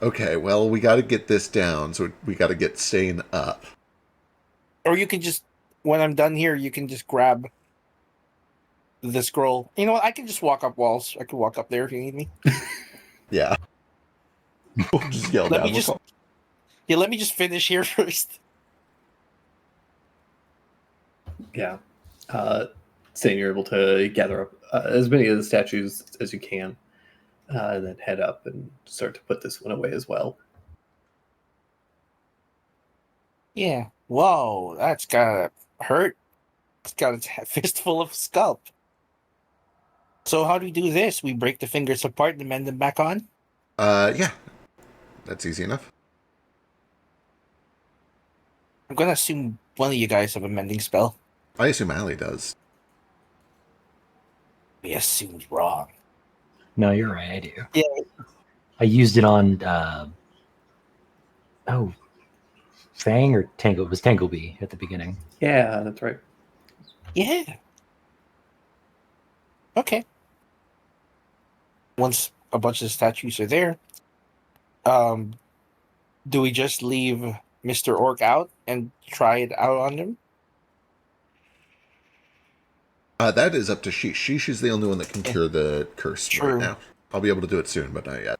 Okay, well, we got to get this down, so we got to get Sane up. Or you can just, when I'm done here, you can just grab the scroll. You know what? I can just walk up walls. I can walk up there if you need me. Yeah. We'll just yell down. Let me just finish here first. Yeah. Saying you're able to gather up as many of the statues as you can, and then head up and start to put this one away as well. Yeah. Whoa, that's gotta hurt. It's got a fistful of scalp. So how do we do this? We break the fingers apart and mend them back on? Yeah. That's easy enough. I'm gonna assume one of you guys have a mending spell. I assume Allie does. We assumed wrong. No, you're right. I do. Yeah. I used it on Fang or Tangle. It was Tanglebee at the beginning. Yeah, that's right. Yeah. Okay. Once a bunch of statues are there, do we just leave Mr. Orc out and try it out on him? That is up to Sheesh. Sheesh is the only one that can cure the curse True. right now. I'll be able to do it soon, but not yet.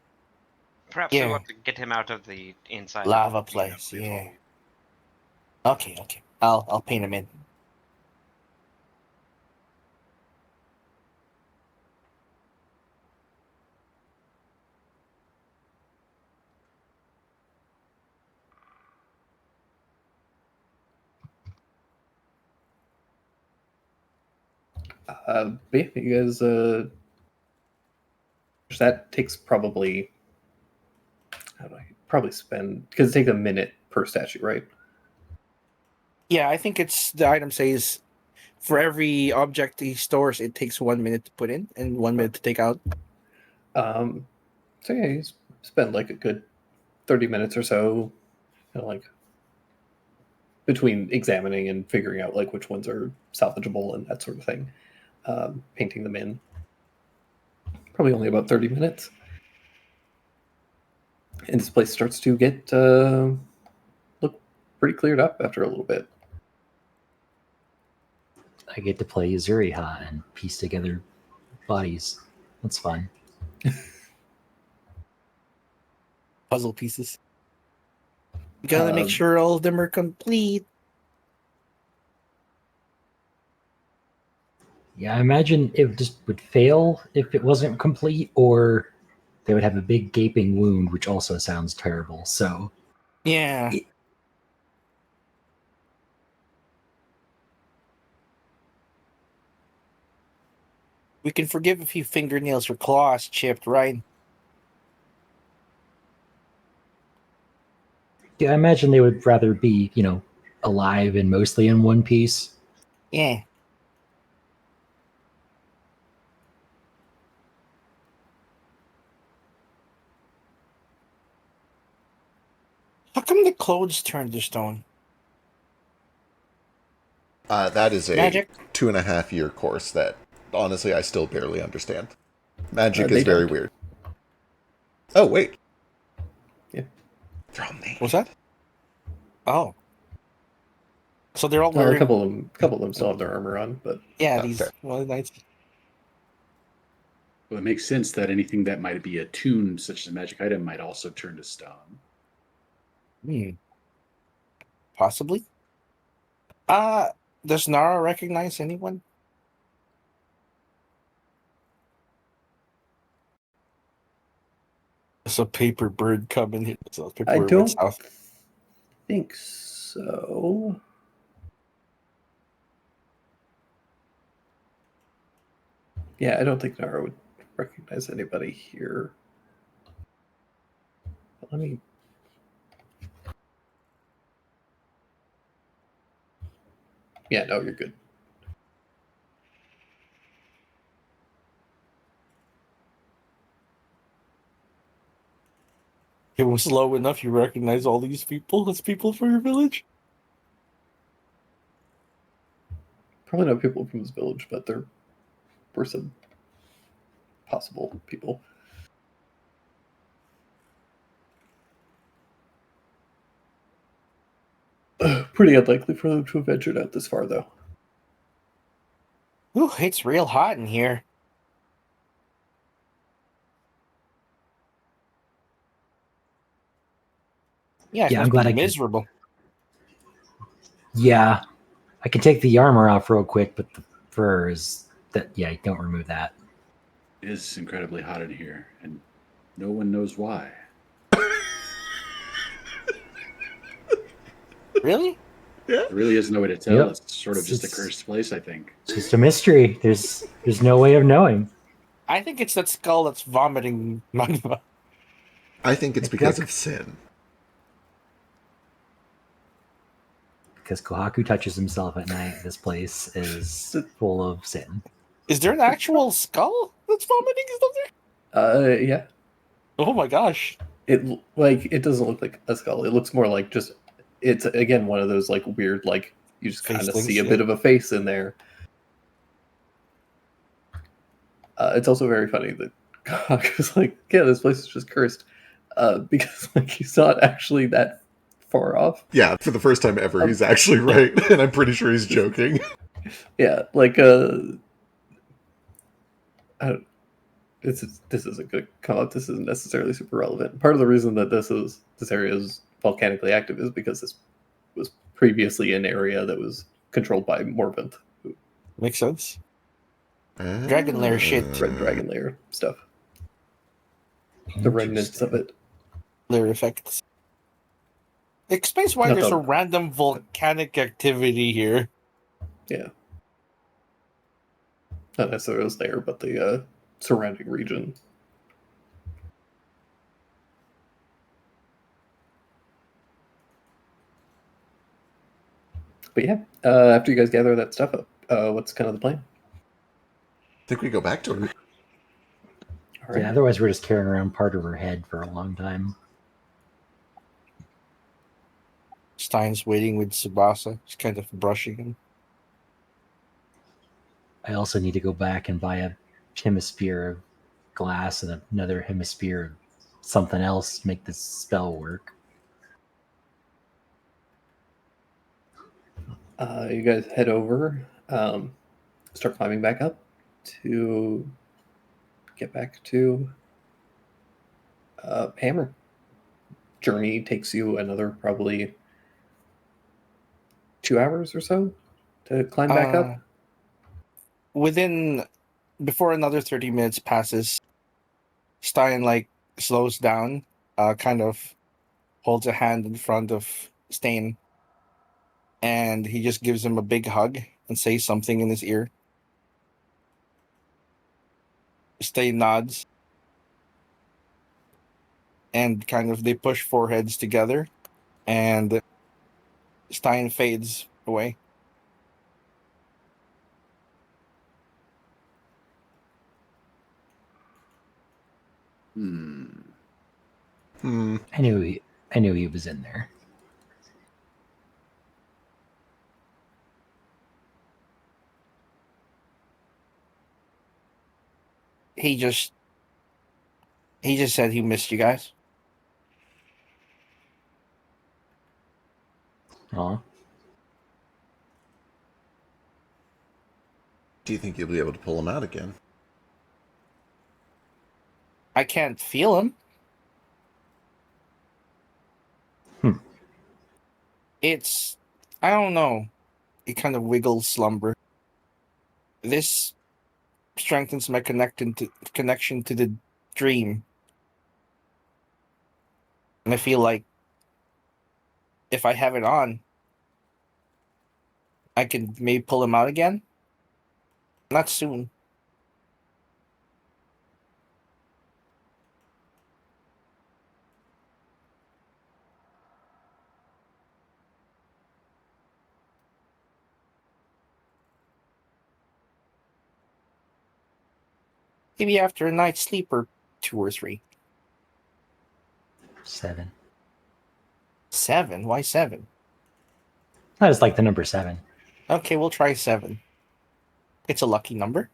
Perhaps we want to get him out of the inside lava place. Yeah. Okay. I'll paint him in. But yeah, you guys, that takes probably, how do I probably spend, because it takes a minute per statue, right? Yeah, I think it's the item says for every object he stores, it takes 1 minute to put in and 1 minute to take out. So yeah, you spend like a good 30 minutes or so, like between examining and figuring out like which ones are salvageable and that sort of thing, painting them in. Probably only about 30 minutes. And this place starts to get look pretty cleared up after a little bit. I get to play Yuzuriha and piece together bodies. That's fun. Puzzle pieces. You gotta make sure all of them are complete. Yeah, I imagine it just would fail if it wasn't complete, or they would have a big gaping wound, which also sounds terrible. So Yeah. We can forgive a few fingernails or claws chipped, right? yeah, I imagine they would rather be, alive and mostly in one piece. Yeah. How come the clothes turned to stone? That is a Magic? 2.5-year course that, honestly, I still barely understand. Magic They is very don't. weird. Oh, wait. Yeah. They're all named. What's that? Oh. So they're all Well, wearing... a couple of them still have their armor on, but Yeah, Oh, these fair. knights. Well, it makes sense that anything that might be attuned, such as a magic item, might also turn to stone. Possibly. Does Nara recognize anyone? There's a paper bird coming here. So paper I bird don't went south. think so. Yeah, I don't think Nara would recognize anybody here. But let me. Yeah, no, you're good. It was low enough you recognize all these people as people from your village? Probably not people from this village, but there were some possible people. Pretty unlikely for them to have ventured out this far, though. Ooh, it's real hot in here. Yeah, Yeah, I'm glad I could. miserable. Yeah, I can take the armor off real quick, but the fur is that. Yeah, don't remove that. It is incredibly hot in here, and no one knows why. Really? There really is no way to tell. Yep. It's sort of just a cursed place, I think. It's just a mystery. There's no way of knowing. I think it's that skull that's vomiting magma. I think it's because of sin. Because Kohaku touches himself at night, this place is full of sin. Is there an actual skull that's vomiting stuff there? Yeah. Oh my gosh. It doesn't look like a skull. It looks more like just, it's again one of those like weird, like you just kind of Facelings, see a yeah. bit of a face in there. It's also very funny that Kohaku's like, yeah, this place is just cursed, because like he's not actually that far off. Yeah, for the first time ever, he's actually right, and I'm pretty sure he's joking. Yeah, like this is a good call out. This isn't necessarily super relevant. Part of the reason that this area is volcanically active is because this was previously an area that was controlled by Morvant. Makes sense. Dragon lair shit. Red dragon lair stuff. The remnants of it. Lair effects. Explains why Not there's the- a random volcanic activity here. Yeah. Not necessarily was there, but the surrounding region. But yeah, after you guys gather that stuff up, what's kind of the plan? I think we go back to her. All right. Yeah, otherwise we're just carrying around part of her head for a long time. Stein's waiting with Tsubasa. He's kind of brushing him. I also need to go back and buy a hemisphere of glass and another hemisphere of something else to make this spell work. You guys head over, start climbing back up to get back to Hammer. Journey takes you another probably 2 hours or so to climb back up. Before another 30 minutes passes, Stein like slows down, kind of holds a hand in front of Stain, and he just gives him a big hug and says something in his ear. Stain nods, and kind of they push foreheads together, and Stein fades away. Hmm. I knew he was in there. He just said he missed you guys. Aw. Do you think you'll be able to pull him out again? I can't feel him. I don't know. It kind of wiggles slumber. This strengthens my connection to the dream. And I feel like if I have it on, I can maybe pull him out again. Not soon. Maybe after a night's sleep or 2 or 3. 7. 7? Why 7? I just like the number 7. Okay, we'll try 7. It's a lucky number.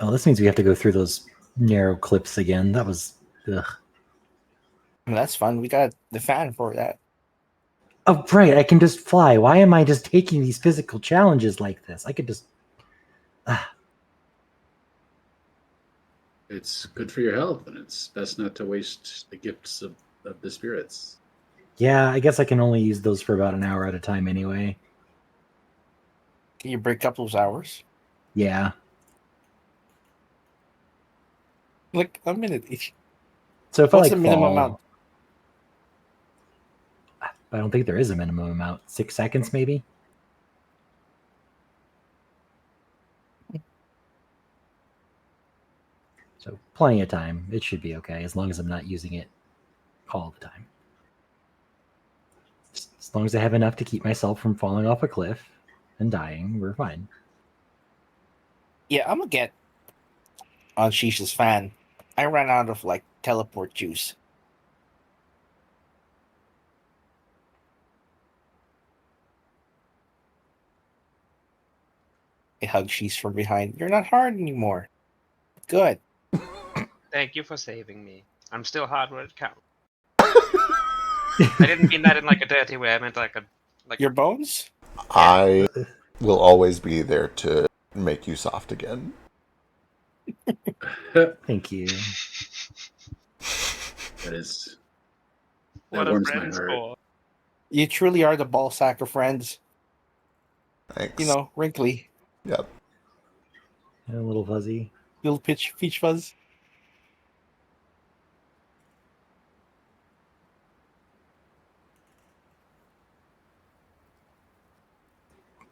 Oh, this means we have to go through those narrow clips again. That was... Ugh. That's fun. We got the fan for that. Oh, right. I can just fly. Why am I just taking these physical challenges like this? I could just... It's good for your health, and it's best not to waste the gifts of the spirits. Yeah, I guess I can only use those for about an hour at a time anyway. Can you break up those hours? Yeah. Like a minute each. So if What's I like the minimum fall, amount? I don't think there is a minimum amount. 6 seconds, maybe? So plenty of time. It should be okay, as long as I'm not using it all the time. Just as long as I have enough to keep myself from falling off a cliff and dying, we're fine. Yeah, I'm gonna get on Shisha's fan. I ran out of like teleport juice. I hug Shish from behind. You're not hard anymore. Good. Thank you for saving me. I'm still hard when it counts. I didn't mean that in like a dirty way. I meant like Your bones? I will always be there to make you soft again. Thank you. That what a warms my friend's heart. for. You truly are the ball sack of friends. Thanks. You know, wrinkly. Yep. And a little fuzzy. Little peach fuzz.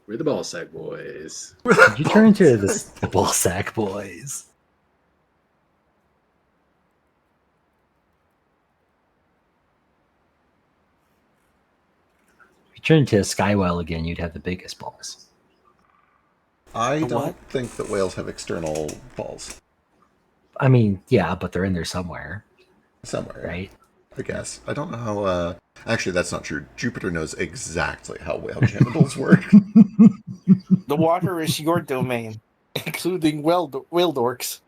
We're the ball sack boys. Did you turn into the ball sack boys? If you turn into a Skywell again, you'd have the biggest balls. I The don't what? think that whales have external balls I mean, yeah, but they're in there somewhere, somewhere. right? I guess. I don't know how. Actually, that's not true. Jupiter knows exactly how whale genitals work. The water is your domain, including whale dorks.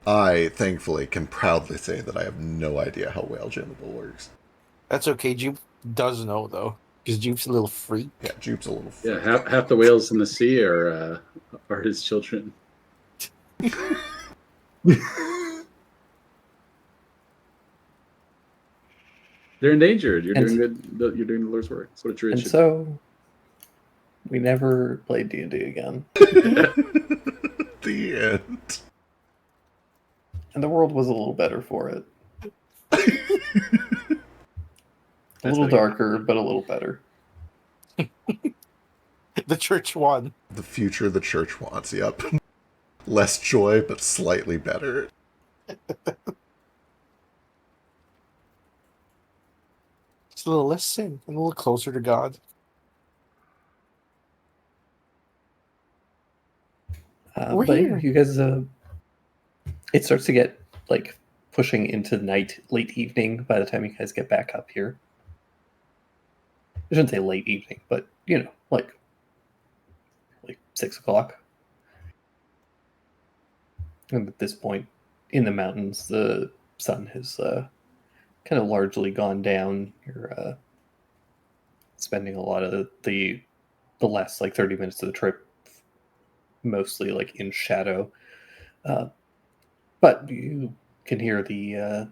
I thankfully can proudly say that I have no idea how whale genital works. That's okay. Jupe does know though, because Jupe's a little freak. Yeah, Jupe's a little. Yeah, half the whales in the sea are his children. They're endangered. You're And- doing good. You're doing the Lord's work. That's what a druid And should so we never played D&D again. The end. And the world was a little better for it. A little what I- darker, but a little better. The church won. The future the church wants, yep. Less joy, but slightly better. It's a little less sin and a little closer to God. We're But here. you guys, it starts to get like pushing into night, late evening by the time you guys get back up here. I shouldn't say late evening, but you know, like 6 o'clock. And at this point, in the mountains, the sun has kind of largely gone down. You're spending a lot of the last like 30 minutes of the trip mostly like in shadow. But you can hear the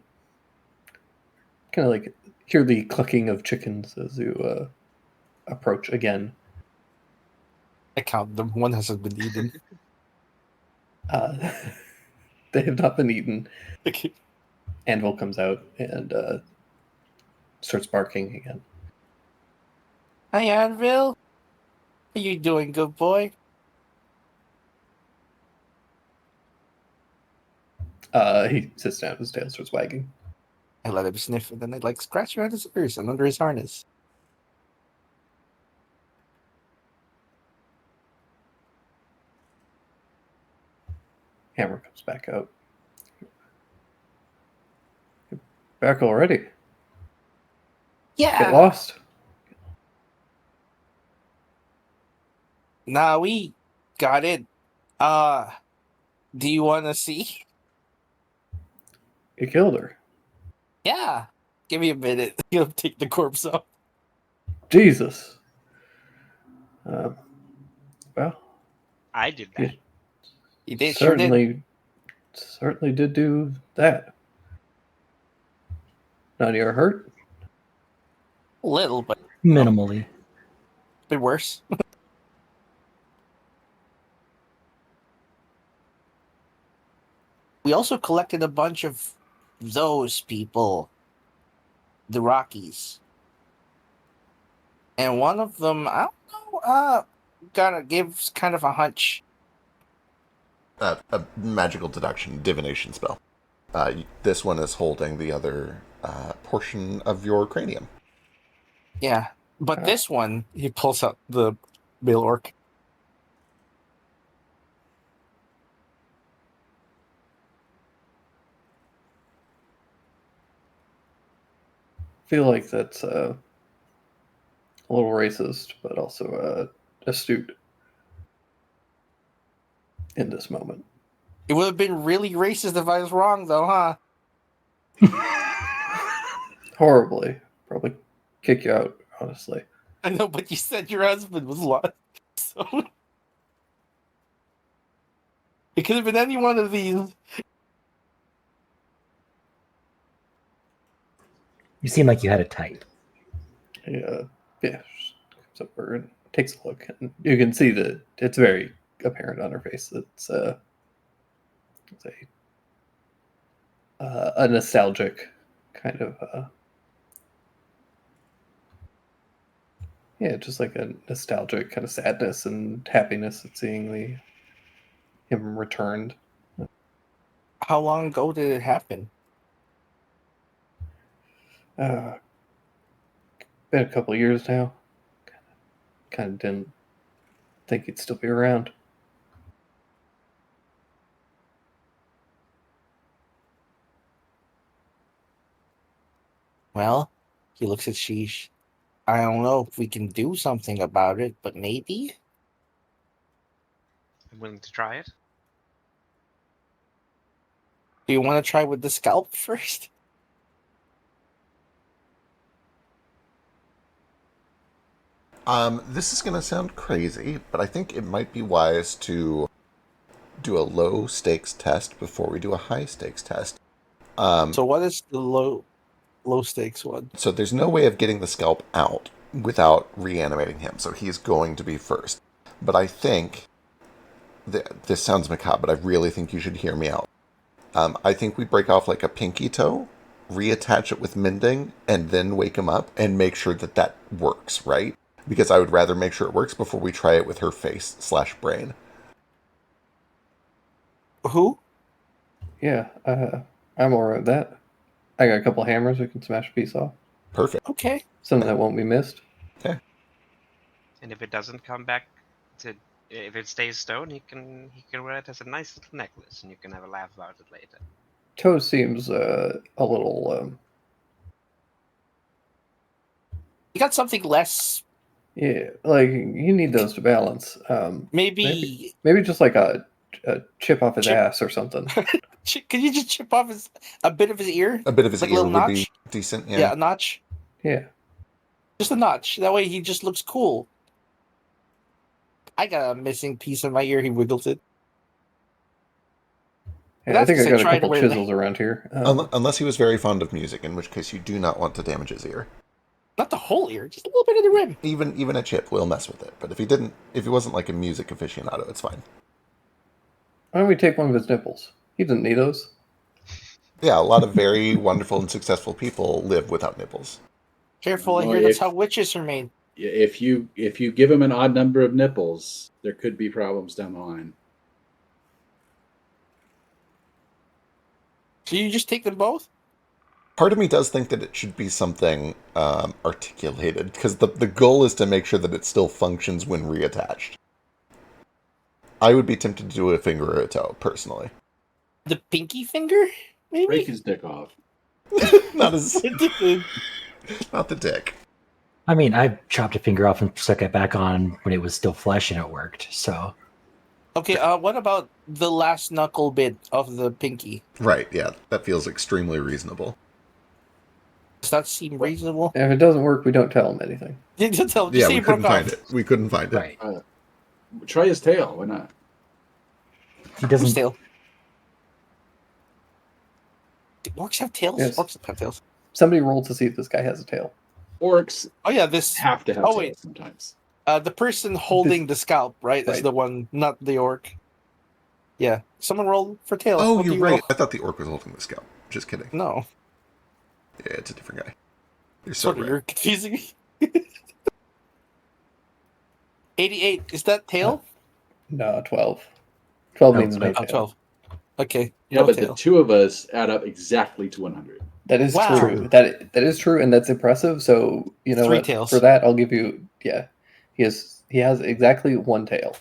kind of like hear the clucking of chickens as you approach again. I counted them. One hasn't been eaten. They have not been eaten. Okay. Anvil comes out and starts barking again. Hi, Anvil. How you doing, good boy? He sits down, his tail starts wagging. I let him sniff, and then I like scratch around his ears and under his harness. Hammer comes back out. You're back already. Yeah. Get lost. Nah, we got it. Do you want to see? You killed her. Yeah. Give me a minute. He'll take the corpse off. Jesus. Well, I did that. You did, sure did. certainly did do that. None of you are hurt? A little, but Minimally. a bit worse. We also collected a bunch of those people, the Rockies. And one of them, I don't know, gonna gives kind of a hunch. A magical deduction, divination spell. This one is holding the other portion of your cranium. Yeah. But this one, he pulls out the male orc. Feel like that's a little racist, but also astute in this moment. It would have been really racist if I was wrong, though, huh? Horribly. Probably kick you out, honestly. I know, but you said your husband was lost. So it could have been any one of these. You seem like you had it tight. Yeah, she comes over and takes a look, and you can see that it's very apparent on her face. It's a nostalgic kind of Yeah, just like a nostalgic kind of sadness and happiness at seeing him returned. How long ago did it happen? Been a couple of years now. Kind of didn't think he'd still be around. Well, he looks at Sheesh. I don't know if we can do something about it, but maybe? I'm willing to try it. Do you want to try with the scalp first? This is going to sound crazy, but I think it might be wise to do a low stakes test before we do a high stakes test. So what is the low stakes one? So there's no way of getting the scalp out without reanimating him, so he's going to be first. But I think, this sounds macabre, but I really think you should hear me out. I think we break off like a pinky toe, reattach it with mending, and then wake him up and make sure that that works, right? Because I would rather make sure it works before we try it with her face/brain. Who? Yeah, I'm alright with that. I got a couple hammers we can smash a piece off. Perfect. Okay. Something that won't be missed. And if it doesn't come back if it stays stone, he can wear it as a nice little necklace, and you can have a laugh about it later. Toe seems a little. You got something less. Yeah, like you need those to balance. Maybe maybe just like a chip off his Chip. ass or something. Can you just chip off a bit of his ear? A bit of his Like a ear little would be notch? decent. Yeah, a notch. Yeah. Just a notch. That way he just looks cool. I got a missing piece of my ear. He wiggles it. Yeah, I think I That's got a try to couple wear chisels around here. Unless he was very fond of music, in which case you do not want to damage his ear. Not the whole ear, just a little bit of the rim. Even a chip will mess with it. But if he wasn't like a music aficionado, it's fine. Why don't we take one of his nipples? He doesn't need those. Yeah, a lot of very wonderful and successful people live without nipples. Careful, I Well, hear that's if- how witches are made. Yeah, if you give him an odd number of nipples, there could be problems down the line. So you just take them both? Part of me does think that it should be something articulated, because the goal is to make sure that it still functions when reattached. I would be tempted to do a finger or a toe, personally. The pinky finger? Maybe? Break his dick off. Not the dick. I mean, I chopped a finger off and stuck it back on when it was still flesh and it worked. So Okay, what about the last knuckle bit of the pinky? Right, yeah, that feels extremely reasonable. Does that seem reasonable? If it doesn't work, we don't tell him anything. You just tell Yeah, say we it broke couldn't find off. it. We couldn't find it. right, Try his tail. Why not? he Whose doesn't. tail? Do orcs have tails? Yes. Orcs don't have tails. Somebody roll to see if this guy has a tail. Orcs Oh yeah, this have to have Oh, tails wait. sometimes. the person holding the scalp, right, is Right. the one, not the orc. Yeah. Someone roll for tails. Oh, What do you're you right. roll? I thought the orc was holding the scalp. Just kidding. No. Yeah, it's a different guy. You're so Sorry, right. you're confusing me. 88. Is that tail? No, 12. 12 Oh, means no right. Oh, tail. 12. Okay. Yeah, no but tail. the two of us add up exactly to 100. That is Wow. true. That is true, and that's impressive. So you know 3 what? tails. For that, I'll give you. Yeah, he has exactly one tail.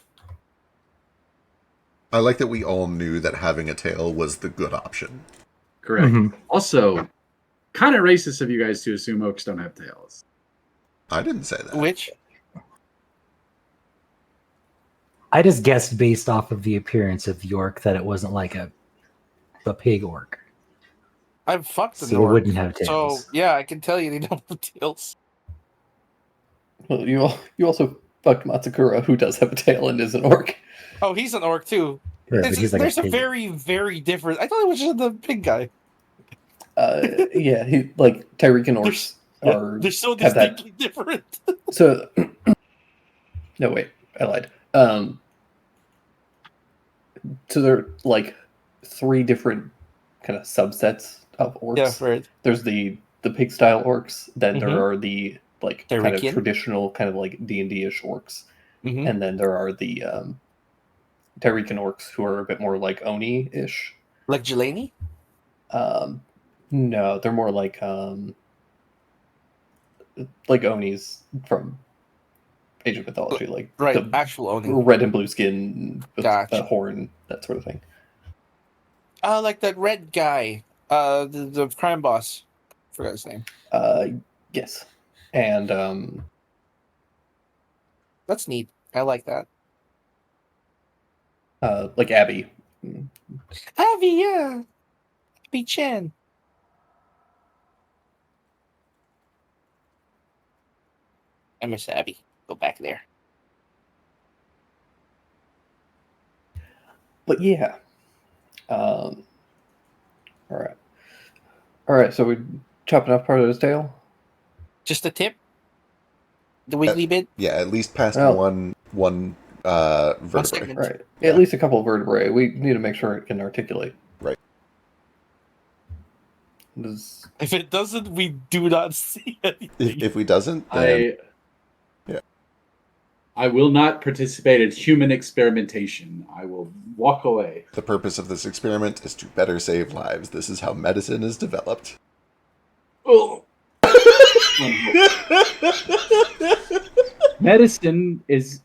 I like that we all knew that having a tail was the good option. Correct. Mhm. Also, kind of racist of you guys to assume oaks don't have tails. I didn't say that. Which? I just guessed based off of the appearance of the orc that it wasn't like a pig orc. I've fucked an So it orc. wouldn't have So, tails. yeah, I can tell you they don't have tails. Well, you also fucked Matsukura, who does have a tail and is an orc. Oh, he's an orc, too. Yeah, There's, but he's like there's a pig. very, very different... I thought it was just the pig guy. Yeah, he like Tyreek and orcs are They're so have that. distinctly different. So no, wait, I lied. So there are like 3 different kind of subsets of orcs. Yeah, right. There's the pig style orcs, then Mhm. there are the like They're kind of Rickian? traditional, kind of like D&D-ish orcs. Mhm. And then there are the Tyrican orcs who are a bit more like Oni-ish. Like Jelani? No, they're more like Onis from Age of Mythology, like Right, the actual Oni. red and blue skin with Gotcha. a horn, that sort of thing. Like that red guy, the crime boss. Forgot his name. Yes. And That's neat. I like that. like Abby. Abby, yeah. Abby Chen. I miss Abby. Go back there. But yeah. All right. So we chopping off part of his tail. Just a tip. The wiggly bit. Yeah, at least past Oh. one vertebrae. segment. Right. Yeah. At least a couple of vertebrae. We need to make sure it can articulate. Right. Does- If it doesn't, we do not see anything. If we doesn't, then I will not participate in human experimentation. I will walk away. the purpose of this experiment is to better save lives. This is how medicine is developed. Oh. Medicine is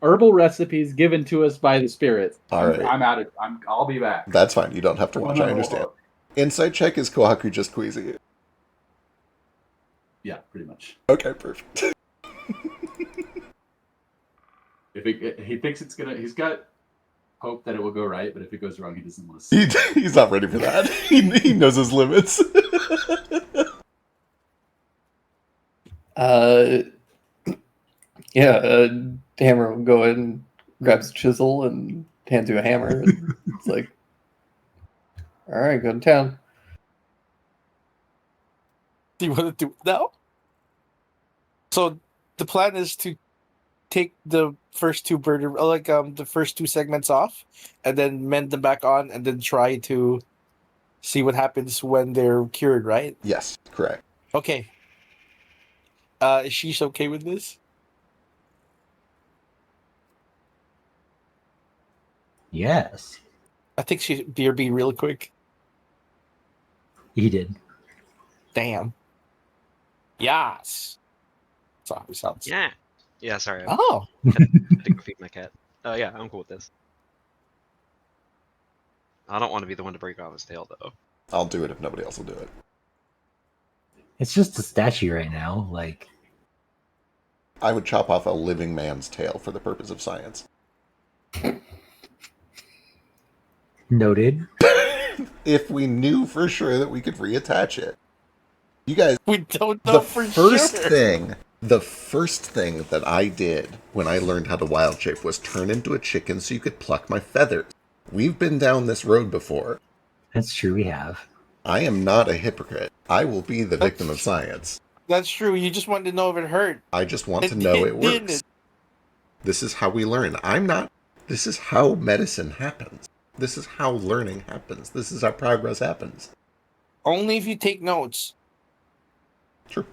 herbal recipes given to us by the spirits. All right. I'm out of. I'll be back. That's fine. You don't have to watch. I understand. Insight check, is Kohaku just queasing it? Yeah, pretty much. Okay, perfect. He thinks it's gonna, he's got hope that it will go right, but if it goes wrong, he doesn't want to see. He's not ready for that. He knows his limits. Hammer will go in and grabs a chisel and hands you a hammer. And it's like, all right, go to town. Do you want to do it now? So the plan is to take the first two the first two segments off, and then mend them back on, and then try to see what happens when they're cured. Right? Yes, correct. Okay. Is she okay with this? Yes, I think she BRB real quick. he did. Damn. Yes. That's how it sounds. Yeah. Yeah, sorry. I Oh. had to go feed my cat. Yeah, I'm cool with this. I don't want to be the one to break off his tail, though. I'll do it if nobody else will do it. It's just a statue right now. Like, I would chop off a living man's tail for the purpose of science. noted. If we knew for sure that we could reattach it. You guys, We don't know the for first sure. the first thing that I did when I learned how to wild shape was turn into a chicken so you could pluck my feathers. We've been down this road before. That's true. We have. I am not a hypocrite. I will be the victim of science. That's true. You just wanted to know if it hurt. I just want to It know it didn't. works. This is how we learn. This is how medicine happens. This is how learning happens. This is how progress happens. Only if you take notes. True.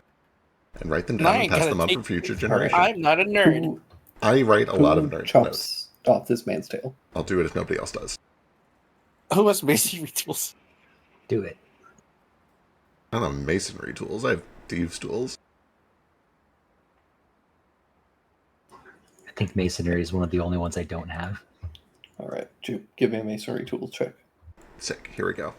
And write them down Mine and pass kinda them on take- for future Alright. generations. I'm not a nerd. Who, I write a lot of who nerd notes. chops off this man's tail? I'll do it if nobody else does. Who has masonry tools? Do it. I don't have masonry tools. I have thieves' tools. I think masonry is one of the only ones I don't have. All right, give me a masonry tools check. Sick. Here we go.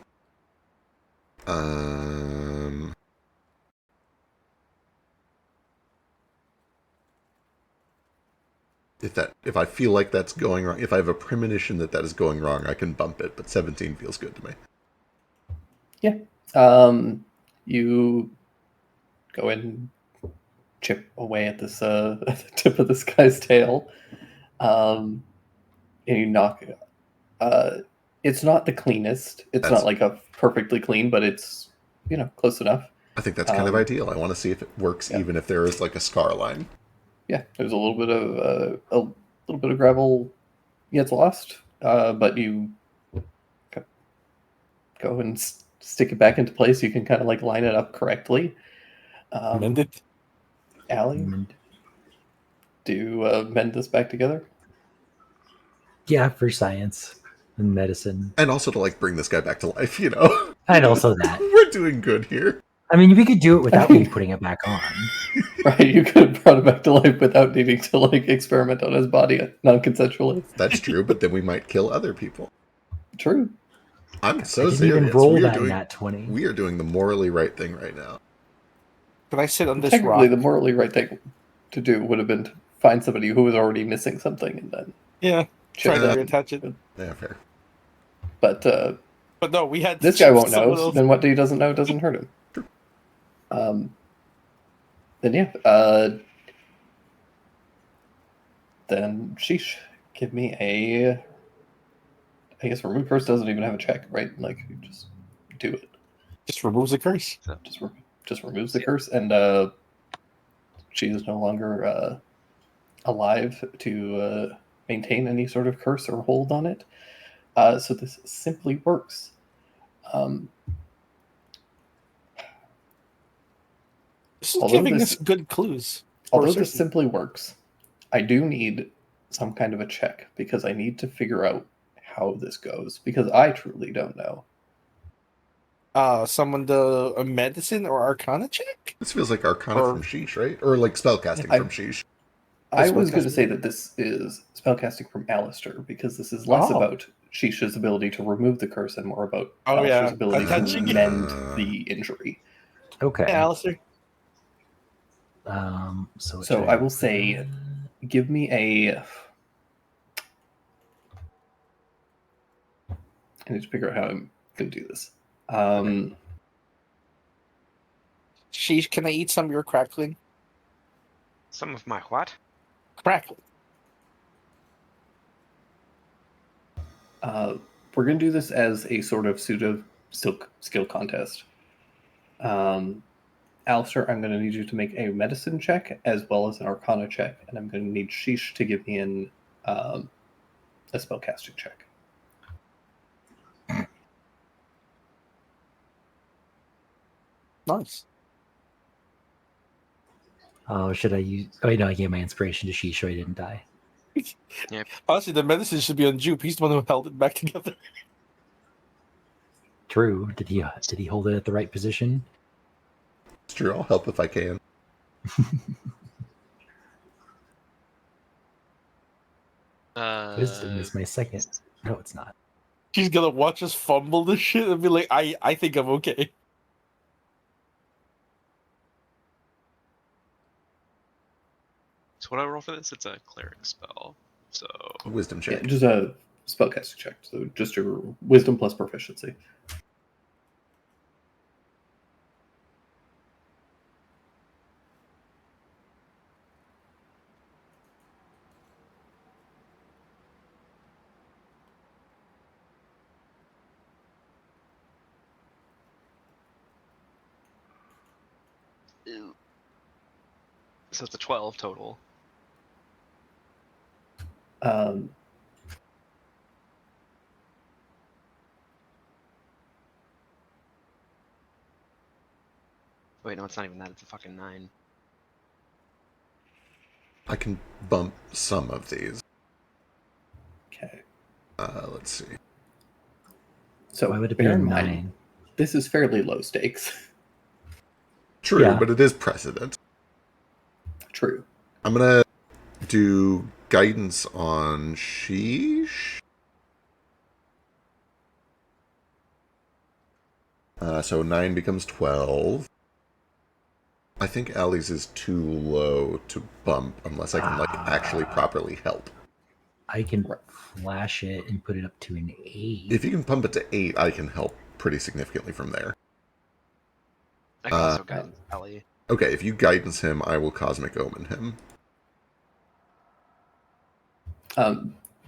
If I feel like that's going wrong, if I have a premonition that that is going wrong, I can bump it. But 17 feels good to me. You go in, chip away at this at the tip of this guy's tail, and you knock it. It's not the cleanest. It's That's- not like a perfectly clean, but it's close enough. I think that's kind of ideal. I want to see if it works, yeah. even if there is like a scar line. Yeah, there's a little bit of gravel gets lost, but you go and stick it back into place. You can kind of like line it up correctly. Mend it. Allie, do mend this back together? Yeah, for science and medicine. And also to like bring this guy back to life, you know. And also that. We're doing good here. I mean, we could do it without me putting it back on. Right, you could have brought him back to life without needing to like experiment on his body non-consensually. That's true, but then we might kill other people. True. I'm so I didn't serious. even roll we are that doing nat 20. we are doing the morally right thing right now. Can I sit on this Technically, rock? the morally right thing to do would have been to find somebody who was already missing something and then Yeah. Try to check Yeah. reattach it. Yeah, fair. But But no, we had to this guy choose won't someone know. else. Then what he doesn't know doesn't hurt him. Then yeah. Then sheesh. Give me a. I guess remove curse doesn't even have a check, right? Like you just do it. Just removes the curse. Just removes the curse, and she is no longer alive to maintain any sort of curse or hold on it. So this simply works. This is Although giving this- us good clues. Although For this certain. simply works, I do need some kind of a check because I need to figure out how this goes because I truly don't know. Someone do a medicine or arcana check? This feels like Arcana Or- from Sheesh, right? Or like spellcasting I- from Sheesh. I This was one going to has- say that this is spellcasting from Alistair because this is less Oh. about Shisha's ability to remove the curse and more about Oh, Alistair's yeah. ability Attaching to it. mend the injury. Okay. Hey, Alistair. So So I will say, give me a. I need to figure out how I'm going to do this. Sheesh, can I eat some of your crackling? Some of my what? Crackling. We're going to do this as a sort of pseudo skill contest. Alistair, I'm going to need you to make a medicine check as well as an arcana check, and I'm going to need Sheesh to give me a spellcasting check. Nice. Oh, should I use? Oh, no, I gave my inspiration to Sheesh so he didn't die. Honestly, the medicine should be on Jupe. He's the one who held it back together. True. Did he hold it at the right position? It's true. I'll help if I can. Wisdom is my second. No, it's not. She's gonna watch us fumble this shit and be like, I think I'm okay. So what do I roll for this? It's a cleric spell. So Wisdom Yeah, check. just a spellcasting check. So just your wisdom plus proficiency. so it's a 12 total. Um, Wait, no, it's not even that. It's a fucking 9. I can bump some of these. okay. Let's see. So Why would it be bear a in mind, 9? this is fairly low stakes. True, Yeah. but it is precedent. True. I'm gonna do guidance on Sheesh. So 9 becomes 12. I think Allie's is too low to bump unless I can actually properly help. I can flash it and put it up to an 8. If you can pump it to 8, I can help pretty significantly from there. I can also guidance Ellie. Okay, if you guidance him, I will Cosmic Omen him.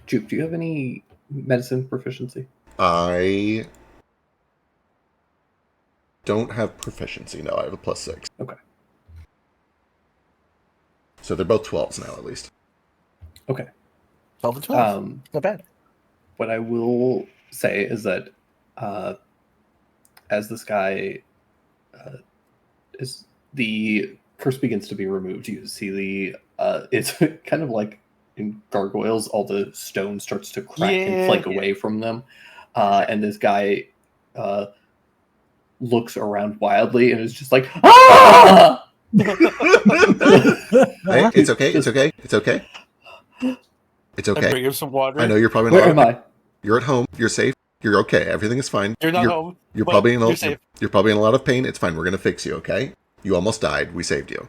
Juke, do you have any medicine proficiency? I don't have proficiency. No, I have a +6. Okay. So they're both 12s now, at least. Okay. 12 and 12. Not bad. What I will say is that as this guy is the first begins to be removed, you see the it's kind of like in gargoyles, all the stone starts to crack and flake away from them, and this guy looks around wildly and is just like, ah! Hey, it's okay. It's okay. It's okay. It's I okay. bring him some water. I know you're probably Where am I? You're at home. You're safe. You're okay. Everything is fine. You're not home. You're but probably in you're safe. you're probably in a lot of pain. It's fine. We're gonna fix you. Okay. You almost died. We saved you.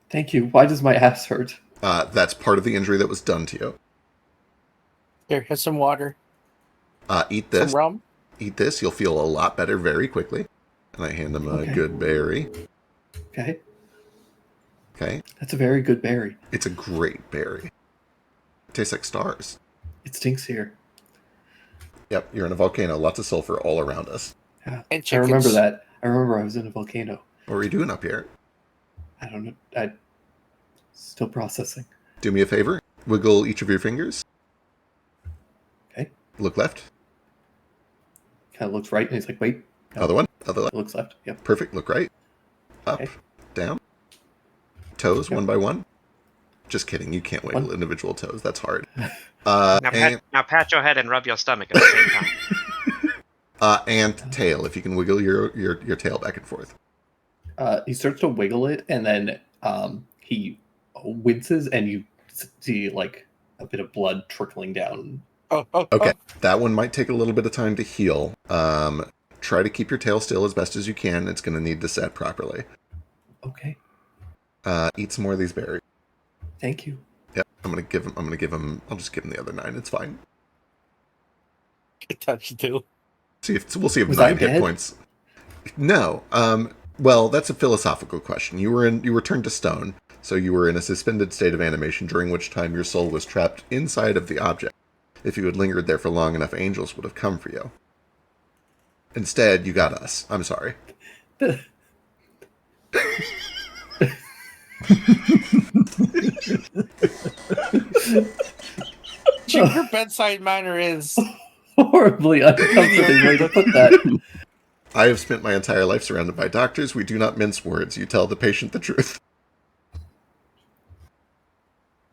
Thank you. Why does my ass hurt? That's part of the injury that was done to you. Here, have some water. Eat this. Some rum. Eat this. You'll feel a lot better very quickly. And I hand him a Okay. good berry. Okay, Okay. that's a very good berry. It's a great berry. It tastes like stars. It stinks here. Yep. You're in a volcano. Lots of sulfur all around us. Yeah, And I remember chickens. that. I remember I was in a volcano. What are you doing up here? I don't know. I still processing. Do me a favor. Wiggle each of your fingers. Okay. Look left. Kind of looks right, and he's like, "Wait." No. Other one. Other left. Looks left. Yep. Perfect. Look right. Up. Okay. Down. Toes Yep. one by one. Just kidding. You can't wiggle One. individual toes. That's hard. Now, And, pat your head and rub your stomach at the same time. and tail. If you can wiggle your tail back and forth. He starts to wiggle it, and then he winces, and you see like a bit of blood trickling down. Oh, Okay. That one might take a little bit of time to heal. Try to keep your tail still as best as you can. It's going to need to set properly. Okay, Eat some more of these berries. thank you. Yep. I'm gonna give him. I'll just give him the other 9. It's fine. I touched too. We'll see if Was I 9 hit dead? points. No. Well, that's a philosophical question. You were turned to stone, so you were in a suspended state of animation, during which time your soul was trapped inside of the object. If you had lingered there for long enough, angels would have come for you. Instead, you got us. I'm sorry. Your bedside manner is. Horribly uncomfortable way to put that. I have spent my entire life surrounded by doctors. We do not mince words. You tell the patient the truth.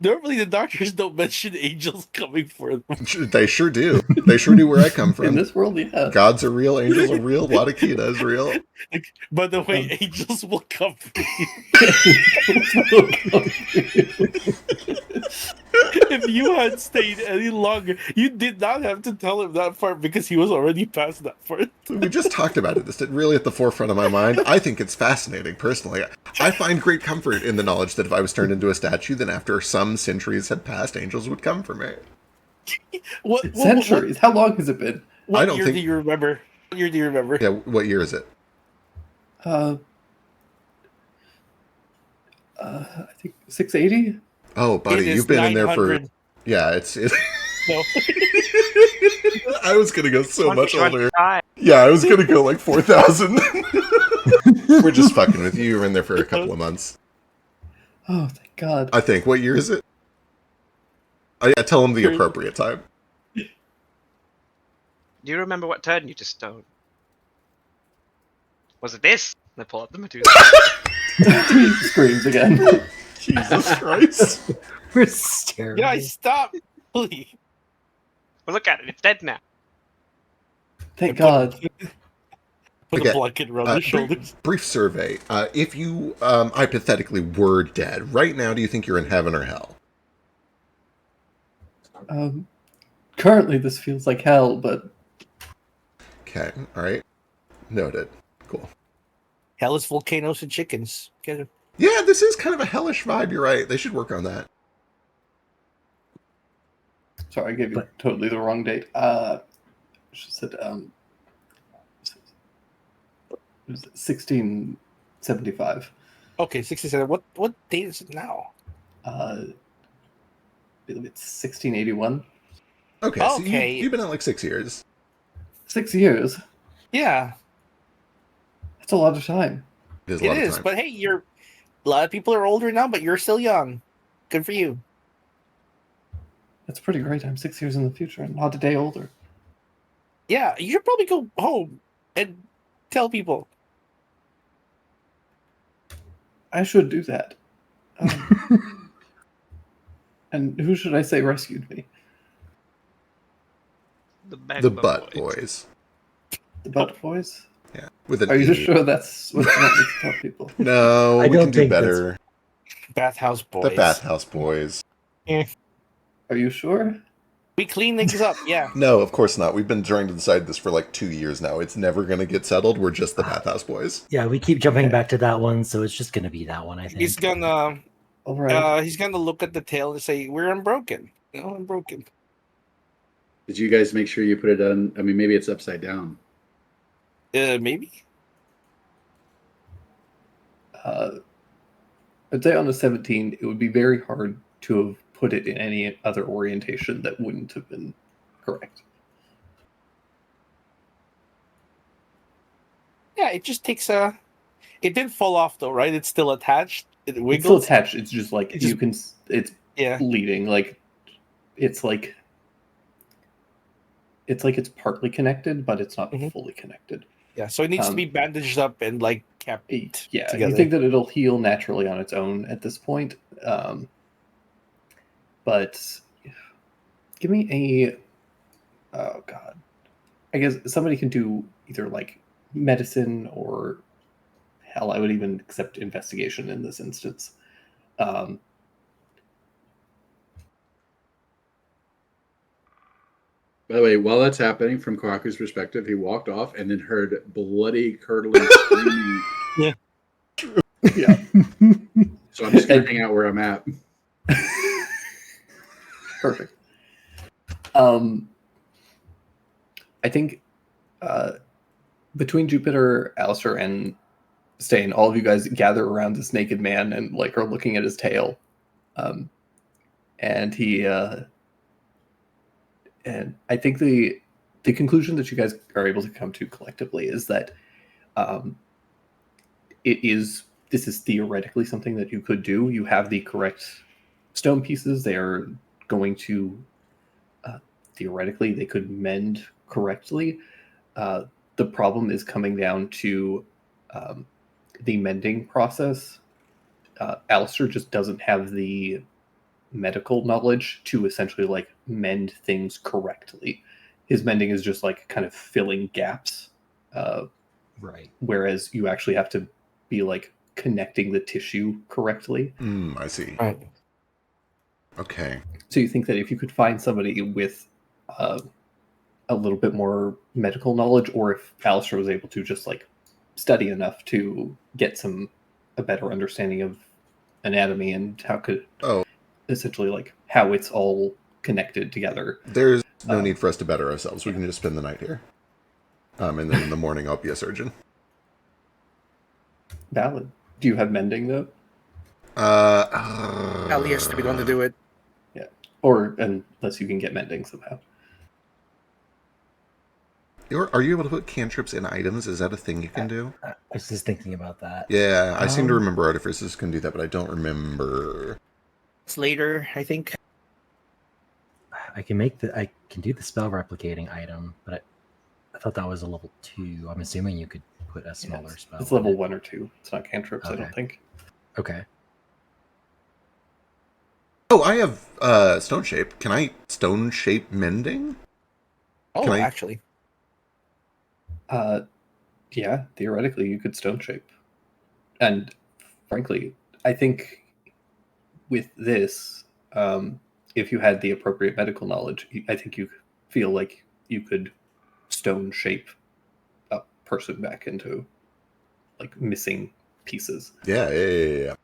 Normally, the doctors don't mention angels coming for them. They sure do. They sure do where I come In from. this world, yeah. Gods are real, angels are real, Wadakita is real. By the way, angels will come for you. If you had stayed any longer, you did not have to tell him that part because he was already past that part. We just talked about it. It's really at the forefront of my mind. I think it's fascinating, personally. I find great comfort in the knowledge that if I was turned into a statue, then after some centuries had passed, angels would come for me. What Centuries. How long has it been? What I don't year think- do you remember? What year do you remember? Yeah, what year is it? I think 680. Oh, buddy, It is you've been in there for... 900. Yeah, it's... No. I was going to go so much older. 2025. Yeah, I was going to go like 4,000. We're just fucking with you. You were in there for a couple of months. Oh, thank God. I think. What year is it? I tell him the appropriate time. Do you remember what turned you to stone? Was it this? And I pull out the Medusa. He screams again. Jesus Christ. We're staring. Guys, stop! Please. Well, look at it. It's dead now. Thank God. Put Okay, a blanket around his shoulders. Brief survey. If you hypothetically were dead, right now, do you think you're in heaven or hell? Currently, this feels like hell, but Okay, all right. Noted. Cool. Hell is volcanoes and chickens. Get it? Yeah, this is kind of a hellish vibe. You're right. They should work on that. sorry, I gave you But- totally the wrong date. She said, it was 1675. Okay, 67. What date is it now? I believe it's 1681. Okay, so Okay. you've been out like 6 years. 6 years. Yeah, That's a lot of time. It is a it lot of is. time. But hey, a lot of people are older now, but you're still young. Good for you. That's pretty great. I'm 6 years in the future and not a day older. Yeah, you should probably go home and tell people. I should do that. And who should I say rescued me? The Butt Boys. The Butt Boys? Yeah. With an Are you E. sure that's what you want me to tell people? No, I we don't can do think that's- better. Bathhouse boys. The Bathhouse Boys. Are you sure? We clean things up, yeah. No, of course not. We've been trying to decide this for like 2 years now. It's never going to get settled. We're just the Bathhouse Boys. Yeah, we keep jumping back to that one, so it's just gonna be that one, I think. He's gonna All right. he's gonna look at the tail and say, "We're unbroken." Unbroken. Did you guys make sure you put it on? I mean, maybe it's upside down. Maybe. I'd say on the 17, it would be very hard to have put it in any other orientation that wouldn't have been correct. Yeah, it just takes a. It didn't fall off though, right? It's still attached. It It's still wiggles. attached. It's just like It you just- can. It's Yeah. leading. Like it's like it's partly connected, but it's not Mhm. fully connected. Yeah. So it needs to Um, be bandaged up and like kept. Yeah, together. you think that it'll heal naturally on its own at this point, but give me a. Oh God, I guess somebody can do either like medicine or hell, I would even accept investigation in this instance. By the way, while that's happening, from Kwaku's perspective, he walked off and then heard bloody, curdling screaming. Yeah. So I'm just gonna hang out where I'm at. Perfect. I think between Jupiter, Alistair, and Stain, all of you guys gather around this naked man and like are looking at his tail. And he and I think the conclusion that you guys are able to come to collectively is that this is theoretically something that you could do. You have the correct stone pieces. They are going to theoretically they could mend correctly. The problem is coming down to the mending process. Alistair just doesn't have the medical knowledge to essentially like mend things correctly. His mending is just like kind of filling gaps. Right. Whereas you actually have to be like connecting the tissue correctly. I see. Right. Okay. So you think that if you could find somebody with a little bit more medical knowledge, or if Alistair was able to just like study enough to get a better understanding of anatomy and how could essentially like how it's all connected together. There's no need for us to better ourselves. We can just spend the night here. And then in the morning I'll be a surgeon. Valid. Do you have mending though? Ali has to be the one to do it. Yeah. Or unless you can get mending somehow. Are you able to put cantrips in items? Is that a thing you can do? I was just thinking about that. Yeah, I seem to remember artificers can do that, but I don't remember. It's later, I think. I can do the spell replicating item, but I thought that was a level 2. I'm assuming you could put a smaller spell. It's level 1 or 2. It's not cantrips, I Okay. don't think. Okay. Oh, I have stone shape. Can I stone shape mending? Oh, Can I- actually. Yeah, theoretically you could stone shape. And frankly, I think with this, if you had the appropriate medical knowledge, I think you feel like you could stone shape a person back into like missing pieces. Yeah.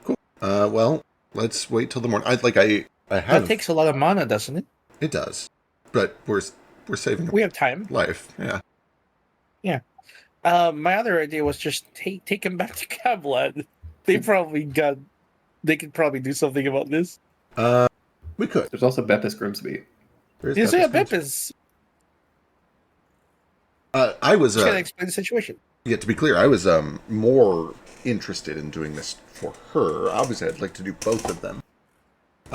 Cool. Well, let's wait till the morning. I That have. takes a lot of mana, doesn't it? It does, but we're saving We have time. life. Yeah. My other idea was just take him back to Kablan. They could probably do something about this. We could. There's also Beppis Grimsby. Yes, yeah, Beppis. I was. Just gotta explain the situation. Yeah, to be clear, I was more interested in doing this for her. Obviously, I'd like to do both of them.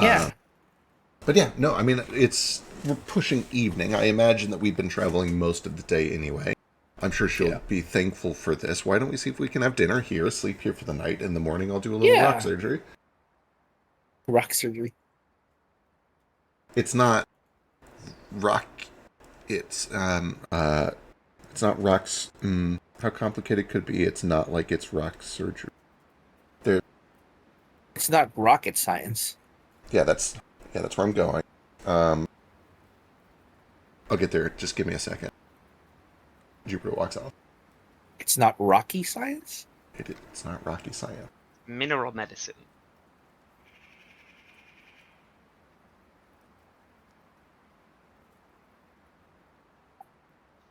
Yeah. But yeah, no, I mean, we're pushing evening. I imagine that we've been traveling most of the day anyway. I'm sure she'll be thankful for this. Why don't we see if we can have dinner here, sleep here for the night. In the morning, I'll do a little rock surgery. Rock surgery. It's not rock. It's not rocks. How complicated could it be? It's not like it's rock surgery. It's not rocket science. Yeah, that's where I'm going. I'll get there. Just give me a second. Jupiter walks off. It's not rocky science? It's not rocky science. Mineral medicine.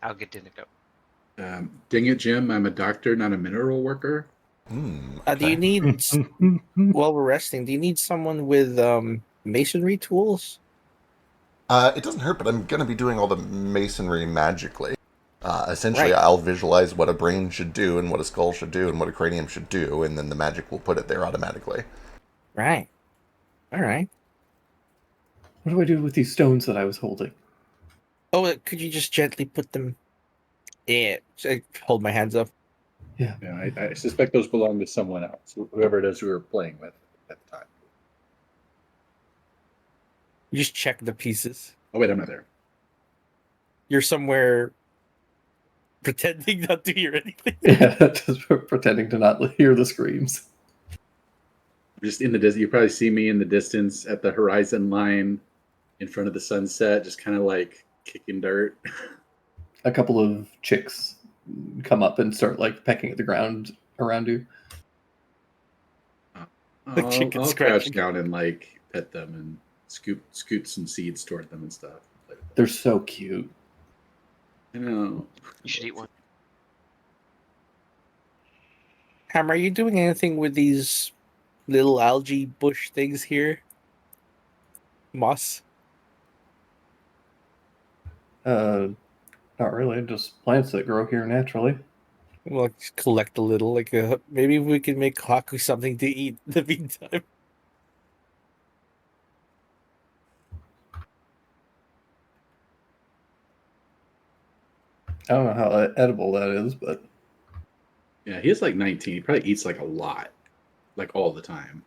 I'll get dinner go. Dang it, Jim. I'm a doctor, not a mineral worker. Do you need, while we're resting, do you need someone with masonry tools? It doesn't hurt, but I'm going to be doing all the masonry magically. Essentially, Right. I'll visualize what a brain should do and what a skull should do and what a cranium should do, and then the magic will put it there automatically. Right. All right. What do I do with these stones that I was holding? Oh, could you just gently put them? Yeah. I hold my hands up. Yeah, I suspect those belong to someone else, whoever it is we were playing with at the time. You just check the pieces. Oh wait, I'm not there. You're somewhere pretending not to hear anything. Yeah, just pretending to not hear the screams. Just in the distance, you probably see me in the distance at the horizon line, in front of the sunset, just kind of like kicking dirt. A couple of chicks come up and start like pecking at the ground around you. The chicken I'll scratching. crouch down and like pet them and scoot some seeds toward them and stuff. They're so cute. I know. You should eat one. Ham, are you doing anything with these little algae bush things here? Moss? Not really, just plants that grow here naturally. Well, just collect a little. Like, maybe we can make Haku something to eat in the meantime. I don't know how edible that is, but Yeah, he is like 19. He probably eats like a lot, like all the time.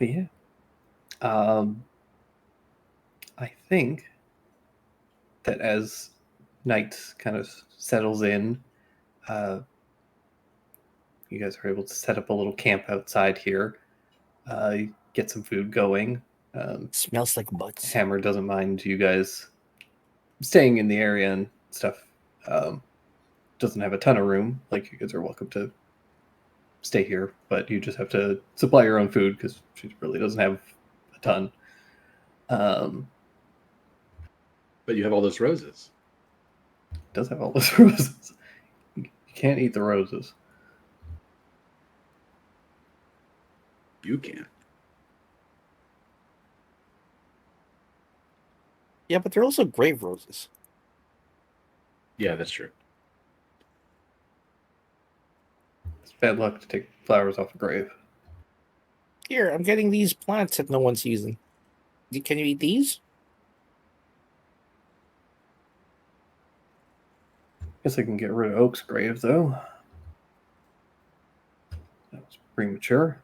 yeah. I think that as night kind of settles in, you guys are able to set up a little camp outside here, get some food going. Smells like butts. Hammer doesn't mind you guys staying in the area and stuff. Doesn't have a ton of room. Like, you guys are welcome to stay here, but you just have to supply your own food because she really doesn't have a ton. But you have all those roses. Does have all those roses. You can't eat the roses. You can't. Yeah, but they're also grave roses. Yeah, that's true. It's bad luck to take flowers off a grave. Here, I'm getting these plants that no one's using. Can you eat these? Guess I can get rid of Oak's grave, though. That was premature.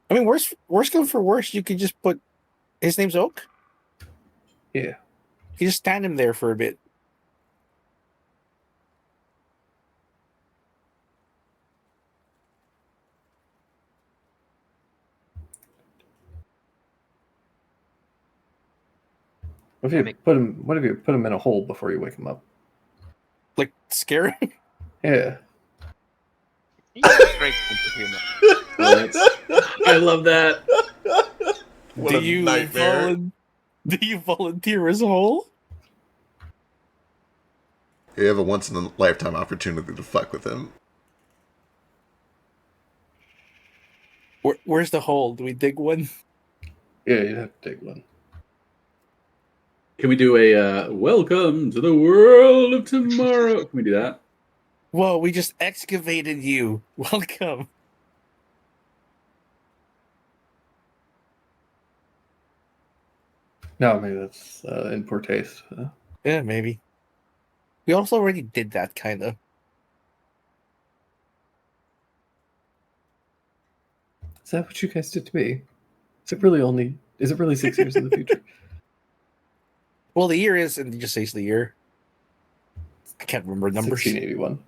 I mean, worst come for worst, you could just put. His name's Oak. Yeah. You just stand him there for a bit. What if you put him in a hole before you wake him up? Like, scare him? Yeah. You got a great sense of humor. I love that. What a nightmare. Do you volunteer as a whole? You have a once-in-a-lifetime opportunity to fuck with him. Where's the hole? Do we dig one? Yeah, you'd have to dig one. Can we do a welcome to the world of tomorrow? Can we do that? Whoa, we just excavated you. Welcome. No, maybe that's in poor taste. Yeah, maybe. We also already did that kind of. Is that what you guys did to me? Is it really 6 years in the future? Well, the year is, and it just says the year. I can't remember numbers. 1681.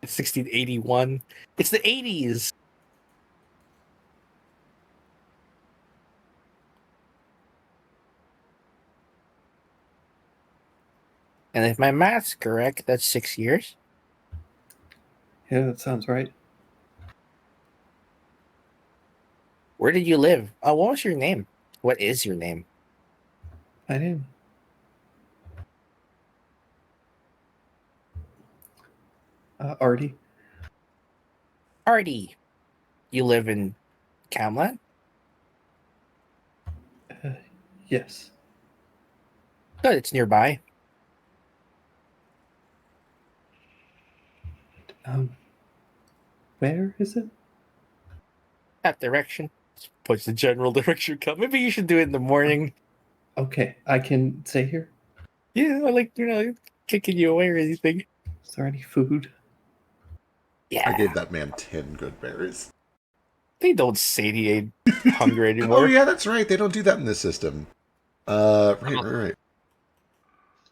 It's 1681. It's the 80s. And if my math's correct, that's 6 years. Yeah, that sounds right. Where did you live? Oh, what was your name? What is your name? My name. Artie. Artie. You live in Camlet? Yes. Good, it's nearby. Where is it? That direction. Puts the general direction. Maybe you should do it in the morning. Okay, I can stay here. Yeah, I like, kicking you away or anything. Is there any food? Yeah. I gave that man 10 good berries. They don't say he ain't hungry anymore. Oh yeah, that's right. They don't do that in this system. Right.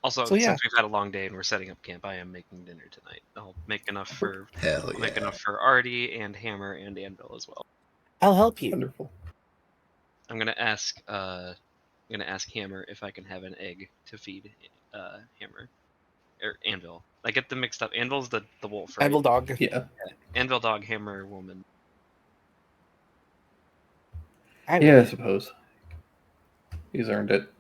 Also, So, yeah. since we've had a long day and we're setting up camp, I am making dinner tonight. I'll make enough for Hell I'll make yeah. enough for Artie and Hammer and Anvil as well. I'll help you. Wonderful. I'm gonna ask Hammer if I can have an egg to feed Hammer or Anvil. I get them mixed up. Anvil's the wolf, right? Anvil dog. Yeah. Anvil dog, Hammer woman. Yeah, I suppose. He's earned it.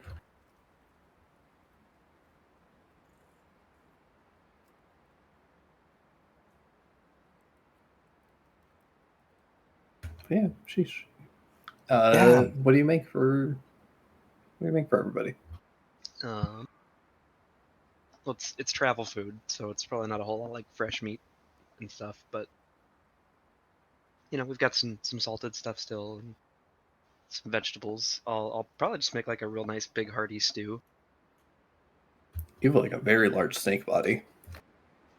Yeah, sheesh. Yeah. What do you make for everybody? Well, it's travel food, so it's probably not a whole lot like fresh meat and stuff, but we've got some salted stuff still and some vegetables. I'll probably just make like a real nice big hearty stew. You have like a very large snake body.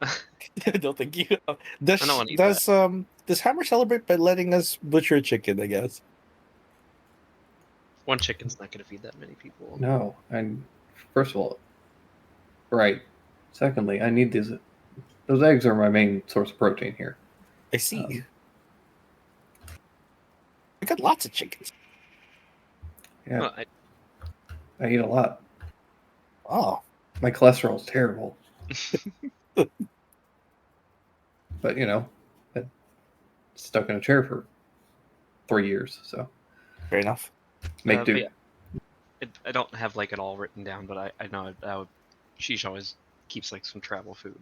I don't think you. I don't want to eat Does Hammer celebrate by letting us butcher a chicken? I guess. One chicken's not going to feed that many people. No, and first of all, right. Secondly, I need these. Those eggs are my main source of protein here. I see. I got lots of chickens. Yeah, Well, I eat a lot. Oh, My cholesterol's terrible. But I stuck in a chair for 3 years, so fair enough. make do. yeah. I don't have like it all written down, but I know Sheesh always keeps like some travel food.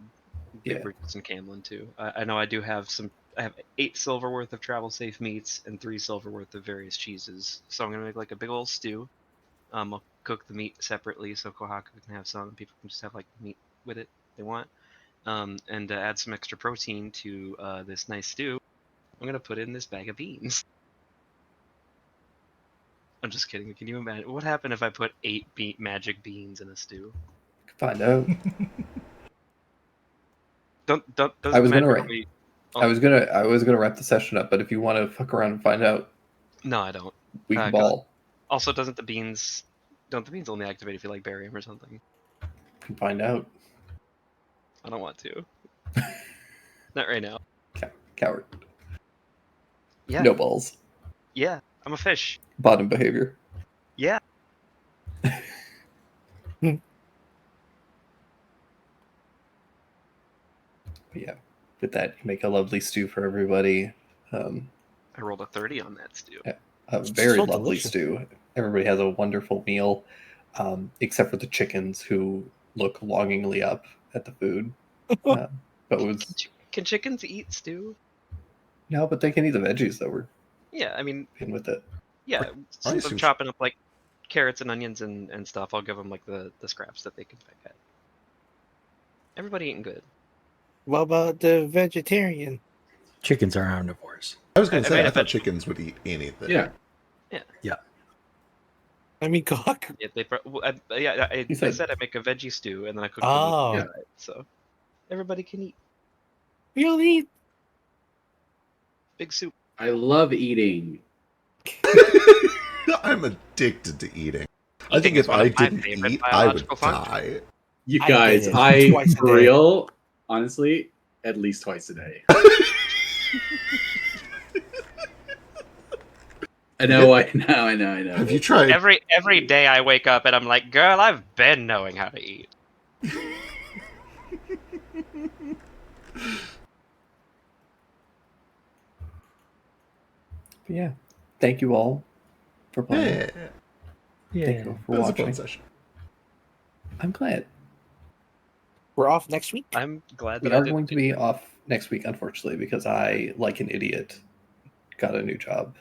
Yeah. Big Roots and Camlin too. I know I do have some. I have 8 silver worth of travel safe meats and 3 silver worth of various cheeses. So I'm gonna make like a big old stew. I'll cook the meat separately so Kohaku can have some, and people can just have like meat with it if they want. And to add some extra protein to this nice stew, I'm gonna put in this bag of beans. I'm just kidding. Can you imagine what happened if I put 8 magic beans in a stew? Find out. Don't I was gonna magically- I was gonna wrap the session up, but if you want to fuck around and find out, No, I don't. we can 'cause- ball. Also, don't the beans only activate if you like barium or something? We can find out. I don't want to. Not right now. Coward. Yeah. No balls. Yeah, I'm a fish. Bottom behavior. Yeah. But yeah, with that, you make a lovely stew for everybody. I rolled a 30 on that stew. A very So lovely delicious. stew. Everybody has a wonderful meal, except for the chickens who look longingly up at the food. But it was Can chickens eat stew? no, but they can eat the veggies that were Yeah, I mean, in with it. yeah. I Since I'm assume- chopping up like carrots and onions and stuff, I'll give them like the scraps that they can pick at. Everybody eating good. What about the vegetarian? Chickens are omnivores. I was going I to say, made I a thought bet- chickens would eat anything. Yeah. I mean, cook. Yeah, I You said- said I make a veggie stew and then I cook Oh. the meat inside, so everybody can eat. Really? Big soup. I love eating. I'm addicted to eating. I think Eating is if one I of my didn't favorite eat, I would biological functions. die. You I guys, did it I twice a for day. real, honestly, at least twice a day. I know. Have you tried? Every day I wake up and I'm like, girl, I've been knowing how to eat. But yeah, thank you all for playing. Yeah, Thank you for that was a fun watching. session. I'm glad. We're off next week. I'm glad We that I are did. going to be off next week, unfortunately, because I, like an idiot, got a new job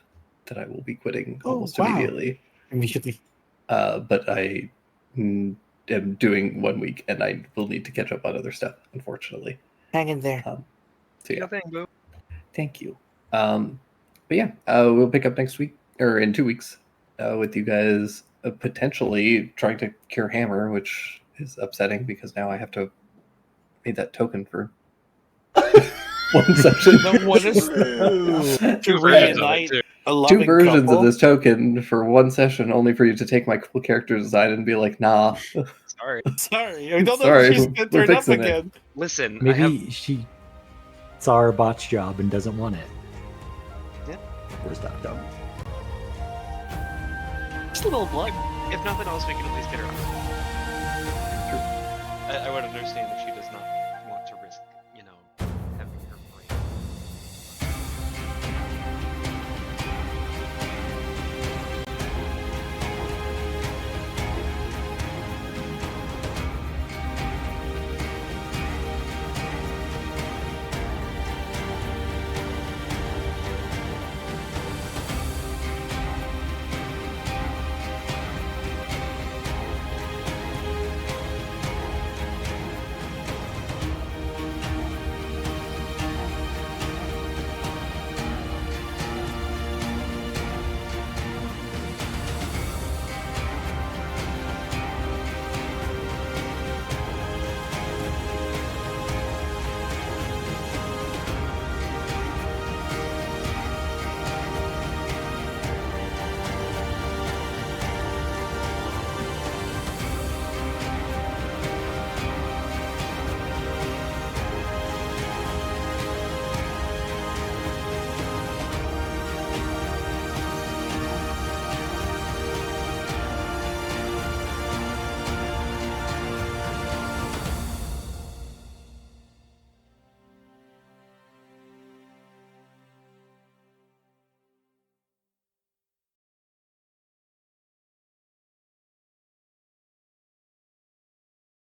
that I will be quitting Oh, almost wow. immediately. Immediately. But I am doing 1 week, and I will need to catch up on other stuff, unfortunately. Hang in there. So yeah, Your thing, boo. thank you. But yeah, we'll pick up next week or in 2 weeks with you guys potentially trying to cure Hammer, which is upsetting because now I have to pay that token for one session. The one is to Two versions of it, reunite too. a Two loving versions couple. of this token for one session, only for you to take my cool character design and be like, nah. Sorry. Sorry, I don't know Sorry, if she's we're gonna turn up fixing it. again. Listen, Maybe I have she saw her bot's job and doesn't want it. Where's that gum? Just a little blood. if nothing else, we can at least get her on. I would understand if she